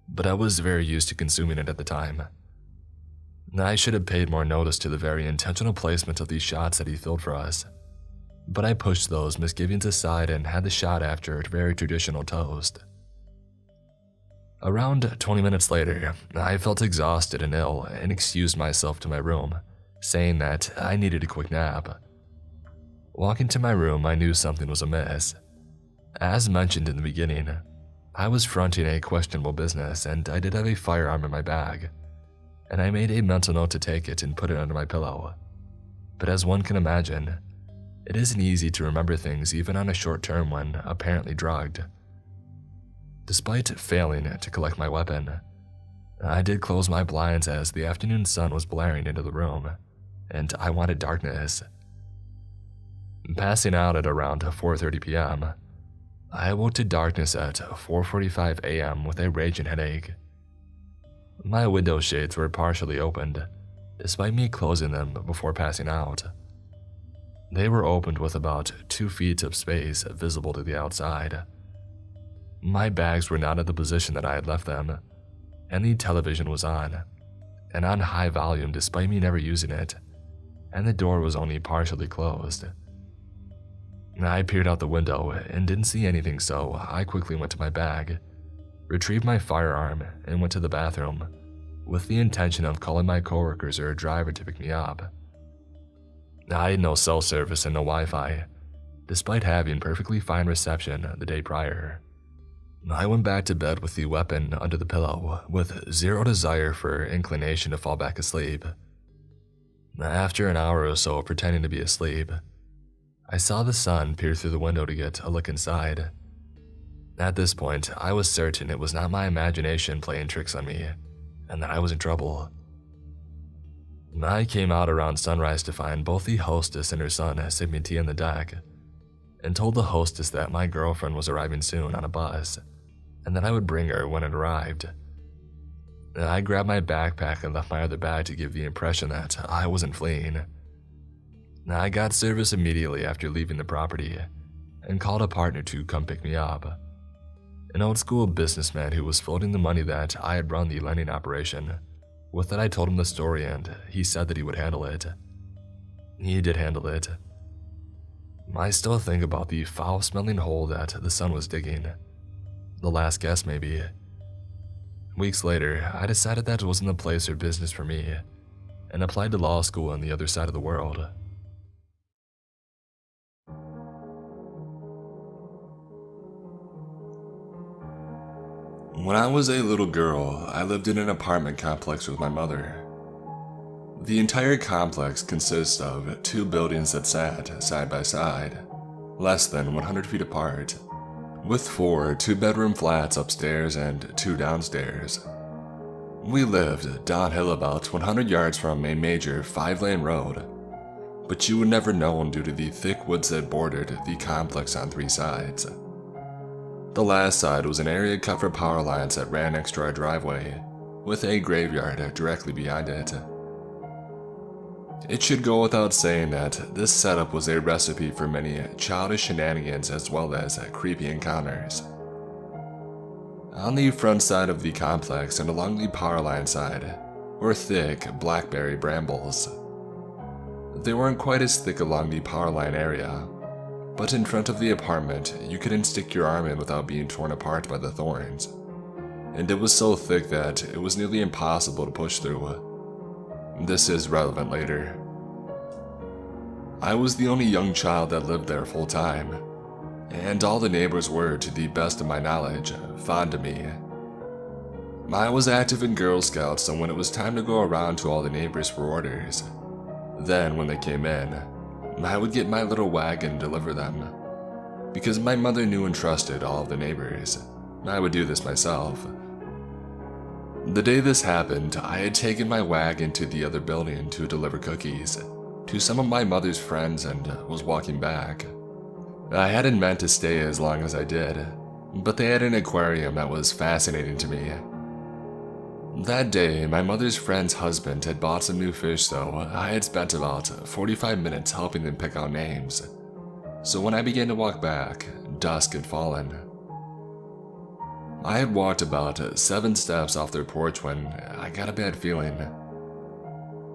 but I was very used to consuming it at the time. I should have paid more notice to the very intentional placement of these shots that he filled for us, but I pushed those misgivings aside and had the shot after a very traditional toast. Around 20 minutes later, I felt exhausted and ill and excused myself to my room, saying that I needed a quick nap. Walking to my room, I knew something was amiss. As mentioned in the beginning, I was fronting a questionable business and I did have a firearm in my bag, and I made a mental note to take it and put it under my pillow. But as one can imagine, it isn't easy to remember things even on a short term when apparently drugged. Despite failing to collect my weapon, I did close my blinds as the afternoon sun was blaring into the room, and I wanted darkness. Passing out at around 4:30 p.m., I awoke to darkness at 4:45 a.m. with a raging headache. My window shades were partially opened, despite me closing them before passing out. They were opened with about 2 feet of space visible to the outside. My bags were not at the position that I had left them, and the television was on, and on high volume despite me never using it, and the door was only partially closed. I peered out the window and didn't see anything, so I quickly went to my bag, retrieved my firearm, and went to the bathroom, with the intention of calling my coworkers or a driver to pick me up. I had no cell service and no Wi-Fi, despite having perfectly fine reception the day prior. I went back to bed with the weapon under the pillow, with zero desire for inclination to fall back asleep. After an hour or so pretending to be asleep, I saw the sun peer through the window to get a look inside. At this point, I was certain it was not my imagination playing tricks on me, and that I was in trouble. I came out around sunrise to find both the hostess and her son sipping tea on the deck, and told the hostess that my girlfriend was arriving soon on a bus, and that I would bring her when it arrived. I grabbed my backpack and left my other bag to give the impression that I wasn't fleeing. I got service immediately after leaving the property, and called a partner to come pick me up. An old-school businessman who was floating the money that I had run the lending operation. With that I told him the story and he said that he would handle it. He did handle it. I still think about the foul-smelling hole that the son was digging. The last guess, maybe. Weeks later, I decided that it wasn't the place or business for me, and applied to law school on the other side of the world. When I was a little girl, I lived in an apartment complex with my mother. The entire complex consists of 2 buildings that sat side by side, less than 100 feet apart, with 4 2-bedroom flats upstairs and 2 downstairs. We lived downhill about 100 yards from a major 5-lane road, but you would never know due to the thick woods that bordered the complex on 3 sides. The last side was an area cut for power lines that ran next to our driveway, with a graveyard directly behind it. It should go without saying that this setup was a recipe for many childish shenanigans as well as creepy encounters. On the front side of the complex and along the power line side were thick blackberry brambles. They weren't quite as thick along the power line area, but in front of the apartment, you couldn't stick your arm in without being torn apart by the thorns. And it was so thick that it was nearly impossible to push through. This is relevant later. I was the only young child that lived there full time, and all the neighbors were, to the best of my knowledge, fond of me. I was active in Girl Scouts, so when it was time to go around to all the neighbors for orders, then when they came in, I would get my little wagon and deliver them. Because my mother knew and trusted all of the neighbors, I would do this myself. The day this happened, I had taken my wagon to the other building to deliver cookies to some of my mother's friends and was walking back. I hadn't meant to stay as long as I did, but they had an aquarium that was fascinating to me. That day, my mother's friend's husband had bought some new fish, so I had spent about 45 minutes helping them pick out names. So when I began to walk back, dusk had fallen. I had walked about 7 steps off their porch when I got a bad feeling.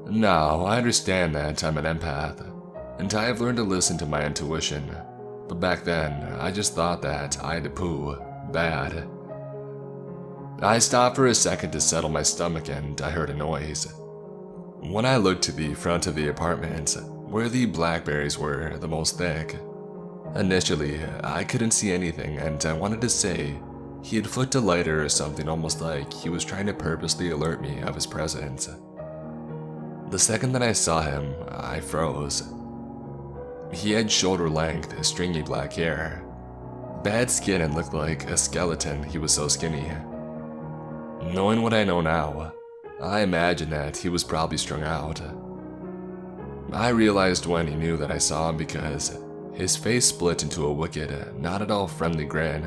Now, I understand that I'm an empath, and I have learned to listen to my intuition, but back then, I just thought that I had to poo bad. I stopped for a second to settle my stomach and I heard a noise. When I looked to the front of the apartment, where the blackberries were the most thick, initially, I couldn't see anything and I wanted to say he had flicked a lighter or something, almost like he was trying to purposely alert me of his presence. The second that I saw him, I froze. He had shoulder-length, stringy black hair, bad skin, and looked like a skeleton. He was so skinny. Knowing what I know now, I imagine that he was probably strung out. I realized when he knew that I saw him because his face split into a wicked, not at all friendly grin.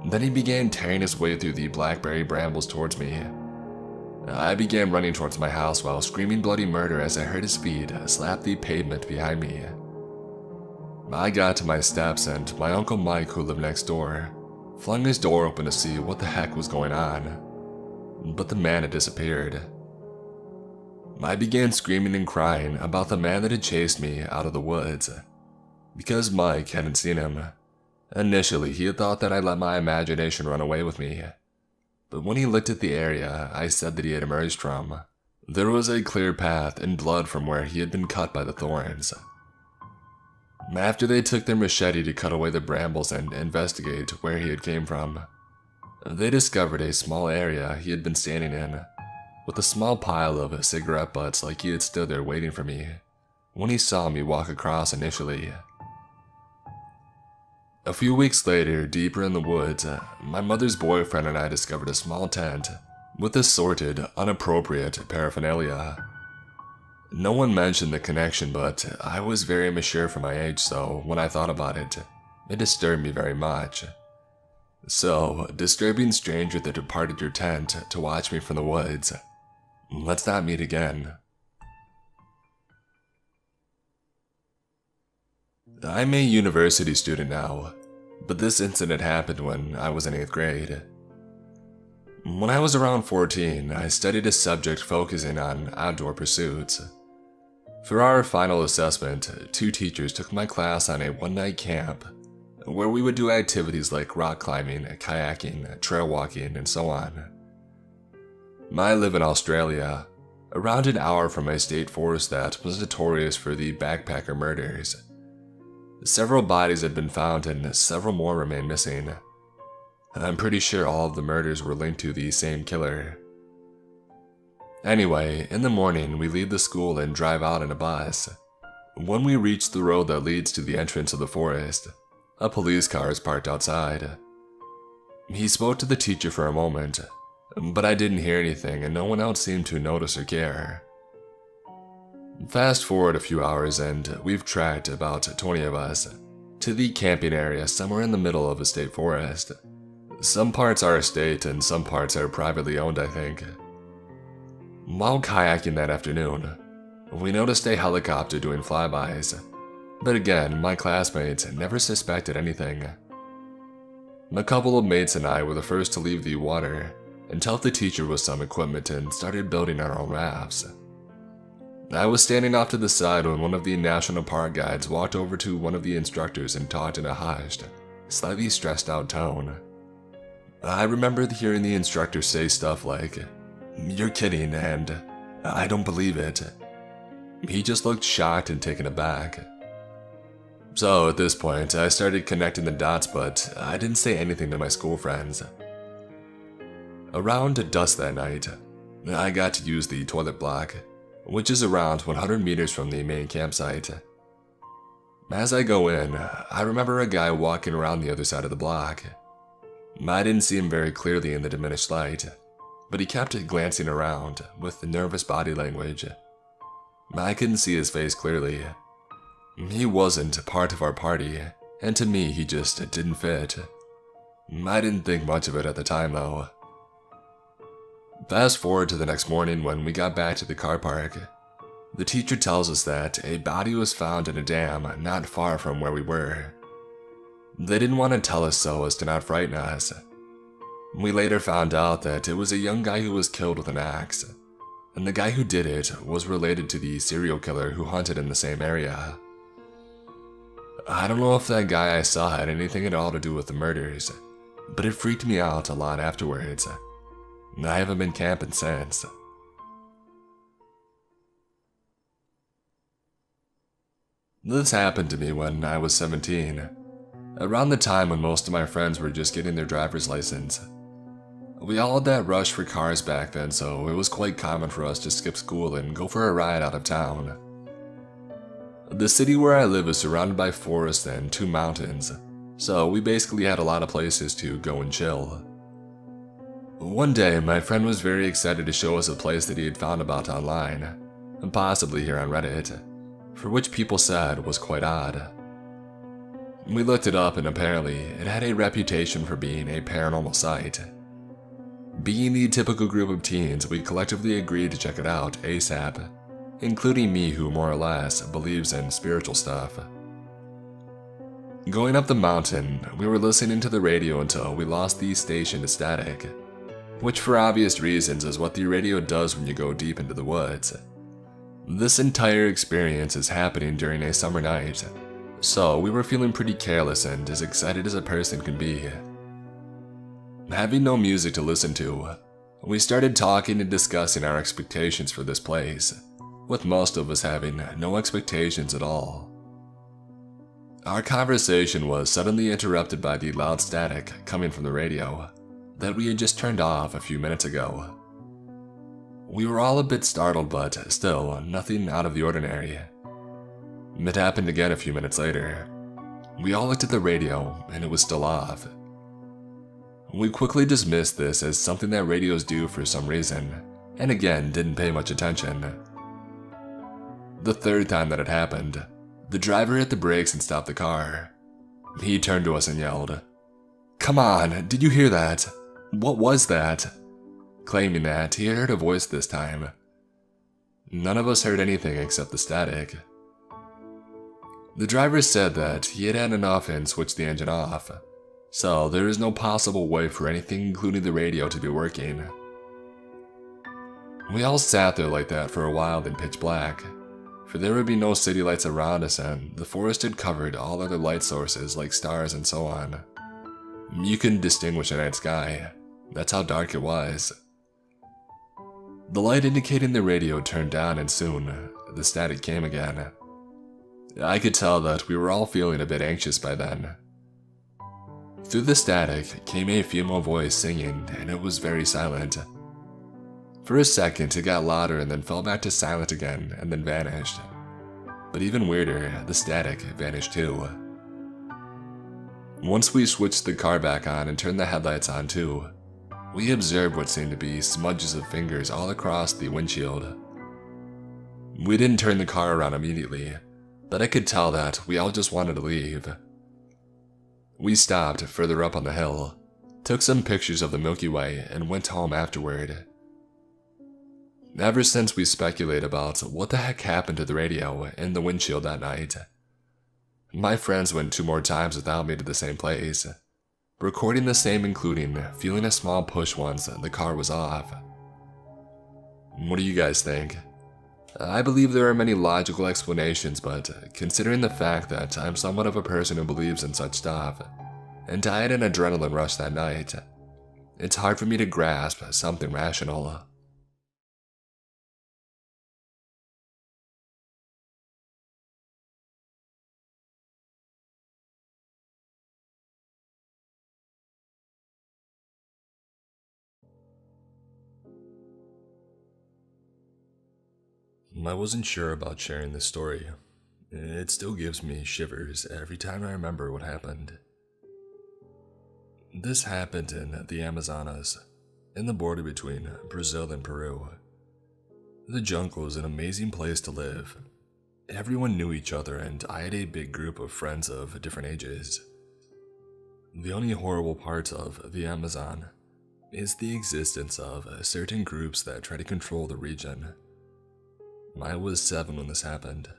Then he began tearing his way through the blackberry brambles towards me. I began running towards my house while screaming bloody murder as I heard his feet slap the pavement behind me. I got to my steps and my Uncle Mike, who lived next door, flung his door open to see what the heck was going on, but the man had disappeared. I began screaming and crying about the man that had chased me out of the woods, because Mike hadn't seen him. Initially, he had thought that I let my imagination run away with me, but when he looked at the area I said that he had emerged from, there was a clear path and blood from where he had been cut by the thorns. After they took their machete to cut away the brambles and investigate where he had came from, they discovered a small area he had been standing in, with a small pile of cigarette butts like he had stood there waiting for me when he saw me walk across initially. A few weeks later, deeper in the woods, my mother's boyfriend and I discovered a small tent with assorted, inappropriate paraphernalia. No one mentioned the connection, but I was very mature for my age, so when I thought about it, it disturbed me very much. So, disturbing stranger that departed your tent to watch me from the woods. Let's not meet again. I'm a university student now, but this incident happened when I was in 8th grade. When I was around 14, I studied a subject focusing on outdoor pursuits. For our final assessment, 2 teachers took my class on a one-night camp, where we would do activities like rock climbing, kayaking, trail walking, and so on. I live in Australia, around an hour from a state forest that was notorious for the backpacker murders. Several bodies had been found and several more remain missing. I'm pretty sure all of the murders were linked to the same killer. Anyway, in the morning we leave the school and drive out in a bus. When we reach the road that leads to the entrance of the forest, a police car is parked outside. He spoke to the teacher for a moment, but I didn't hear anything and no one else seemed to notice or care. Fast forward a few hours and we've tracked about 20 of us to the camping area somewhere in the middle of a state forest. Some parts are state and some parts are privately owned, I think. While kayaking that afternoon, we noticed a helicopter doing flybys, but again, my classmates never suspected anything. A couple of mates and I were the first to leave the water and helped the teacher with some equipment and started building our own rafts. I was standing off to the side when one of the national park guides walked over to one of the instructors and talked in a hushed, slightly stressed out tone. I remembered hearing the instructor say stuff like, "You're kidding," and "I don't believe it." He just looked shocked and taken aback. So at this point, I started connecting the dots, but I didn't say anything to my school friends. Around dusk that night, I got to use the toilet block, which is around 100 meters from the main campsite. As I go in, I remember a guy walking around the other side of the block. I didn't see him very clearly in the diminished light, but he kept glancing around with nervous body language. I couldn't see his face clearly. He wasn't part of our party, and to me he just didn't fit. I didn't think much of it at the time though. Fast forward to the next morning when we got back to the car park. The teacher tells us that a body was found in a dam not far from where we were. They didn't want to tell us so as to not frighten us. We later found out that it was a young guy who was killed with an axe, and the guy who did it was related to the serial killer who hunted in the same area. I don't know if that guy I saw had anything at all to do with the murders, but it freaked me out a lot afterwards. I haven't been camping since. This happened to me when I was 17, around the time when most of my friends were just getting their driver's license. We all had that rush for cars back then, so it was quite common for us to skip school and go for a ride out of town. The city where I live is surrounded by forests and 2 mountains, so we basically had a lot of places to go and chill. One day, my friend was very excited to show us a place that he had found about online, and possibly here on Reddit, for which people said was quite odd. We looked it up and apparently it had a reputation for being a paranormal site. Being the typical group of teens, we collectively agreed to check it out ASAP, including me who more or less believes in spiritual stuff. Going up the mountain, we were listening to the radio until we lost the station to static, which for obvious reasons is what the radio does when you go deep into the woods. This entire experience is happening during a summer night, so we were feeling pretty careless and as excited as a person can be. Having no music to listen to, we started talking and discussing our expectations for this place, with most of us having no expectations at all. Our conversation was suddenly interrupted by the loud static coming from the radio that we had just turned off a few minutes ago. We were all a bit startled, but still nothing out of the ordinary. It happened again a few minutes later. We all looked at the radio and it was still off. We quickly dismissed this as something that radios do for some reason, and again didn't pay much attention. The third time that it happened, the driver hit the brakes and stopped the car. He turned to us and yelled, "Come on, did you hear that? What was that?" Claiming that he had heard a voice this time. None of us heard anything except the static. The driver said that he had had enough and switched the engine off, so there is no possible way for anything including the radio to be working. We all sat there like that for a while in pitch black, for there would be no city lights around us and the forest had covered all other light sources like stars and so on. You couldn't distinguish a night sky, that's how dark it was. The light indicating the radio turned down and soon, the static came again. I could tell that we were all feeling a bit anxious by then. Through the static came a female voice singing and it was very silent. For a second it got louder and then fell back to silent again and then vanished. But even weirder, the static vanished too. Once we switched the car back on and turned the headlights on too, we observed what seemed to be smudges of fingers all across the windshield. We didn't turn the car around immediately, but I could tell that we all just wanted to leave. We stopped further up on the hill, took some pictures of the Milky Way, and went home afterward. Ever since we speculate about what the heck happened to the radio in the windshield that night. My friends went 2 more times without me to the same place, recording the same including feeling a small push once the car was off. What do you guys think? I believe there are many logical explanations, but considering the fact that I'm somewhat of a person who believes in such stuff, and I had an adrenaline rush that night, it's hard for me to grasp something rational. I wasn't sure about sharing this story. It still gives me shivers every time I remember what happened. This happened in the Amazonas, in the border between Brazil and Peru. The jungle is an amazing place to live. Everyone knew each other, and I had a big group of friends of different ages. The only horrible part of the Amazon is the existence of certain groups that try to control the region. I was 7 when this happened.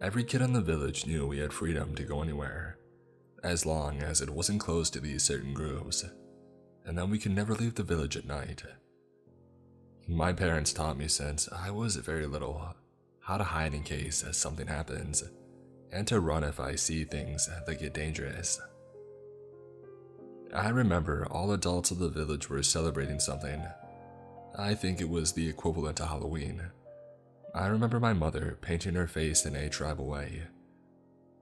Every kid in the village knew we had freedom to go anywhere, as long as it wasn't close to these certain groups, and that we could never leave the village at night. My parents taught me since I was very little how to hide in case something happens, and to run if I see things that get dangerous. I remember all adults of the village were celebrating something. I think it was the equivalent to Halloween. I remember my mother painting her face in a tribal way,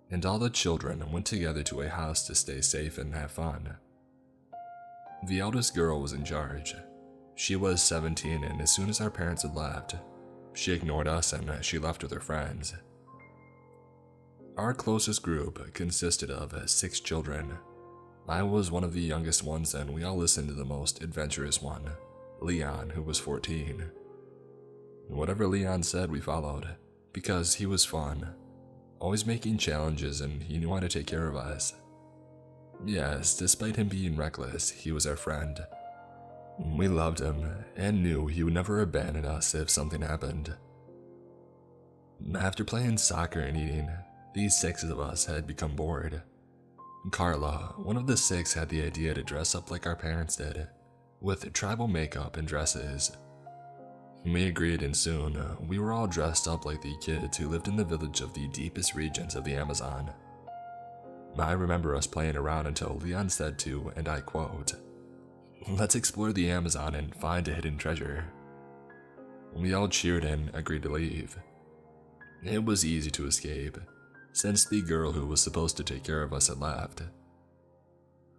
and all the children went together to a house to stay safe and have fun. The eldest girl was in charge. She was 17, and as soon as our parents had left, she ignored us and she left with her friends. Our closest group consisted of 6 children. I was one of the youngest ones, and we all listened to the most adventurous one, Leon, who was 14. Whatever Leon said, we followed, because he was fun, always making challenges, and he knew how to take care of us. Yes, despite him being reckless, he was our friend. We loved him, and knew he would never abandon us if something happened. After playing soccer and eating, these 6 of us had become bored. Carla, one of the 6, had the idea to dress up like our parents did, with tribal makeup and dresses. We agreed, and soon, we were all dressed up like the kids who lived in the village of the deepest regions of the Amazon. I remember us playing around until Leon said to, and I quote, "Let's explore the Amazon and find a hidden treasure." We all cheered and agreed to leave. It was easy to escape, since the girl who was supposed to take care of us had left.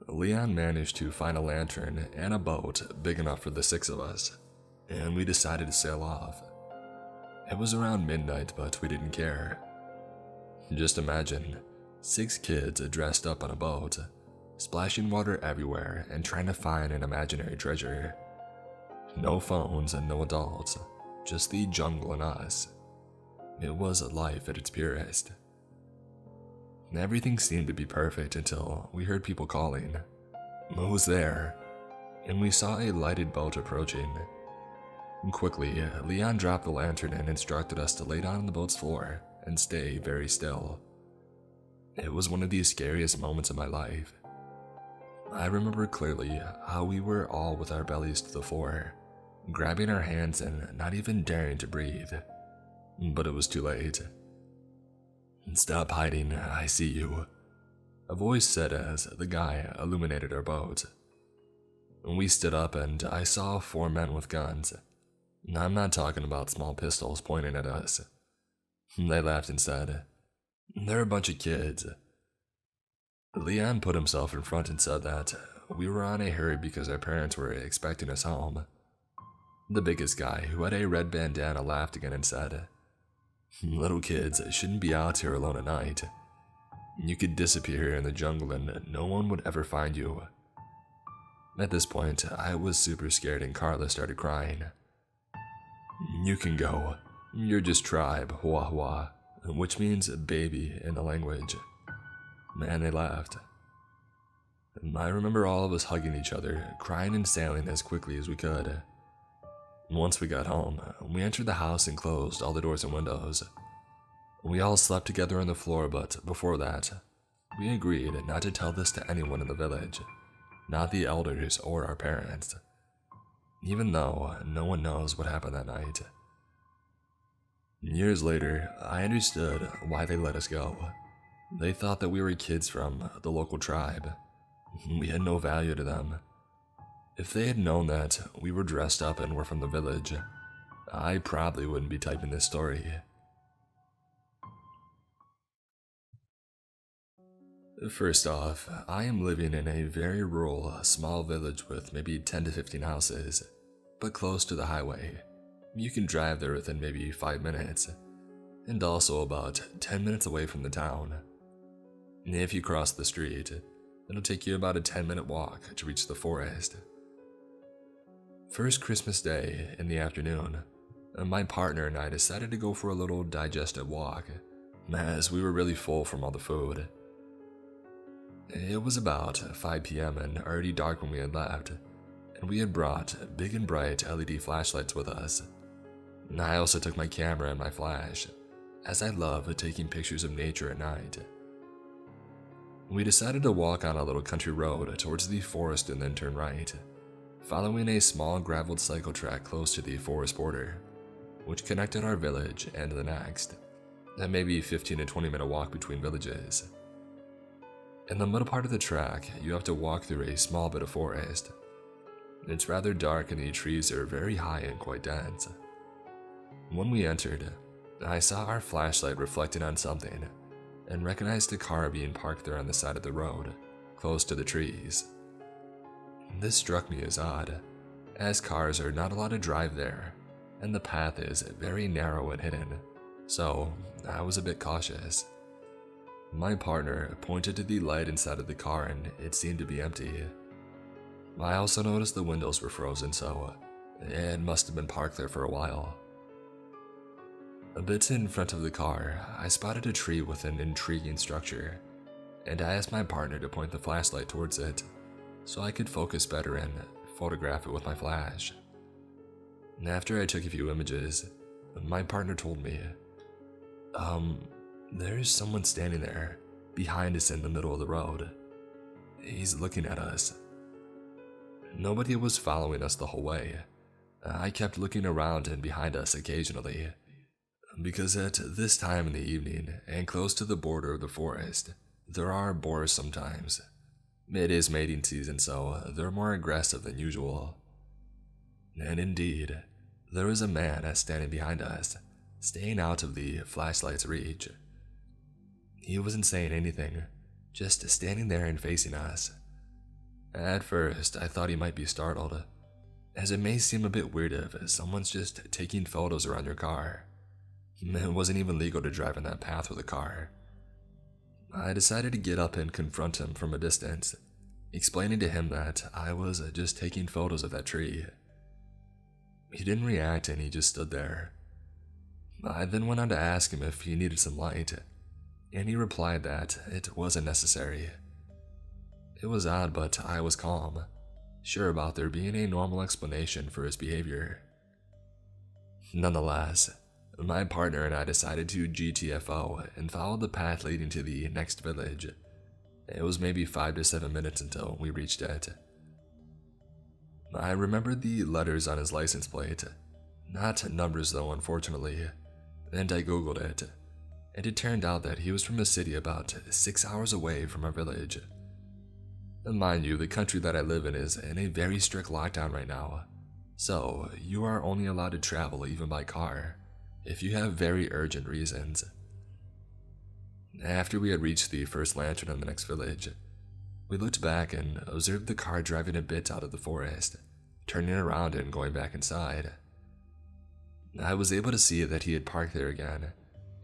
Leon managed to find a lantern and a boat big enough for the 6 of us, and we decided to sail off. It was around midnight, but we didn't care. Just imagine 6 kids dressed up on a boat, splashing water everywhere and trying to find an imaginary treasure. No phones and no adults, just the jungle and us. It was life at its purest. Everything seemed to be perfect until we heard people calling. "Who's there?" And we saw a lighted boat approaching. Quickly, Leon dropped the lantern and instructed us to lay down on the boat's floor and stay very still. It was one of the scariest moments of my life. I remember clearly how we were all with our bellies to the floor, grabbing our hands and not even daring to breathe. But it was too late. "Stop hiding, I see you," a voice said as the guy illuminated our boat. We stood up and I saw 4 men with guns. I'm not talking about small pistols pointing at us. They laughed and said, "They're a bunch of kids." Leon put himself in front and said that we were on a hurry because our parents were expecting us home. The biggest guy, who had a red bandana, laughed again and said, "Little kids shouldn't be out here alone at night. You could disappear in the jungle and no one would ever find you." At this point, I was super scared and Carla started crying. "You can go. You're just tribe, hua hua," which means baby in the language. And they laughed. I remember all of us hugging each other, crying and sailing as quickly as we could. Once we got home, we entered the house and closed all the doors and windows. We all slept together on the floor, but before that, we agreed not to tell this to anyone in the village, not the elders or our parents, even though no one knows what happened that night. Years later, I understood why they let us go. They thought that we were kids from the local tribe. We had no value to them. If they had known that we were dressed up and were from the village, I probably wouldn't be typing this story. First off, I am living in a very rural, small village with maybe 10 to 15 houses, but close to the highway. You can drive there within maybe 5 minutes, and also about 10 minutes away from the town. If you cross the street, it'll take you about a 10-minute walk to reach the forest. First Christmas Day in the afternoon, my partner and I decided to go for a little digestive walk, as we were really full from all the food. It was about 5 p.m. and already dark when we had left, and we had brought big and bright LED flashlights with us. I also took my camera and my flash, as I love taking pictures of nature at night. We decided to walk on a little country road towards the forest and then turn right, following a small graveled cycle track close to the forest border, which connected our village and the next, and maybe 15 to 20 minute walk between villages. In the middle part of the track, you have to walk through a small bit of forest. It's rather dark and the trees are very high and quite dense. When we entered, I saw our flashlight reflecting on something and recognized a car being parked there on the side of the road, close to the trees. This struck me as odd, as cars are not allowed to drive there, and the path is very narrow and hidden, so I was a bit cautious. My partner pointed to the light inside of the car and it seemed to be empty. I also noticed the windows were frozen, so it must have been parked there for a while. A bit in front of the car, I spotted a tree with an intriguing structure, and I asked my partner to point the flashlight towards it so I could focus better and photograph it with my flash. After I took a few images, my partner told me, there's someone standing there, behind us in the middle of the road. He's looking at us. Nobody was following us the whole way. I kept looking around and behind us occasionally, because at this time in the evening, and close to the border of the forest, there are boars sometimes. It is mating season, so they're more aggressive than usual. And indeed, there was a man standing behind us, staying out of the flashlight's reach. He wasn't saying anything, just standing there and facing us. At first, I thought he might be startled, as it may seem a bit weird if someone's just taking photos around your car. It wasn't even legal to drive in that path with a car. I decided to get up and confront him from a distance, explaining to him that I was just taking photos of that tree. He didn't react and he just stood there. I then went on to ask him if he needed some light, and he replied that it wasn't necessary. It was odd, but I was calm, sure about there being a normal explanation for his behavior. Nonetheless, my partner and I decided to GTFO and followed the path leading to the next village. It was maybe 5 to 7 minutes until we reached it. I remembered the letters on his license plate, not numbers though, unfortunately, and I googled it, and it turned out that he was from a city about 6 hours away from our village. Mind you, the country that I live in is in a very strict lockdown right now, so you are only allowed to travel even by car if you have very urgent reasons. After we had reached the first lantern in the next village, we looked back and observed the car driving a bit out of the forest, turning around and going back inside. I was able to see that he had parked there again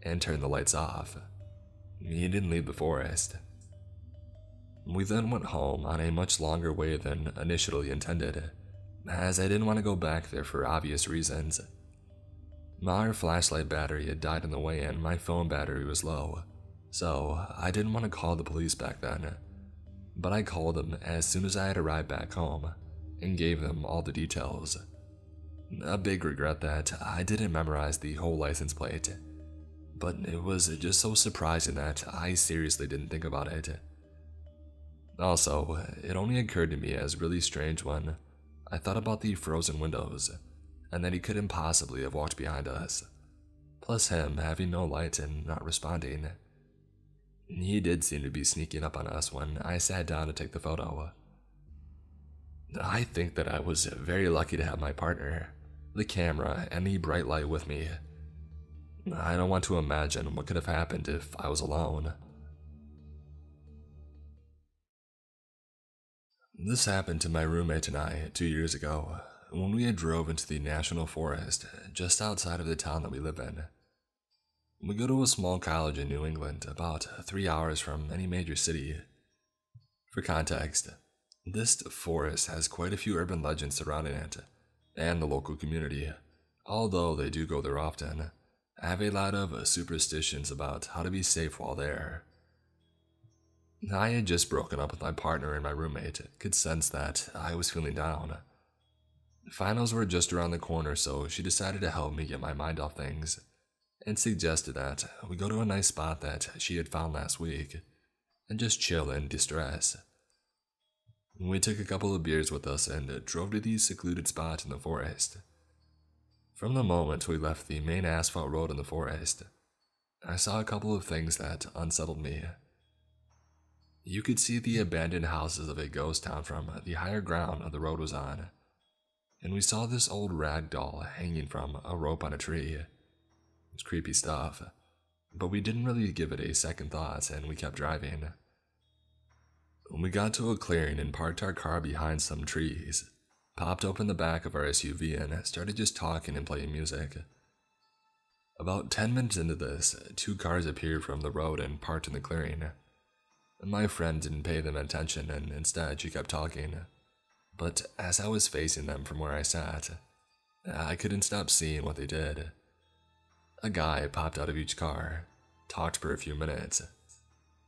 and turned the lights off. He didn't leave the forest. We then went home on a much longer way than initially intended, as I didn't want to go back there for obvious reasons. Our flashlight battery had died on the way and my phone battery was low, so I didn't want to call the police back then. But I called them as soon as I had arrived back home and gave them all the details. A big regret that I didn't memorize the whole license plate, but it was just so surprising that I seriously didn't think about it. Also, it only occurred to me as really strange when I thought about the frozen windows and that he couldn't possibly have walked behind us. plus him having no light and not responding. He did seem to be sneaking up on us when I sat down to take the photo. I think that I was very lucky to have my partner, the camera, and the bright light with me. I don't want to imagine what could have happened if I was alone. This happened to my roommate and I 2 years ago, when we had drove into the national forest just outside of the town that we live in. We go to a small college in New England, about 3 hours from any major city. For context, this forest has quite a few urban legends surrounding it, and the local community, although they do go there often, have a lot of superstitions about how to be safe while there. I had just broken up with my partner, and my roommate could sense that I was feeling down. Finals were just around the corner, so she decided to help me get my mind off things, and suggested that we go to a nice spot that she had found last week, and just chill and de-stress. We took a couple of beers with us and drove to the secluded spot in the forest. From the moment we left the main asphalt road in the forest, I saw a couple of things that unsettled me. You could see the abandoned houses of a ghost town from the higher ground the road was on, and we saw this old rag doll hanging from a rope on a tree. It's creepy stuff, but we didn't really give it a second thought and we kept driving. We got to a clearing and parked our car behind some trees, popped open the back of our SUV and started just talking and playing music. About 10 minutes into this, 2 cars appeared from the road and parked in the clearing. My friend didn't pay them attention and instead she kept talking, but as I was facing them from where I sat, I couldn't stop seeing what they did. A guy popped out of each car, talked for a few minutes,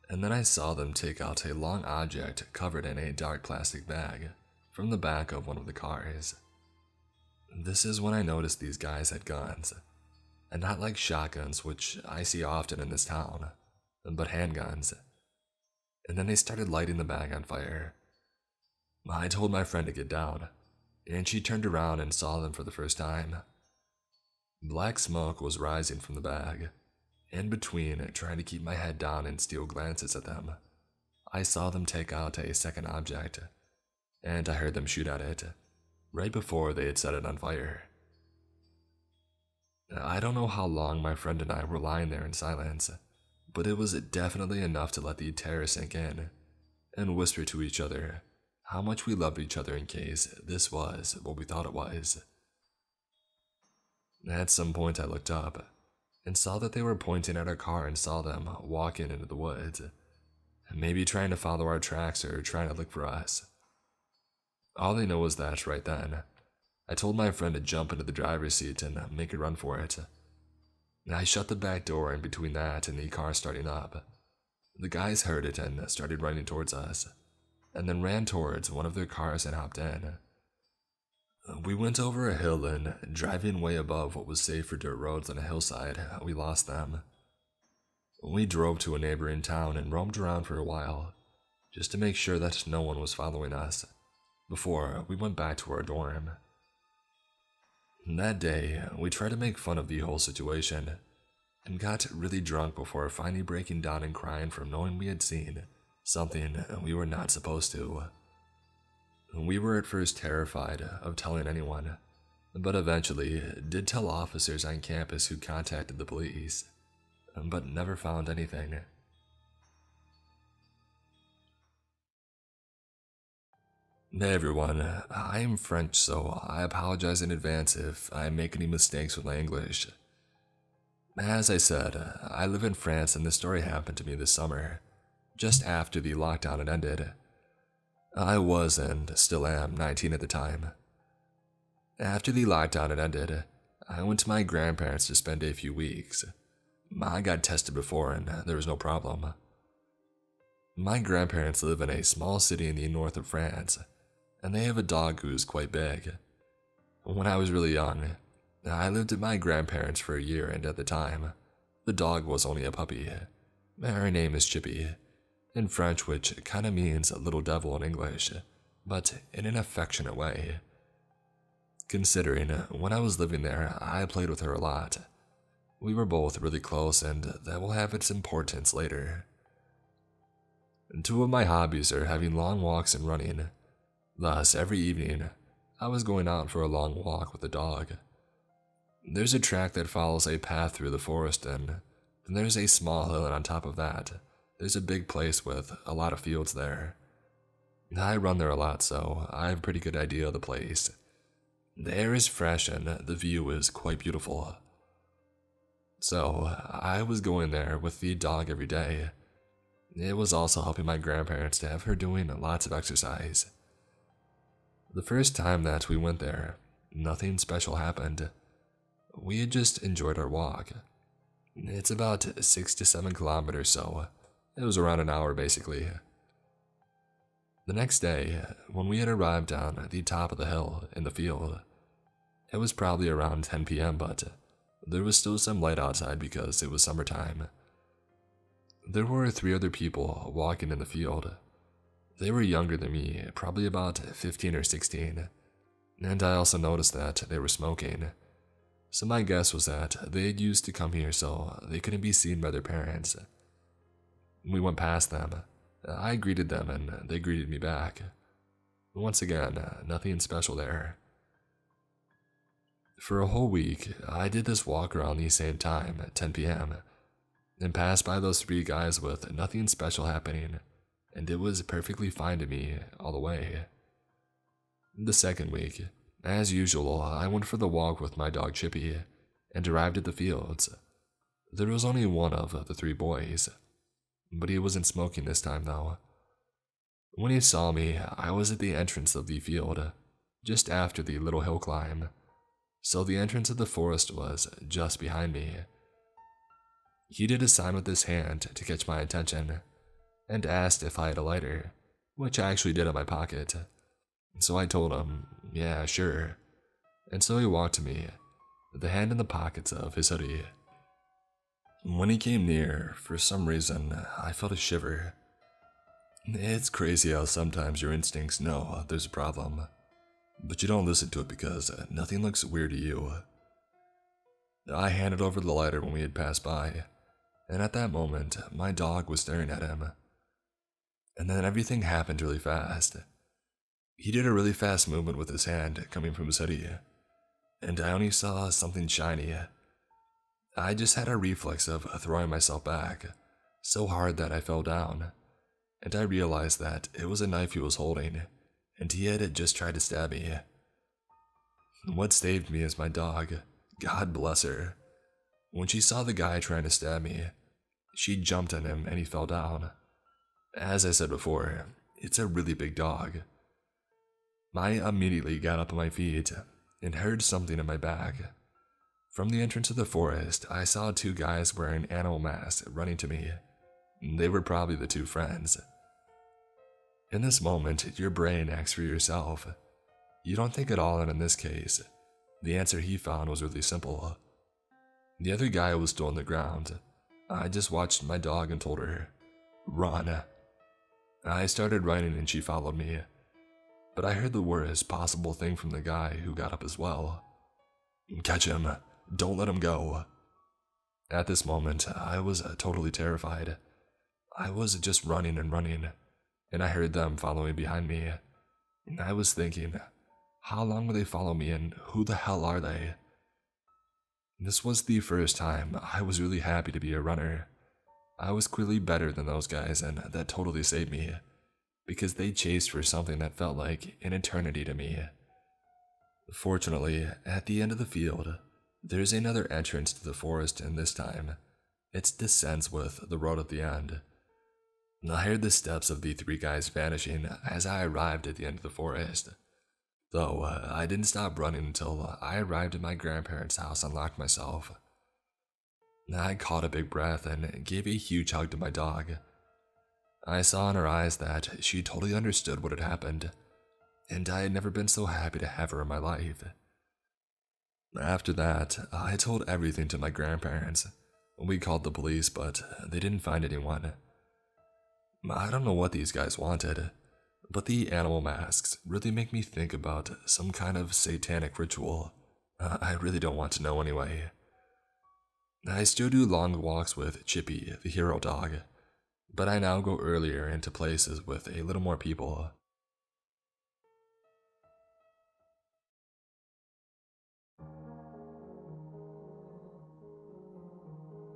and then I saw them take out a long object covered in a dark plastic bag from the back of one of the cars. This is when I noticed these guys had guns, and not like shotguns, which I see often in this town, but handguns. And then they started lighting the bag on fire. I told my friend to get down, and she turned around and saw them for the first time. Black smoke was rising from the bag. In between trying to keep my head down and steal glances at them, I saw them take out a second object, and I heard them shoot at it, right before they had set it on fire. I don't know how long my friend and I were lying there in silence, but it was definitely enough to let the terror sink in, and whisper to each other how much we loved each other in case this was what we thought it was. At some point I looked up, and saw that they were pointing at our car and saw them walking into the woods, maybe trying to follow our tracks or trying to look for us. All they know was that right then, I told my friend to jump into the driver's seat and make a run for it. I shut the back door in between that and the car starting up. The guys heard it and started running towards us, and then ran towards one of their cars and hopped in. We went over a hill and, driving way above what was safe for dirt roads on a hillside, we lost them. We drove to a neighboring town and roamed around for a while, just to make sure that no one was following us, before we went back to our dorm. That day, we tried to make fun of the whole situation, and got really drunk before finally breaking down and crying from knowing we had seen something we were not supposed to. We were at first terrified of telling anyone, but eventually did tell officers on campus who contacted the police, but never found anything. Hey everyone, I am French, so I apologize in advance if I make any mistakes with my English. As I said, I live in France and this story happened to me this summer, just after the lockdown had ended. I was and still am 19 at the time. After the lockdown had ended, I went to my grandparents to spend a few weeks. I got tested before and there was no problem. My grandparents live in a small city in the north of France, and they have a dog who's quite big. When I was really young, I lived at my grandparents for a year, and at the time, the dog was only a puppy. Her name is Chippy, in French, which kinda means little devil in English, but in an affectionate way. Considering when I was living there, I played with her a lot. We were both really close, and that will have its importance later. Two of my hobbies are having long walks and running. Thus, every evening, I was going out for a long walk with the dog. There's a track that follows a path through the forest, and there's a small hill, and on top of that, there's a big place with a lot of fields there. I run there a lot, so I have a pretty good idea of the place. The air is fresh and the view is quite beautiful. So, I was going there with the dog every day. It was also helping my grandparents to have her doing lots of exercise. The first time that we went there, nothing special happened. We had just enjoyed our walk. It's about 6 to 7 kilometers, so it was around an hour basically. The next day, when we had arrived on the top of the hill in the field, it was probably around 10 p.m., but there was still some light outside because it was summertime. There were 3 other people walking in the field. They were younger than me, probably about 15 or 16, and I also noticed that they were smoking. So my guess was that they had used to come here so they couldn't be seen by their parents. We went past them. I greeted them and they greeted me back. Once again, nothing special there. For a whole week, I did this walk around the same time at 10 p.m. and passed by those 3 guys with nothing special happening, and it was perfectly fine to me all the way. The second week, as usual, I went for the walk with my dog Chippy and arrived at the fields. There was only one of the 3 boys, but he wasn't smoking this time though. When he saw me, I was at the entrance of the field, just after the little hill climb, so the entrance of the forest was just behind me. He did a sign with his hand to catch my attention, and asked if I had a lighter, which I actually did in my pocket. So I told him, yeah, sure. And so he walked to me, the hand in the pockets of his hoodie. When he came near, for some reason, I felt a shiver. It's crazy how sometimes your instincts know there's a problem, but you don't listen to it because nothing looks weird to you. I handed over the lighter when we had passed by, and at that moment, my dog was staring at him. And then everything happened really fast. He did a really fast movement with his hand coming from his hoodie, and I only saw something shiny. I just had a reflex of throwing myself back, so hard that I fell down, and I realized that it was a knife he was holding, and he had just tried to stab me. What saved me is my dog, God bless her. When she saw the guy trying to stab me, she jumped on him and he fell down. As I said before, it's a really big dog. I immediately got up on my feet and heard something in my back. From the entrance of the forest, I saw 2 guys wearing animal masks running to me. They were probably the 2 friends. In this moment, your brain acts for yourself. You don't think at all, and in this case, the answer he found was really simple. The other guy was still on the ground. I just watched my dog and told her, "Run." I started running and she followed me, but I heard the worst possible thing from the guy who got up as well. "Catch him. Don't let him go." At this moment, I was totally terrified. I was just running and running, and I heard them following behind me. I was thinking, how long will they follow me and who the hell are they? This was the first time I was really happy to be a runner. I was clearly better than those guys, and that totally saved me, because they chased for something that felt like an eternity to me. Fortunately, at the end of the field, there's another entrance to the forest, and this time, it descends with the road at the end. I heard the steps of the 3 guys vanishing as I arrived at the end of the forest, though I didn't stop running until I arrived at my grandparents' house and locked myself. I caught a big breath and gave a huge hug to my dog. I saw in her eyes that she totally understood what had happened, and I had never been so happy to have her in my life. After that, I told everything to my grandparents. We called the police, but they didn't find anyone. I don't know what these guys wanted, but the animal masks really make me think about some kind of satanic ritual. I really don't want to know anyway. I still do long walks with Chippy, the hero dog, but I now go earlier into places with a little more people.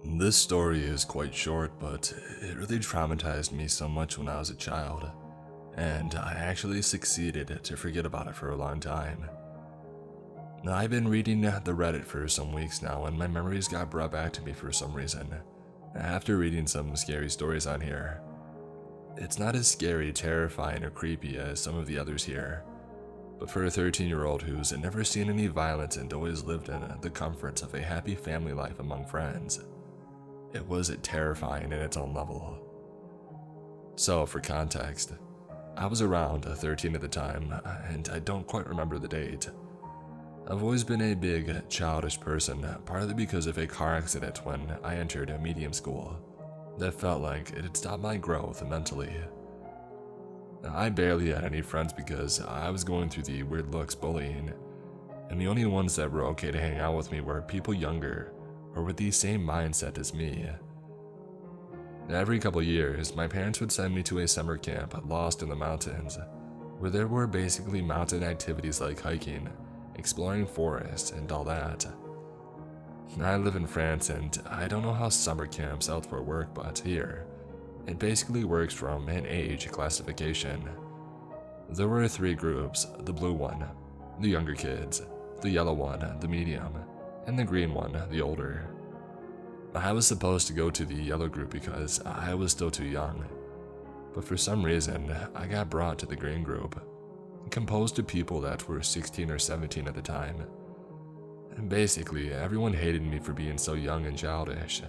This story is quite short, but it really traumatized me so much when I was a child, and I actually succeeded to forget about it for a long time. I've been reading the Reddit for some weeks now, and my memories got brought back to me for some reason, after reading some scary stories on here. It's not as scary, terrifying, or creepy as some of the others here, but for a 13-year-old who's never seen any violence and always lived in the comforts of a happy family life among friends, it was terrifying in its own level. So, for context, I was around 13 at the time, and I don't quite remember the date. I've always been a big, childish person, partly because of a car accident when I entered a medium school that felt like it had stopped my growth mentally. I barely had any friends because I was going through the weird looks bullying, and the only ones that were okay to hang out with me were people younger or with the same mindset as me. Every couple years, my parents would send me to a summer camp lost in the mountains, where there were basically mountain activities like hiking, exploring forests, and all that. I live in France, and I don't know how summer camps elsewhere work, but here, it basically works from an age classification. There were 3 groups: the blue one, the younger kids, the yellow one, the medium, and the green one, the older. I was supposed to go to the yellow group because I was still too young, but for some reason, I got brought to the green group, composed of people that were 16 or 17 at the time. And basically, everyone hated me for being so young and childish.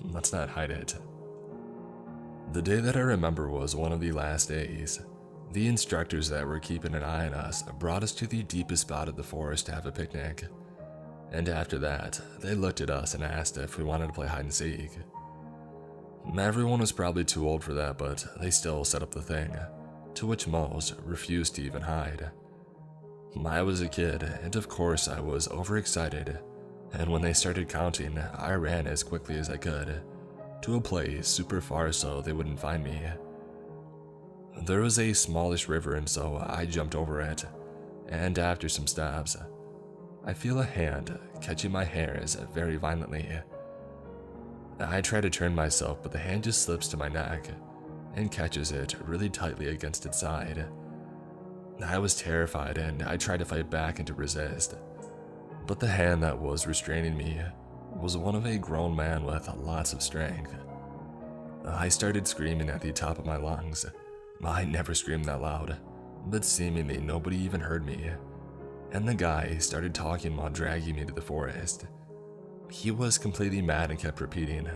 Let's not hide it. The day that I remember was one of the last days. The instructors that were keeping an eye on us brought us to the deepest spot of the forest to have a picnic. And after that, they looked at us and asked if we wanted to play hide and seek. Everyone was probably too old for that, but they still set up the thing, to which most refused to even hide. I was a kid, and of course I was overexcited, and when they started counting, I ran as quickly as I could, to a place super far so they wouldn't find me. There was a smallish river, and so I jumped over it, and after some steps, I feel a hand catching my hairs very violently. I try to turn myself, but the hand just slips to my neck and catches it really tightly against its side. I was terrified, and I tried to fight back and to resist, but the hand that was restraining me was one of a grown man with lots of strength. I started screaming at the top of my lungs. I never screamed that loud, but seemingly nobody even heard me. And the guy started talking while dragging me to the forest. He was completely mad and kept repeating,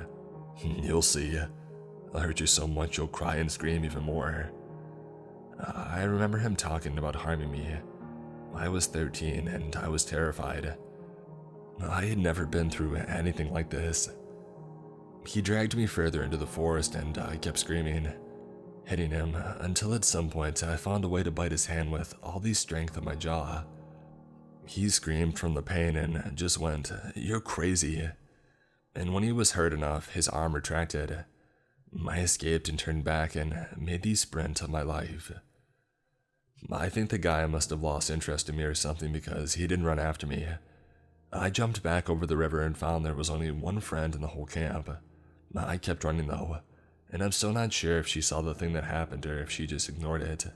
"You'll see. I'll hurt you so much you'll cry and scream even more." I remember him talking about harming me. I was 13 and I was terrified. I had never been through anything like this. He dragged me further into the forest and I kept screaming, hitting him, until at some point I found a way to bite his hand with all the strength of my jaw. He screamed from the pain and just went, "You're crazy." And when he was hurt enough, his arm retracted. I escaped and turned back and made the sprint of my life. I think the guy must have lost interest in me or something because he didn't run after me. I jumped back over the river and found there was only one friend in the whole camp. I kept running though, and I'm still not sure if she saw the thing that happened or if she just ignored it.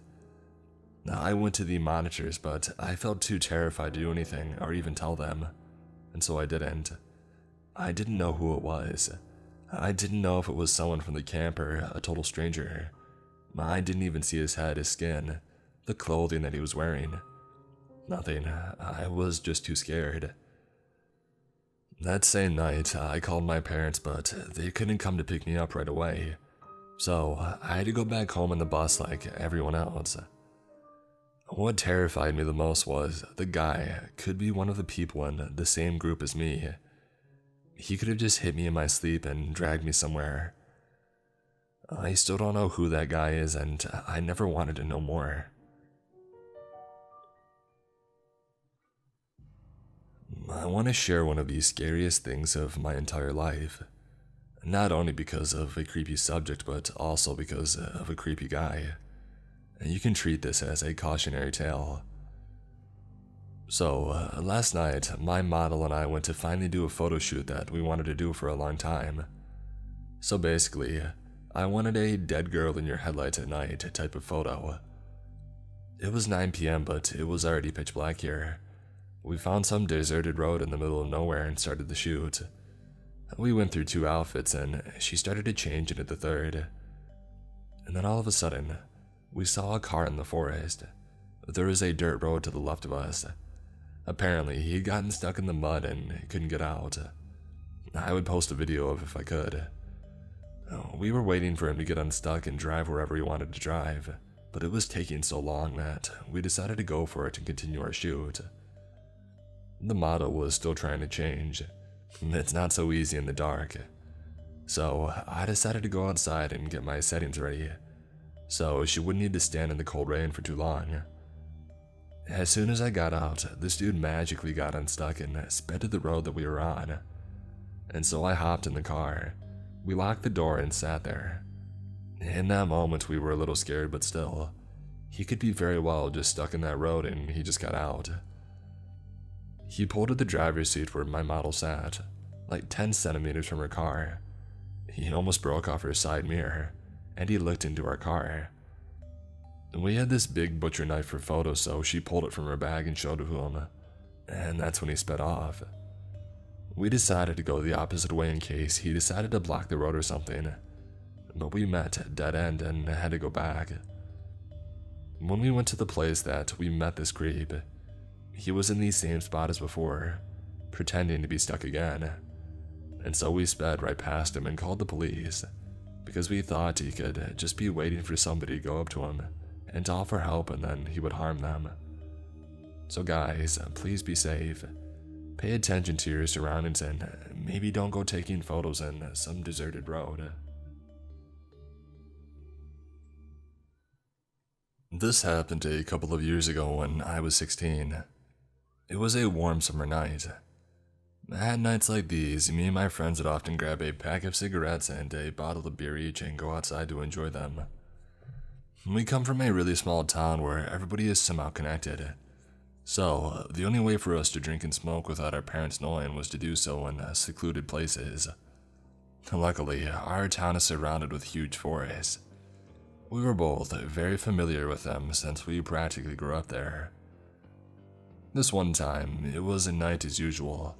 I went to the monitors, but I felt too terrified to do anything or even tell them, and so I didn't. I didn't know who it was. I didn't know if it was someone from the camp or a total stranger. I didn't even see his head, his skin, the clothing that he was wearing. Nothing. I was just too scared. That same night, I called my parents, but they couldn't come to pick me up right away, so I had to go back home on the bus like everyone else. What terrified me the most was the guy could be one of the people in the same group as me. He could have just hit me in my sleep and dragged me somewhere. I still don't know who that guy is, and I never wanted to know more. I want to share one of the scariest things of my entire life. Not only because of a creepy subject, but also because of a creepy guy. And you can treat this as a cautionary tale. So, last night, my model and I went to finally do a photo shoot that we wanted to do for a long time. So basically, I wanted a dead girl in your headlights at night type of photo. It was 9 p.m., but it was already pitch black here. We found some deserted road in the middle of nowhere and started the shoot. We went through 2 outfits and she started to change into the 3rd. And then all of a sudden, we saw a car in the forest. There was a dirt road to the left of us. Apparently, he had gotten stuck in the mud and couldn't get out. I would post a video of it if I could. We were waiting for him to get unstuck and drive wherever he wanted to drive, but it was taking so long that we decided to go for it and continue our shoot. The model was still trying to change. It's not so easy in the dark. So I decided to go outside and get my settings ready, so she wouldn't need to stand in the cold rain for too long. As soon as I got out, this dude magically got unstuck and sped to the road that we were on. And so I hopped in the car. We locked the door and sat there. In that moment, we were a little scared, but still, he could be very well just stuck in that road and he just got out. He pulled at the driver's seat where my model sat, like 10 centimeters from her car. He almost broke off her side mirror, and he looked into our car. We had this big butcher knife for photos, so she pulled it from her bag and showed it to him, and that's when he sped off. We decided to go the opposite way in case he decided to block the road or something, but we met at dead end and had to go back. When we went to the place that we met this creep, he was in the same spot as before, pretending to be stuck again, and so we sped right past him and called the police, because we thought he could just be waiting for somebody to go up to him and to offer help, and then he would harm them. So guys, please be safe. Pay attention to your surroundings and maybe don't go taking photos in some deserted road. This happened a couple of years ago when I was 16. It was a warm summer night. At nights like these, me and my friends would often grab a pack of cigarettes and a bottle of beer each and go outside to enjoy them. We come from a really small town where everybody is somehow connected, so the only way for us to drink and smoke without our parents knowing was to do so in secluded places. Luckily, our town is surrounded with huge forests. We were both very familiar with them since we practically grew up there. This one time, it was a night as usual.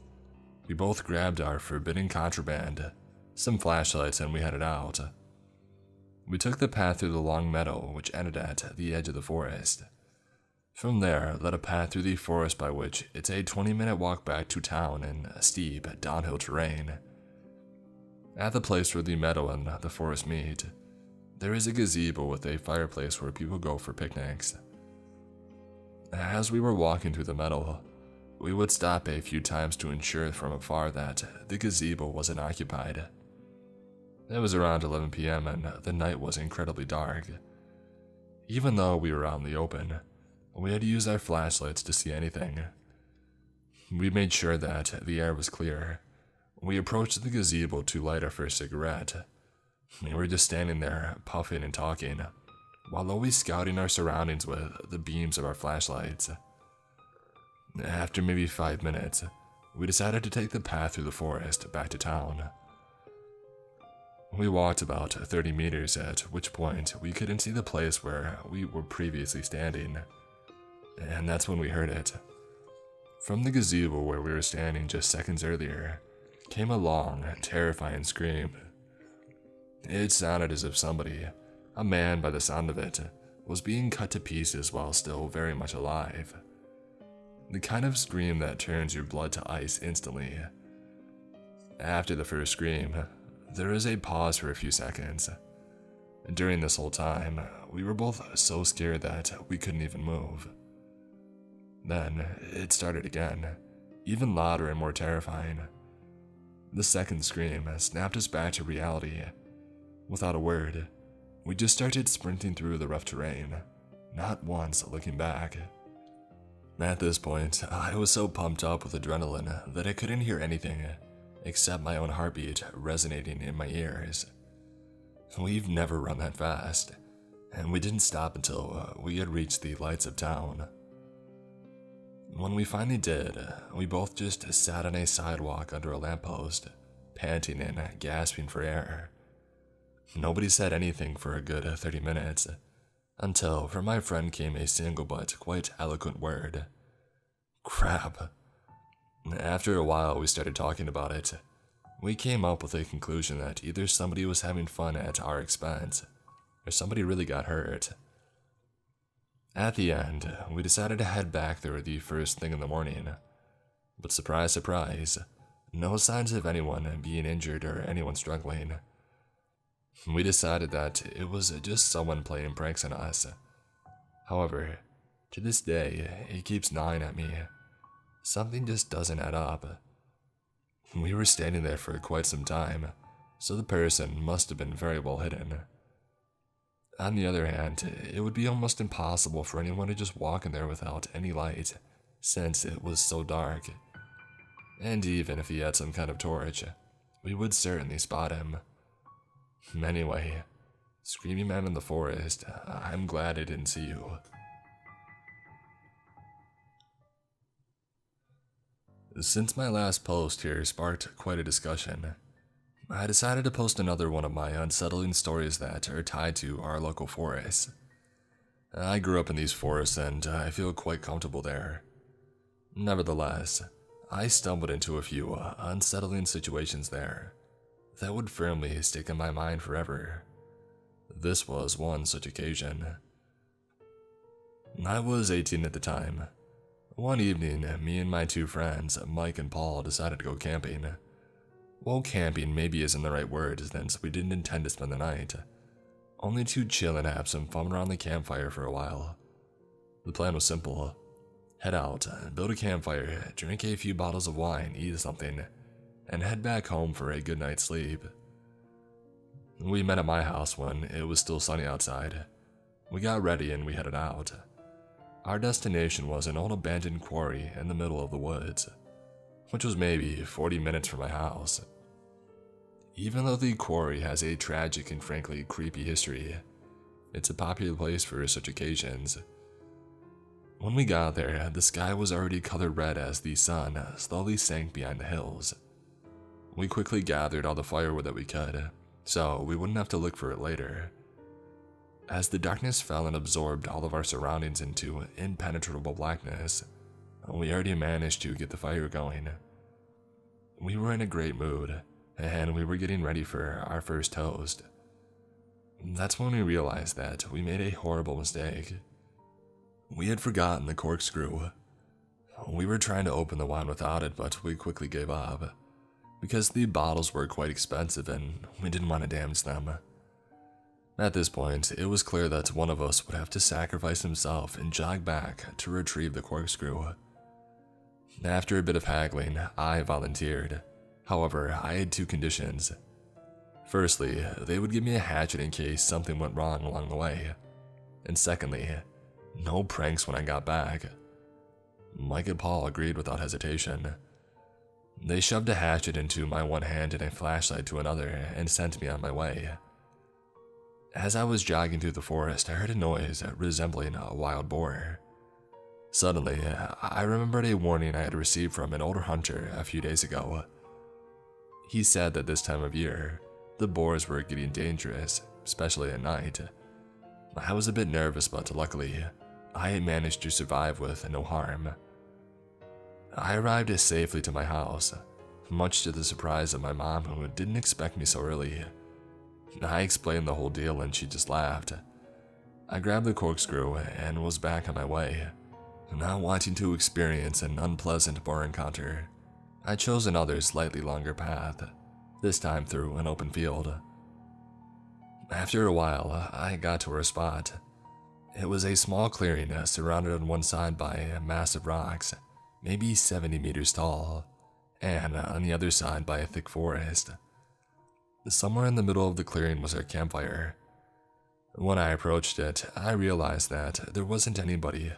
We both grabbed our forbidden contraband, some flashlights, and we headed out. We took the path through the long meadow, which ended at the edge of the forest. From there, led a path through the forest by which it's a 20-minute walk back to town in steep, downhill terrain. At the place where the meadow and the forest meet, there is a gazebo with a fireplace where people go for picnics. As we were walking through the meadow, we would stop a few times to ensure from afar that the gazebo wasn't occupied. It was around 11 p.m. and the night was incredibly dark. Even though we were out in the open, we had to use our flashlights to see anything. We made sure that the air was clear. We approached the gazebo to light our first cigarette. We were just standing there, puffing and talking, while always scouting our surroundings with the beams of our flashlights. After maybe 5 minutes, we decided to take the path through the forest back to town. We walked about 30 meters, at which point we couldn't see the place where we were previously standing. And that's when we heard it. From the gazebo where we were standing just seconds earlier, came a long, terrifying scream. It sounded as if somebody, a man by the sound of it, was being cut to pieces while still very much alive. The kind of scream that turns your blood to ice instantly. After the first scream, there is a pause for a few seconds. During this whole time, we were both so scared that we couldn't even move. Then, it started again, even louder and more terrifying. The second scream snapped us back to reality. Without a word, we just started sprinting through the rough terrain, not once looking back. At this point, I was so pumped up with adrenaline that I couldn't hear anything except my own heartbeat resonating in my ears. We've never run that fast, and we didn't stop until we had reached the lights of town. When we finally did, we both just sat on a sidewalk under a lamppost, panting and gasping for air. Nobody said anything for a good 30 minutes, until from my friend came a single but quite eloquent word. Crap. After a while we started talking about it. We came up with a conclusion that either somebody was having fun at our expense, or somebody really got hurt. At the end, we decided to head back there the first thing in the morning. But surprise, surprise, no signs of anyone being injured or anyone struggling. We decided that it was just someone playing pranks on us. However, to this day, it keeps gnawing at me. Something just doesn't add up. We were standing there for quite some time, so the person must have been very well hidden. On the other hand, it would be almost impossible for anyone to just walk in there without any light, since it was so dark. And even if he had some kind of torch, we would certainly spot him. Anyway, Screaming Man in the Forest, I'm glad I didn't see you. Since my last post here sparked quite a discussion, I decided to post another one of my unsettling stories that are tied to our local forests. I grew up in these forests and I feel quite comfortable there. Nevertheless, I stumbled into a few unsettling situations there that would firmly stick in my mind forever. This was one such occasion. I was 18 at the time. One evening, me and my two friends, Mike and Paul, decided to go camping. Well, camping maybe isn't the right word, since we didn't intend to spend the night. Only to chill and have some fun around the campfire for a while. The plan was simple. Head out, build a campfire, drink a few bottles of wine, eat something, and head back home for a good night's sleep. We met at my house when it was still sunny outside. We got ready and we headed out. Our destination was an old abandoned quarry in the middle of the woods, which was maybe 40 minutes from my house. Even though the quarry has a tragic and frankly creepy history, it's a popular place for such occasions. When we got there, the sky was already colored red as the sun slowly sank behind the hills. We quickly gathered all the firewood that we could, so we wouldn't have to look for it later. As the darkness fell and absorbed all of our surroundings into impenetrable blackness, we already managed to get the fire going. We were in a great mood, and we were getting ready for our first toast. That's when we realized that we made a horrible mistake. We had forgotten the corkscrew. We were trying to open the wine without it, but we quickly gave up, because the bottles were quite expensive and we didn't want to damage them. At this point, it was clear that one of us would have to sacrifice himself and jog back to retrieve the corkscrew. After a bit of haggling, I volunteered. However, I had two conditions. Firstly, they would give me a hatchet in case something went wrong along the way. And secondly, no pranks when I got back. Mike and Paul agreed without hesitation. They shoved a hatchet into my one hand and a flashlight to another and sent me on my way. As I was jogging through the forest, I heard a noise resembling a wild boar. Suddenly, I remembered a warning I had received from an older hunter a few days ago. He said that this time of year, the boars were getting dangerous, especially at night. I was a bit nervous, but luckily, I had managed to survive with no harm. I arrived safely to my house, much to the surprise of my mom, who didn't expect me so early. I explained the whole deal and she just laughed. I grabbed the corkscrew and was back on my way. Not wanting to experience an unpleasant boar encounter, I chose another slightly longer path, this time through an open field. After a while, I got to our spot. It was a small clearing surrounded on one side by massive rocks, maybe 70 meters tall, and on the other side by a thick forest. Somewhere in the middle of the clearing was our campfire. When I approached it, I realized that there wasn't anybody,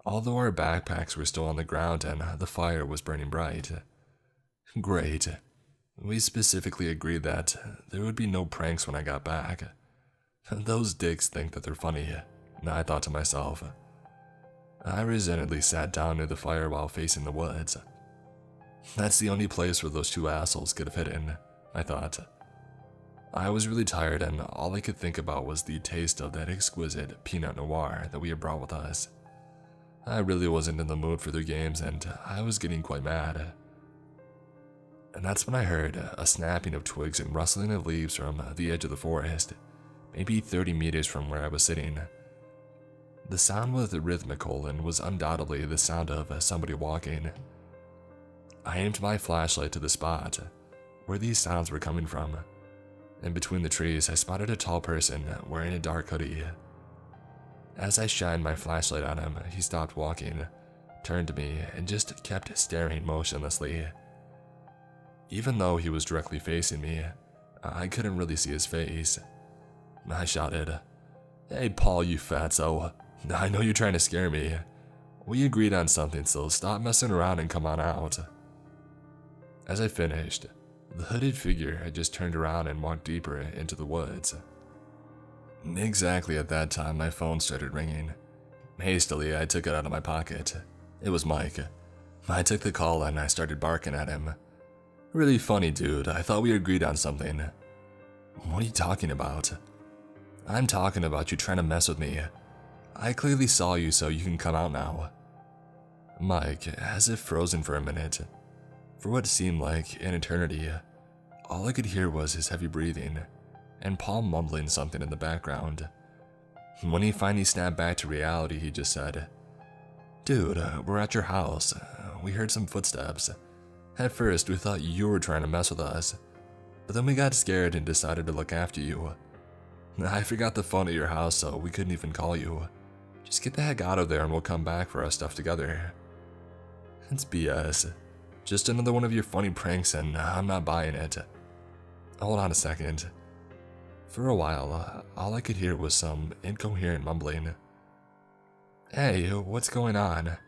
although our backpacks were still on the ground and the fire was burning bright. Great. We specifically agreed that there would be no pranks when I got back. Those dicks think that they're funny, I thought to myself. I resentedly sat down near the fire while facing the woods. That's the only place where those two assholes could have hidden, I thought. I was really tired and all I could think about was the taste of that exquisite Pinot Noir that we had brought with us. I really wasn't in the mood for their games and I was getting quite mad. And that's when I heard a snapping of twigs and rustling of leaves from the edge of the forest, maybe 30 meters from where I was sitting. The sound was rhythmical and was undoubtedly the sound of somebody walking. I aimed my flashlight to the spot where these sounds were coming from. In between the trees, I spotted a tall person wearing a dark hoodie. As I shined my flashlight on him, he stopped walking, turned to me, and just kept staring motionlessly. Even though he was directly facing me, I couldn't really see his face. I shouted, "Hey Paul, you fatso. I know you're trying to scare me. We agreed on something, so stop messing around and come on out." As I finished, the hooded figure had just turned around and walked deeper into the woods. Exactly at that time, my phone started ringing. Hastily, I took it out of my pocket. It was Mike. I took the call and I started barking at him. "Really funny, dude. I thought we agreed on something." "What are you talking about?" "I'm talking about you trying to mess with me. I clearly saw you, so you can come out now." Mike, as if frozen for a minute. For what seemed like an eternity, all I could hear was his heavy breathing, and Paul mumbling something in the background. When he finally snapped back to reality, he just said, "Dude, we're at your house. We heard some footsteps. At first, we thought you were trying to mess with us, but then we got scared and decided to look after you. I forgot the phone at your house, so we couldn't even call you. Just get the heck out of there and we'll come back for our stuff together." It's BS. Just another one of your funny pranks and I'm not buying it. Hold on a second. For a while, all I could hear was some incoherent mumbling. "Hey, what's going on?"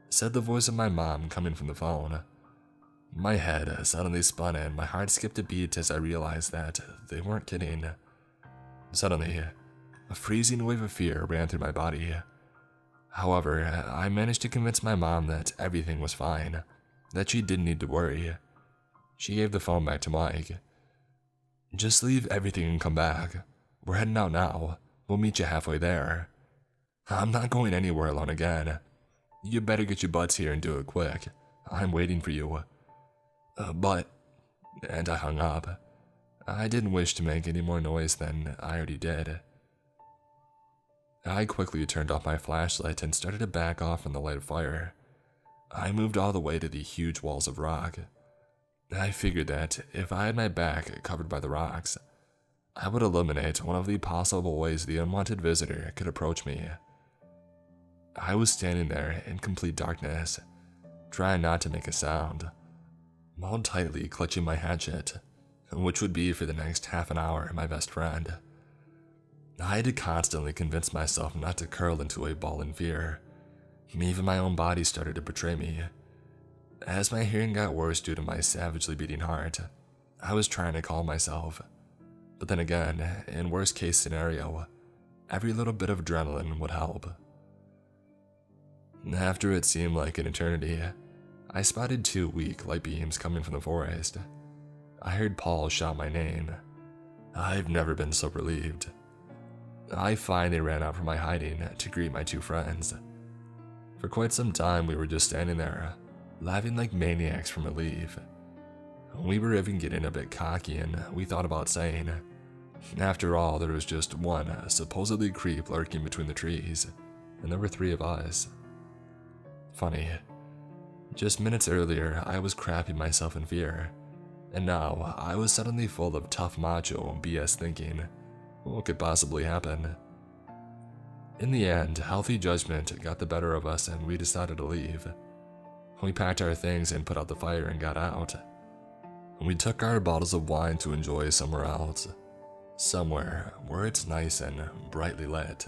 said the voice of my mom coming from the phone. My head suddenly spun and my heart skipped a beat as I realized that they weren't kidding. Suddenly, a freezing wave of fear ran through my body. However, I managed to convince my mom that everything was fine, that she didn't need to worry. She gave the phone back to Mike. "Just leave everything and come back. We're heading out now. We'll meet you halfway there." "I'm not going anywhere alone again. You better get your butts here and do it quick. I'm waiting for you." But... And I hung up. I didn't wish to make any more noise than I already did. I quickly turned off my flashlight and started to back off from the light of fire. I moved all the way to the huge walls of rock. I figured that if I had my back covered by the rocks, I would eliminate one of the possible ways the unwanted visitor could approach me. I was standing there in complete darkness, trying not to make a sound, more tightly clutching my hatchet, which would be for the next half an hour my best friend. I had to constantly convince myself not to curl into a ball in fear. Even my own body started to betray me. As my hearing got worse due to my savagely beating heart, I was trying to calm myself. But then again, in worst case scenario, every little bit of adrenaline would help. After it seemed like an eternity, I spotted 2 weak light beams coming from the forest. I heard Paul shout my name. I've never been so relieved. I finally ran out from my hiding to greet my 2 friends. For quite some time we were just standing there, laughing like maniacs from relief. We were even getting a bit cocky and we thought about saying, after all, there was just one supposedly creep lurking between the trees, and there were 3 of us. Funny, just minutes earlier I was crapping myself in fear, and now I was suddenly full of tough macho BS thinking, what could possibly happen? In the end, healthy judgment got the better of us and we decided to leave. We packed our things and put out the fire and got out. We took our bottles of wine to enjoy somewhere else. Somewhere where it's nice and brightly lit.